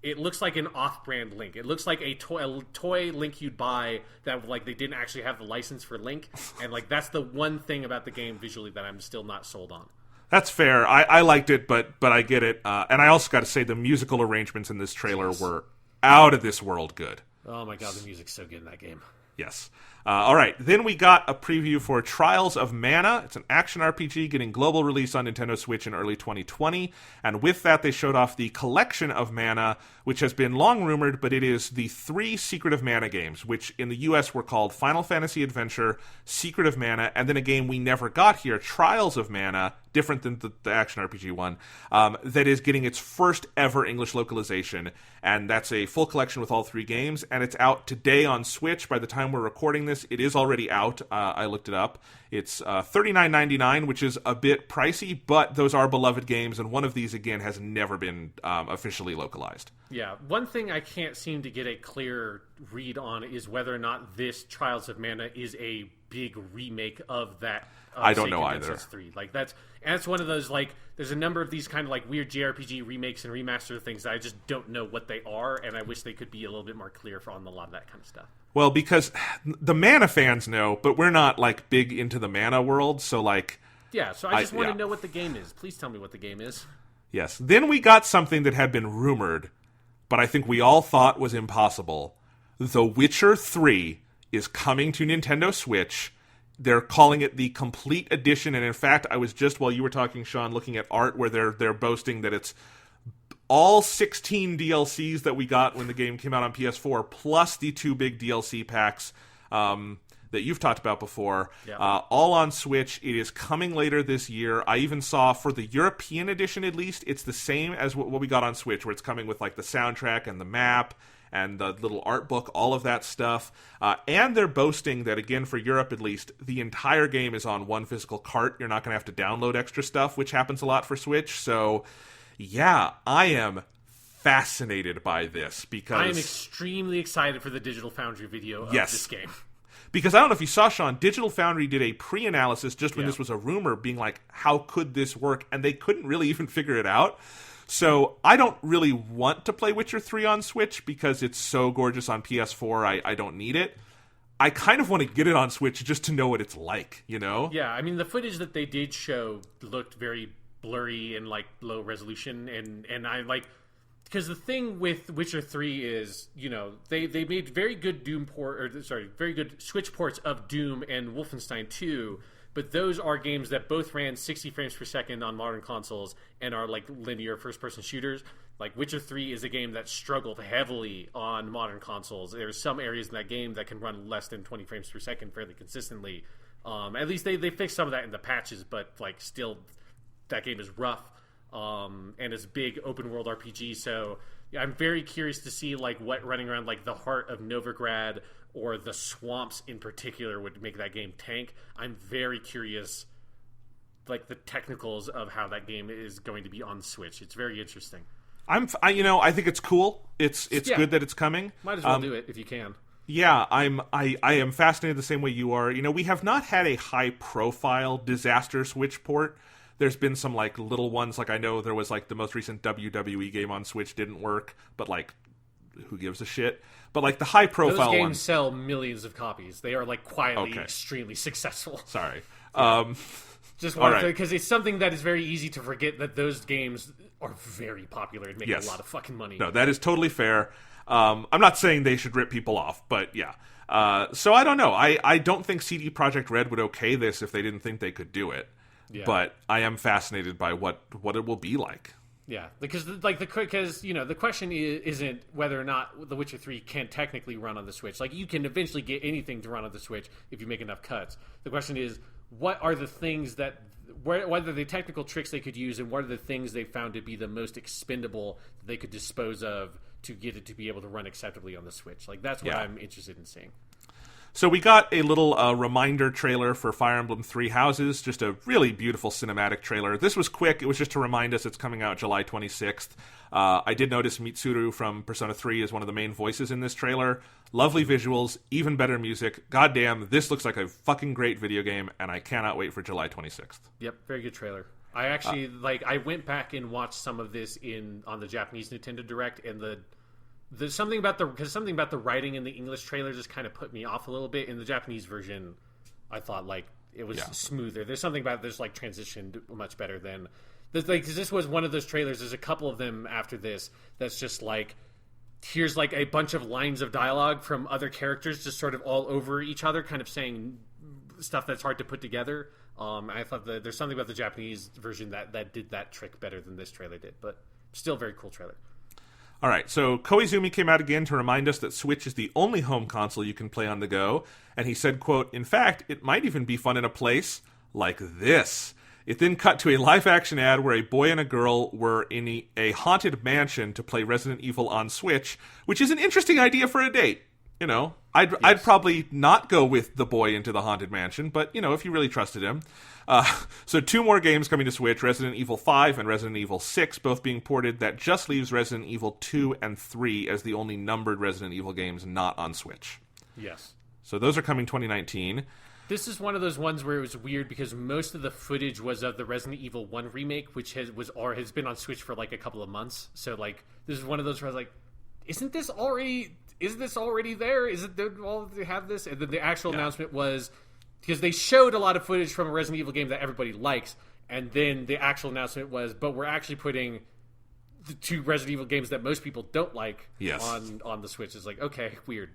it looks like an off-brand Link. It looks like a toy Link you'd buy that like they didn't actually have the license for Link, and like that's the one thing about the game visually that I'm still not sold on. That's fair. I liked it, but I get it. And I also got to say the musical arrangements in this trailer were out of this world good. Oh my god, the music's so good in that game. Yes. All right, then we got a preview for Trials of Mana. It's an action RPG getting global release on Nintendo Switch in early 2020. And with that, they showed off the Collection of Mana, which has been long rumored, but it is the 3 Secret of Mana games, which in the US were called Final Fantasy Adventure, Secret of Mana, and then a game we never got here, Trials of Mana, different than the action RPG one, that is getting its first ever English localization. And that's a full collection with all 3 games, and it's out today on Switch. By the time we're recording this, it is already out. I looked it up. It's $39.99, which is a bit pricey, but those are beloved games, and one of these, again, has never been officially localized. Yeah, one thing I can't seem to get a clear read on is whether or not this Trials of Mana is a big remake of that. I don't know either. 3. Like that's one of those, like, there's a number of these kind of like weird JRPG remakes and remaster things that I just don't know what they are, and I wish they could be a little bit more clear on a lot of that kind of stuff. Well, because the Mana fans know, but we're not like big into the Mana world, so like... Yeah, so I just want to know what the game is. Please tell me what the game is. Yes. Then we got something that had been rumored, but I think we all thought was impossible. The Witcher 3 is coming to Nintendo Switch. They're calling it the Complete Edition, and in fact, I was just, while you were talking, Sean, looking at art where they're boasting that it's all 16 DLCs that we got when the game came out on PS4, plus the 2 big DLC packs that you've talked about before, all on Switch. It is coming later this year. I even saw, for the European edition at least, it's the same as what we got on Switch, where it's coming with like the soundtrack and the map and the little art book, all of that stuff. And they're boasting that, again, for Europe at least, the entire game is on one physical cart. You're not going to have to download extra stuff, which happens a lot for Switch. So, yeah, I am fascinated by this because... I am extremely excited for the Digital Foundry video of this game. Because I don't know if you saw, Sean, Digital Foundry did a pre-analysis just when this was a rumor, being like, how could this work? And they couldn't really even figure it out. So I don't really want to play Witcher 3 on Switch because it's so gorgeous on PS4. I don't need it. I kind of want to get it on Switch just to know what it's like, you know? Yeah, I mean, the footage that they did show looked very blurry and like low resolution, and I like... because the thing with Witcher 3 is, they made very good very good Switch ports of Doom and Wolfenstein 2, but those are games that both ran 60 frames per second on modern consoles and are like linear first-person shooters. Like Witcher 3 is a game that struggled heavily on modern consoles. There's some areas in that game that can run less than 20 frames per second fairly consistently. At least they fixed some of that in the patches, but like still, that game is rough. And it's a big open world RPG. So yeah, I'm very curious to see like what running around like the heart of Novigrad or the swamps in particular would make that game tank. I'm very curious, like the technicals of how that game is going to be on Switch. It's very interesting. I think it's cool. It's good that it's coming. Might as well do it if you can. Yeah, I am fascinated the same way you are. We have not had a high profile disaster Switch port. There's been some like little ones. Like I know there was like the most recent WWE game on Switch didn't work, but like who gives a shit? But like the high profile those games ones sell millions of copies. They are like quietly extremely successful. Sorry. Just wanted because it's something that is very easy to forget that those games are very popular and make a lot of fucking money. No, that is totally fair. I'm not saying they should rip people off, but yeah. So I don't know. I don't think CD Projekt Red would okay this if they didn't think they could do it. Yeah. But I am fascinated by what it will be like. Yeah, because the question isn't whether or not The Witcher 3 can technically run on the Switch. Like you can eventually get anything to run on the Switch if you make enough cuts. The question is, what are the things what are the technical tricks they could use, and what are the things they found to be the most expendable that they could dispose of to get it to be able to run acceptably on the Switch? Like that's what I'm interested in seeing. So we got a little reminder trailer for Fire Emblem Three Houses, just a really beautiful cinematic trailer. This was quick. It was just to remind us it's coming out July 26th. I did notice Mitsuru from Persona 3 is one of the main voices in this trailer. Lovely visuals, even better music. Goddamn, this looks like a fucking great video game, and I cannot wait for July 26th. Yep, very good trailer. I actually, I went back and watched some of this on the Japanese Nintendo Direct, and there's something about the writing in the English trailer just kind of put me off a little bit. In the Japanese version, I thought like it was smoother. There's something about this like transitioned much better than this was one of those trailers. There's a couple of them after this that's just like here's like a bunch of lines of dialogue from other characters just sort of all over each other, kind of saying stuff that's hard to put together. I thought there's something about the Japanese version that did that trick better than this trailer did, but still very cool trailer. All right, so Koizumi came out again to remind us that Switch is the only home console you can play on the go, and he said, quote, "In fact, it might even be fun in a place like this." It then cut to a live-action ad where a boy and a girl were in a haunted mansion to play Resident Evil on Switch, which is an interesting idea for a date. I'd probably not go with the boy into the haunted mansion, but, if you really trusted him. So 2 more games coming to Switch, Resident Evil 5 and Resident Evil 6, both being ported. That just leaves Resident Evil 2 and 3 as the only numbered Resident Evil games not on Switch. Yes. So those are coming 2019. This is one of those ones where it was weird because most of the footage was of the Resident Evil 1 remake, which has been on Switch for like a couple of months. So like this is one of those where I was like, isn't this already there? Is it all they have this? And then the actual announcement was because they showed a lot of footage from a Resident Evil game that everybody likes, and then the actual announcement was, but we're actually putting the 2 Resident Evil games that most people don't like on the Switch. It's like, okay, weird.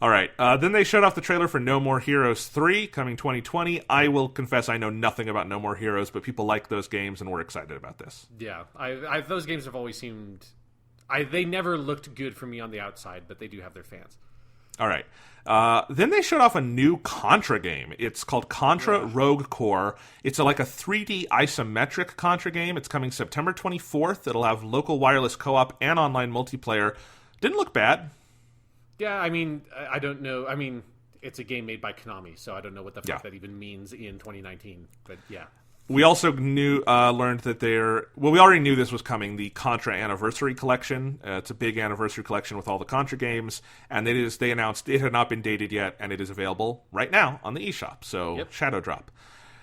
All right. Then they showed off the trailer for No More Heroes 3 coming 2020. I will confess I know nothing about No More Heroes, but people like those games and we're excited about this. Yeah. Those games have always seemed... they never looked good for me on the outside, but they do have their fans. All right. Then they showed off a new Contra game. It's called Contra Rogue Core. It's like a 3D isometric Contra game. It's coming September 24th. It'll have local wireless co-op and online multiplayer. Didn't look bad. Yeah, I mean, I don't know. I mean, it's a game made by Konami, so I don't know what the fuck that even means in 2019. But yeah. We also learned that we already knew this was coming, the Contra Anniversary Collection. It's a big anniversary collection with all the Contra games, and they announced it had not been dated yet, and it is available right now on the eShop, so Shadow Drop.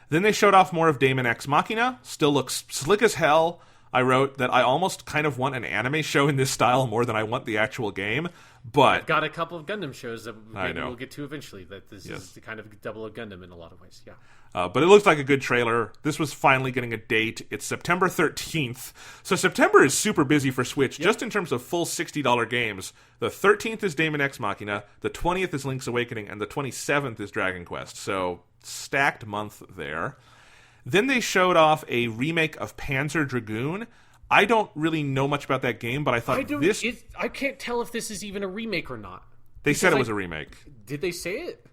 Then they showed off more of Daemon X Machina. Still looks slick as hell. I wrote that I almost kind of want an anime show in this style more than I want the actual game, but... I've got a couple of Gundam shows that we'll get to eventually, that this is the kind of double of Gundam in a lot of ways, yeah. But it looks like a good trailer. This was finally getting a date. It's September 13th. So September is super busy for Switch, just in terms of full $60 games. The 13th is Daemon X Machina, the 20th is Link's Awakening, and the 27th is Dragon Quest. So stacked month there. Then they showed off a remake of Panzer Dragoon. I don't really know much about that game, but I thought I can't tell if this is even a remake or not. They said it was a remake. Did they say it?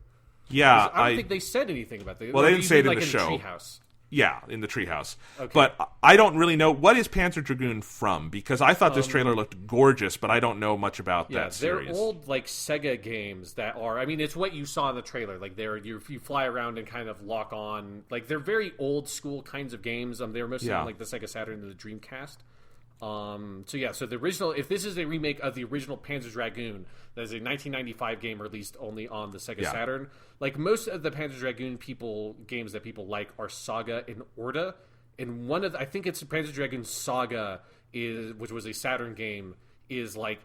Yeah, I don't think they said anything about that. Well, they didn't say it in the show. Treehouse? Yeah, in the treehouse. Okay. But I don't really know. What is Panzer Dragoon from? Because I thought this trailer looked gorgeous, but I don't know much about that series. They're old, like, Sega games that are... I mean, it's what you saw in the trailer. Like, you fly around and kind of lock on... Like, they're very old-school kinds of games. They were mostly on, like, the Sega Saturn and the Dreamcast. So the original, if this is a remake of the original Panzer Dragoon, that is a 1995 game released only on the Sega Saturn. Like most of the Panzer Dragoon games that people like are Saga and Orta, and I think it's Panzer Dragoon Saga which was a Saturn game, is like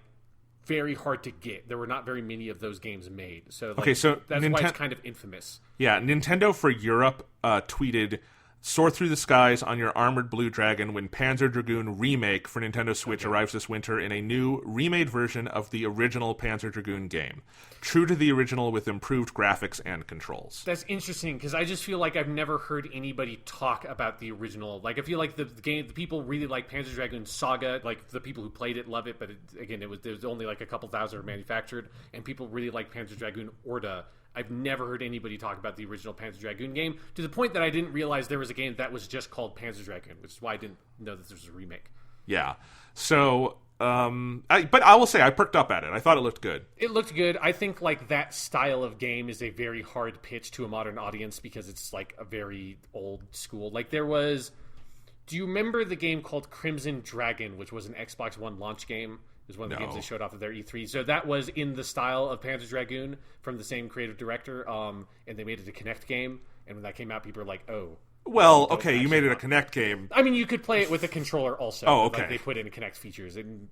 very hard to get. There were not very many of those games made, so that's why it's kind of infamous. Yeah, Nintendo for Europe tweeted, "Soar through the skies on your armored blue dragon when Panzer Dragoon Remake for Nintendo Switch arrives this winter in a new, remade version of the original Panzer Dragoon game. True to the original with improved graphics and controls." That's interesting, because I just feel like I've never heard anybody talk about the original. Like, I feel like the people really like Panzer Dragoon Saga. Like, the people who played it love it, but there's only like a couple thousand manufactured, and people really like Panzer Dragoon Orta. I've never heard anybody talk about the original Panzer Dragoon game, to the point that I didn't realize there was a game that was just called Panzer Dragoon, which is why I didn't know that there was a remake. Yeah. So, but I will say I perked up at it. I thought it looked good. It looked good. I think like that style of game is a very hard pitch to a modern audience because it's like a very old school. Like there was... Do you remember the game called Crimson Dragon, which was an Xbox One launch game? It was one of the games they showed off at their E3. So that was in the style of Panzer Dragoon from the same creative director, and they made it a Kinect game. And when that came out, people were like, "Oh, well, okay, you made it a Kinect game." I mean, you could play it with a controller also. Oh, okay. Like, they put in Kinect features, and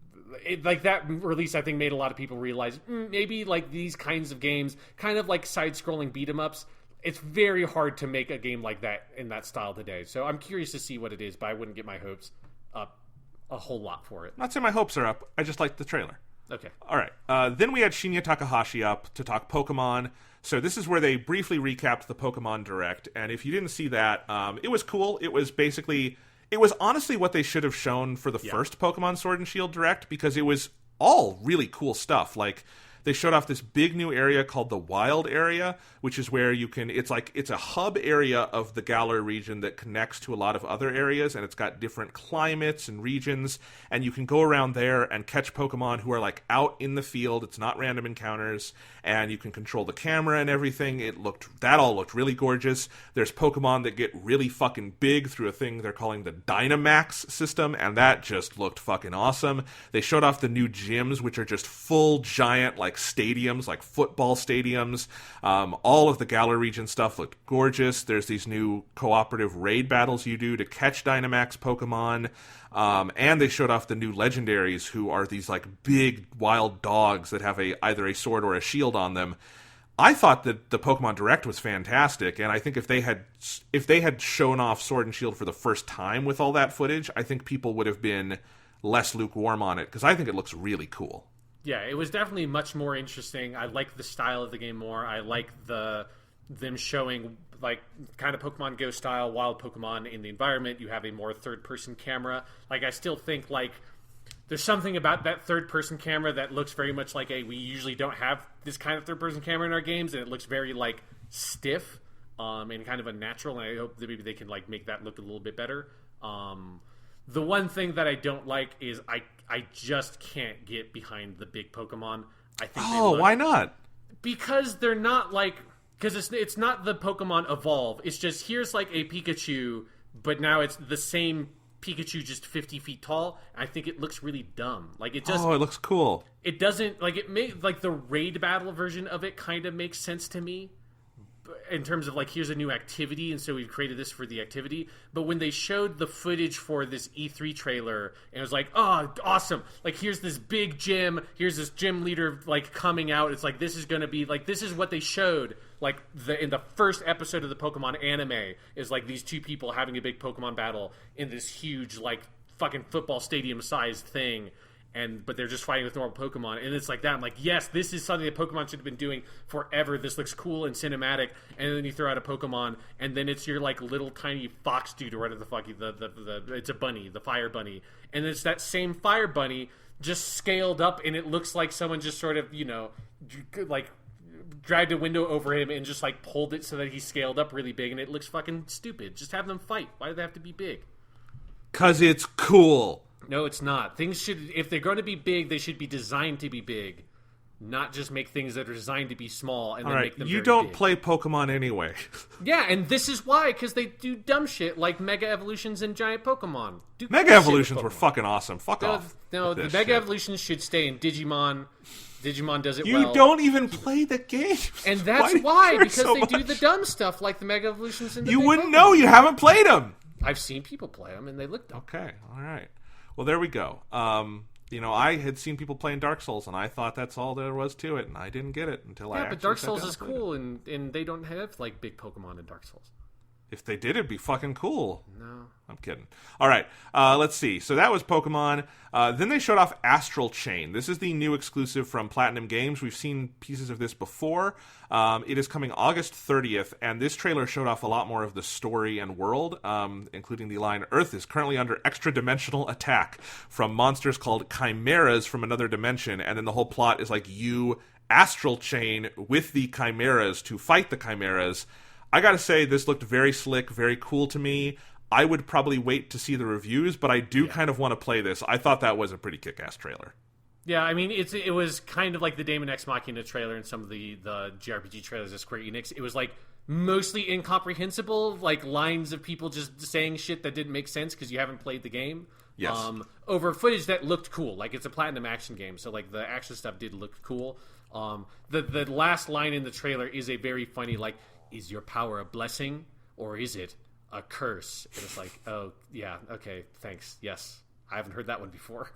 like that release, I think, made a lot of people realize maybe like these kinds of games, kind of like side-scrolling beat-em-ups. It's very hard to make a game like that in that style today. So I'm curious to see what it is, but I wouldn't get my hopes up a whole lot for it. Not saying my hopes are up. I just liked the trailer. Okay. All right. Then we had Shinya Takahashi up to talk Pokemon. So this is where they briefly recapped the Pokemon Direct. And if you didn't see that, it was cool. It was honestly what they should have shown for the first Pokemon Sword and Shield Direct, because it was all really cool stuff. Like, they showed off this big new area called the Wild Area, which is where you can... It's a hub area of the Galar region that connects to a lot of other areas, and it's got different climates and regions, and you can go around there and catch Pokemon who are, like, out in the field. It's not random encounters, and you can control the camera and everything. That all looked really gorgeous. There's Pokemon that get really fucking big through a thing they're calling the Dynamax system, and that just looked fucking awesome. They showed off the new gyms, which are just full giant, like, stadiums, like football stadiums. All of the Galar region stuff looked gorgeous. There's these new cooperative raid battles you do to catch Dynamax Pokemon. And they showed off the new legendaries, who are these like big wild dogs that have either a sword or a shield on them. I thought that the Pokemon Direct was fantastic, and I think if they had shown off Sword and Shield for the first time with all that footage, I think people would have been less lukewarm on it, because I think it looks really cool. Yeah, it was definitely much more interesting. I like the style of the game more. I like them showing like kind of Pokemon Go style wild Pokemon in the environment. You have a more third-person camera. Like, I still think like there's something about that third-person camera that looks very much like we usually don't have this kind of third-person camera in our games, and it looks very like stiff and kind of unnatural. And I hope that maybe they can like make that look a little bit better. The one thing that I don't like is I just can't get behind the big Pokemon. I think. Why not? Because they're not like... Because it's not the Pokemon Evolve. It's just, here's like a Pikachu, but now it's the same Pikachu just 50 feet tall. I think it looks really dumb. Like, it just... Oh, it looks cool. It doesn't... Like, it may... Like, the raid battle version of it kind of makes sense to me. in terms of like, here's a new activity, and so we've created this for the activity. But when they showed the footage for this E3 trailer, and it was like, oh, awesome! Like, here's this big gym, here's this gym leader like coming out. It's like, this is going to be like, this is what they showed like in the first episode of the Pokemon anime, is like these two people having a big Pokemon battle in this huge like fucking football stadium sized thing. But they're just fighting with normal Pokemon, and it's like that. I'm like, yes, this is something that Pokemon should have been doing forever. This looks cool and cinematic, and then you throw out a Pokemon, and then it's your like little tiny fox dude or whatever the fuck. It's a bunny, the fire bunny, and it's that same fire bunny just scaled up, and it looks like someone just sort of like dragged a window over him and just like pulled it so that he scaled up really big, and it looks fucking stupid. Just have them fight. Why do they have to be big? 'Cause it's cool. No, it's not. Things should, if they're going to be big, they should be designed to be big, not just make things that are designed to be small and then make them you very don't big. play Pokemon anyway. Yeah, and this is why, because they do dumb shit like Mega Evolutions and Giant Pokemon. Mega Evolutions were fucking awesome. Fuck off. No, the this Mega shit. Evolutions should stay in Digimon. Digimon does it You well. don't even play the game. And that's why, because they do the dumb stuff like the Mega Evolutions and the You big wouldn't Pokemon. know. You haven't played them. I've seen people play them, and they look dumb. Okay, all right. Well, there we go. I had seen people playing Dark Souls, and I thought that's all there was to it, and I didn't get it until I actually but Dark sat Souls down is and played it. cool, and they don't have like big Pokemon in Dark Souls. If they did, it'd be fucking cool. No. I'm kidding. All right, let's see. So that was Pokemon. Then they showed off Astral Chain. This is the new exclusive from Platinum Games. We've seen pieces of this before. It is coming August 30th, and this trailer showed off a lot more of the story and world, including the line, Earth is currently under extra-dimensional attack from monsters called chimeras from another dimension, and then the whole plot is like you Astral Chain with the chimeras to fight the chimeras. I gotta say, this looked very slick, very cool to me. I would probably wait to see the reviews, but I do kind of want to play this. I thought that was a pretty kick-ass trailer. Yeah, I mean, it was kind of like the Daemon X Machina trailer and some of the JRPG trailers of Square Enix. It was like mostly incomprehensible, like lines of people just saying shit that didn't make sense because you haven't played the game. Yes. Over footage that looked cool. Like, it's a Platinum action game, so like the action stuff did look cool. The last line in the trailer is a very funny, like, is your power a blessing or is it a curse? And it's like, oh, yeah, okay, thanks. Yes. I haven't heard that one before.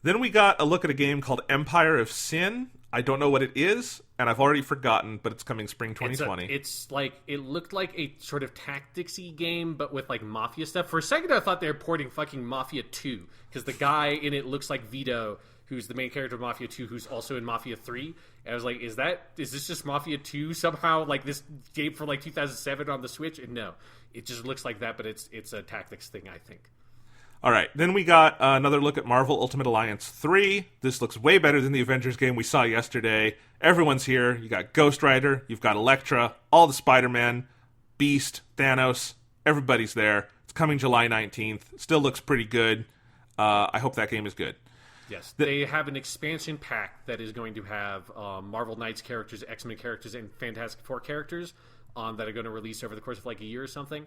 Then we got a look at a game called Empire of Sin. I don't know what it is, and I've already forgotten, but it's coming spring 2020. It's like, it looked like a sort of tactics-y game, but with like Mafia stuff. For a second, I thought they were porting fucking Mafia 2, because the guy in it looks like Vito, who's the main character of Mafia 2, who's also in Mafia 3. And I was like, is this just Mafia 2 somehow? Like this game for like 2007 on the Switch? And no, it just looks like that, but it's a tactics thing, I think. All right, then we got another look at Marvel Ultimate Alliance 3. This looks way better than the Avengers game we saw yesterday. Everyone's here. You got Ghost Rider, you've got Elektra, all the Spider-Man, Beast, Thanos, everybody's there. It's coming July 19th. Still looks pretty good. I hope that game is good. Yes, they have an expansion pack that is going to have Marvel Knights characters, X-Men characters, and Fantastic Four characters that are going to release over the course of like a year or something.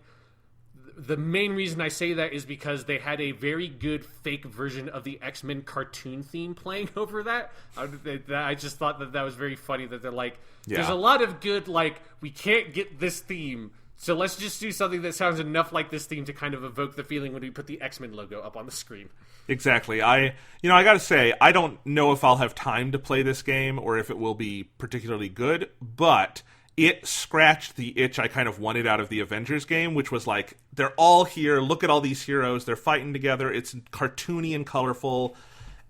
The main reason I say that is because they had a very good fake version of the X-Men cartoon theme playing over that. I just thought that was very funny that they're like, there's a lot of good, like, we can't get this theme, so let's just do something that sounds enough like this theme to kind of evoke the feeling when we put the X-Men logo up on the screen. Exactly. I gotta say, I don't know if I'll have time to play this game or if it will be particularly good, but it scratched the itch I kind of wanted out of the Avengers game, which was like, they're all here, look at all these heroes, they're fighting together, it's cartoony and colorful,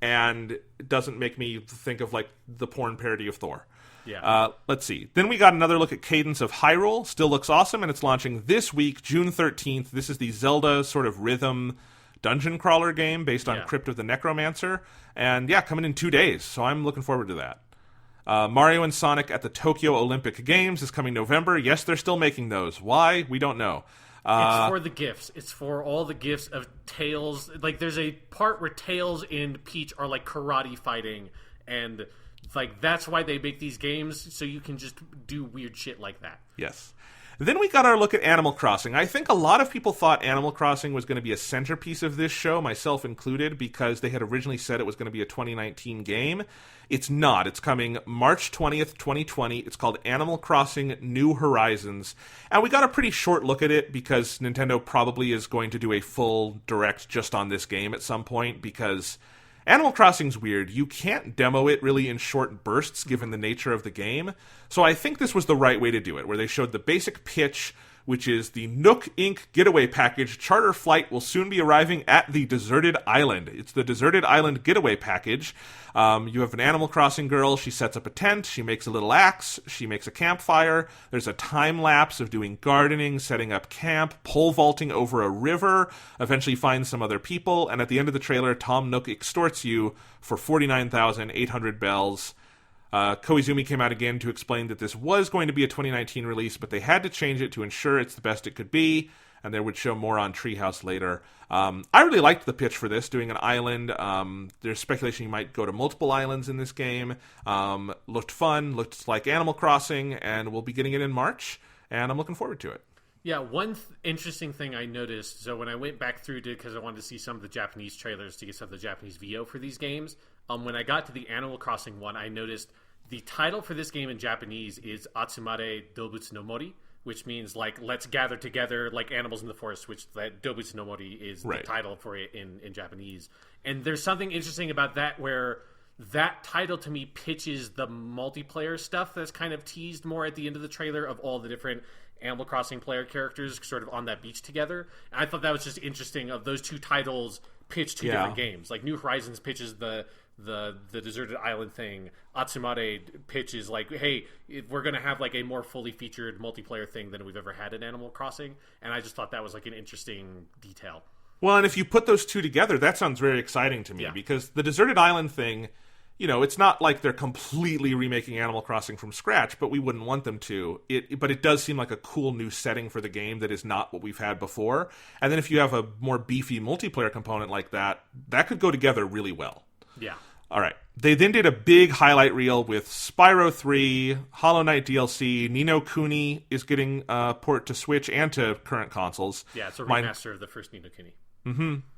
and it doesn't make me think of like the porn parody of Thor. Yeah. Let's see. Then we got another look at Cadence of Hyrule. Still looks awesome, and it's launching this week, June 13th. This is the Zelda sort of rhythm dungeon crawler game based on Crypt of the Necromancer. And yeah, coming in 2 days, so I'm looking forward to that. Mario and Sonic at the Tokyo Olympic Games is coming November. Yes, they're still making those. Why? We don't know. It's for the gifts. It's for all the gifts of Tails. Like, there's a part where Tails and Peach are like karate fighting, and like that's why they make these games, so you can just do weird shit like that. Yes. Then we got our look at Animal Crossing. I think a lot of people thought Animal Crossing was going to be a centerpiece of this show, myself included, because they had originally said it was going to be a 2019 game. It's not. It's coming March 20th, 2020. It's called Animal Crossing New Horizons. And we got a pretty short look at it because Nintendo probably is going to do a full direct just on this game at some point, because Animal Crossing's weird. You can't demo it really in short bursts given the nature of the game. So I think this was the right way to do it, where they showed the basic pitch, which is the Nook Inc. Getaway Package charter flight will soon be arriving at the Deserted Island. It's the Deserted Island Getaway Package. You have an Animal Crossing girl. She sets up a tent. She makes a little axe. She makes a campfire. There's a time lapse of doing gardening, setting up camp, pole vaulting over a river, eventually finds some other people, and at the end of the trailer, Tom Nook extorts you for 49,800 bells. Koizumi came out again to explain that this was going to be a 2019 release, but they had to change it to ensure it's the best it could be, and they would show more on Treehouse later. I really liked the pitch for this, doing an island. There's speculation you might go to multiple islands in this game. Looked fun, looked like Animal Crossing, and we'll be getting it in March, and I'm looking forward to it. Yeah, one interesting thing I noticed, so when I went back through to, because I wanted to see some of the Japanese trailers to get some of the Japanese VO for these games, when I got to the Animal Crossing one, I noticed the title for this game in Japanese is Atsumare Dobutsu no Mori, which means, like, let's gather together like animals in the forest, which that Dobutsu no Mori is the title for it in Japanese. And there's something interesting about that where that title to me pitches the multiplayer stuff that's kind of teased more at the end of the trailer of all the different Animal Crossing player characters sort of on that beach together. And I thought that was just interesting of those two titles pitch two different games. Like New Horizons pitches the deserted island thing. Atsumare pitches like, hey, we're going to have like a more fully featured multiplayer thing than we've ever had in Animal Crossing. And I just thought that was like an interesting detail. Well, and if you put those two together, that sounds very exciting to me, because the deserted island thing, you know, it's not like they're completely remaking Animal Crossing from scratch, but we wouldn't want them to. But it does seem like a cool new setting for the game that is not what we've had before. And then if you have a more beefy multiplayer component like that, that could go together really well. Yeah. All right. They then did a big highlight reel with Spyro 3, Hollow Knight DLC, Ni no Kuni is getting port to Switch and to current consoles. Yeah, it's a remaster of the first Ni no Kuni.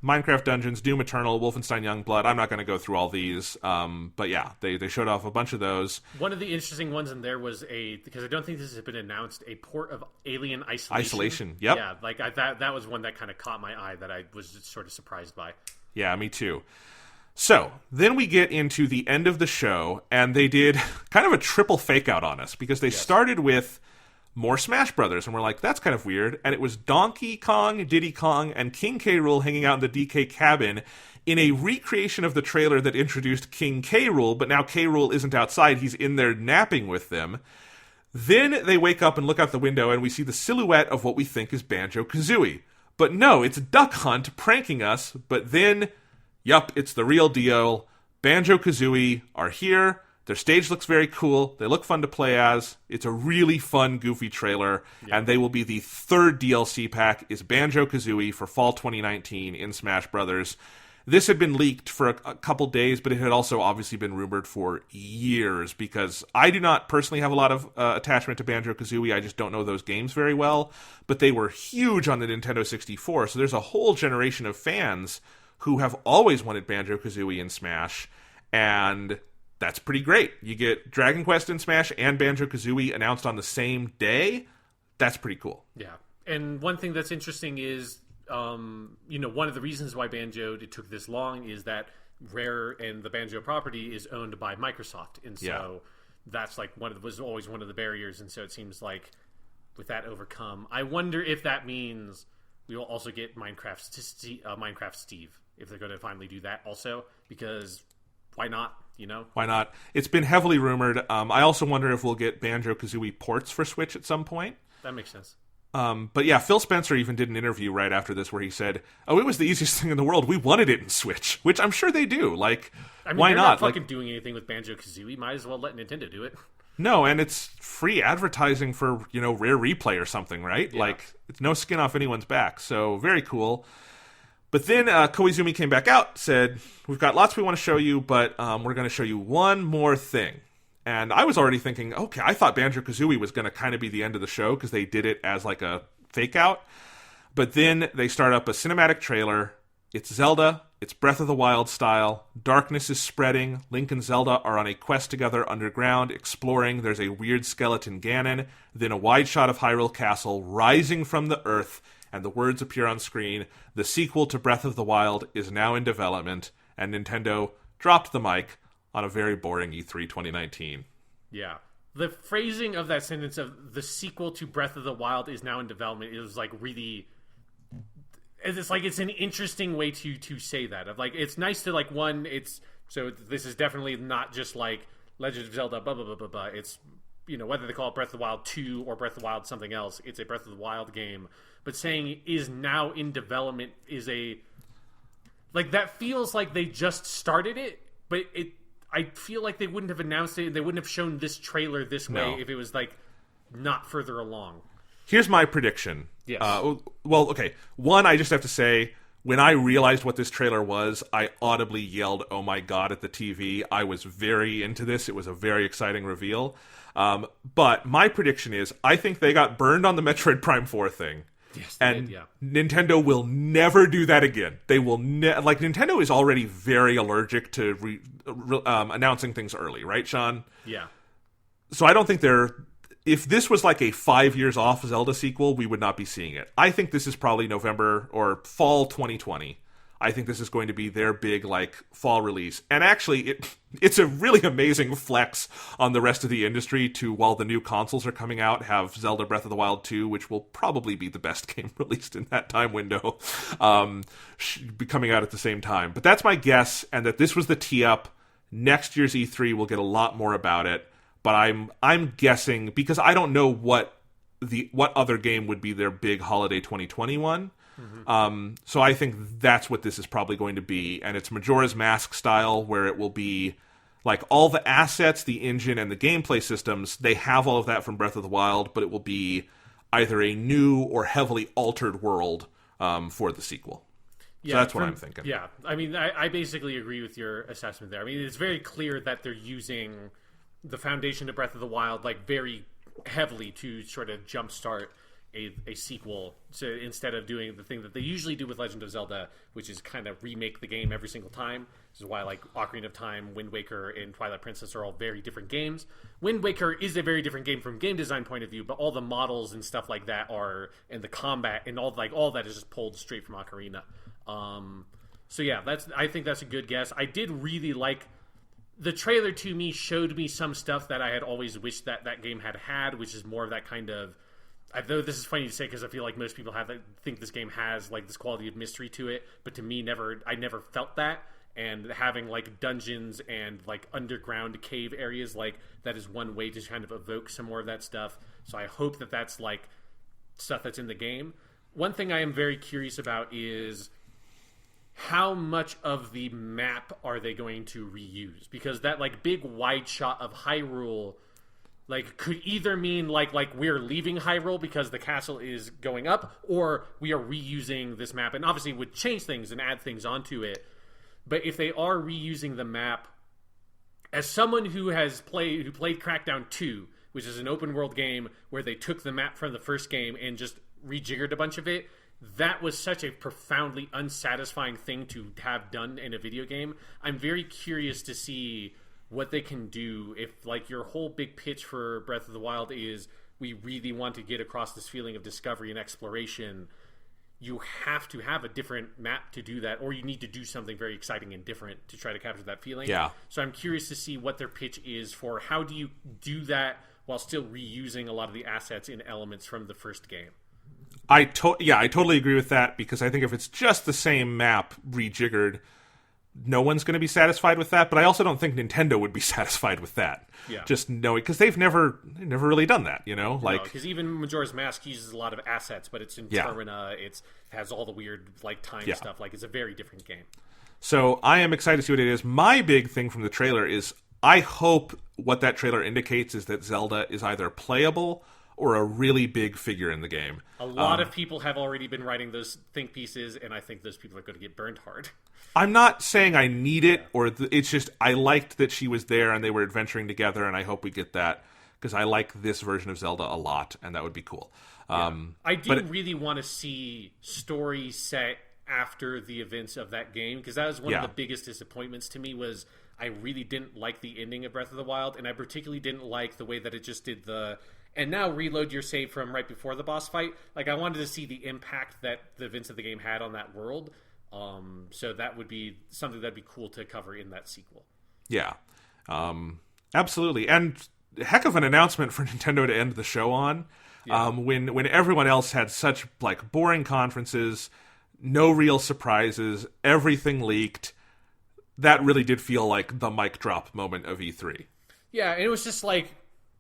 Minecraft Dungeons, Doom Eternal, Wolfenstein Youngblood. I'm not going to go through all these, but yeah, they showed off a bunch of those. One of the interesting ones in there was because I don't think this has been announced, a port of Alien Isolation. Yep. Yeah, like that was one that kind of caught my eye that I was just sort of surprised by. Yeah, me too. So, then we get into the end of the show, and they did kind of a triple fake-out on us, because they started with more Smash Brothers, and we're like, that's kind of weird, and it was Donkey Kong, Diddy Kong, and King K. Rool hanging out in the DK cabin in a recreation of the trailer that introduced King K. Rool, but now K. Rool isn't outside, he's in there napping with them. Then they wake up and look out the window, and we see the silhouette of what we think is Banjo-Kazooie. But no, it's Duck Hunt pranking us, but then... Yup, it's the real deal. Banjo-Kazooie are here. Their stage looks very cool. They look fun to play as. It's a really fun, goofy trailer. And they will be the third DLC pack, is Banjo-Kazooie for fall 2019 in Smash Brothers. This had been leaked for a couple days, but it had also obviously been rumored for years, because I do not personally have a lot of attachment to Banjo-Kazooie. I just don't know those games very well. But they were huge on the Nintendo 64, so there's a whole generation of fans who have always wanted Banjo-Kazooie in Smash, and that's pretty great. You get Dragon Quest in Smash and Banjo-Kazooie announced on the same day. That's pretty cool. Yeah, and one thing that's interesting is, one of the reasons why it took this long is that Rare and the Banjo property is owned by Microsoft, and so that's like was always one of the barriers, and so it seems like with that overcome, I wonder if that means we will also get Minecraft Steve, if they're going to finally do that also, because why not, Why not? It's been heavily rumored. I also wonder if we'll get Banjo-Kazooie ports for Switch at some point. That makes sense. But yeah, Phil Spencer even did an interview right after this where he said, it was the easiest thing in the world. We wanted it in Switch, which I'm sure they do. Like, why they're not? Not fucking doing anything with Banjo-Kazooie. Might as well let Nintendo do it. No, and it's free advertising for, Rare Replay or something, right? Yeah. Like, it's no skin off anyone's back. So, very cool. But then Koizumi came back out, said, we've got lots we want to show you, but we're going to show you one more thing. and I was already thinking, okay, I thought Banjo-Kazooie was going to kind of be the end of the show because they did it as like a fake out. But then they start up a cinematic trailer. It's Zelda. It's Breath of the Wild style. Darkness is spreading. Link and Zelda are on a quest together underground, exploring. There's a weird skeleton Ganon. Then a wide shot of Hyrule Castle rising from the earth, and the words appear on screen. The sequel to Breath of the Wild is now in development, and Nintendo dropped the mic on a very boring E3 2019. Yeah. The phrasing of that sentence of the sequel to Breath of the Wild is now in development is like really... It's like it's an interesting way to say that. Of like, it's nice to like one. It's so this is definitely not just like Legend of Zelda. Blah blah blah blah blah. It's whether they call it Breath of the Wild 2 or Breath of the Wild something else. It's a Breath of the Wild game. But saying is now in development is a like that feels like they just started it. But I feel like they wouldn't have announced it. They wouldn't have shown this trailer this way if it was like not further along. Here's my prediction. Yes. Well, okay. One, I just have to say, when I realized what this trailer was, I audibly yelled, "Oh my god," at the TV. I was very into this. It was a very exciting reveal. But my prediction is, I think they got burned on the Metroid Prime 4 thing. Yes, and did, yeah. Nintendo will never do that again. They will like Nintendo is already very allergic to announcing things early, right, Sean? Yeah. So I don't think they're... If this was like a 5 years off Zelda sequel, we would not be seeing it. I think this is probably November or fall 2020. I think this is going to be their big like fall release. And actually, it's a really amazing flex on the rest of the industry to, while the new consoles are coming out, have Zelda Breath of the Wild 2, which will probably be the best game released in that time window, be coming out at the same time. But that's my guess, and that this was the tee-up. Next year's E3 will get a lot more about it. But I'm guessing, because I don't know what other game would be their big holiday 2021. Mm-hmm. So I think that's what this is probably going to be, and it's Majora's Mask style, where it will be like all the assets, the engine, and the gameplay systems. They have all of that from Breath of the Wild, but it will be either a new or heavily altered world for the sequel. Yeah, so that's what I'm thinking. Yeah, I mean, I basically agree with your assessment there. I mean, it's very clear that they're using the foundation to Breath of the Wild like very heavily to sort of jumpstart a sequel, so instead of doing the thing that they usually do with Legend of Zelda, which is kind of remake the game every single time. This is why like Ocarina of Time, Wind Waker, and Twilight Princess are all very different games. Wind Waker is a very different game from game design point of view, but all the models and stuff like that are, and the combat and all that is just pulled straight from Ocarina. So yeah, I think that's a good guess. I did really like the trailer. To me, showed me some stuff that I had always wished that game had, which is more of that kind of... I know this is funny to say because I feel like most people think this game has like this quality of mystery to it, but to me, I never felt that. And having like dungeons and like underground cave areas, like that is one way to kind of evoke some more of that stuff. So I hope that that's like stuff that's in the game. One thing I am very curious about is how much of the map are they going to reuse? Because that like big wide shot of Hyrule like could either mean like we're leaving Hyrule because the castle is going up, or we are reusing this map, and obviously would change things and add things onto it. But if they are reusing the map, as someone who played Crackdown 2, which is an open world game where they took the map from the first game and just rejiggered a bunch of it, that was such a profoundly unsatisfying thing to have done in a video game. I'm very curious to see what they can do if, like, your whole big pitch for Breath of the Wild is we really want to get across this feeling of discovery and exploration. You have to have a different map to do that, or you need to do something very exciting and different to try to capture that feeling. Yeah. So I'm curious to see what their pitch is for how do you do that while still reusing a lot of the assets and elements from the first game. I totally agree with that, because I think if it's just the same map rejiggered, no one's going to be satisfied with that. But I also don't think Nintendo would be satisfied with that. Yeah. Just knowing, because they've never really done that, you know? Like, because even Majora's Mask uses a lot of assets, but it's in Termina. It has all the weird like time stuff. Like, it's a very different game. So I am excited to see what it is. My big thing from the trailer is I hope what that trailer indicates is that Zelda is either playable or a really big figure in the game. A lot of people have already been writing those think pieces, and I think those people are going to get burned hard. I'm not saying I need it, it's just I liked that she was there and they were adventuring together, and I hope we get that, because I like this version of Zelda a lot, and that would be cool. I do really want to see story set after the events of that game, because that was one of the biggest disappointments to me. Was I really didn't like the ending of Breath of the Wild, and I particularly didn't like the way that it just did and now reload your save from right before the boss fight. Like, I wanted to see the impact that the events of the game had on that world. So that would be something that'd be cool to cover in that sequel. Yeah, absolutely. And heck of an announcement for Nintendo to end the show on. Yeah. When everyone else had such like boring conferences, no real surprises, everything leaked. That really did feel like the mic drop moment of E3. Yeah, and it was just like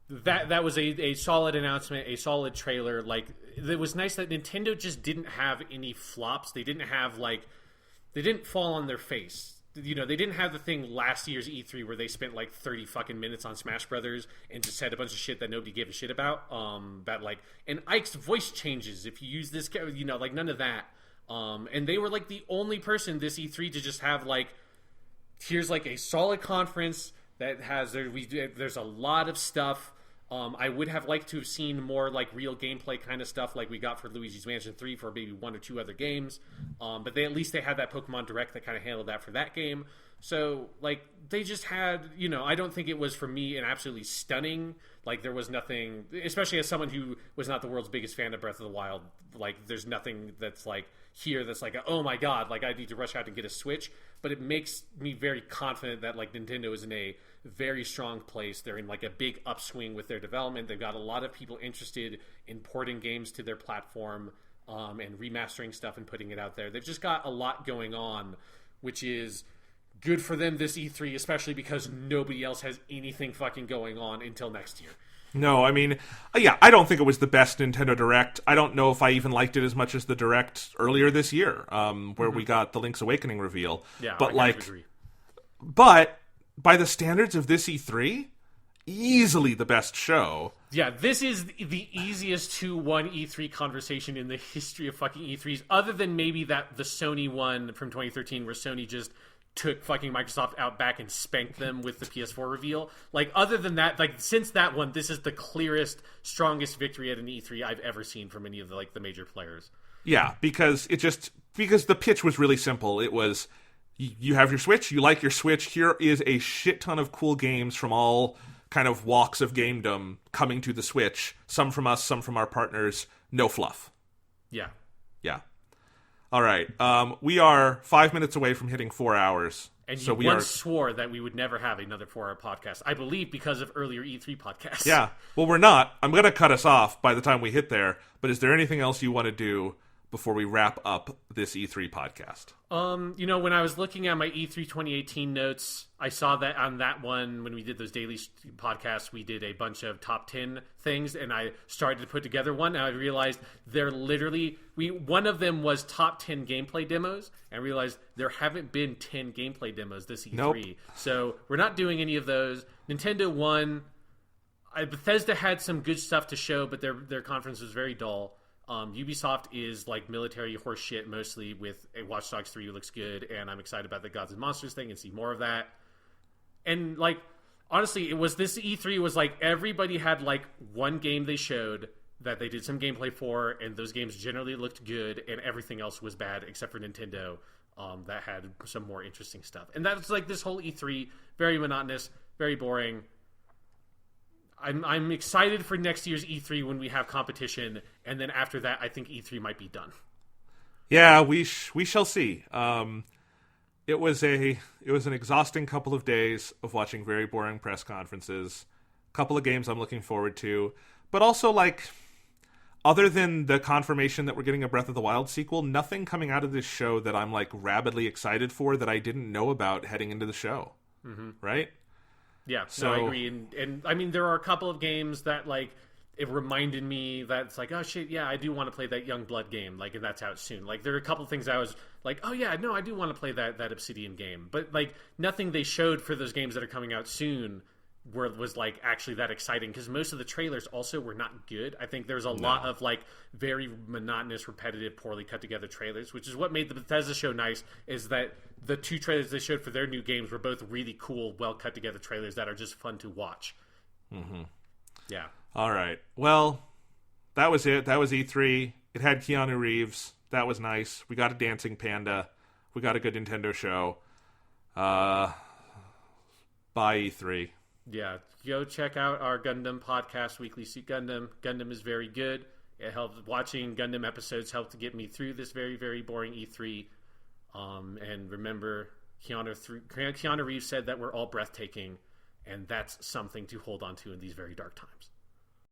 that was a solid announcement, a solid trailer. Like, it was nice that Nintendo just didn't have any flops. They didn't have they didn't fall on their face. You know, they didn't have the thing last year's E3 where they spent like 30 fucking minutes on Smash Brothers and just said a bunch of shit that nobody gave a shit about. And Ike's voice changes if you use this, like none of that. And they were like the only person this E3 to just have like, here's like a solid conference that has there's a lot of stuff. I would have liked to have seen more like real gameplay kind of stuff like we got for Luigi's Mansion 3 for maybe one or two other games. But at least they had that Pokemon Direct that kind of handled that for that game. So like they just had, I don't think it was for me an absolutely stunning, like there was nothing, especially as someone who was not the world's biggest fan of Breath of the Wild, like there's nothing that's like here that's like, oh my God, like I need to rush out and get a Switch. But it makes me very confident that like Nintendo is in a very strong place. They're in like a big upswing with their development. They've got a lot of people interested in porting games to their platform and remastering stuff and putting it out there. They've just got a lot going on, which is good for them this E3, especially because nobody else has anything fucking going on until next year. No, I mean, I don't think it was the best Nintendo Direct. I don't know if I even liked it as much as the Direct earlier this year, where we got the Link's Awakening reveal. Yeah, but I agree. But by the standards of this E3, easily the best show. Yeah, this is the easiest 2-1 E3 conversation in the history of fucking E3s, other than maybe the Sony one from 2013 where Sony just took fucking Microsoft out back and spanked them with the PS4 reveal. Like, other than that, like, since that one, this is the clearest, strongest victory at an E3 I've ever seen from any of the, like, the major players. Yeah, because the pitch was really simple. It was, you have your Switch, you like your Switch, here is a shit ton of cool games from all kind of walks of gamedom coming to the Switch. Some from us, some from our partners. No fluff. Yeah. Yeah. All right. We are 5 minutes away from hitting 4 hours. And you once swore that we would never have another 4-hour podcast. I believe because of earlier E3 podcasts. Yeah. Well, we're not. I'm going to cut us off by the time we hit there. But is there anything else you want to do before we wrap up this E3 podcast? When I was looking at my E3 2018 notes, I saw that on that one, when we did those daily podcasts, we did a bunch of top 10 things, and I started to put together one, and I realized they're literally, one of them was top 10 gameplay demos, and I realized there haven't been 10 gameplay demos this E3. Nope. So we're not doing any of those. Nintendo won. Bethesda had some good stuff to show, but their conference was very dull. Ubisoft is like military horse shit mostly, with a Watch Dogs 3 looks good, and I'm excited about the Gods and Monsters thing and see more of that. And like, honestly, this E3 was like everybody had like one game they showed that they did some gameplay for, and those games generally looked good, and everything else was bad except for Nintendo that had some more interesting stuff. And that's like this whole E3, very monotonous, very boring. I'm excited for next year's E3 when we have competition, and then after that, I think E3 might be done. Yeah, we shall see. It was an exhausting couple of days of watching very boring press conferences. A couple of games I'm looking forward to, but also like, other than the confirmation that we're getting a Breath of the Wild sequel, nothing coming out of this show that I'm like rabidly excited for that I didn't know about heading into the show. Mm-hmm. Right? Yeah, so I agree. And I mean, there are a couple of games that, like, it reminded me that it's like, oh shit, yeah, I do want to play that Youngblood game, like, and that's out soon. Like, there are a couple of things I was like, oh yeah, no, I do want to play that Obsidian game. But, like, nothing they showed for those games that are coming out soon was like actually that exciting, because most of the trailers also were not good. I think there's a lot of like very monotonous, repetitive, poorly cut together trailers, which is what made the Bethesda show nice, is that the 2 trailers they showed for their new games were both really cool, well cut together trailers that are just fun to watch. Yeah. All right. Well, that was it. That was E3. It had Keanu Reeves. That was nice. We got a dancing panda. We got a good Nintendo show. Bye, E3. Yeah, go check out our Gundam podcast, Weekly Seat Gundam. Gundam is very good. It helps. Watching Gundam episodes helped to get me through this very, very boring E3. And remember, Keanu Reeves said that we're all breathtaking, and that's something to hold on to in these very dark times.